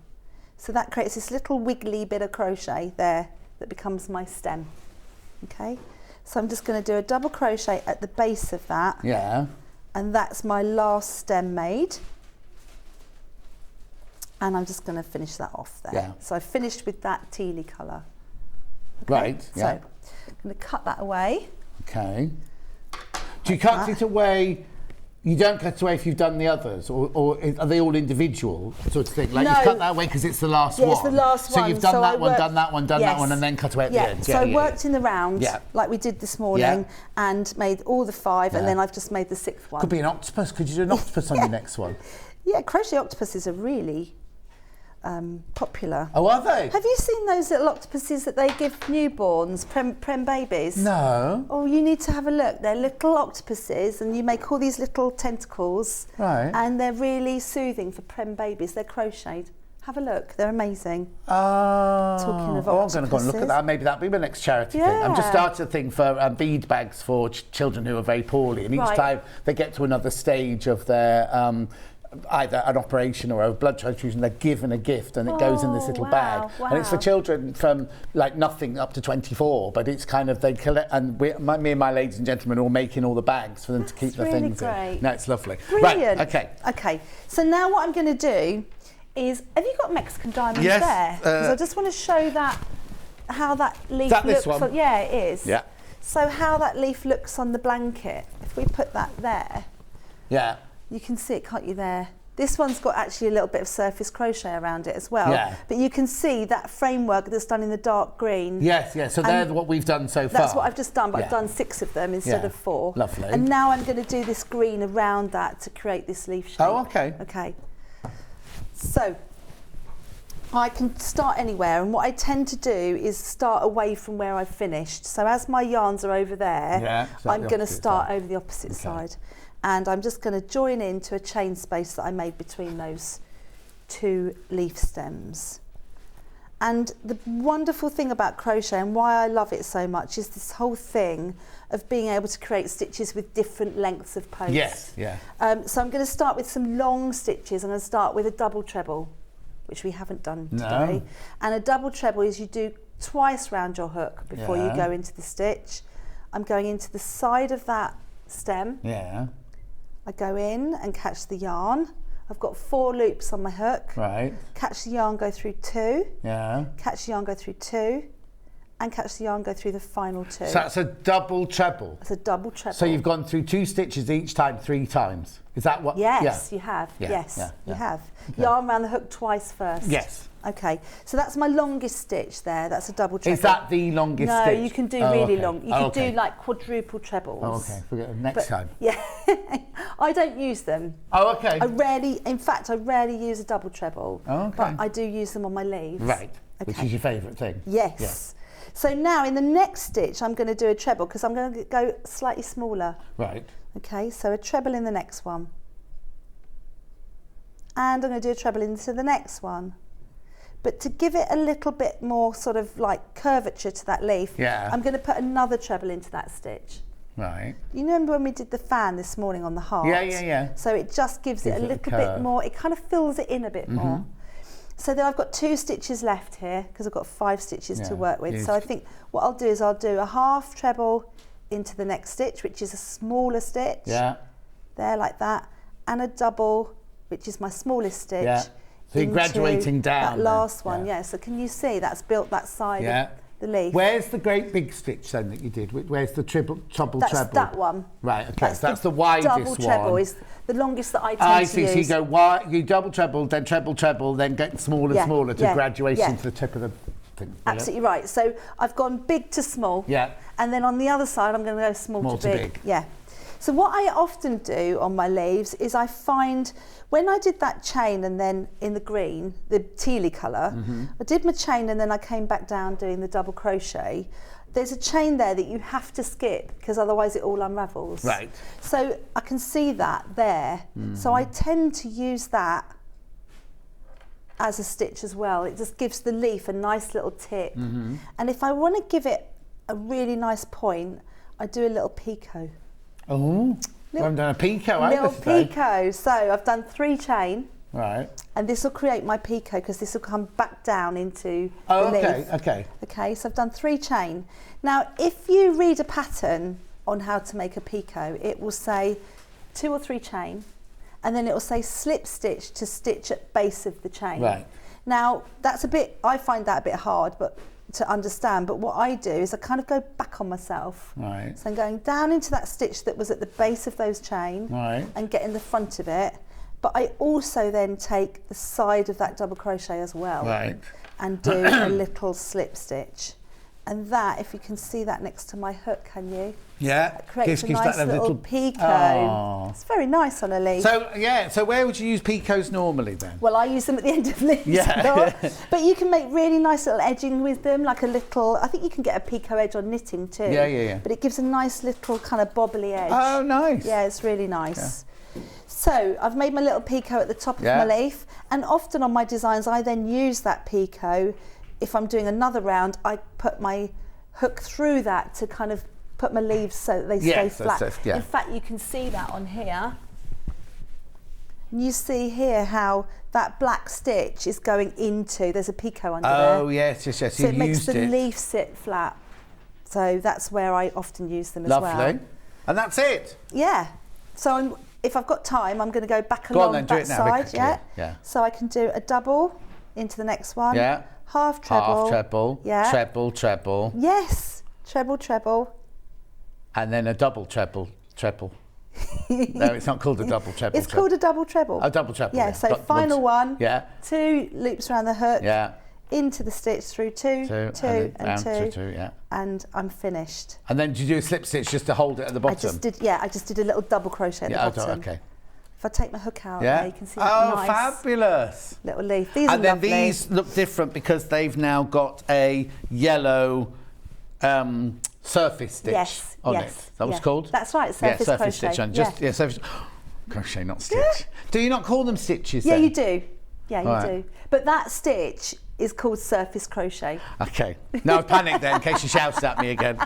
S6: So that creates this little wiggly bit of crochet there that becomes my stem. Okay, so I'm just going to do a double crochet at the base of that.
S1: Yeah.
S6: And that's my last stem made. And I'm just going to finish that off there.
S1: Yeah.
S6: So I finished with that tealy colour. Okay?
S1: Right, yeah.
S6: So I'm going to cut that away.
S1: Okay. Do you cut it away? You don't cut away if you've done the others, or are they all individual sort of thing? Like
S6: No.
S1: you cut that away because it's the last one.
S6: Yeah, it's the last
S1: so
S6: one.
S1: You've done
S6: So
S1: that
S6: I
S1: one,
S6: worked-
S1: done that one, done that one, and then cut away at the end.
S6: So I worked in the round,
S1: Yeah.
S6: like we did this morning, and made all the 5, and then I've just made the 6th one.
S1: Could be an octopus. Could you do an octopus on your next one?
S6: Yeah, crochet octopuses are really popular.
S1: Oh, are they?
S6: Have you seen those little octopuses that they give newborns, prem babies?
S1: No.
S6: Oh, you need to have a look. They're little octopuses, and you make all these little tentacles.
S1: Right.
S6: And they're really soothing for prem babies. They're crocheted. Have a look. They're amazing.
S1: Talking
S6: of
S1: I'm going to go and look
S6: octopuses.
S1: at that. Maybe that'll be my next charity thing. I'm just starting a thing for bead bags for children who are very poorly, and each time they get to another stage of their either an operation or a blood transfusion, they're given a gift, and it goes in this little bag. And it's for children from like nothing up to 24, but it's kind of they collect, and me and my ladies and gentlemen are all making all the bags for them to keep the
S6: really
S1: things
S6: great.
S1: in. No, it's lovely.
S6: Brilliant.
S1: Right,
S6: Okay, so now what I'm going to do is, have you got Mexican diamonds there? Because I just want to show that, how that leaf looks.
S1: This one?
S6: Yeah, it is.
S1: Yeah.
S6: So how that leaf looks on the blanket, if we put that there,
S1: yeah.
S6: you can see it, can't you, there? This one's got actually a little bit of surface crochet around it as well.
S1: Yeah.
S6: But you can see that framework that's done in the dark green.
S1: Yes, so they're what we've done so far.
S6: That's what I've just done, but I've done 6 of them instead of 4.
S1: Lovely.
S6: And now I'm going to do this green around that to create this leaf shape.
S1: Oh, okay.
S6: Okay. So I can start anywhere, and what I tend to do is start away from where I've finished. So as my yarns are over there, I'm going to start over the opposite side. And I'm just going to join into a chain space that I made between those 2 leaf stems. And the wonderful thing about crochet, and why I love it so much, is this whole thing of being able to create stitches with different lengths of post.
S1: Yes, yeah.
S6: So I'm going to start with some long stitches. I'm going to start with a double treble, which we haven't done today. And a double treble is you do twice round your hook before you go into the stitch. I'm going into the side of that stem.
S1: Yeah.
S6: I go in and catch the yarn. I've got 4 loops on my hook.
S1: Right.
S6: Catch the yarn, go through 2.
S1: Yeah.
S6: Catch the yarn, go through 2. And catch the yarn, go through the final 2.
S1: So that's a double treble.
S6: It's a double treble.
S1: So you've gone through 2 stitches each time 3 times. Is that what?
S6: Yes, you have.
S1: Yeah,
S6: Yes,
S1: yeah,
S6: you
S1: yeah.
S6: have. Yarn around the hook twice first.
S1: Yes.
S6: Okay, so that's my longest stitch there. That's a double treble.
S1: Is that the longest
S6: no,
S1: stitch?
S6: you can do really long. You could
S1: okay.
S6: do like quadruple trebles.
S1: Oh, okay. Forget it. Next time.
S6: Yeah, I don't use them.
S1: Oh, okay.
S6: In fact, I rarely use a double treble.
S1: Oh, okay.
S6: But I do use them on my leaves.
S1: Right,
S6: Okay.
S1: which is your favourite thing.
S6: Yes.
S1: Yeah.
S6: So now in the next stitch, I'm going to do a treble because I'm going to go slightly smaller.
S1: Right.
S6: Okay, so a treble in the next one. And I'm going to do a treble into the next one. But to give it a little bit more sort of like curvature to that leaf, I'm going to put another treble into that stitch.
S1: Right.
S6: You remember when we did the fan this morning on the heart?
S1: Yeah.
S6: So it just gives it a little bit more, it kind of fills it in a bit more. So then I've got 2 stitches left here because I've got 5 stitches to work with. So I think what I'll do is I'll do a half treble into the next stitch, which is a smaller stitch.
S1: Yeah.
S6: There, like that. And a double, which is my smallest stitch.
S1: Yeah. So you're graduating down.
S6: That last one, yeah. So can you see that's built that side of the leaf?
S1: Where's the great big stitch then that you did? Where's the treble?
S6: That's that one.
S1: Right, okay. That's the widest one.
S6: Double treble is the longest that I tend to use.
S1: So you go you double treble, then get smaller and smaller to graduate into the tip of the thing.
S6: Absolutely right. So I've gone big to small.
S1: Yeah.
S6: And then on the other side, I'm going to go small to big. Yeah. So what I often do on my leaves is I find when I did that chain and then in the green, the tealy colour, I did my chain and then I came back down doing the double crochet. There's a chain there that you have to skip because otherwise it all unravels.
S1: Right.
S6: So I can see that there. So I tend to use that as a stitch as well. It just gives the leaf a nice little tip. And if I want to give it a really nice point, I do a little picot.
S1: Oh, I haven't done a picot
S6: Little
S1: either today.
S6: picot. So I've done 3 chain.
S1: Right.
S6: And this will create my picot because this will come back down into
S1: Oh,
S6: the
S1: okay,
S6: leaf.
S1: okay.
S6: Okay, so I've done 3 chain. Now, if you read a pattern on how to make a picot, it will say 2 or 3 chain, and then it will say slip stitch to stitch at base of the chain.
S1: Right.
S6: Now, that's a bit, I find that a bit hard but to understand, but what I do is I kind of go back on myself.
S1: Right.
S6: So I'm going down into that stitch that was at the base of those chain
S1: Right.
S6: and get in the front of it. But I also then take the side of that double crochet as well.
S1: Right.
S6: And do a little slip stitch. And that, if you can see that next to my hook, can you?
S1: Yeah.
S6: That creates a
S1: Gives
S6: nice
S1: that
S6: little picot.
S1: Oh.
S6: It's very nice on a leaf.
S1: So, yeah, so where would you use picots normally then?
S6: Well, I use them at the end of leaves.
S1: Yeah.
S6: But you can make really nice little edging with them, like a little, I think you can get a picot edge on knitting too.
S1: Yeah.
S6: But it gives a nice little kind of bobbly edge.
S1: Oh, nice.
S6: Yeah, it's really nice. Yeah. So I've made my little picot at the top of my leaf, and often on my designs I then use that picot. If I'm doing another round, I put my hook through that to kind of put my leaves so that they stay flat. In fact, you can see that on here. And you see here how that black stitch is going into, there's a picot under there.
S1: Oh, yes.
S6: So it makes the leaf sit flat. So that's where I often use them as well.
S1: Lovely. And that's it?
S6: Yeah. So if I've got time, I'm going to go back along that side. Yeah. So I can do a double into the next one.
S1: Yeah.
S6: Half treble.
S1: Half treble.
S6: Yeah.
S1: Treble, treble.
S6: Yes. Treble, treble.
S1: And then a double treble. No, it's not called a double treble.
S6: It's called a double treble.
S1: A double treble.
S6: Yeah, so final one.
S1: Yeah.
S6: 2 loops around the hook.
S1: Yeah.
S6: Into the stitch through 2, 2, and 2.
S1: 2, yeah.
S6: And I'm finished.
S1: And then do you do a slip stitch just to hold it at the bottom?
S6: I just did a little double crochet at the bottom.
S1: Okay.
S6: If I take my hook out, there, you can see that nice
S1: fabulous
S6: little leaf. These are
S1: and then
S6: lovely.
S1: These look different because they've now got a yellow surface stitch on it. Is that what it's called?
S6: That's right, surface crochet.
S1: Stitch on. Surface crochet, not stitch. Do you not call them stitches then?
S6: Yeah, you do. Yeah, you do. But that stitch is called surface crochet.
S1: Okay. No, I panicked then in case she shouts at me again.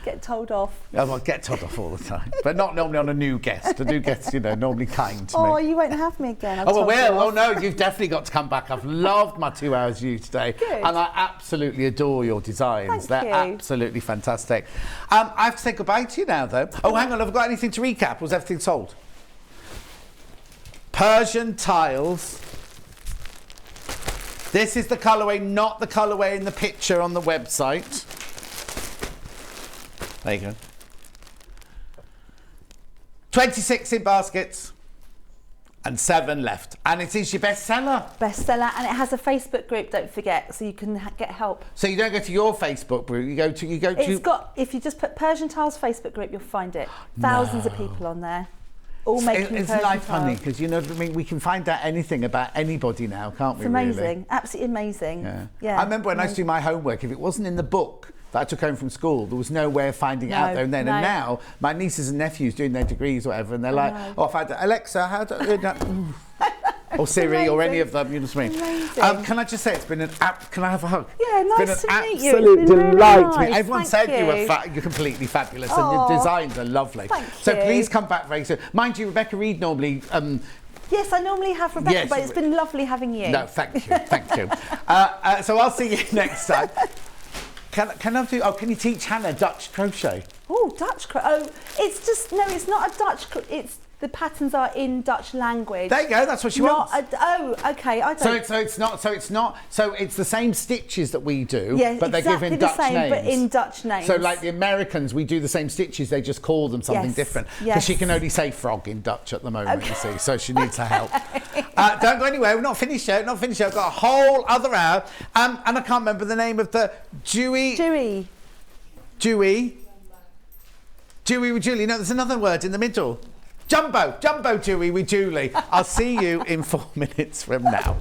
S6: Get told off.
S1: Oh, well, get told off all the time, but not normally on a new guest. A new guest, normally kind to me.
S6: Oh, you won't have me again.
S1: Oh, well, oh no, you've definitely got to come back. I've loved my 2 hours with you today.
S6: Good.
S1: And I absolutely adore your designs. They're absolutely fantastic. I have to say goodbye to you now, though. Oh, hang on, have I got anything to recap? Was everything sold? Persian tiles. This is the colourway, not the colourway in the picture on the website. There you go. 26 in baskets and 7 left. And it is your bestseller.
S6: Bestseller, and it has a Facebook group, don't forget, so you can get help.
S1: So you don't go to your Facebook group, you go to...
S6: It's got, if you just put Persian Tiles Facebook group, you'll find it. Thousands of people on there. All making
S1: It's
S6: Persian
S1: life,
S6: tiles.
S1: honey, because we can find out anything about anybody now, can't we?
S6: It's amazing,
S1: really?
S6: absolutely amazing.
S1: Yeah. I remember when I used to do my homework, if it wasn't in the book that I took home from school, there was no way of finding it out there and then. And now my nieces and nephews doing their degrees or whatever, and they're like, "Oh, I found it. Alexa, how do?" Or Siri, or any of them, you know what I mean? Can I just say, it's been an can I have a hug?
S6: Yeah,
S1: it's been
S6: nice
S1: an
S6: to meet you.
S1: absolute
S6: It's been really
S1: delight to
S6: nice.
S1: me. Everyone
S6: Thank
S1: said
S6: you.
S1: you're completely fabulous, and your designs are lovely.
S6: Thank
S1: so
S6: you.
S1: please come back very soon. Mind you, Rebecca Reid normally.
S6: Yes, I normally have Rebecca, but it's been lovely having you.
S1: No, thank you. So I'll see you next time. Can you teach Hannah Dutch crochet?
S6: Oh, Dutch crochet. Oh, it's just, no, it's not a Dutch it's the patterns are in Dutch language.
S1: There you go. That's what she wants.
S6: Okay. I don't.
S1: So it's the same stitches that we do,
S6: Yeah,
S1: but they're
S6: exactly
S1: given
S6: the
S1: Dutch
S6: same,
S1: names.
S6: but in Dutch names.
S1: So like the Americans, we do the same stitches. They just call them something different because she can only say frog in Dutch at the moment. You see, so she needs her help. Don't go anywhere. We're not finished yet. I've got a whole other hour, and I can't remember the name of the Juey. Juey with Julie. No, there's another word in the middle. Jumbo Juey with Julie. I'll see you in 4 minutes from now.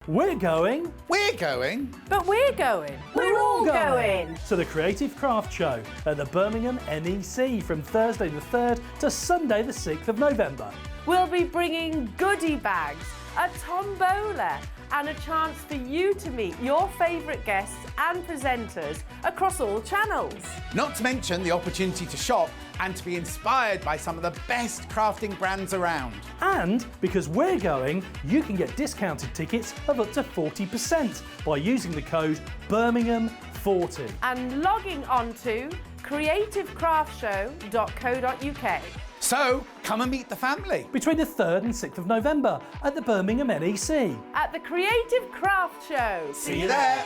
S3: We're going.
S1: We're going.
S4: But we're going. We're all going.
S3: To the Creative Craft Show at the Birmingham NEC from Thursday the 3rd to Sunday the 6th of November.
S4: We'll be bringing goodie bags, a tombola, and a chance for you to meet your favourite guests and presenters across all channels.
S1: Not to mention the opportunity to shop and to be inspired by some of the best crafting brands around.
S3: And because we're going, you can get discounted tickets of up to 40% by using the code Birmingham40.
S4: And logging on to creativecraftshow.co.uk.
S1: So, come and meet the family.
S3: Between the 3rd and 6th of November at the Birmingham NEC.
S4: At the Creative Craft Show.
S1: See you there.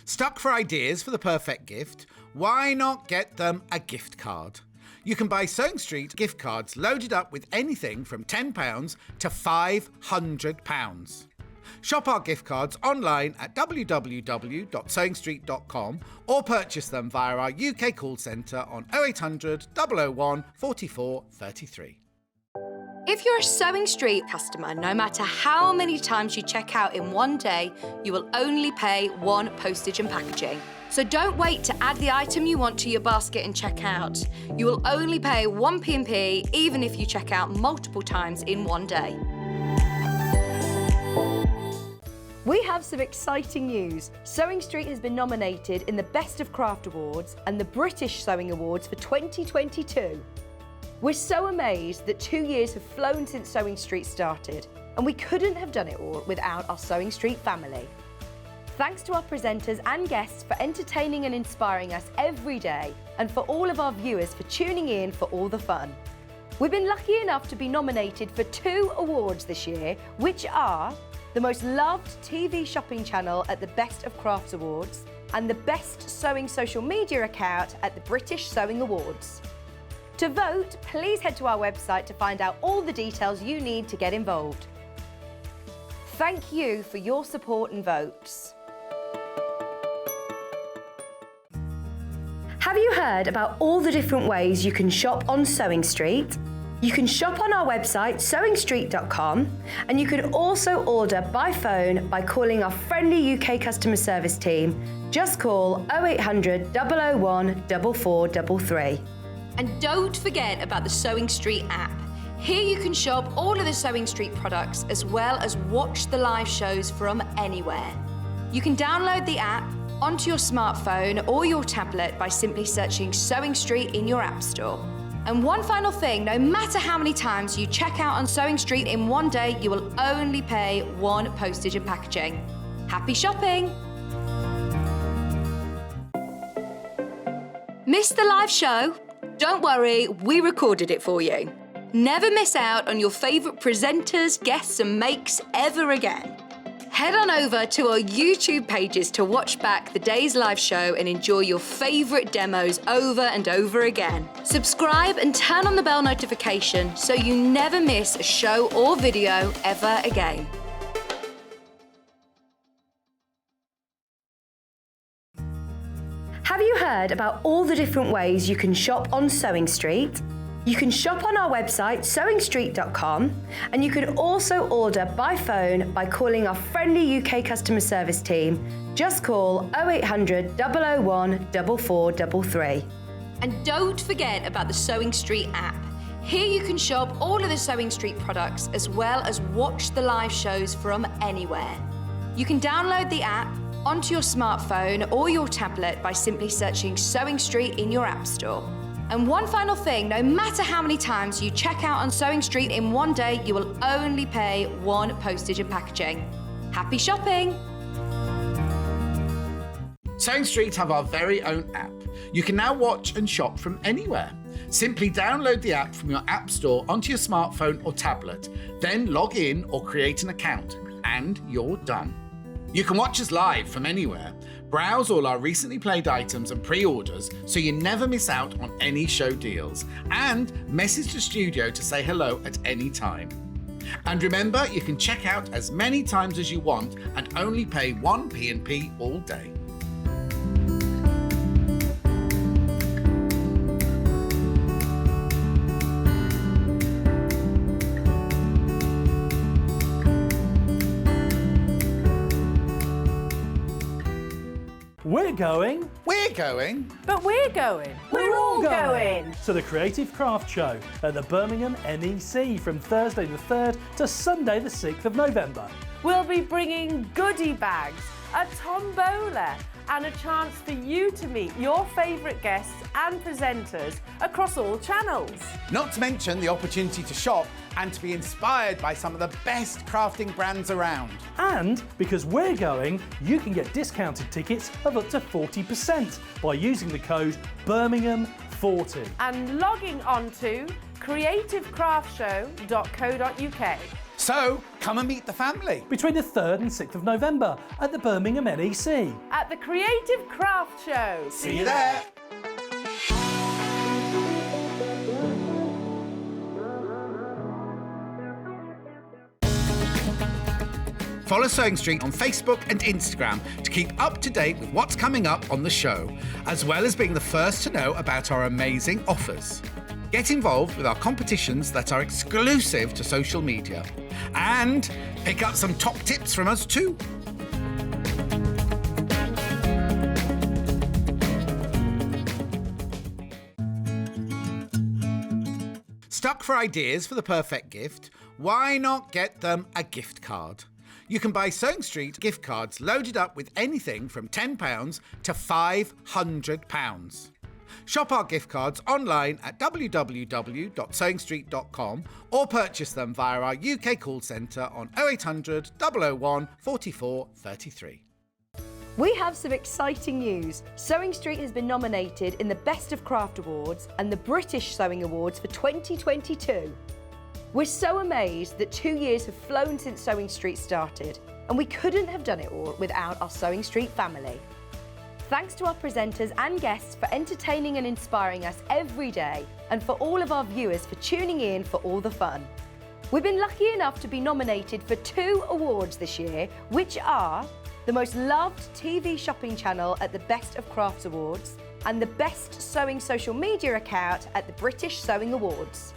S1: Stuck for ideas for the perfect gift? Why not get them a gift card? You can buy Sewing Street gift cards loaded up with anything from £10 to £500. Shop our gift cards online at www.sewingstreet.com or purchase them via our UK call centre on 0800 001 44 33.
S8: If you're a Sewing Street customer, no matter how many times you check out in one day, you will only pay one postage and packaging. So don't wait to add the item you want to your basket and check out. You will only pay one P&P even if you check out multiple times in one day.
S5: We have some exciting news. Sewing Street has been nominated in the Best of Craft Awards and the British Sewing Awards for 2022. We're so amazed that 2 years have flown since Sewing Street started, and we couldn't have done it all without our Sewing Street family. Thanks to our presenters and guests for entertaining and inspiring us every day, and for all of our viewers for tuning in for all the fun. We've been lucky enough to be nominated for 2 awards this year, which are the most loved TV shopping channel at the Best of Crafts Awards and the best sewing social media account at the British Sewing Awards. To vote, please head to our website to find out all the details you need to get involved. Thank you for your support and votes. Have you heard about all the different ways you can shop on Sewing Street? You can shop on our website sewingstreet.com, and you can also order by phone by calling our friendly UK customer service team. Just call 0800 001 4433.
S8: And don't forget about the Sewing Street app. Here you can shop all of the Sewing Street products as well as watch the live shows from anywhere. You can download the app onto your smartphone or your tablet by simply searching Sewing Street in your app store. And one final thing, no matter how many times you check out on Sewing Street in one day, you will only pay one postage and packaging. Happy shopping! Missed the live show? Don't worry, we recorded it for you. Never miss out on your favourite presenters, guests and makes ever again. Head on over to our YouTube pages to watch back the day's live show and enjoy your favourite demos over and over again. Subscribe and turn on the bell notification so you never miss a show or video ever again.
S5: Have you heard about all the different ways you can shop on Sewing Street? You can shop on our website sewingstreet.com, and you can also order by phone by calling our friendly UK customer service team. Just call 0800 001 4433.
S8: And don't forget about the Sewing Street app. Here you can shop all of the Sewing Street products as well as watch the live shows from anywhere. You can download the app onto your smartphone or your tablet by simply searching Sewing Street in your app store. And one final thing, no matter how many times you check out on Sewing Street in one day, you will only pay one postage and packaging. Happy shopping!
S1: Sewing Street have our very own app. You can now watch and shop from anywhere. Simply download the app from your app store onto your smartphone or tablet, then log in or create an account, and you're done. You can watch us live from anywhere, browse all our recently played items and pre-orders so you never miss out on any show deals, and message the studio to say hello at any time. And remember, you can check out as many times as you want and only pay one P&P all day.
S3: We're going.
S1: We're going.
S4: But we're going. We're all going.
S3: To the Creative Craft Show at the Birmingham NEC from Thursday the 3rd to Sunday the 6th of November.
S4: We'll be bringing goodie bags, a tombola, and a chance for you to meet your favourite guests and presenters across all channels.
S1: Not to mention the opportunity to shop and to be inspired by some of the best crafting brands around.
S3: And because we're going, you can get discounted tickets of up to 40% by using the code Birmingham40.
S4: And logging on to creativecraftshow.co.uk.
S1: So, come and meet the family.
S3: Between the 3rd and 6th of November at the Birmingham NEC.
S4: At the Creative Craft Show.
S1: See you there. Follow Sewing Street on Facebook and Instagram to keep up to date with what's coming up on the show, as well as being the first to know about our amazing offers. Get involved with our competitions that are exclusive to social media. And pick up some top tips from us too. Stuck for ideas for the perfect gift? Why not get them a gift card? You can buy Sewing Street gift cards loaded up with anything from £10 to £500. Shop our gift cards online at www.sewingstreet.com or purchase them via our UK call centre on 0800 001 44 33.
S5: We have some exciting news. Sewing Street has been nominated in the Best of Craft Awards and the British Sewing Awards for 2022. We're so amazed that 2 years have flown since Sewing Street started, and we couldn't have done it all without our Sewing Street family. Thanks to our presenters and guests for entertaining and inspiring us every day, and for all of our viewers for tuning in for all the fun. We've been lucky enough to be nominated for 2 awards this year, which are the most loved TV shopping channel at the Best of Crafts Awards and the best sewing social media account at the British Sewing Awards.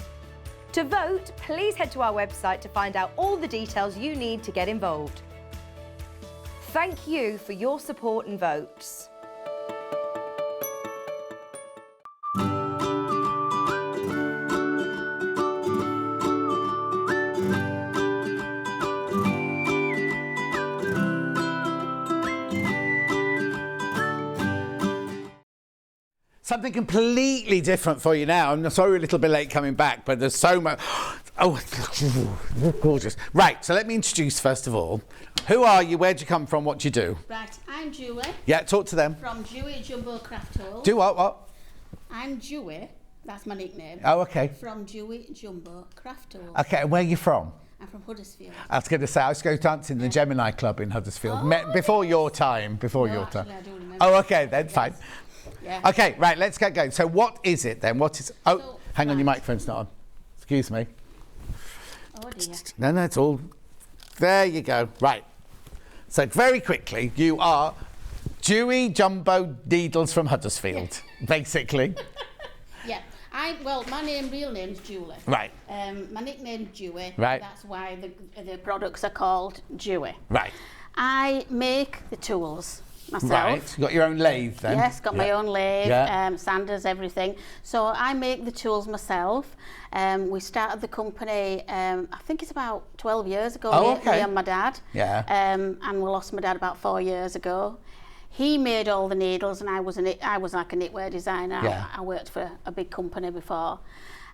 S5: To vote, please head to our website to find out all the details you need to get involved. Thank you for your support and votes.
S1: Something completely different for you now. I'm sorry we're a little bit late coming back, but there's so much. Oh, gorgeous. Right, so let me introduce first of all. Who are you? Where'd you come from? What do you do?
S9: Right, I'm Juey.
S1: Yeah, talk to them.
S9: From Juey Jumbo Craft Hole.
S1: Do what?
S9: I'm Juey. That's my nickname.
S1: Oh, okay.
S9: From Juey Jumbo Craft Hole.
S1: Okay, where are you from?
S9: I'm from Huddersfield.
S1: I was going to say, I used to go dancing in the Gemini Club in Huddersfield.
S9: Oh,
S1: before your time. Before
S9: no,
S1: your time.
S9: actually, I do remember.
S1: Oh, okay, then,
S9: Yes.
S1: fine.
S9: Yeah.
S1: Okay, right, let's get going. So what is it then? What is... Oh,
S9: So,
S1: hang on, your
S9: right.
S1: microphone's not on. Excuse me.
S9: Oh dear.
S1: No, it's all... There you go. Right. So very quickly, you are Juey Jumbo Needles from Huddersfield, basically.
S9: Yeah. Well, my real name's Julie.
S1: Right.
S9: My nickname's Juey.
S1: Right.
S9: That's why the products are called Juey.
S1: Right.
S9: I make the tools myself.
S1: Right. You got your own lathe then?
S9: Yes, got my own lathe,
S1: Yeah.
S9: sanders, everything. So I make the tools myself. We started the company, I think it's about 12 years ago,
S1: Oh,
S9: me
S1: okay.
S9: and my dad.
S1: Yeah.
S9: And we lost my dad about 4 years ago. He made all the needles and I was like a knitwear designer.
S1: Yeah.
S9: I worked for a big company before.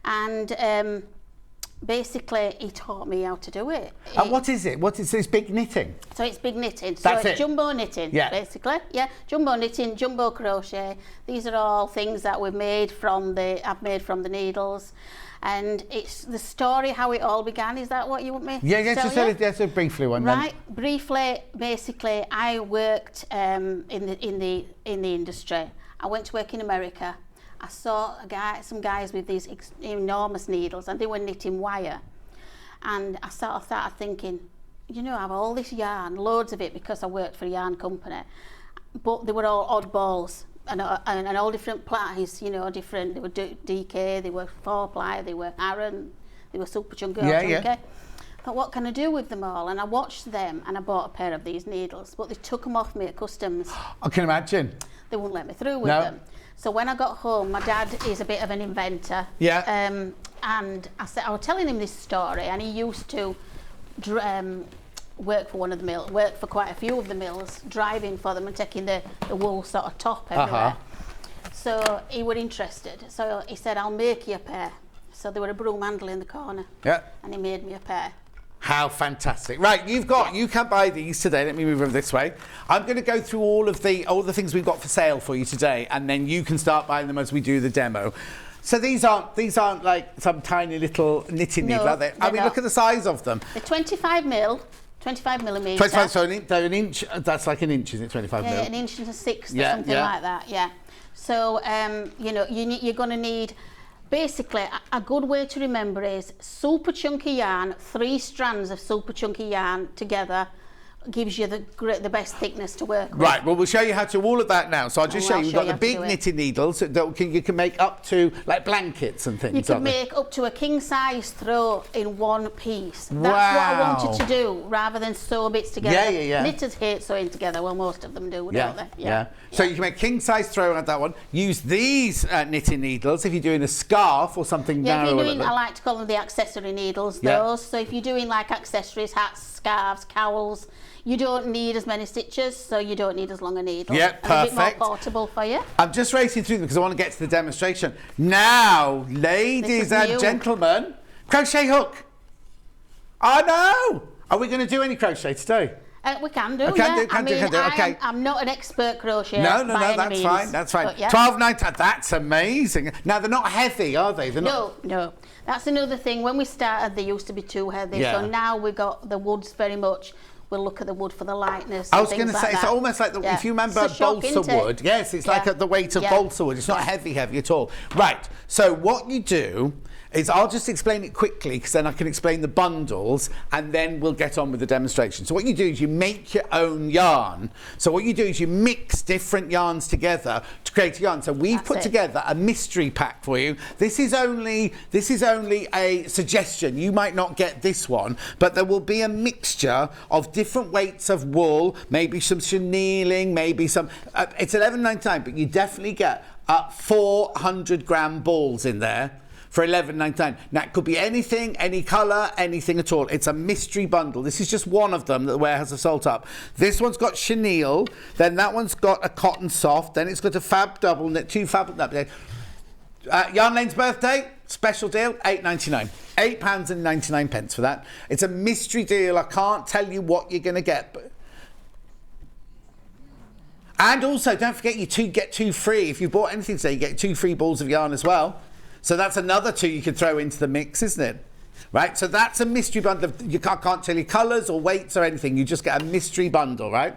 S9: And basically he taught me how to do it.
S1: And what is it? What is this big knitting?
S9: So it's big knitting. So
S1: That's
S9: it's
S1: it.
S9: jumbo knitting, basically. Yeah, jumbo knitting, jumbo crochet. These are all things that I've made from the needles. And it's the story how it all began. Is that what you want me to tell you?
S1: Just a briefly one.
S9: Right, briefly, basically, I worked in the industry. I went to work in America. I saw some guys with these enormous needles, and they were knitting wire. And I sort of started thinking, you know, I have all this yarn, loads of it, because I worked for a yarn company. But they were all oddballs. And all different plies, you know, different. They were DK, they were 4-ply, they were Aran, they were super chunky. I thought, what can I do with them all? And I watched them, and I bought a pair of these needles, but they took them off me at customs.
S1: I can imagine.
S9: They wouldn't let me through with them. So when I got home, my dad is a bit of an inventor.
S1: Yeah.
S9: And I was telling him this story, and he used to work for one of the mills, work for quite a few of the mills, driving for them and taking the wool sort of top everywhere. So he were interested. So he said, I'll make you a pair. So there were a broom handle in the corner. Yeah. And he made me a pair.
S1: How fantastic. Right, you can buy these today. Let me move over this way. I'm going to go through all the things we've got for sale for you today, and then you can start buying them as we do the demo. So these aren't like some tiny little knitting needle, are they? I mean, look at the size of them.
S9: They're 25 millimetres.
S1: 25, so they're an inch. That's like an inch, isn't it? 25 mil.
S9: Yeah, an inch and a sixth or something like that. Yeah. So you know, you're going to need. Basically, a good way to remember is super chunky yarn. 3 strands of super chunky yarn together gives you the best thickness to work with.
S1: Right, well, we'll show you how to do all of that now. So I'll just show you. We've got the big knitting needles that you can make up to like blankets and things.
S9: You can make up to a king size throw in one piece. That's what I wanted to do, rather than sew bits together.
S1: Yeah.
S9: Knitters hate sewing together. Well, most of them do, don't they?
S1: Yeah. So you can make king size throw at that one. Use these knitting needles if you're doing a scarf or something narrow.
S9: If you're doing, I like to call them the accessory needles. Those. So if you're doing like accessories, hats, scarves, cowls, you don't need as many stitches, so you don't need as long a needle.
S1: Yeah, perfect.
S9: And a bit more portable for you.
S1: I'm just racing through them because I want to get to the demonstration. Now, ladies and gentlemen, crochet hook. Oh no! Are we going to do any crochet today?
S9: We can do,
S1: can do. Okay.
S9: I'm not an expert crocheter.
S1: No, that's fine. That's fine.
S9: Yeah.
S1: 12.90. That's amazing. Now they're not heavy, are they? They're not.
S9: No. That's another thing. When we started, they used to be too heavy. So now we got the woods very much. We'll look at the wood for the lightness.
S1: I was going to say, it's almost like if you remember balsa wood. Yes, it's like at the weight of balsa wood. It's not heavy at all. Right. So what you do is, I'll just explain it quickly because then I can explain the bundles and then we'll get on with the demonstration. So what you do is you make your own yarn. So what you do is you mix different yarns together to create a yarn. So we've put together a mystery pack for you. This is only a suggestion. You might not get this one, but there will be a mixture of different weights of wool, maybe some chenilling, maybe some. It's $11.99, but you definitely get 400 gram balls in there. For $11.99. Now, it could be anything, any colour, anything at all. It's a mystery bundle. This is just one of them that the warehouse has sold up. This one's got chenille, then that one's got a cotton soft, then it's got a fab double knit, 2 fab double. Yarn Lane's birthday, special deal, £8.99. £8.99 for that. It's a mystery deal. I can't tell you what you're going to get. And also, don't forget, you get 2 free. If you bought anything today, you get 2 free balls of yarn as well. So that's another 2 you could throw into the mix, isn't it? Right, so that's a mystery bundle. You can't tell you colours or weights or anything. You just get a mystery bundle, right?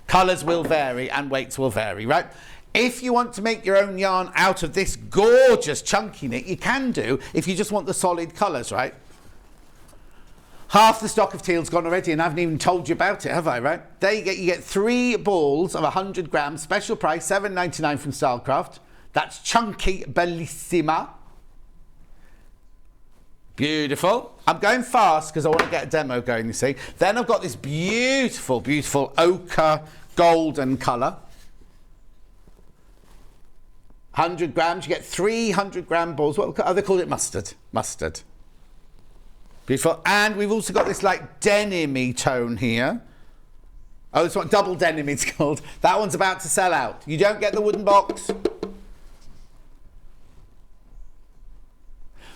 S1: Colours will vary and weights will vary, right? If you want to make your own yarn out of this gorgeous chunky knit, you can do if you just want the solid colours, right? Half the stock of teal's gone already and I haven't even told you about it, have I, right? There you get 3 balls of 100 grams, special price, $7.99 from Stylecraft. That's chunky bellissima. Beautiful. I'm going fast because I want to get a demo going, you see. Then I've got this beautiful, beautiful ochre golden colour. 100 grams, you get 300 gram balls. What are they called? It mustard. Mustard. Beautiful. And we've also got this like denim-y tone here. Oh, it's what double denim it's called. That one's about to sell out. You don't get the wooden box.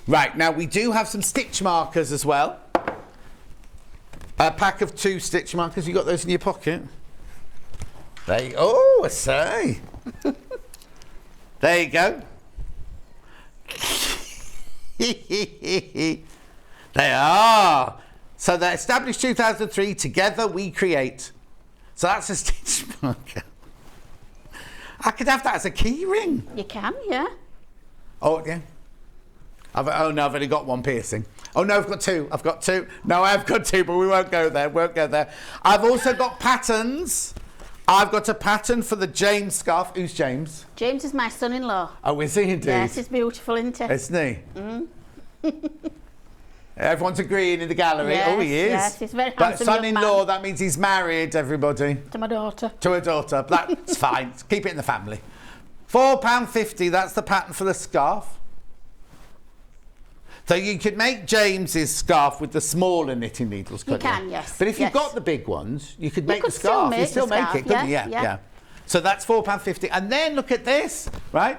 S1: Right, now we do have some stitch markers as well. A pack of 2 stitch markers. You got those in your pocket? There you go. Oh, I say. There you go. They are. So they're established 2003. Together we create. So that's a stitch marker. I could have that as a key ring.
S9: You can, yeah.
S1: Oh, yeah. Oh no, I've only got 1 piercing. Oh no, I've got 2. I've got 2. No, I've got 2, but we won't go there. Won't go there. I've also got patterns. I've got a pattern for the James scarf. Who's James?
S9: James is my son-in-law.
S1: Oh, is he indeed?
S9: Yes, he's beautiful, isn't he?
S1: Isn't he? Everyone's agreeing in the gallery.
S9: Yes,
S1: Oh, he is.
S9: yes, he's very
S1: But
S9: handsome young
S1: son-in-law,
S9: man.
S1: that means he's married, everybody.
S9: To my daughter.
S1: To a daughter. That's fine. Keep it in the family. £4.50, that's the pattern for the scarf. So you could make James's scarf with the smaller knitting needles, couldn't you?
S9: You can, yes.
S1: But if you've
S9: yes.
S1: got the big ones, you could make
S9: could
S1: the scarf.
S9: still
S1: You still
S9: make
S1: make
S9: the
S1: it, couldn't
S9: scarf,
S1: you?
S9: yeah.
S1: So that's £4.50. And then look at this, right?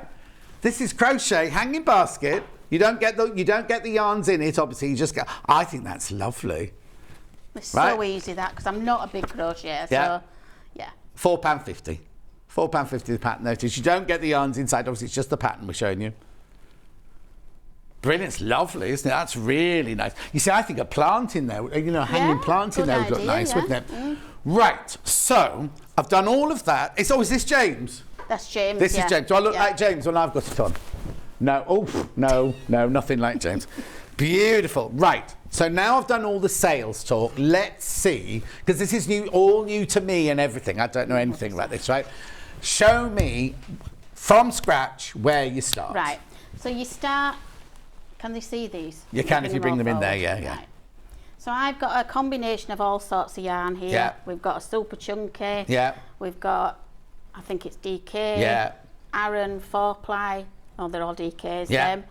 S1: This is crochet hanging basket. You don't get the yarns in it, obviously. You just get. I think that's lovely.
S9: It's so easy that, because I'm not a big crocheter. So yeah.
S1: £4.50. £4.50 the pattern notice. You don't get the yarns inside, obviously it's just the pattern we're showing you. Brilliant, it's lovely, isn't it? That's really nice. You see, I think a plant in there, you know, a hanging plant in there would look nice, wouldn't it? Right, so I've done all of that. Is this James?
S9: That's James.
S1: This is James. Do I look like James when I've got it on? No. Oh, no, nothing like James. Beautiful. Right. So now I've done all the sales talk. Let's see, because this is all new to me and everything. I don't know anything about this, right? Show me from scratch where you start.
S9: Right. So you start. Can they see these?
S1: You can if you bring them in there, yeah.
S9: Right. So I've got a combination of all sorts of yarn here.
S1: Yeah.
S9: We've got a super chunky.
S1: Yeah.
S9: We've got, I think it's DK.
S1: Yeah.
S9: Aran 4-ply. Oh, they're all DKs.
S1: Yeah.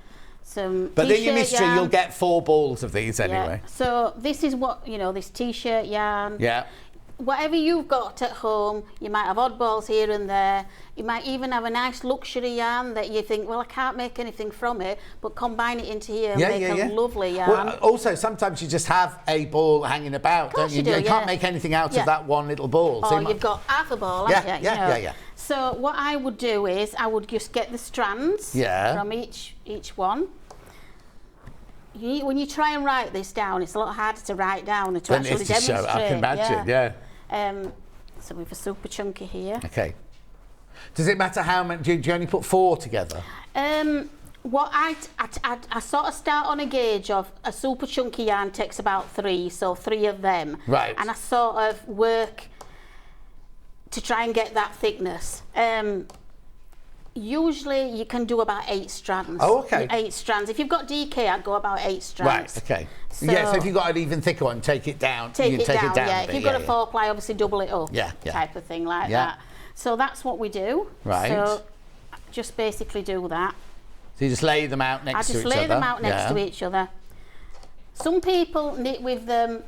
S9: Some
S1: But then your
S9: t-shirt
S1: mystery,
S9: yarn.
S1: you'll get 4 balls of these anyway.
S9: Yeah. So this is what, this t-shirt yarn.
S1: Yeah.
S9: Whatever you've got at home, you might have oddballs here and there. You might even have a nice luxury yarn that you think, well, I can't make anything from it, but combine it into here and make a lovely yarn.
S1: Well, also, sometimes you just have a ball hanging about, don't you? You can't make anything out of that one little ball.
S9: Or you've got half a ball, haven't you?
S1: Yeah.
S9: So what I would do is I would just get the strands from each one. When you try and write this down, it's a lot harder to write down and to actually demonstrate.
S1: I can imagine, yeah.
S9: So we've a super chunky here.
S1: Okay. Does it matter how many? Do you only put 4 together?
S9: What I sort of start on a gauge of a super chunky yarn takes about 3, so 3 of them.
S1: Right.
S9: And I sort of work to try and get that thickness. Usually you can do about 8 strands.
S1: Oh, okay.
S9: 8 strands. If you've got DK, I'd go about 8 strands.
S1: Right, okay.
S9: So
S1: so if you've got an even thicker one, take it down.
S9: Take it down,
S1: a
S9: If
S1: bit,
S9: you've got a 4-ply, obviously double it up.
S1: Yeah.
S9: Type of thing like that. So that's what we do.
S1: Right.
S9: So just basically do that.
S1: So you just lay them out next to each other?
S9: I just lay them out next to each other. Some people knit with them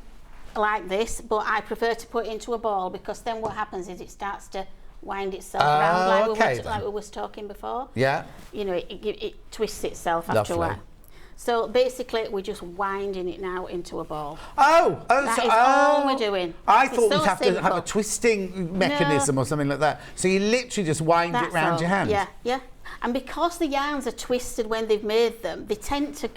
S9: like this, but I prefer to put it into a ball, because then what happens is it starts to wind itself around like we was talking before.
S1: Yeah.
S9: It twists itself after a while. So basically we're just winding it now into a ball.
S1: That
S9: is all we're doing.
S1: I thought we'd have to have a twisting mechanism or something like that. So you literally just wind it round your hand.
S9: Yeah. And because the yarns are twisted when they've made them, they tend to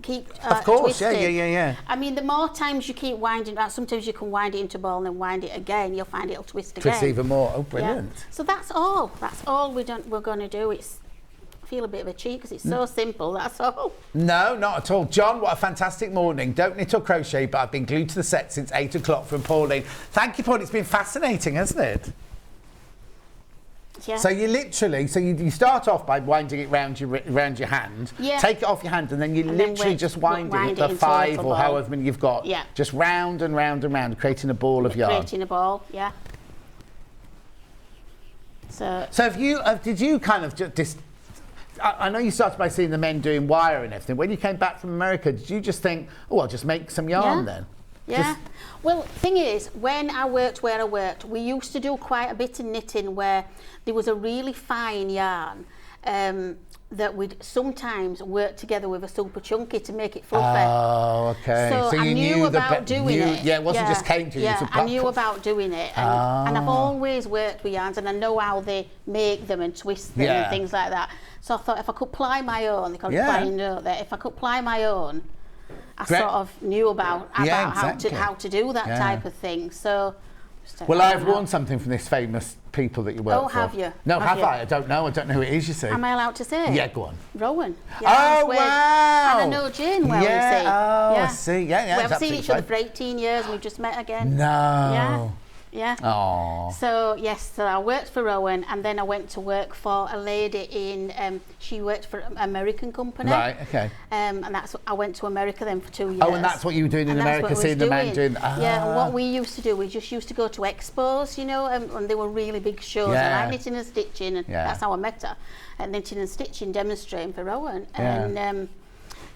S9: keep
S1: of course,
S9: twisting.
S1: yeah.
S9: I mean, the more times you keep winding it, sometimes you can wind it into a ball and then wind it again, you'll find it'll twist again.
S1: Twist even more. Oh, brilliant.
S9: Yeah. So that's all we're going to do. I feel a bit of a cheat because it's so simple, that's all.
S1: No, not at all. John, what a fantastic morning. Don't knit or crochet, but I've been glued to the set since 8 o'clock from Pauline. Thank you, Pauline. It's been fascinating, hasn't it?
S9: Yeah.
S1: So you literally, you start off by winding it round your hand, take it off your hand, and then you literally just wind it the 5 or however many you've got.
S9: Yeah.
S1: Just round and round and round, creating a ball of yarn.
S9: Creating a ball, yeah. So
S1: did you kind of just I know you started by seeing the men doing wire and everything. When you came back from America, did you just think, oh, I'll just make some yarn then?
S9: Yeah. Well, thing is, when I worked where I worked, we used to do quite a bit of knitting where there was a really fine yarn. that we'd sometimes work together with a super chunky to make it fluffy.
S1: Oh, okay.
S9: So I
S1: you
S9: knew about doing it.
S1: Yeah, it wasn't just came to you.
S9: Yeah, I knew about doing it. And I've always worked with yarns and I know how they make them and twist them and things like that. So I thought if I could ply my own, they call it plying, don't they? If I could ply my own, I sort of knew about how to do that type of thing. So.
S1: Well, I've worn something from this famous people that you work for.
S9: Oh, have you?
S1: No, have I? I don't know. I don't know who it is, you see.
S9: Am I allowed to say?
S1: Yeah, go on.
S9: Rowan.
S1: Yeah, wow!
S9: And I know Jane well, you see.
S1: I see. Yeah,
S9: We've seen each other for 18 years and we've just met again.
S1: No.
S9: Yeah.
S1: Oh.
S9: So yes, so I worked for Rowan, and then I went to work for a lady in. She worked for an American company.
S1: Right. Okay.
S9: And I went to America then for 2 years.
S1: Oh, and that's what you were doing in America, seeing the men doing.
S9: Yeah. And what we used to do, we just used to go to expos, you know, and they were really big shows.
S1: Yeah.
S9: I like knitting and stitching, and that's how I met her. And knitting and stitching, demonstrating for Rowan, and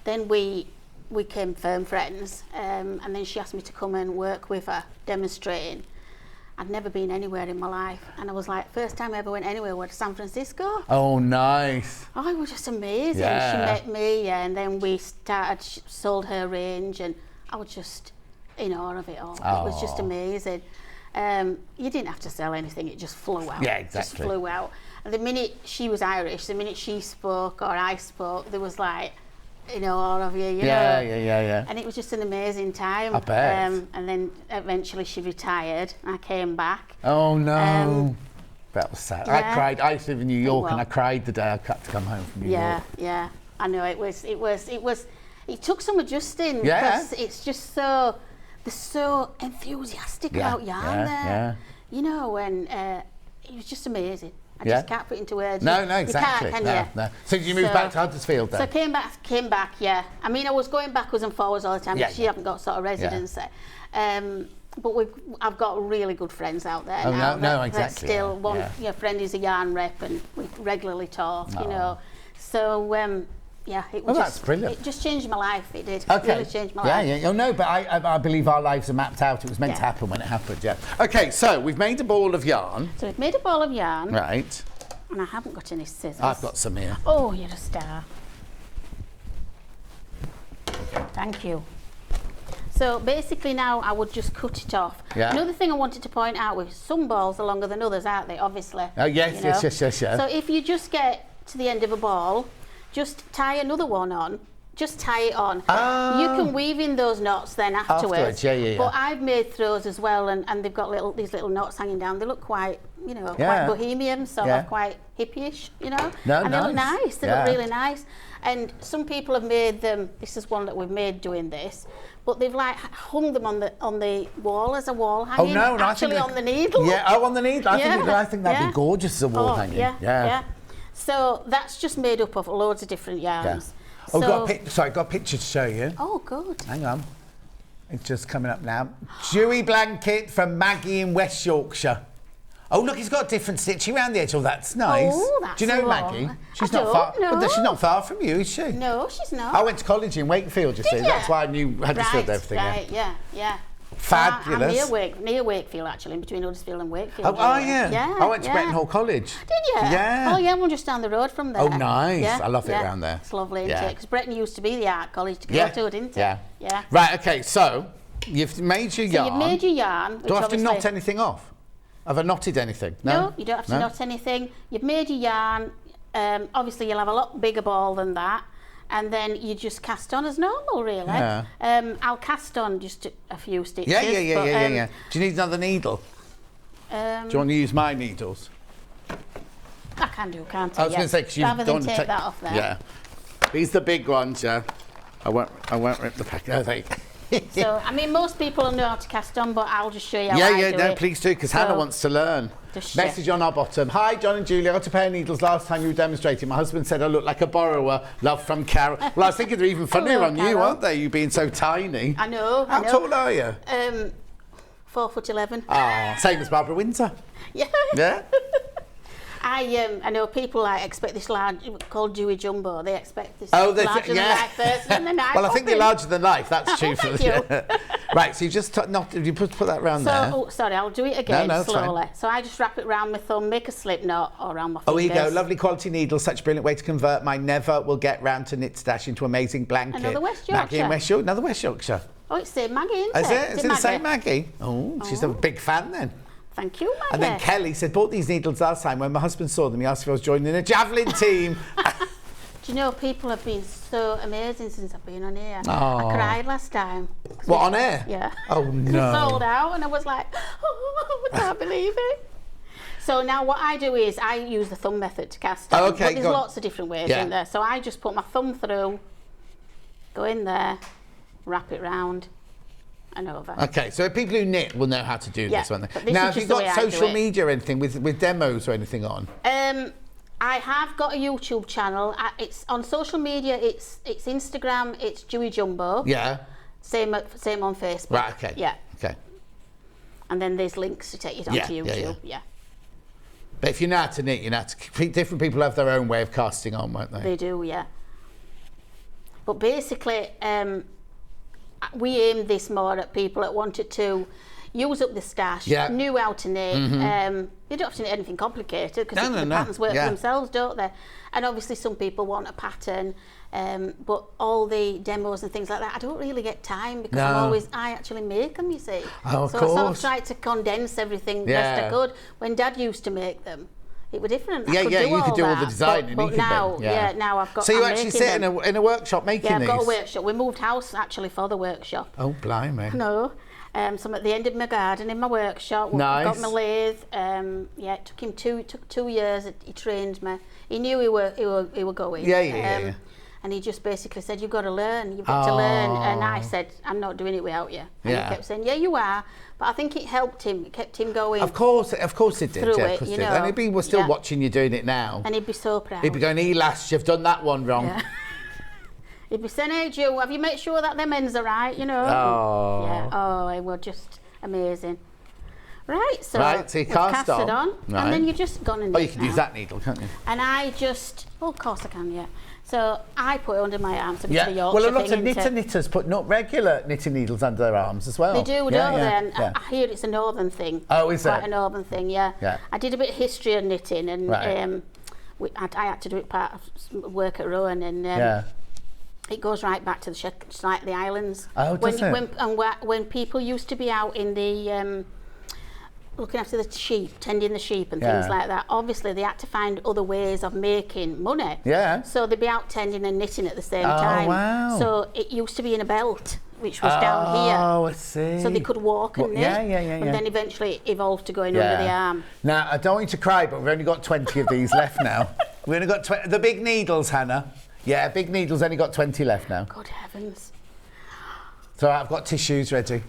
S9: then we became firm friends. And then she asked me to come and work with her, demonstrating. I'd never been anywhere in my life, and I was like, first time I ever went anywhere was San Francisco.
S1: Oh, nice.
S9: Oh, it was just amazing.
S1: Yeah.
S9: She met me, and then we sold her range, and I was just in awe of it all.
S1: Oh.
S9: It was just amazing. You didn't have to sell anything, it just flew out.
S1: Yeah, exactly.
S9: It just flew out. And the minute she was Irish, the minute she spoke or I spoke, there was like, all of you,
S1: Yeah.
S9: And it was just an amazing time.
S1: I bet.
S9: And then eventually she retired. I came back.
S1: Oh no. That was sad.
S9: Yeah.
S1: I cried. I used to live in New York, and I cried the day I had to come home from New York.
S9: Yeah. I know it took some adjusting.
S1: Yeah.
S9: Because it's just they're so enthusiastic about yarn there.
S1: Yeah.
S9: And it was just amazing. I
S1: Yeah.
S9: just can't put it into words.
S1: No, exactly.
S9: You can't, can you?
S1: No. So did you move back to Huddersfield then?
S9: So I came back, yeah. I mean, I was going backwards and forwards all the time because she haven't got sort of residency. But I've got really good friends out there now.
S1: No, exactly.
S9: Still, one friend is a yarn rep, and we regularly talk. So it was
S1: that's brilliant.
S9: It just changed my life. It did.
S1: Okay.
S9: It really changed my life.
S1: Yeah. Oh no, but I believe our lives are mapped out. It was meant to happen when it happened. Yeah. Okay, so we've made a ball of yarn.
S9: So we've made a ball of yarn.
S1: Right.
S9: And I haven't got any scissors.
S1: I've got some here.
S9: Oh, you're a star. Thank you. So basically now I would just cut it off.
S1: Yeah.
S9: Another thing I wanted to point out was some balls are longer than others, aren't they? Obviously.
S1: Oh yes.
S9: So if you just get to the end of a ball, just tie another one on. Just tie it on. You can weave in those knots then afterwards.
S1: Yeah.
S9: But I've made throws as well, and they've got these little knots hanging down. They look quite, quite bohemian, sort of quite hippie-ish, And they look nice. They look really nice. And some people have made them. This is one that we've made doing this, but they've hung them on the wall as a wall hanging.
S1: Oh no!
S9: Actually on the needle.
S1: Yeah. Oh, on the needle. I think that'd be gorgeous as a wall hanging.
S9: Yeah. So that's just made up of loads of different yarns.
S1: Oh, got a picture to show you.
S9: Oh, good.
S1: Hang on. It's just coming up now. Juey blanket from Maggie in West Yorkshire. Oh, look, he's got a different stitching around the edge. Oh, that's nice.
S9: Oh, that's
S1: Do you know
S9: lovely.
S1: Maggie? She's not far.
S9: No.
S1: Well, she's not far from you, is she?
S9: No, she's not.
S1: I went to college in Wakefield, you see.
S9: you?
S1: That's why I knew Huddersfield and everything.
S9: Right, yeah.
S1: Fabulous.
S9: I'm near Wakefield, actually, in between Huddersfield and Wakefield.
S1: Oh, are you?
S9: Yeah.
S1: I went to Bretton Hall College.
S9: Did you?
S1: Yeah.
S9: Oh, yeah, we're just down the road from there.
S1: Oh, nice. I love it around there.
S9: It's lovely, isn't it? Because Bretton used to be the art college to go to, didn't it?
S1: Yeah. Right, okay, so you've made your yarn.
S9: So you've made your yarn.
S1: Do I have to knot anything off? Have I knotted anything?
S9: No, you don't have to knot anything. You've made your yarn. Obviously, you'll have a lot bigger ball than that. And then you just cast on as normal, really.
S1: Yeah.
S9: I'll cast on just a few stitches.
S1: Yeah. Do you need another needle? Do you want to use my needles?
S9: I can do, can't I?
S1: I was going to say, because you
S9: rather
S1: don't
S9: than
S1: want to
S9: take that off there.
S1: Yeah. These are the big ones, yeah. I won't rip the pack. No, they.
S9: So, I mean, most people know how to cast on, but I'll just show you how I do it.
S1: Please do, because Hannah wants to learn. Message on our bottom. Hi, John and Julie. I got a pair of needles last time you were demonstrating. My husband said I look like a borrower. Love from Carol. Well, I was thinking they're even funnier on you, aren't they? You being so tiny.
S9: I know.
S1: How tall are you?
S9: 4'11".
S1: Ah, same as Barbara Windsor.
S9: Yeah.
S1: Yeah.
S9: I know people expect this large, called Juey Jumbo. They expect this
S1: larger
S9: than life person, and then I
S1: well, I think you're larger than life. That's true.
S9: Thank you.
S1: Right, so you just you put that round there.
S9: Oh, sorry, I'll do it again slowly.
S1: Fine.
S9: So I just wrap it around my thumb, make a slip knot around my fingers.
S1: Oh, here you go. Lovely quality needles. Such a brilliant way to convert my never will get round to knit stash into amazing blanket.
S9: Another West Yorkshire.
S1: Maggie in West Yorkshire. Another West Yorkshire.
S9: Oh, it's the same Maggie, isn't
S1: Is
S9: it?
S1: it? Is it the same Maggie? Oh, she's a big fan then.
S9: Thank you, Maggie.
S1: And then Kelly said, bought these needles last time. When my husband saw them, he asked if I was joining a javelin team.
S9: Do you know, people have been so amazing since I've been on here.
S1: Oh.
S9: I cried last time.
S1: What, on air?
S9: Yeah.
S1: Oh, no.
S9: Sold out, and I was like, oh, I can't believe it. So now what I do is I use the thumb method to cast on.
S1: Okay,
S9: but there's lots of different ways in there. So I just put my thumb through, go in there, wrap it round, and over.
S1: Okay, so people who knit will know how to do this, won't they?
S9: This
S1: now,
S9: is
S1: have you
S9: just the
S1: got
S9: way I do
S1: social
S9: it.
S1: media or anything with demos or anything on?
S9: I have got a YouTube channel. It's on social media. It's Instagram. It's Juey Jumbo.
S1: Yeah.
S9: Same on Facebook.
S1: Right. Okay.
S9: Yeah.
S1: Okay.
S9: And then there's links to take you down to YouTube. Yeah.
S1: But if you know how to knit, you know how to. Different people have their own way of casting on, won't they?
S9: They do, yeah. But basically, we aimed this more at people that wanted to use up the stash, knew how to knit. You don't have to knit anything complicated because the patterns work for themselves, don't they? And obviously some people want a pattern, but all the demos and things like that, I don't really get time because I actually make them, you see.
S1: Oh, of
S9: so
S1: course.
S9: I sort of tried to condense everything best I could. When Dad used to make them, it were different.
S1: Yeah, you could do all the design.
S9: But now, now I've got.
S1: So you actually sit in a workshop making these?
S9: Yeah, I've got a workshop. We moved house actually for the workshop.
S1: Oh, blimey.
S9: No. So I'm at the end of my garden in my workshop.
S1: Nice.
S9: Got my lathe. It took him 2 years. He trained me. He knew he were going.
S1: Yeah.
S9: And he just basically said, "You've got to learn. You've got to learn." And I said, "I'm not doing it without you." And he kept saying, "Yeah, you are." But I think it helped him. It kept him going.
S1: Of course it did.
S9: Through
S1: Yeah,
S9: it,
S1: of course
S9: you
S1: it did.
S9: know.
S1: And he'd be still watching you doing it now.
S9: And he'd be so proud.
S1: He'd be going, "Elas, you've done that one wrong."
S9: Yeah. He'd be saying, "Hey, Joe, have you made sure that them ends are right?" You know.
S1: Oh.
S9: Yeah. Oh, it was just amazing. Right, so
S1: you cast
S9: it on, and then you just gone and
S1: you can use that needle, can't you?
S9: And I just, of course I can, yeah. So I put it under my arms.
S1: Yeah. Well, a lot of knitters put not regular knitting needles under their arms as well.
S9: They do, don't they? And I hear it's a northern thing.
S1: Oh, is it?
S9: Quite a northern thing, yeah. I did a bit of history of knitting, and I had to do it part of work at Rowan, and it goes right back to the islands.
S1: Oh, does it?
S9: When people used to be out in the looking after the sheep, tending the sheep and things like that, obviously they had to find other ways of making money. Yeah. So they'd be out tending and knitting at the same time.
S1: Wow.
S9: So it used to be in a belt, which was down here.
S1: Oh, I see.
S9: So they could walk and knit. And then eventually it evolved to going under the arm.
S1: Now, I don't want you to cry, but we've only got 20 of these left now. We've only got the big needles, Hannah. Yeah, big needles, only got 20 left now.
S9: Good heavens.
S1: So I've got tissues ready.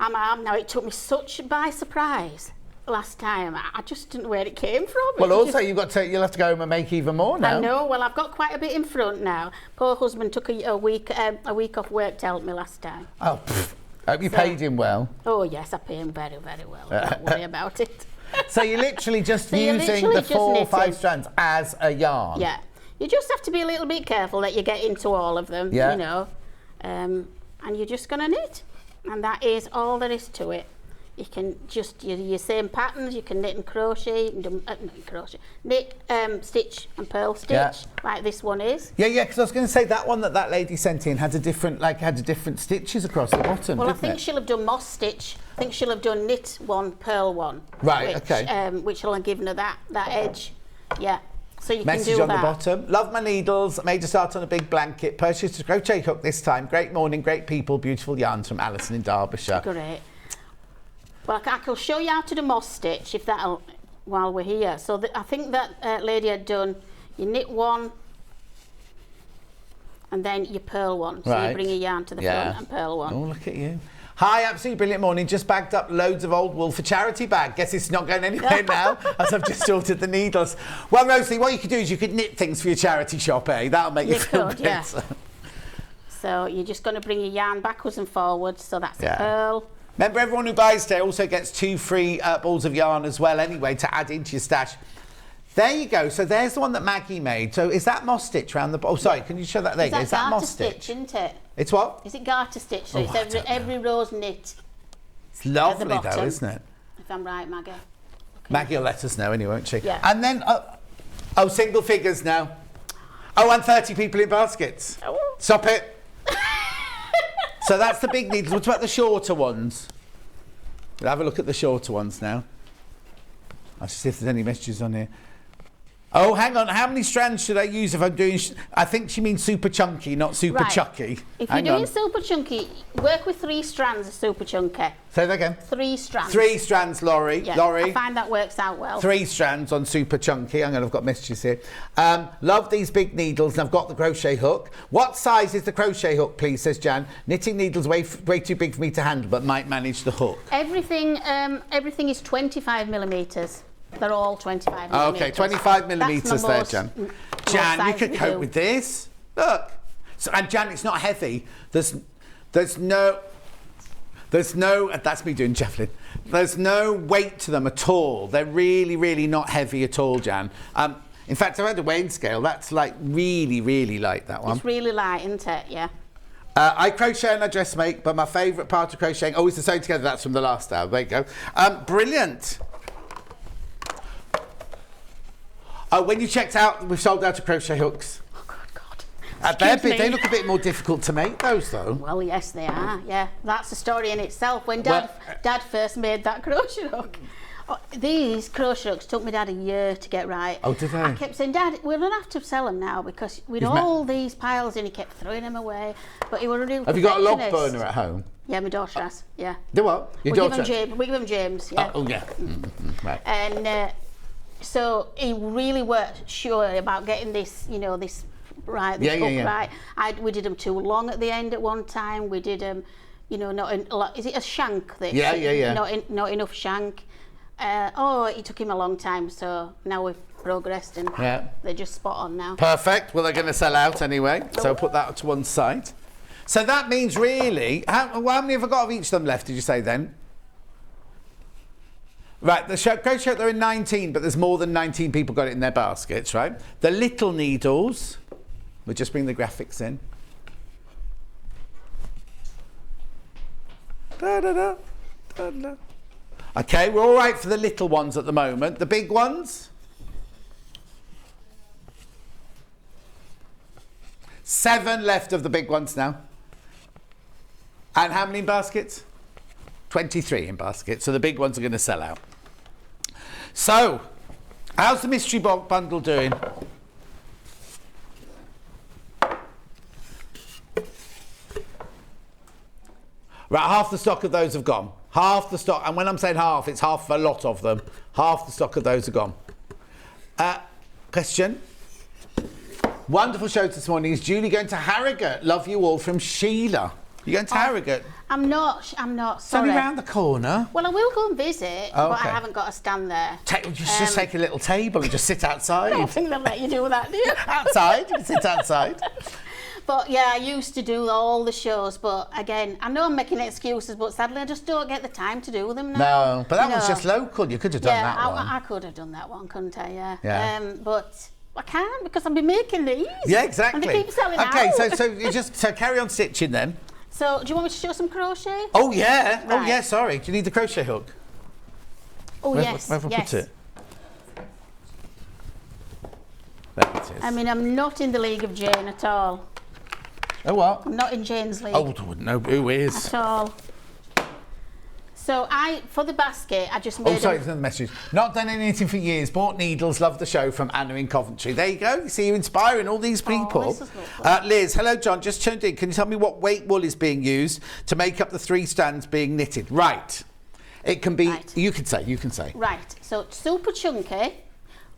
S9: I'm now. It took me such by surprise last time. I just didn't know where it came from.
S1: Well, also you'll have to go home and make even more now.
S9: I know. Well, I've got quite a bit in front now. Poor husband took a week off work to help me last time.
S1: Oh, pfft. Hope you paid him well.
S9: Oh yes, I pay him very, very well. Don't worry about it.
S1: So you're literally just using the 4 or 5 strands as a yarn.
S9: Yeah. You just have to be a little bit careful that you get into all of them. You know, and you're just gonna knit. And that is all there is to it. You can just your same patterns. You can knit and crochet. You can do, knit, stitch and purl stitch, like this one is.
S1: Yeah, because I was going to say that one that lady sent in had different stitches across the bottom.
S9: Well, I think she'll have done moss stitch. I think she'll have done knit one, purl one.
S1: Right.
S9: Which will have given her that edge. Yeah. So you
S1: Message
S9: can do
S1: on the bottom. Love my needles. Made to start on a big blanket. Purchased a crochet hook this time. Great morning, great people, beautiful yarns from Alison in Derbyshire.
S9: Great. Well, I can show you how to do moss stitch if that'll while we're here. So I think that lady had done. You knit one, and then you purl one. So you bring your yarn to the front and purl one.
S1: Oh, look at you. Hi, absolutely brilliant morning. Just bagged up loads of old wool for charity bag. Guess it's not going anywhere now, as I've just sorted the needles. Well, Rosalie, what you could do is you could knit things for your charity shop, eh? That'll make you feel better.
S9: Yeah. So you're just going to bring your yarn backwards and forwards. So that's a purl.
S1: Remember, everyone who buys today also gets 2 free balls of yarn as well, anyway, to add into your stash. There you go. So there's the one that Maggie made. So is that moss stitch around the... Oh, sorry. Can you show that? There you go. Is that moss stitch?
S9: Isn't it?
S1: It's what?
S9: Is it garter stitch? So it's every row's knit.
S1: It's lovely though, isn't it?
S9: If I'm right, Maggie.
S1: Maggie will let us know anyway, won't she?
S9: Yeah.
S1: And then, single figures now. Oh, and 30 people in baskets.
S9: Oh.
S1: Stop it. So that's the big needles. What about the shorter ones? We'll have a look at the shorter ones now. I'll see if there's any messages on here. Oh, hang on. How many strands should I use if I'm doing... I think she means super chunky, not super chucky.
S9: If you're doing super chunky, work with 3 strands of super chunky.
S1: Say that again.
S9: 3 strands.
S1: 3 strands, Laurie.
S9: Yeah,
S1: Laurie.
S9: I find that works out well.
S1: 3 strands on super chunky. I've got messages here. Love these big needles, and I've got the crochet hook. What size is the crochet hook, please, says Jan. Knitting needles way too big for me to handle, but might manage the hook.
S9: Everything is 25 millimetres. They're all 25 millimetres.
S1: Okay, 25 millimetres there, Jan. Jan, you could cope with this. Look. So, and Jan, it's not heavy. There's no, that's me doing javelin. There's no weight to them at all. They're really, really not heavy at all, Jan. In fact, I had a weighing scale. That's like really, really light, that one.
S9: It's really light, isn't it? Yeah.
S1: I crochet and I dressmake, but my favourite part of crocheting, is the sewing together. That's from the last hour. There you go. Brilliant. Oh, when you checked out, we've sold out of crochet hooks.
S9: Oh, God.
S1: They look a bit more difficult to make, those, though.
S9: Well, yes, they are. Yeah, that's a story in itself. When Dad first made that crochet hook, these crochet hooks took my Dad a year to get right.
S1: Oh, did they?
S9: I kept saying, Dad, we're going to have to sell them now because with all these piles in, he kept throwing them away. But he was a real
S1: Have you got a log
S9: perfectionist.
S1: burner at home?
S9: Yeah, my daughter has. Yeah.
S1: Do what? Your daughter?
S9: We give him James. Yeah.
S1: Oh, yeah. Right.
S9: And so he really worked sure about getting this, this right, this hook right. We did them too long at the end at one time. We did them, not in a lot. Is it a shank?
S1: Yeah.
S9: Not enough shank. It took him a long time. So now we've progressed and they're just spot on now.
S1: Perfect. Well, they're going to sell out anyway. So put that to one side. So that means really, how many have I got of each of them left? Did you say then? Right, the crochet, they're in 19, but there's more than 19 people got it in their baskets, right? The little needles, we'll just bring the graphics in. Okay, we're all right for the little ones at the moment. The big ones? 7 left of the big ones now. And how many in baskets? 23 in baskets, so the big ones are going to sell out. So, how's the mystery box bundle doing? Right, half the stock of those have gone. Half the stock, and when I'm saying half, it's half a lot of them. Half the stock of those are gone. Question? Wonderful show this morning. Is Julie going to Harrogate? Love you all from Sheila. You going to Harrogate?
S9: I'm not, sorry.
S1: It's only round the corner.
S9: Well, I will go and visit, but I haven't got a stand there.
S1: Just take a little table and just sit outside.
S9: I don't think they'll let you do that, do you?
S1: Outside, you can sit outside.
S9: But yeah, I used to do all the shows, but again, I know I'm making excuses, but sadly I just don't get the time to do them now.
S1: No, but that was just local. You could have done that one.
S9: I could have done that one, couldn't I? Yeah. But I can't because I've been making these.
S1: Yeah, exactly.
S9: And they keep selling out.
S1: Okay, so you just carry on stitching then.
S9: So, do you want me to show some crochet?
S1: Oh yeah.
S9: Right.
S1: Oh yeah. Sorry. Do you need the crochet hook?
S9: Oh yes.
S1: Where have I put it? There it is.
S9: I mean, I'm not in the league of Jane at all.
S1: Oh what?
S9: I'm not in Jane's league.
S1: Oh, no, who is?
S9: At all. So for the basket, I just made.
S1: Oh, sorry, there's another message. Not done anything for years. Bought needles. Love the show from Anna in Coventry. There you go. You see, you're inspiring all these people.
S9: This is lovely.
S1: Liz, hello, John. Just tuned in. Can you tell me what weight wool is being used to make up the 3 strands being knitted? Right. It can be. Right. You can say.
S9: Right. So super chunky.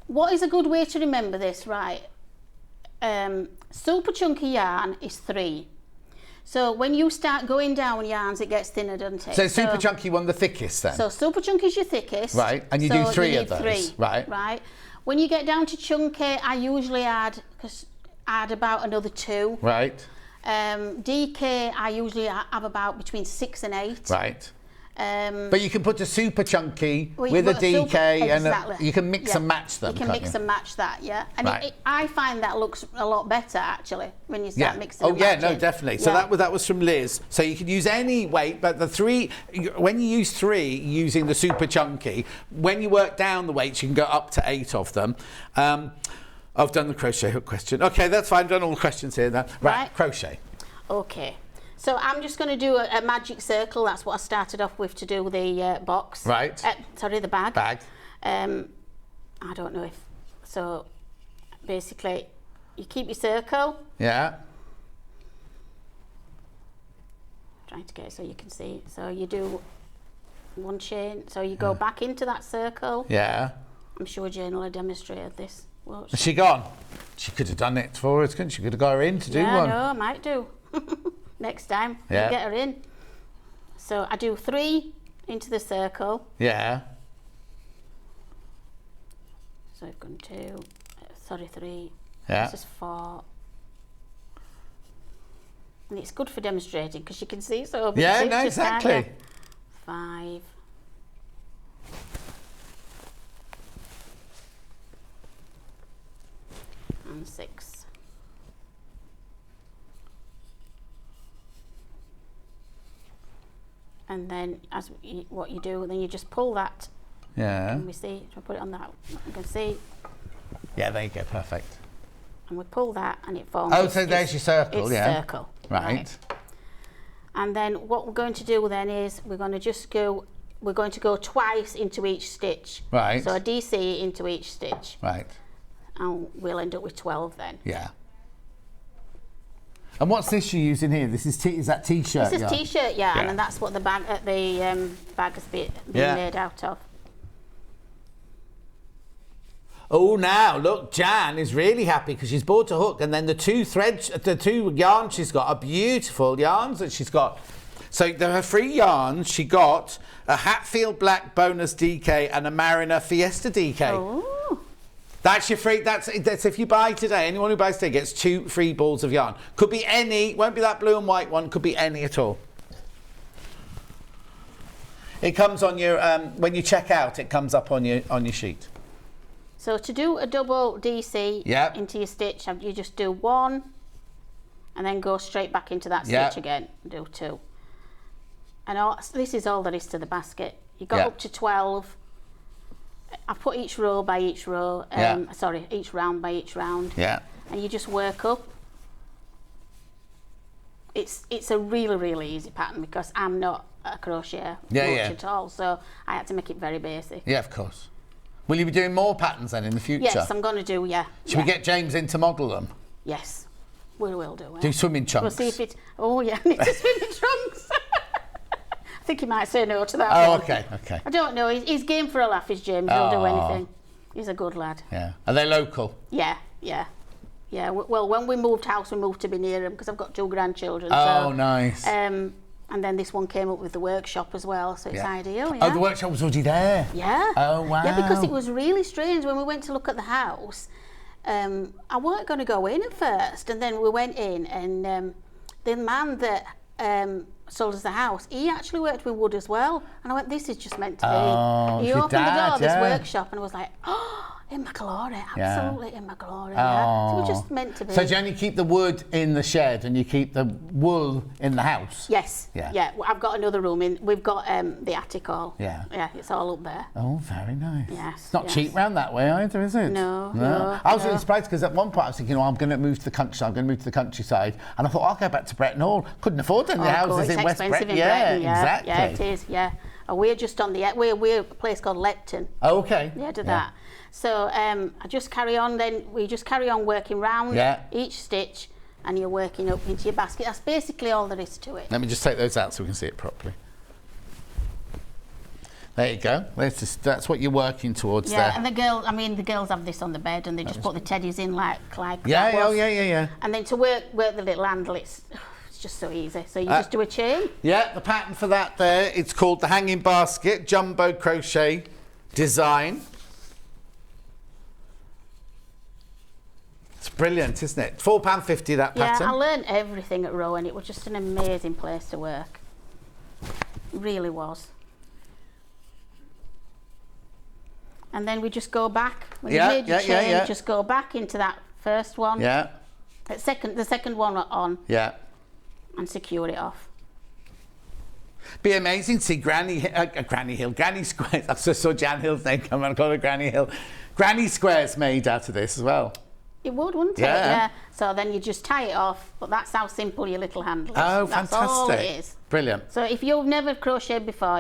S9: What is a good way to remember this? Right. Super chunky yarn is 3. So when you start going down yarns, it gets thinner, doesn't it?
S1: So super chunky one, the thickest then?
S9: So super chunky is your thickest.
S1: Right, and you do 3 of those. 3. Right.
S9: Right. When you get down to chunky, I usually add about another 2.
S1: Right.
S9: DK, I usually have about between 6 and 8.
S1: Right. But you can put a super chunky with a DK and you can mix and match them.
S9: You can mix and match that, yeah. And I find that looks a lot better actually when you start mixing.
S1: Oh yeah, no, definitely. So that was from Liz. So you can use any weight, but the 3, when you use 3 using the super chunky, when you work down the weights, you can go up to 8 of them. I've done the crochet hook question. Okay, that's fine. I've done all the questions here now. Right, crochet.
S9: Okay. So I'm just going to do a magic circle. That's what I started off with to do the box.
S1: Right.
S9: Sorry, the bag.
S1: Bag.
S9: I don't know if... So, basically, you keep your circle.
S1: Yeah.
S9: Trying to get it so you can see. So you do 1 chain. So you go back into that circle.
S1: Yeah.
S9: I'm sure Jane will have demonstrated this. Well,
S1: Is she gone? She could have done it for us, couldn't she? Could have got her in to do one.
S9: Yeah, no, I might do. Next time,
S1: yeah.
S9: Get her in. So I do 3 into the circle.
S1: Yeah.
S9: So I've gone 2, 3.
S1: Yeah.
S9: This is 4. And it's good for demonstrating because you can see so.
S1: Yeah, no, exactly.
S9: 5. And 6. And then, what you do, then you just pull that.
S1: Yeah.
S9: Can we see? If I put it on that, you can see.
S1: Yeah, there you go, perfect.
S9: And we pull that, and it forms.
S1: Oh, so there's your circle,
S9: it's circle.
S1: Right.
S9: And then what we're going to do then is we're going to go twice into each stitch.
S1: Right.
S9: So a DC into each stitch.
S1: Right.
S9: And we'll end up with 12 then.
S1: Yeah. And what's this you're using here? This is that t-shirt.
S9: This is t-shirt, yeah, and that's what the bag has been made out of.
S1: Oh, now look, Jan is really happy because she's bought a hook, and then the 2 threads, the 2 yarns she's got are beautiful yarns that she's got. So her 3 yarns, she got a Hatfield Black bonus DK and a Mariner Fiesta DK.
S9: Oh.
S1: That's your free. That's if you buy today. Anyone who buys today gets 2 free balls of yarn. Could be any. Won't be that blue and white one. Could be any at all. It comes on your when you check out. It comes up on your sheet.
S9: So to do a double DC into your stitch, you just do 1, and then go straight back into that stitch again. Do 2. And this is all there is to the basket. You got up to 12. I put each row by each row, sorry, each round by each round.
S1: Yeah.
S9: And you just work up. It's a really, really easy pattern because I'm not a crocheter much at all, so I had to make it very basic.
S1: Yeah, of course. Will you be doing more patterns then in the future?
S9: Yes, I'm going to do,
S1: Should we get James in to model them?
S9: Yes, we will do.
S1: Do swimming trunks.
S9: We'll see if it... Oh, yeah, I need to swim in trunks. I think he might say no to that one.
S1: Okay.
S9: I don't know. He's game for a laugh, is James. He'll do anything. He's a good lad.
S1: Yeah. Are they local?
S9: Yeah. Well, when we moved house, we moved to be near him because I've got 2 grandchildren.
S1: Oh,
S9: so,
S1: nice.
S9: And then this one came up with the workshop as well, so it's ideal.
S1: Oh, the workshop was already there?
S9: Yeah.
S1: Oh, wow.
S9: Yeah, because it was really strange when we went to look at the house. I weren't going to go in at first, and then we went in, and the man that sold us the house, he actually worked with wood as well. And I went, this is just meant to be.
S1: Oh,
S9: he opened the door of this workshop, and I was like, oh, in my glory, absolutely in my glory. Yeah. So we're just meant to be.
S1: So do you only keep the wood in the shed and you keep the wool in the house?
S9: Yes. Yeah. I've got another room in. We've got the attic all.
S1: Yeah.
S9: Yeah, it's all up there.
S1: Oh, very nice.
S9: Yes.
S1: It's not cheap round that way either, is it?
S9: No.
S1: I was really surprised because at one point I was thinking, I'm going to move to the countryside. And I thought, I'll go back to Bretton Hall. Couldn't afford any houses in West Bretton.
S9: Yeah,
S1: exactly.
S9: Yeah, it is. Yeah. We're just on we're a place called Lepton.
S1: Oh, okay.
S9: Yeah, to that. So I just carry on. Then we just carry on working round each stitch, and you're working up into your basket. That's basically all there is to it.
S1: Let me just take those out so we can see it properly. There you go. That's what you're working towards there.
S9: Yeah, and the girls have this on the bed, and they just put the teddies in like
S1: yeah.
S9: that was.
S1: Yeah.
S9: And then to work the little handle, it's just so easy. So you just do a chain.
S1: Yeah, the pattern for that there, it's called the hanging basket jumbo crochet design. It's brilliant, isn't it? £4.50 that pattern.
S9: Yeah, I learned everything at Rowan. It was just an amazing place to work. It really was. And then we just go back. When you made your chain, just go back into that first one.
S1: Yeah.
S9: The second one on.
S1: Yeah.
S9: And secure it off.
S1: Be amazing to see Granny Squares. I just saw Jan Hill's name come on. I call her Granny Hill. Granny Squares made out of this as well.
S9: It would, wouldn't it? Yeah. So then you just tie it off, but that's how simple your little handle is.
S1: Oh,
S9: that's
S1: fantastic.
S9: all it is.
S1: Brilliant.
S9: So if you've never crocheted before,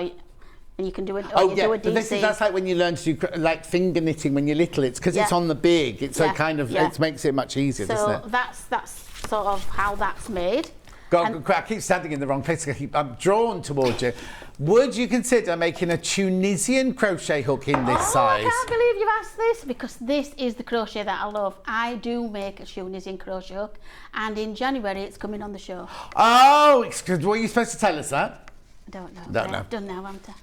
S9: and you can do it,
S1: do a
S9: DC.
S1: That's like when you learn to do like finger knitting when you're little. It's because it's on the big. It's so kind of it makes it much easier, doesn't it?
S9: So that's sort of how that's made.
S1: I keep standing in the wrong place. I'm drawn towards you. Would you consider making a Tunisian crochet hook in this size?
S9: I can't believe you've asked this, because this is the crochet that I love. I do make a Tunisian crochet hook, and in January it's coming on the show.
S1: Oh, were you supposed to tell us that?
S9: I don't know.
S1: Don't know.
S9: I've done now, haven't I?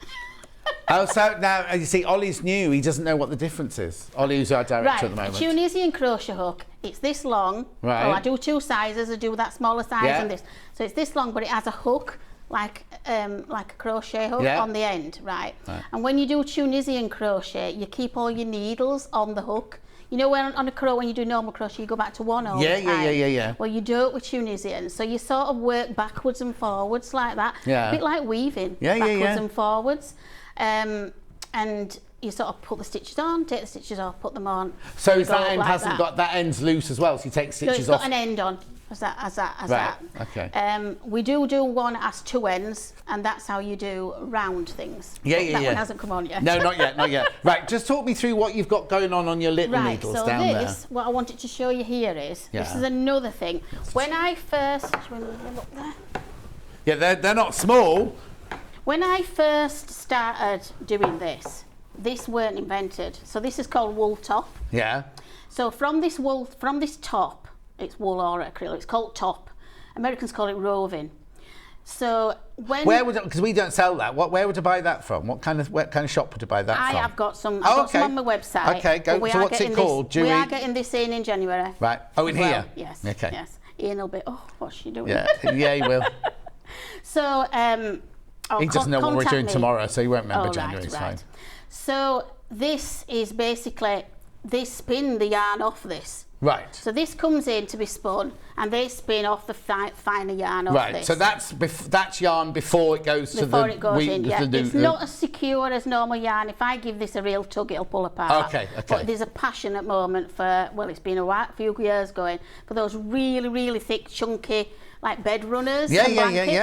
S1: Oh, so now you see, Ollie's new. He doesn't know what the difference is. Ollie, who's our director at the moment.
S9: A Tunisian crochet hook. It's this long.
S1: Right.
S9: Well, I do two sizes. I do that smaller size and this. So it's this long, but it has a hook, like a crochet hook on the end, right? And when you do Tunisian crochet, you keep all your needles on the hook. You know, when you do normal crochet, you go back to one all the time.
S1: Yeah.
S9: Well, you do it with Tunisian, so you sort of work backwards and forwards like that. A bit like weaving, backwards and forwards. And you sort of put the stitches on, take the stitches off, put them on.
S1: So is that end hasn't got that end's loose as well? So you take stitches off.
S9: It's got an end on, as that.
S1: Okay.
S9: We do one that has two ends, and that's how you do round things. That one hasn't come on yet.
S1: No, not yet. Right, just talk me through what you've got going on your little needles down there.
S9: So what I wanted to show you here is, this is another thing. When I first, look there.
S1: Yeah, they're not small.
S9: When I first started doing this weren't invented. So this is called wool top.
S1: Yeah.
S9: So from this top, it's wool or acrylic. It's called top. Americans call it roving. So
S1: because we don't sell that. Where would I buy that from? What kind of shop would I buy that from?
S9: I have got some. I've got some on my website.
S1: Okay, go. So what's it called?
S9: We are getting this in January.
S1: Right. Oh, in here.
S9: Yes.
S1: Okay.
S9: Yes. Ian will be. Oh, what's she doing?
S1: Yeah, he will.
S9: So
S1: he doesn't know what we're doing tomorrow, so he won't remember January. It's fine.
S9: So this is basically, they spin the yarn off this.
S1: Right.
S9: So this comes in to be spun, and they spin off the finer yarn off this.
S1: Right. So that's yarn before it goes to the.
S9: Before it goes in. Yeah. It's not as secure as normal yarn. If I give this a real tug, it'll pull apart.
S1: Okay.
S9: But there's a passionate moment for. Well, it's been a few years going for those really, really thick, chunky, like bed runners.
S1: Yeah.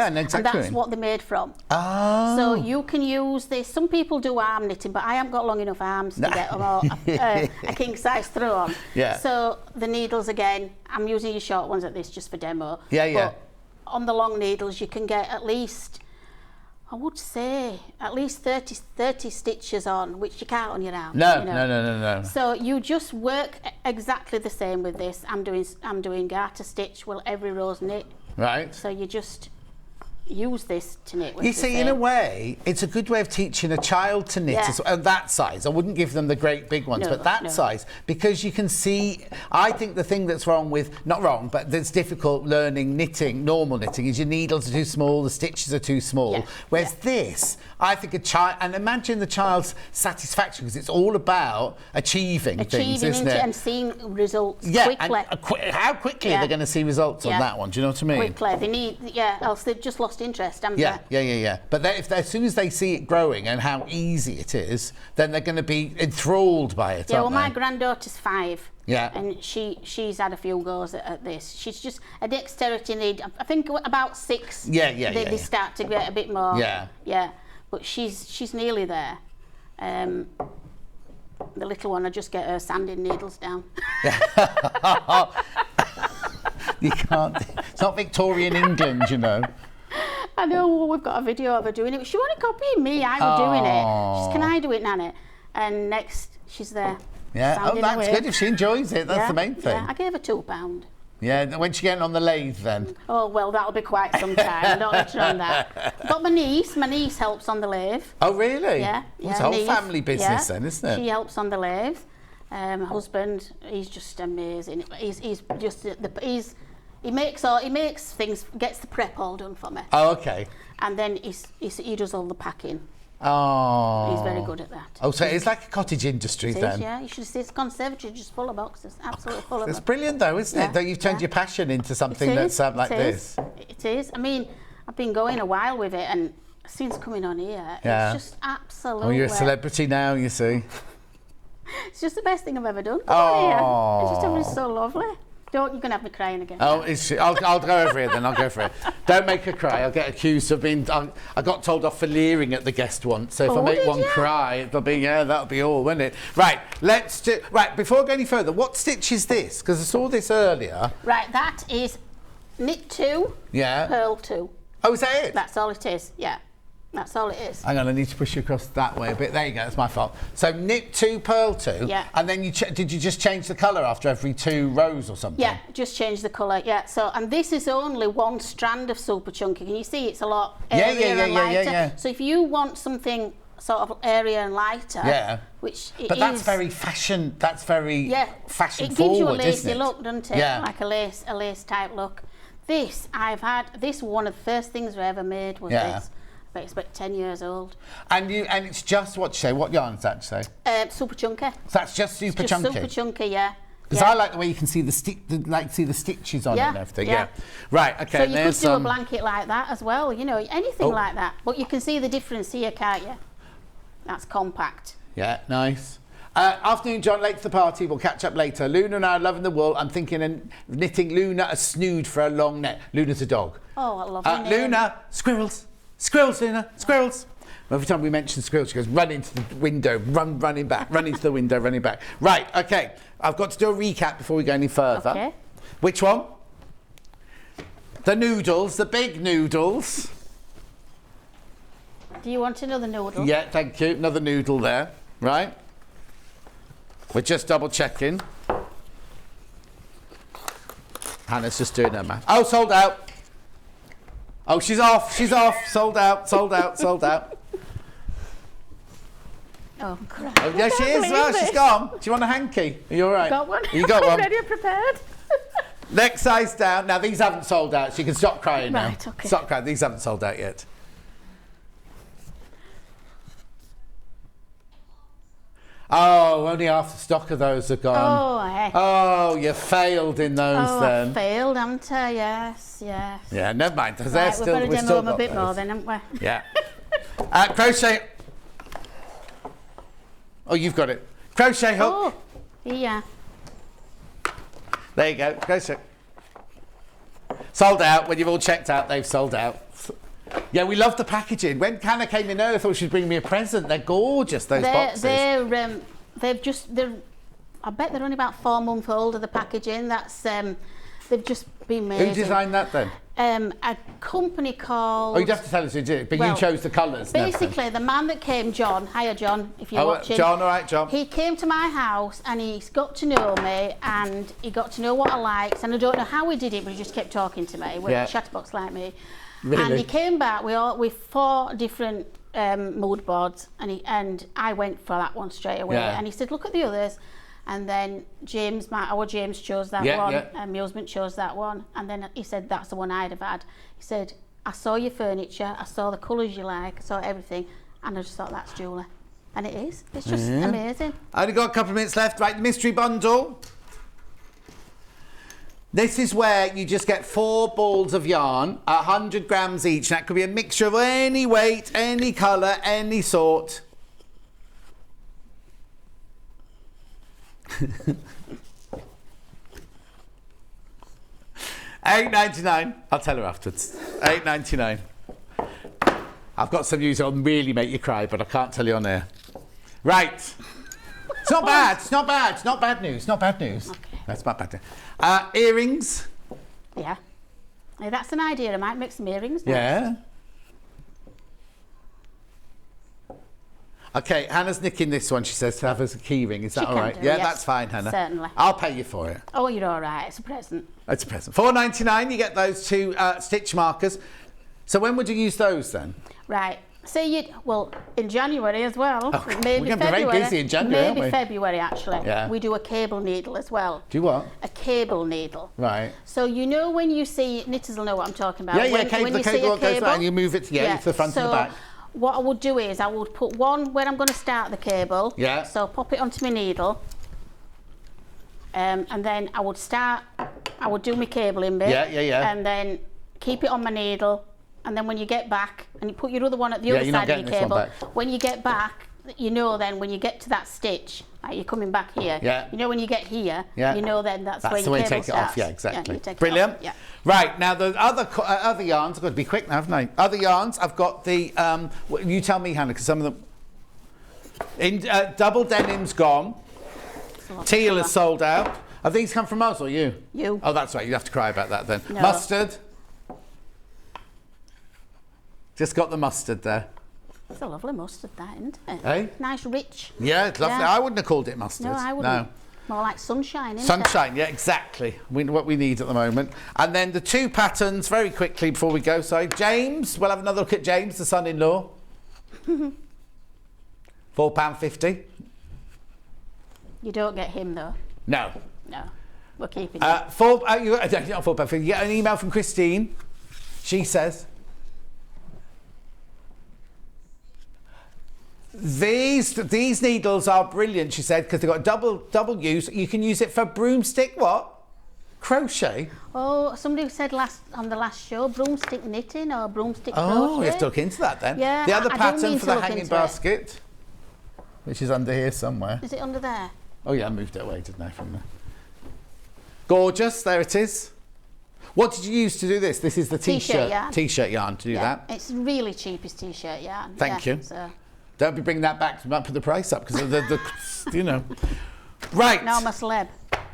S9: And that's what they're made from.
S1: Oh.
S9: So you can use this. Some people do arm knitting, but I haven't got long enough arms to get a king size throw on.
S1: Yeah.
S9: So the needles again, I'm using your short ones at this just for demo.
S1: Yeah.
S9: But on the long needles, you can get at least, I would say, at least 30 stitches on, which you can't on your arm.
S1: No.
S9: So you just work exactly the same with this. I'm doing garter stitch, every row's knit.
S1: Right.
S9: So you just use this to knit with.
S1: You see, in a way, it's a good way of teaching a child to knit that size. I wouldn't give them the great big ones, but that size, because you can see. I think the thing that's but that's difficult learning knitting, normal knitting, is your needles are too small, the stitches are too small. Whereas this, I think a child, and imagine the child's satisfaction, because it's all about achieving things, isn't it?
S9: And seeing results quickly.
S1: And how quickly they're going to see results on that one? Do you know what I mean?
S9: Quickly, they need, else they've just lost interest, haven't they?
S1: Yeah. But as soon as they see it growing and how easy it is, then they're going to be enthralled by it.
S9: Yeah, my granddaughter's 5.
S1: Yeah.
S9: And she's had a few goes at this. She's just a dexterity need. I think about 6. They start to get a bit more. Yeah. But she's nearly there. The little one, I just get her sanding needles down.
S1: You can't. It's not Victorian England, you know.
S9: I know, we've got a video of her doing it. She wanted copying me, I was doing it. She said, can I do it, Nanny? And next, she's there.
S1: Yeah, that's good if she enjoys it. That's the main thing.
S9: Yeah, I gave her £2.
S1: Yeah, when's she getting on the lathe then?
S9: Oh, well, that'll be quite some time. I don't let her on that. But my niece helps on the lathe.
S1: Oh, really?
S9: Yeah.
S1: It's a whole family business then, isn't it?
S9: She helps on the lathe. My husband, he's just amazing. He makes things, gets the prep all done for me.
S1: Oh, okay.
S9: And then he does all the packing.
S1: Oh.
S9: He's very good at that.
S1: Oh, so it's like a cottage industry then?
S9: It is, yeah. You should see his conservatory just full of boxes, absolutely full of
S1: It's
S9: them.
S1: brilliant though, isn't it? That you've turned your passion into something that's like this.
S9: It is. I mean, I've been going a while with it, and since coming on here, it's just absolutely...
S1: Oh, you're a celebrity now, you see.
S9: It's just the best thing I've ever done. Come on here. It's just everything's so lovely. You're going to have me crying again.
S1: Oh, I'll go over here then, I'll go for it. Don't make her cry, I'll get accused of being... I got told off for leering at the guest once, so if I make one cry, it'll be, that'll be all, won't it? Right, let's do... Right, before I go any further, what stitch is this? Because I saw this earlier.
S9: Right, that is knit 2, purl 2.
S1: Oh, is that it?
S9: That's all it is, yeah. That's all it is.
S1: Hang on, I need to push you across that way a bit. There you go, that's my fault. So knit 2, purl 2.
S9: Yeah.
S1: And then did you just change the colour after every 2 rows or something?
S9: Yeah, just change the colour, yeah. So, and this is only one strand of super chunky. Can you see it's a lot airier and lighter?
S1: Yeah.
S9: So if you want something sort of airier and lighter, which it
S1: but that's very fashion, that's very fashion
S9: it gives
S1: forward,
S9: you a lacy
S1: isn't it?
S9: look, doesn't it?
S1: Yeah.
S9: Like a lace type look. This, this one of the first things I ever made was this. But it's about 10 years old. And
S1: it's just what you say. What yarn does that say?
S9: Super chunky.
S1: So that's just super chunky.
S9: Super chunky, yeah.
S1: Because I like the way you can see the stitches on it and everything. Yeah. Right. Okay.
S9: So you could do a blanket like that as well. You know, anything like that. But you can see the difference here, can't you? That's compact.
S1: Yeah. Nice. Afternoon, John, late for the party. We'll catch up later. Luna and I are loving the wool. I'm thinking of knitting Luna a snood for a long net. Luna's a dog.
S9: Oh, I love it.
S1: Luna, squirrels. Squirrels, Luna, squirrels. Every time we mention squirrels, she goes, run into the window, running back, run into the window, running back. Right, okay. I've got to do a recap before we go any further.
S9: Okay.
S1: Which one? The noodles, the big noodles.
S9: Do you want another noodle?
S1: Yeah, thank you. Another noodle there, right? We're just double checking. Hannah's just doing her math. Oh, sold out. Oh, she's off, sold out.
S9: Oh, crap.
S1: Oh, yeah, she is, she's gone. Do you want a hanky? Are you all right?
S9: Got one.
S1: You got one?
S9: I'm ready and prepared.
S1: Next size down. Now, these haven't sold out, so you can stop crying now.
S9: Right, okay.
S1: Stop crying, these haven't sold out yet. Oh, only half the stock of those are gone.
S9: Oh, heck.
S1: Oh, you failed in those then.
S9: I failed, haven't I? Yes.
S1: Yeah, never mind. Right,
S9: we've got to demo them a bit more then, haven't we?
S1: Yeah. Crochet. Oh, you've got it. Crochet hook.
S9: Oh, yeah.
S1: There you go. Crochet. Sold out. When you've all checked out, they've sold out. Yeah, we love the packaging. When Hannah came in earlier, I thought she'd bring me a present. They're gorgeous, those boxes.
S9: I bet they're only about 4 months old of the packaging. That's they've just been made.
S1: Who designed that then?
S9: A company called...
S1: Oh, you'd have to tell us who did it, but you chose the colours.
S9: Basically, the man that came, John, hiya John, if you're watching.
S1: John, all right, John.
S9: He came to my house and he's got to know me and he got to know what I liked, and I don't know how he did it, but he just kept talking to me. We're a chatterbox like me.
S1: Really?
S9: And he came back with 4 different mood boards, and I went for that one straight away.
S1: Yeah.
S9: And he said, look at the others. And then our James chose that one, and my husband chose that one. And then he said, that's the one I'd have had. He said, I saw your furniture, I saw the colours you like, I saw everything, and I just thought, that's Julie. And it is. It's just amazing.
S1: Only got a couple of minutes left. Right, the mystery bundle. This is where you just get 4 balls of yarn, 100 grams each. That could be a mixture of any weight, any colour, any sort. $8.99. I'll tell her afterwards. $8.99. I've got some news that'll really make you cry, but I can't tell you on air. Right. It's not bad. It's not bad. It's not bad news. Not bad news.
S9: Okay.
S1: That's not bad news. Earrings.
S9: Yeah. Hey, that's an idea. I might make some earrings now.
S1: Yeah. Okay, Hannah's nicking this one, she says, to have as a key ring. Is that all right?
S9: Yes,
S1: that's fine, Hannah.
S9: Certainly.
S1: I'll pay you for it.
S9: Oh, you're all right. It's a present.
S1: It's a present. $4.99, you get those 2 stitch markers. So when would you use those then?
S9: Right. So in January as well.
S1: Oh,
S9: maybe
S1: we're going to be
S9: February.
S1: very busy in January, aren't we?
S9: Maybe February, actually.
S1: Yeah.
S9: We do a cable needle as well.
S1: Do what?
S9: A cable needle.
S1: Right.
S9: So you know when you see, knitters will know what I'm talking about.
S1: Yeah, the cable goes back and you move it to the front and the back.
S9: what I would do is I would put one where I'm going to start the cable.
S1: Yeah.
S9: So pop it onto my needle. And then I would do my cabling bit.
S1: Yeah.
S9: And then keep it on my needle. And then when you get back, and you put your other one at the other side of your cable. When you get back, you know then when you get to that stitch, like you're coming back here.
S1: Yeah.
S9: You know when you get here, you know then that's where
S1: the
S9: your
S1: way
S9: cable
S1: you take
S9: starts.
S1: it off. Yeah, exactly.
S9: You take
S1: Brilliant.
S9: It off. Yeah.
S1: Right, now the other yarns, I've got to be quick now, haven't I? Other yarns, I've got the, you tell me, Hannah, because some of them, double denim's gone. Teal is sold out. Have these come from us or you?
S9: You.
S1: Oh, that's right, you have to cry about that then.
S9: No.
S1: Mustard. Just got the mustard there.
S9: It's a lovely mustard, that, isn't it?
S1: Eh?
S9: Nice, rich.
S1: Yeah, it's lovely.
S9: Yeah.
S1: I wouldn't have called it mustard.
S9: No, I wouldn't. More like sunshine, isn't it?
S1: Sunshine, yeah, exactly. What we need at the moment. And then the two patterns, very quickly before we go. So, James, we'll have another look at James, the son-in-law. £4.50.
S9: You don't get him, though.
S1: No.
S9: No. We're keeping
S1: not £4.50. You get an email from Christine. She says, These needles are brilliant, she said, because they've got double use. You can use it for broomstick, what? Crochet?
S9: Oh, somebody said on the last show, broomstick knitting or broomstick crochet.
S1: Oh, we have to look into that then.
S9: Yeah,
S1: the other
S9: I
S1: pattern for the hanging basket, which is under here somewhere.
S9: Is it under there?
S1: Oh yeah, I moved it away, didn't I, from there. Gorgeous, there it is. What did you use to do this? This is the t-shirt yarn to do that.
S9: It's really cheapest t-shirt yarn.
S1: Thank you.
S9: So.
S1: Don't be bringing that back to put the price up because of the you know. Right.
S9: Now I'm a celeb.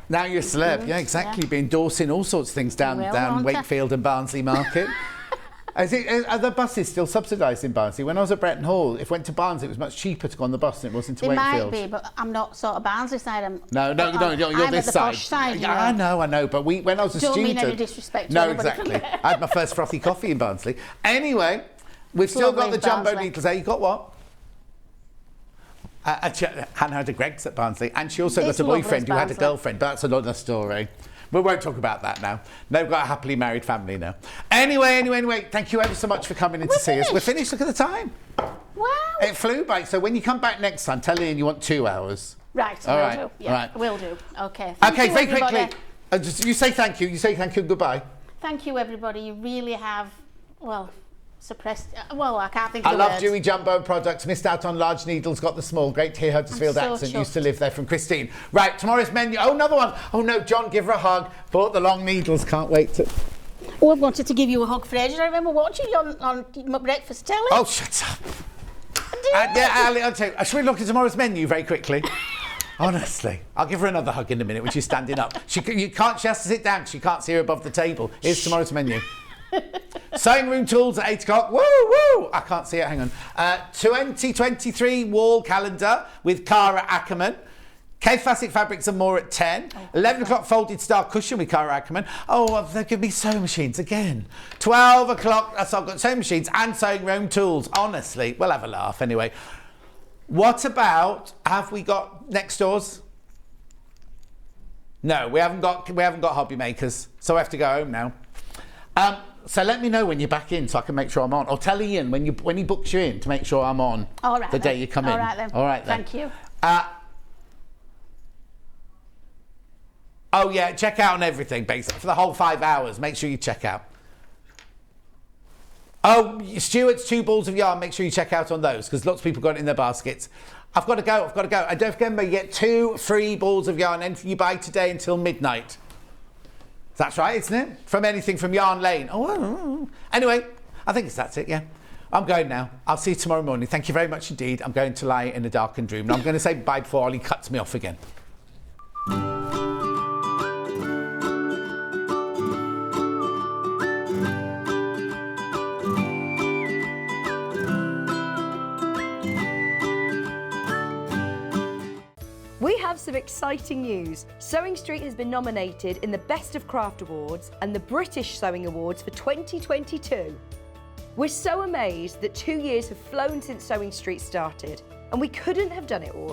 S1: Now you're a celeb, yeah, exactly. Yeah. Be endorsing all sorts of things down Wakefield and Barnsley Market. Are the buses still subsidised in Barnsley? When I was at Bretton Hall, if I went to Barnsley, it was much cheaper to go on the bus than it was into Wakefield.
S9: It might be, but I'm not sort of Barnsley side.
S1: No, you're this side.
S9: Posh side.
S1: Yeah, I know. But when I was a student,
S9: don't mean any disrespect.
S1: No, exactly. I had my first frothy coffee in Barnsley. Anyway, we've still got the jumbo needles there. You got what? Hannah had a Greg's at Barnsley, and she also got a boyfriend who had a girlfriend. But that's another story. We won't talk about that now. They've got a happily married family now. Anyway, thank you ever so much for coming in to see us. We're finished. Look at the time.
S9: Wow.
S1: It flew by. So when you come back next time, tell Ian you want 2 hours.
S9: Right,
S1: all
S9: will
S1: right.
S9: do. Yeah,
S1: all right.
S9: Will do. Okay.
S1: Okay, very quickly. You say thank you. You say thank you and goodbye.
S9: Thank you, everybody. You really have, well, suppressed. Well, I can't think of
S1: the
S9: words.
S1: I love Juey Jumbo products. Missed out on large needles. Got the small. Great to hear Huddersfield accent. Used to live there, from Christine. Right, tomorrow's menu. Oh, another one. Oh no, John, give her a hug. Bought the long needles. Can't wait to.
S9: Oh, I wanted to give you a hug for ages. I remember watching you on my breakfast telly.
S1: Oh, shut up. I'll tell you. Should we look at tomorrow's menu very quickly? Honestly, I'll give her another hug in a minute when she's standing up. She has to sit down. She can't see her above the table. Here's tomorrow's menu. Sewing room tools at 8 o'clock. Woo! I can't see it. Hang on. 2023 wall calendar with Cara Ackerman. Kay Fassick Fabrics and more at 10. 11 o'clock folded star cushion with Cara Ackerman. Oh, they've given me sewing machines again. 12 o'clock. So I've got sewing machines and sewing room tools. Honestly, we'll have a laugh anyway. What about, have we got next doors? No, we haven't got hobby makers, so I have to go home now. So let me know when you're back in so I can make sure I'm on. Or tell Ian when he books you in to make sure I'm on the day you come in.
S9: All right then.
S1: All right then.
S9: Thank you.
S1: Oh yeah, check out on everything, basically. For the whole 5 hours, make sure you check out. Oh, Stuart's 2 balls of yarn, make sure you check out on those, because lots of people got it in their baskets. I've got to go. And don't forget, you get 2 free balls of yarn, anything you buy today until midnight. That's right, isn't it? From anything from Yarn Lane. Oh. Anyway, I think that's it, yeah. I'm going now. I'll see you tomorrow morning. Thank you very much indeed. I'm going to lie in a darkened room. And I'm going to say bye before Ollie cuts me off again.
S5: We have some exciting news. Sewing Street has been nominated in the Best of Craft Awards and the British Sewing Awards for 2022. We're so amazed that 2 years have flown since Sewing Street started, and we couldn't have done it all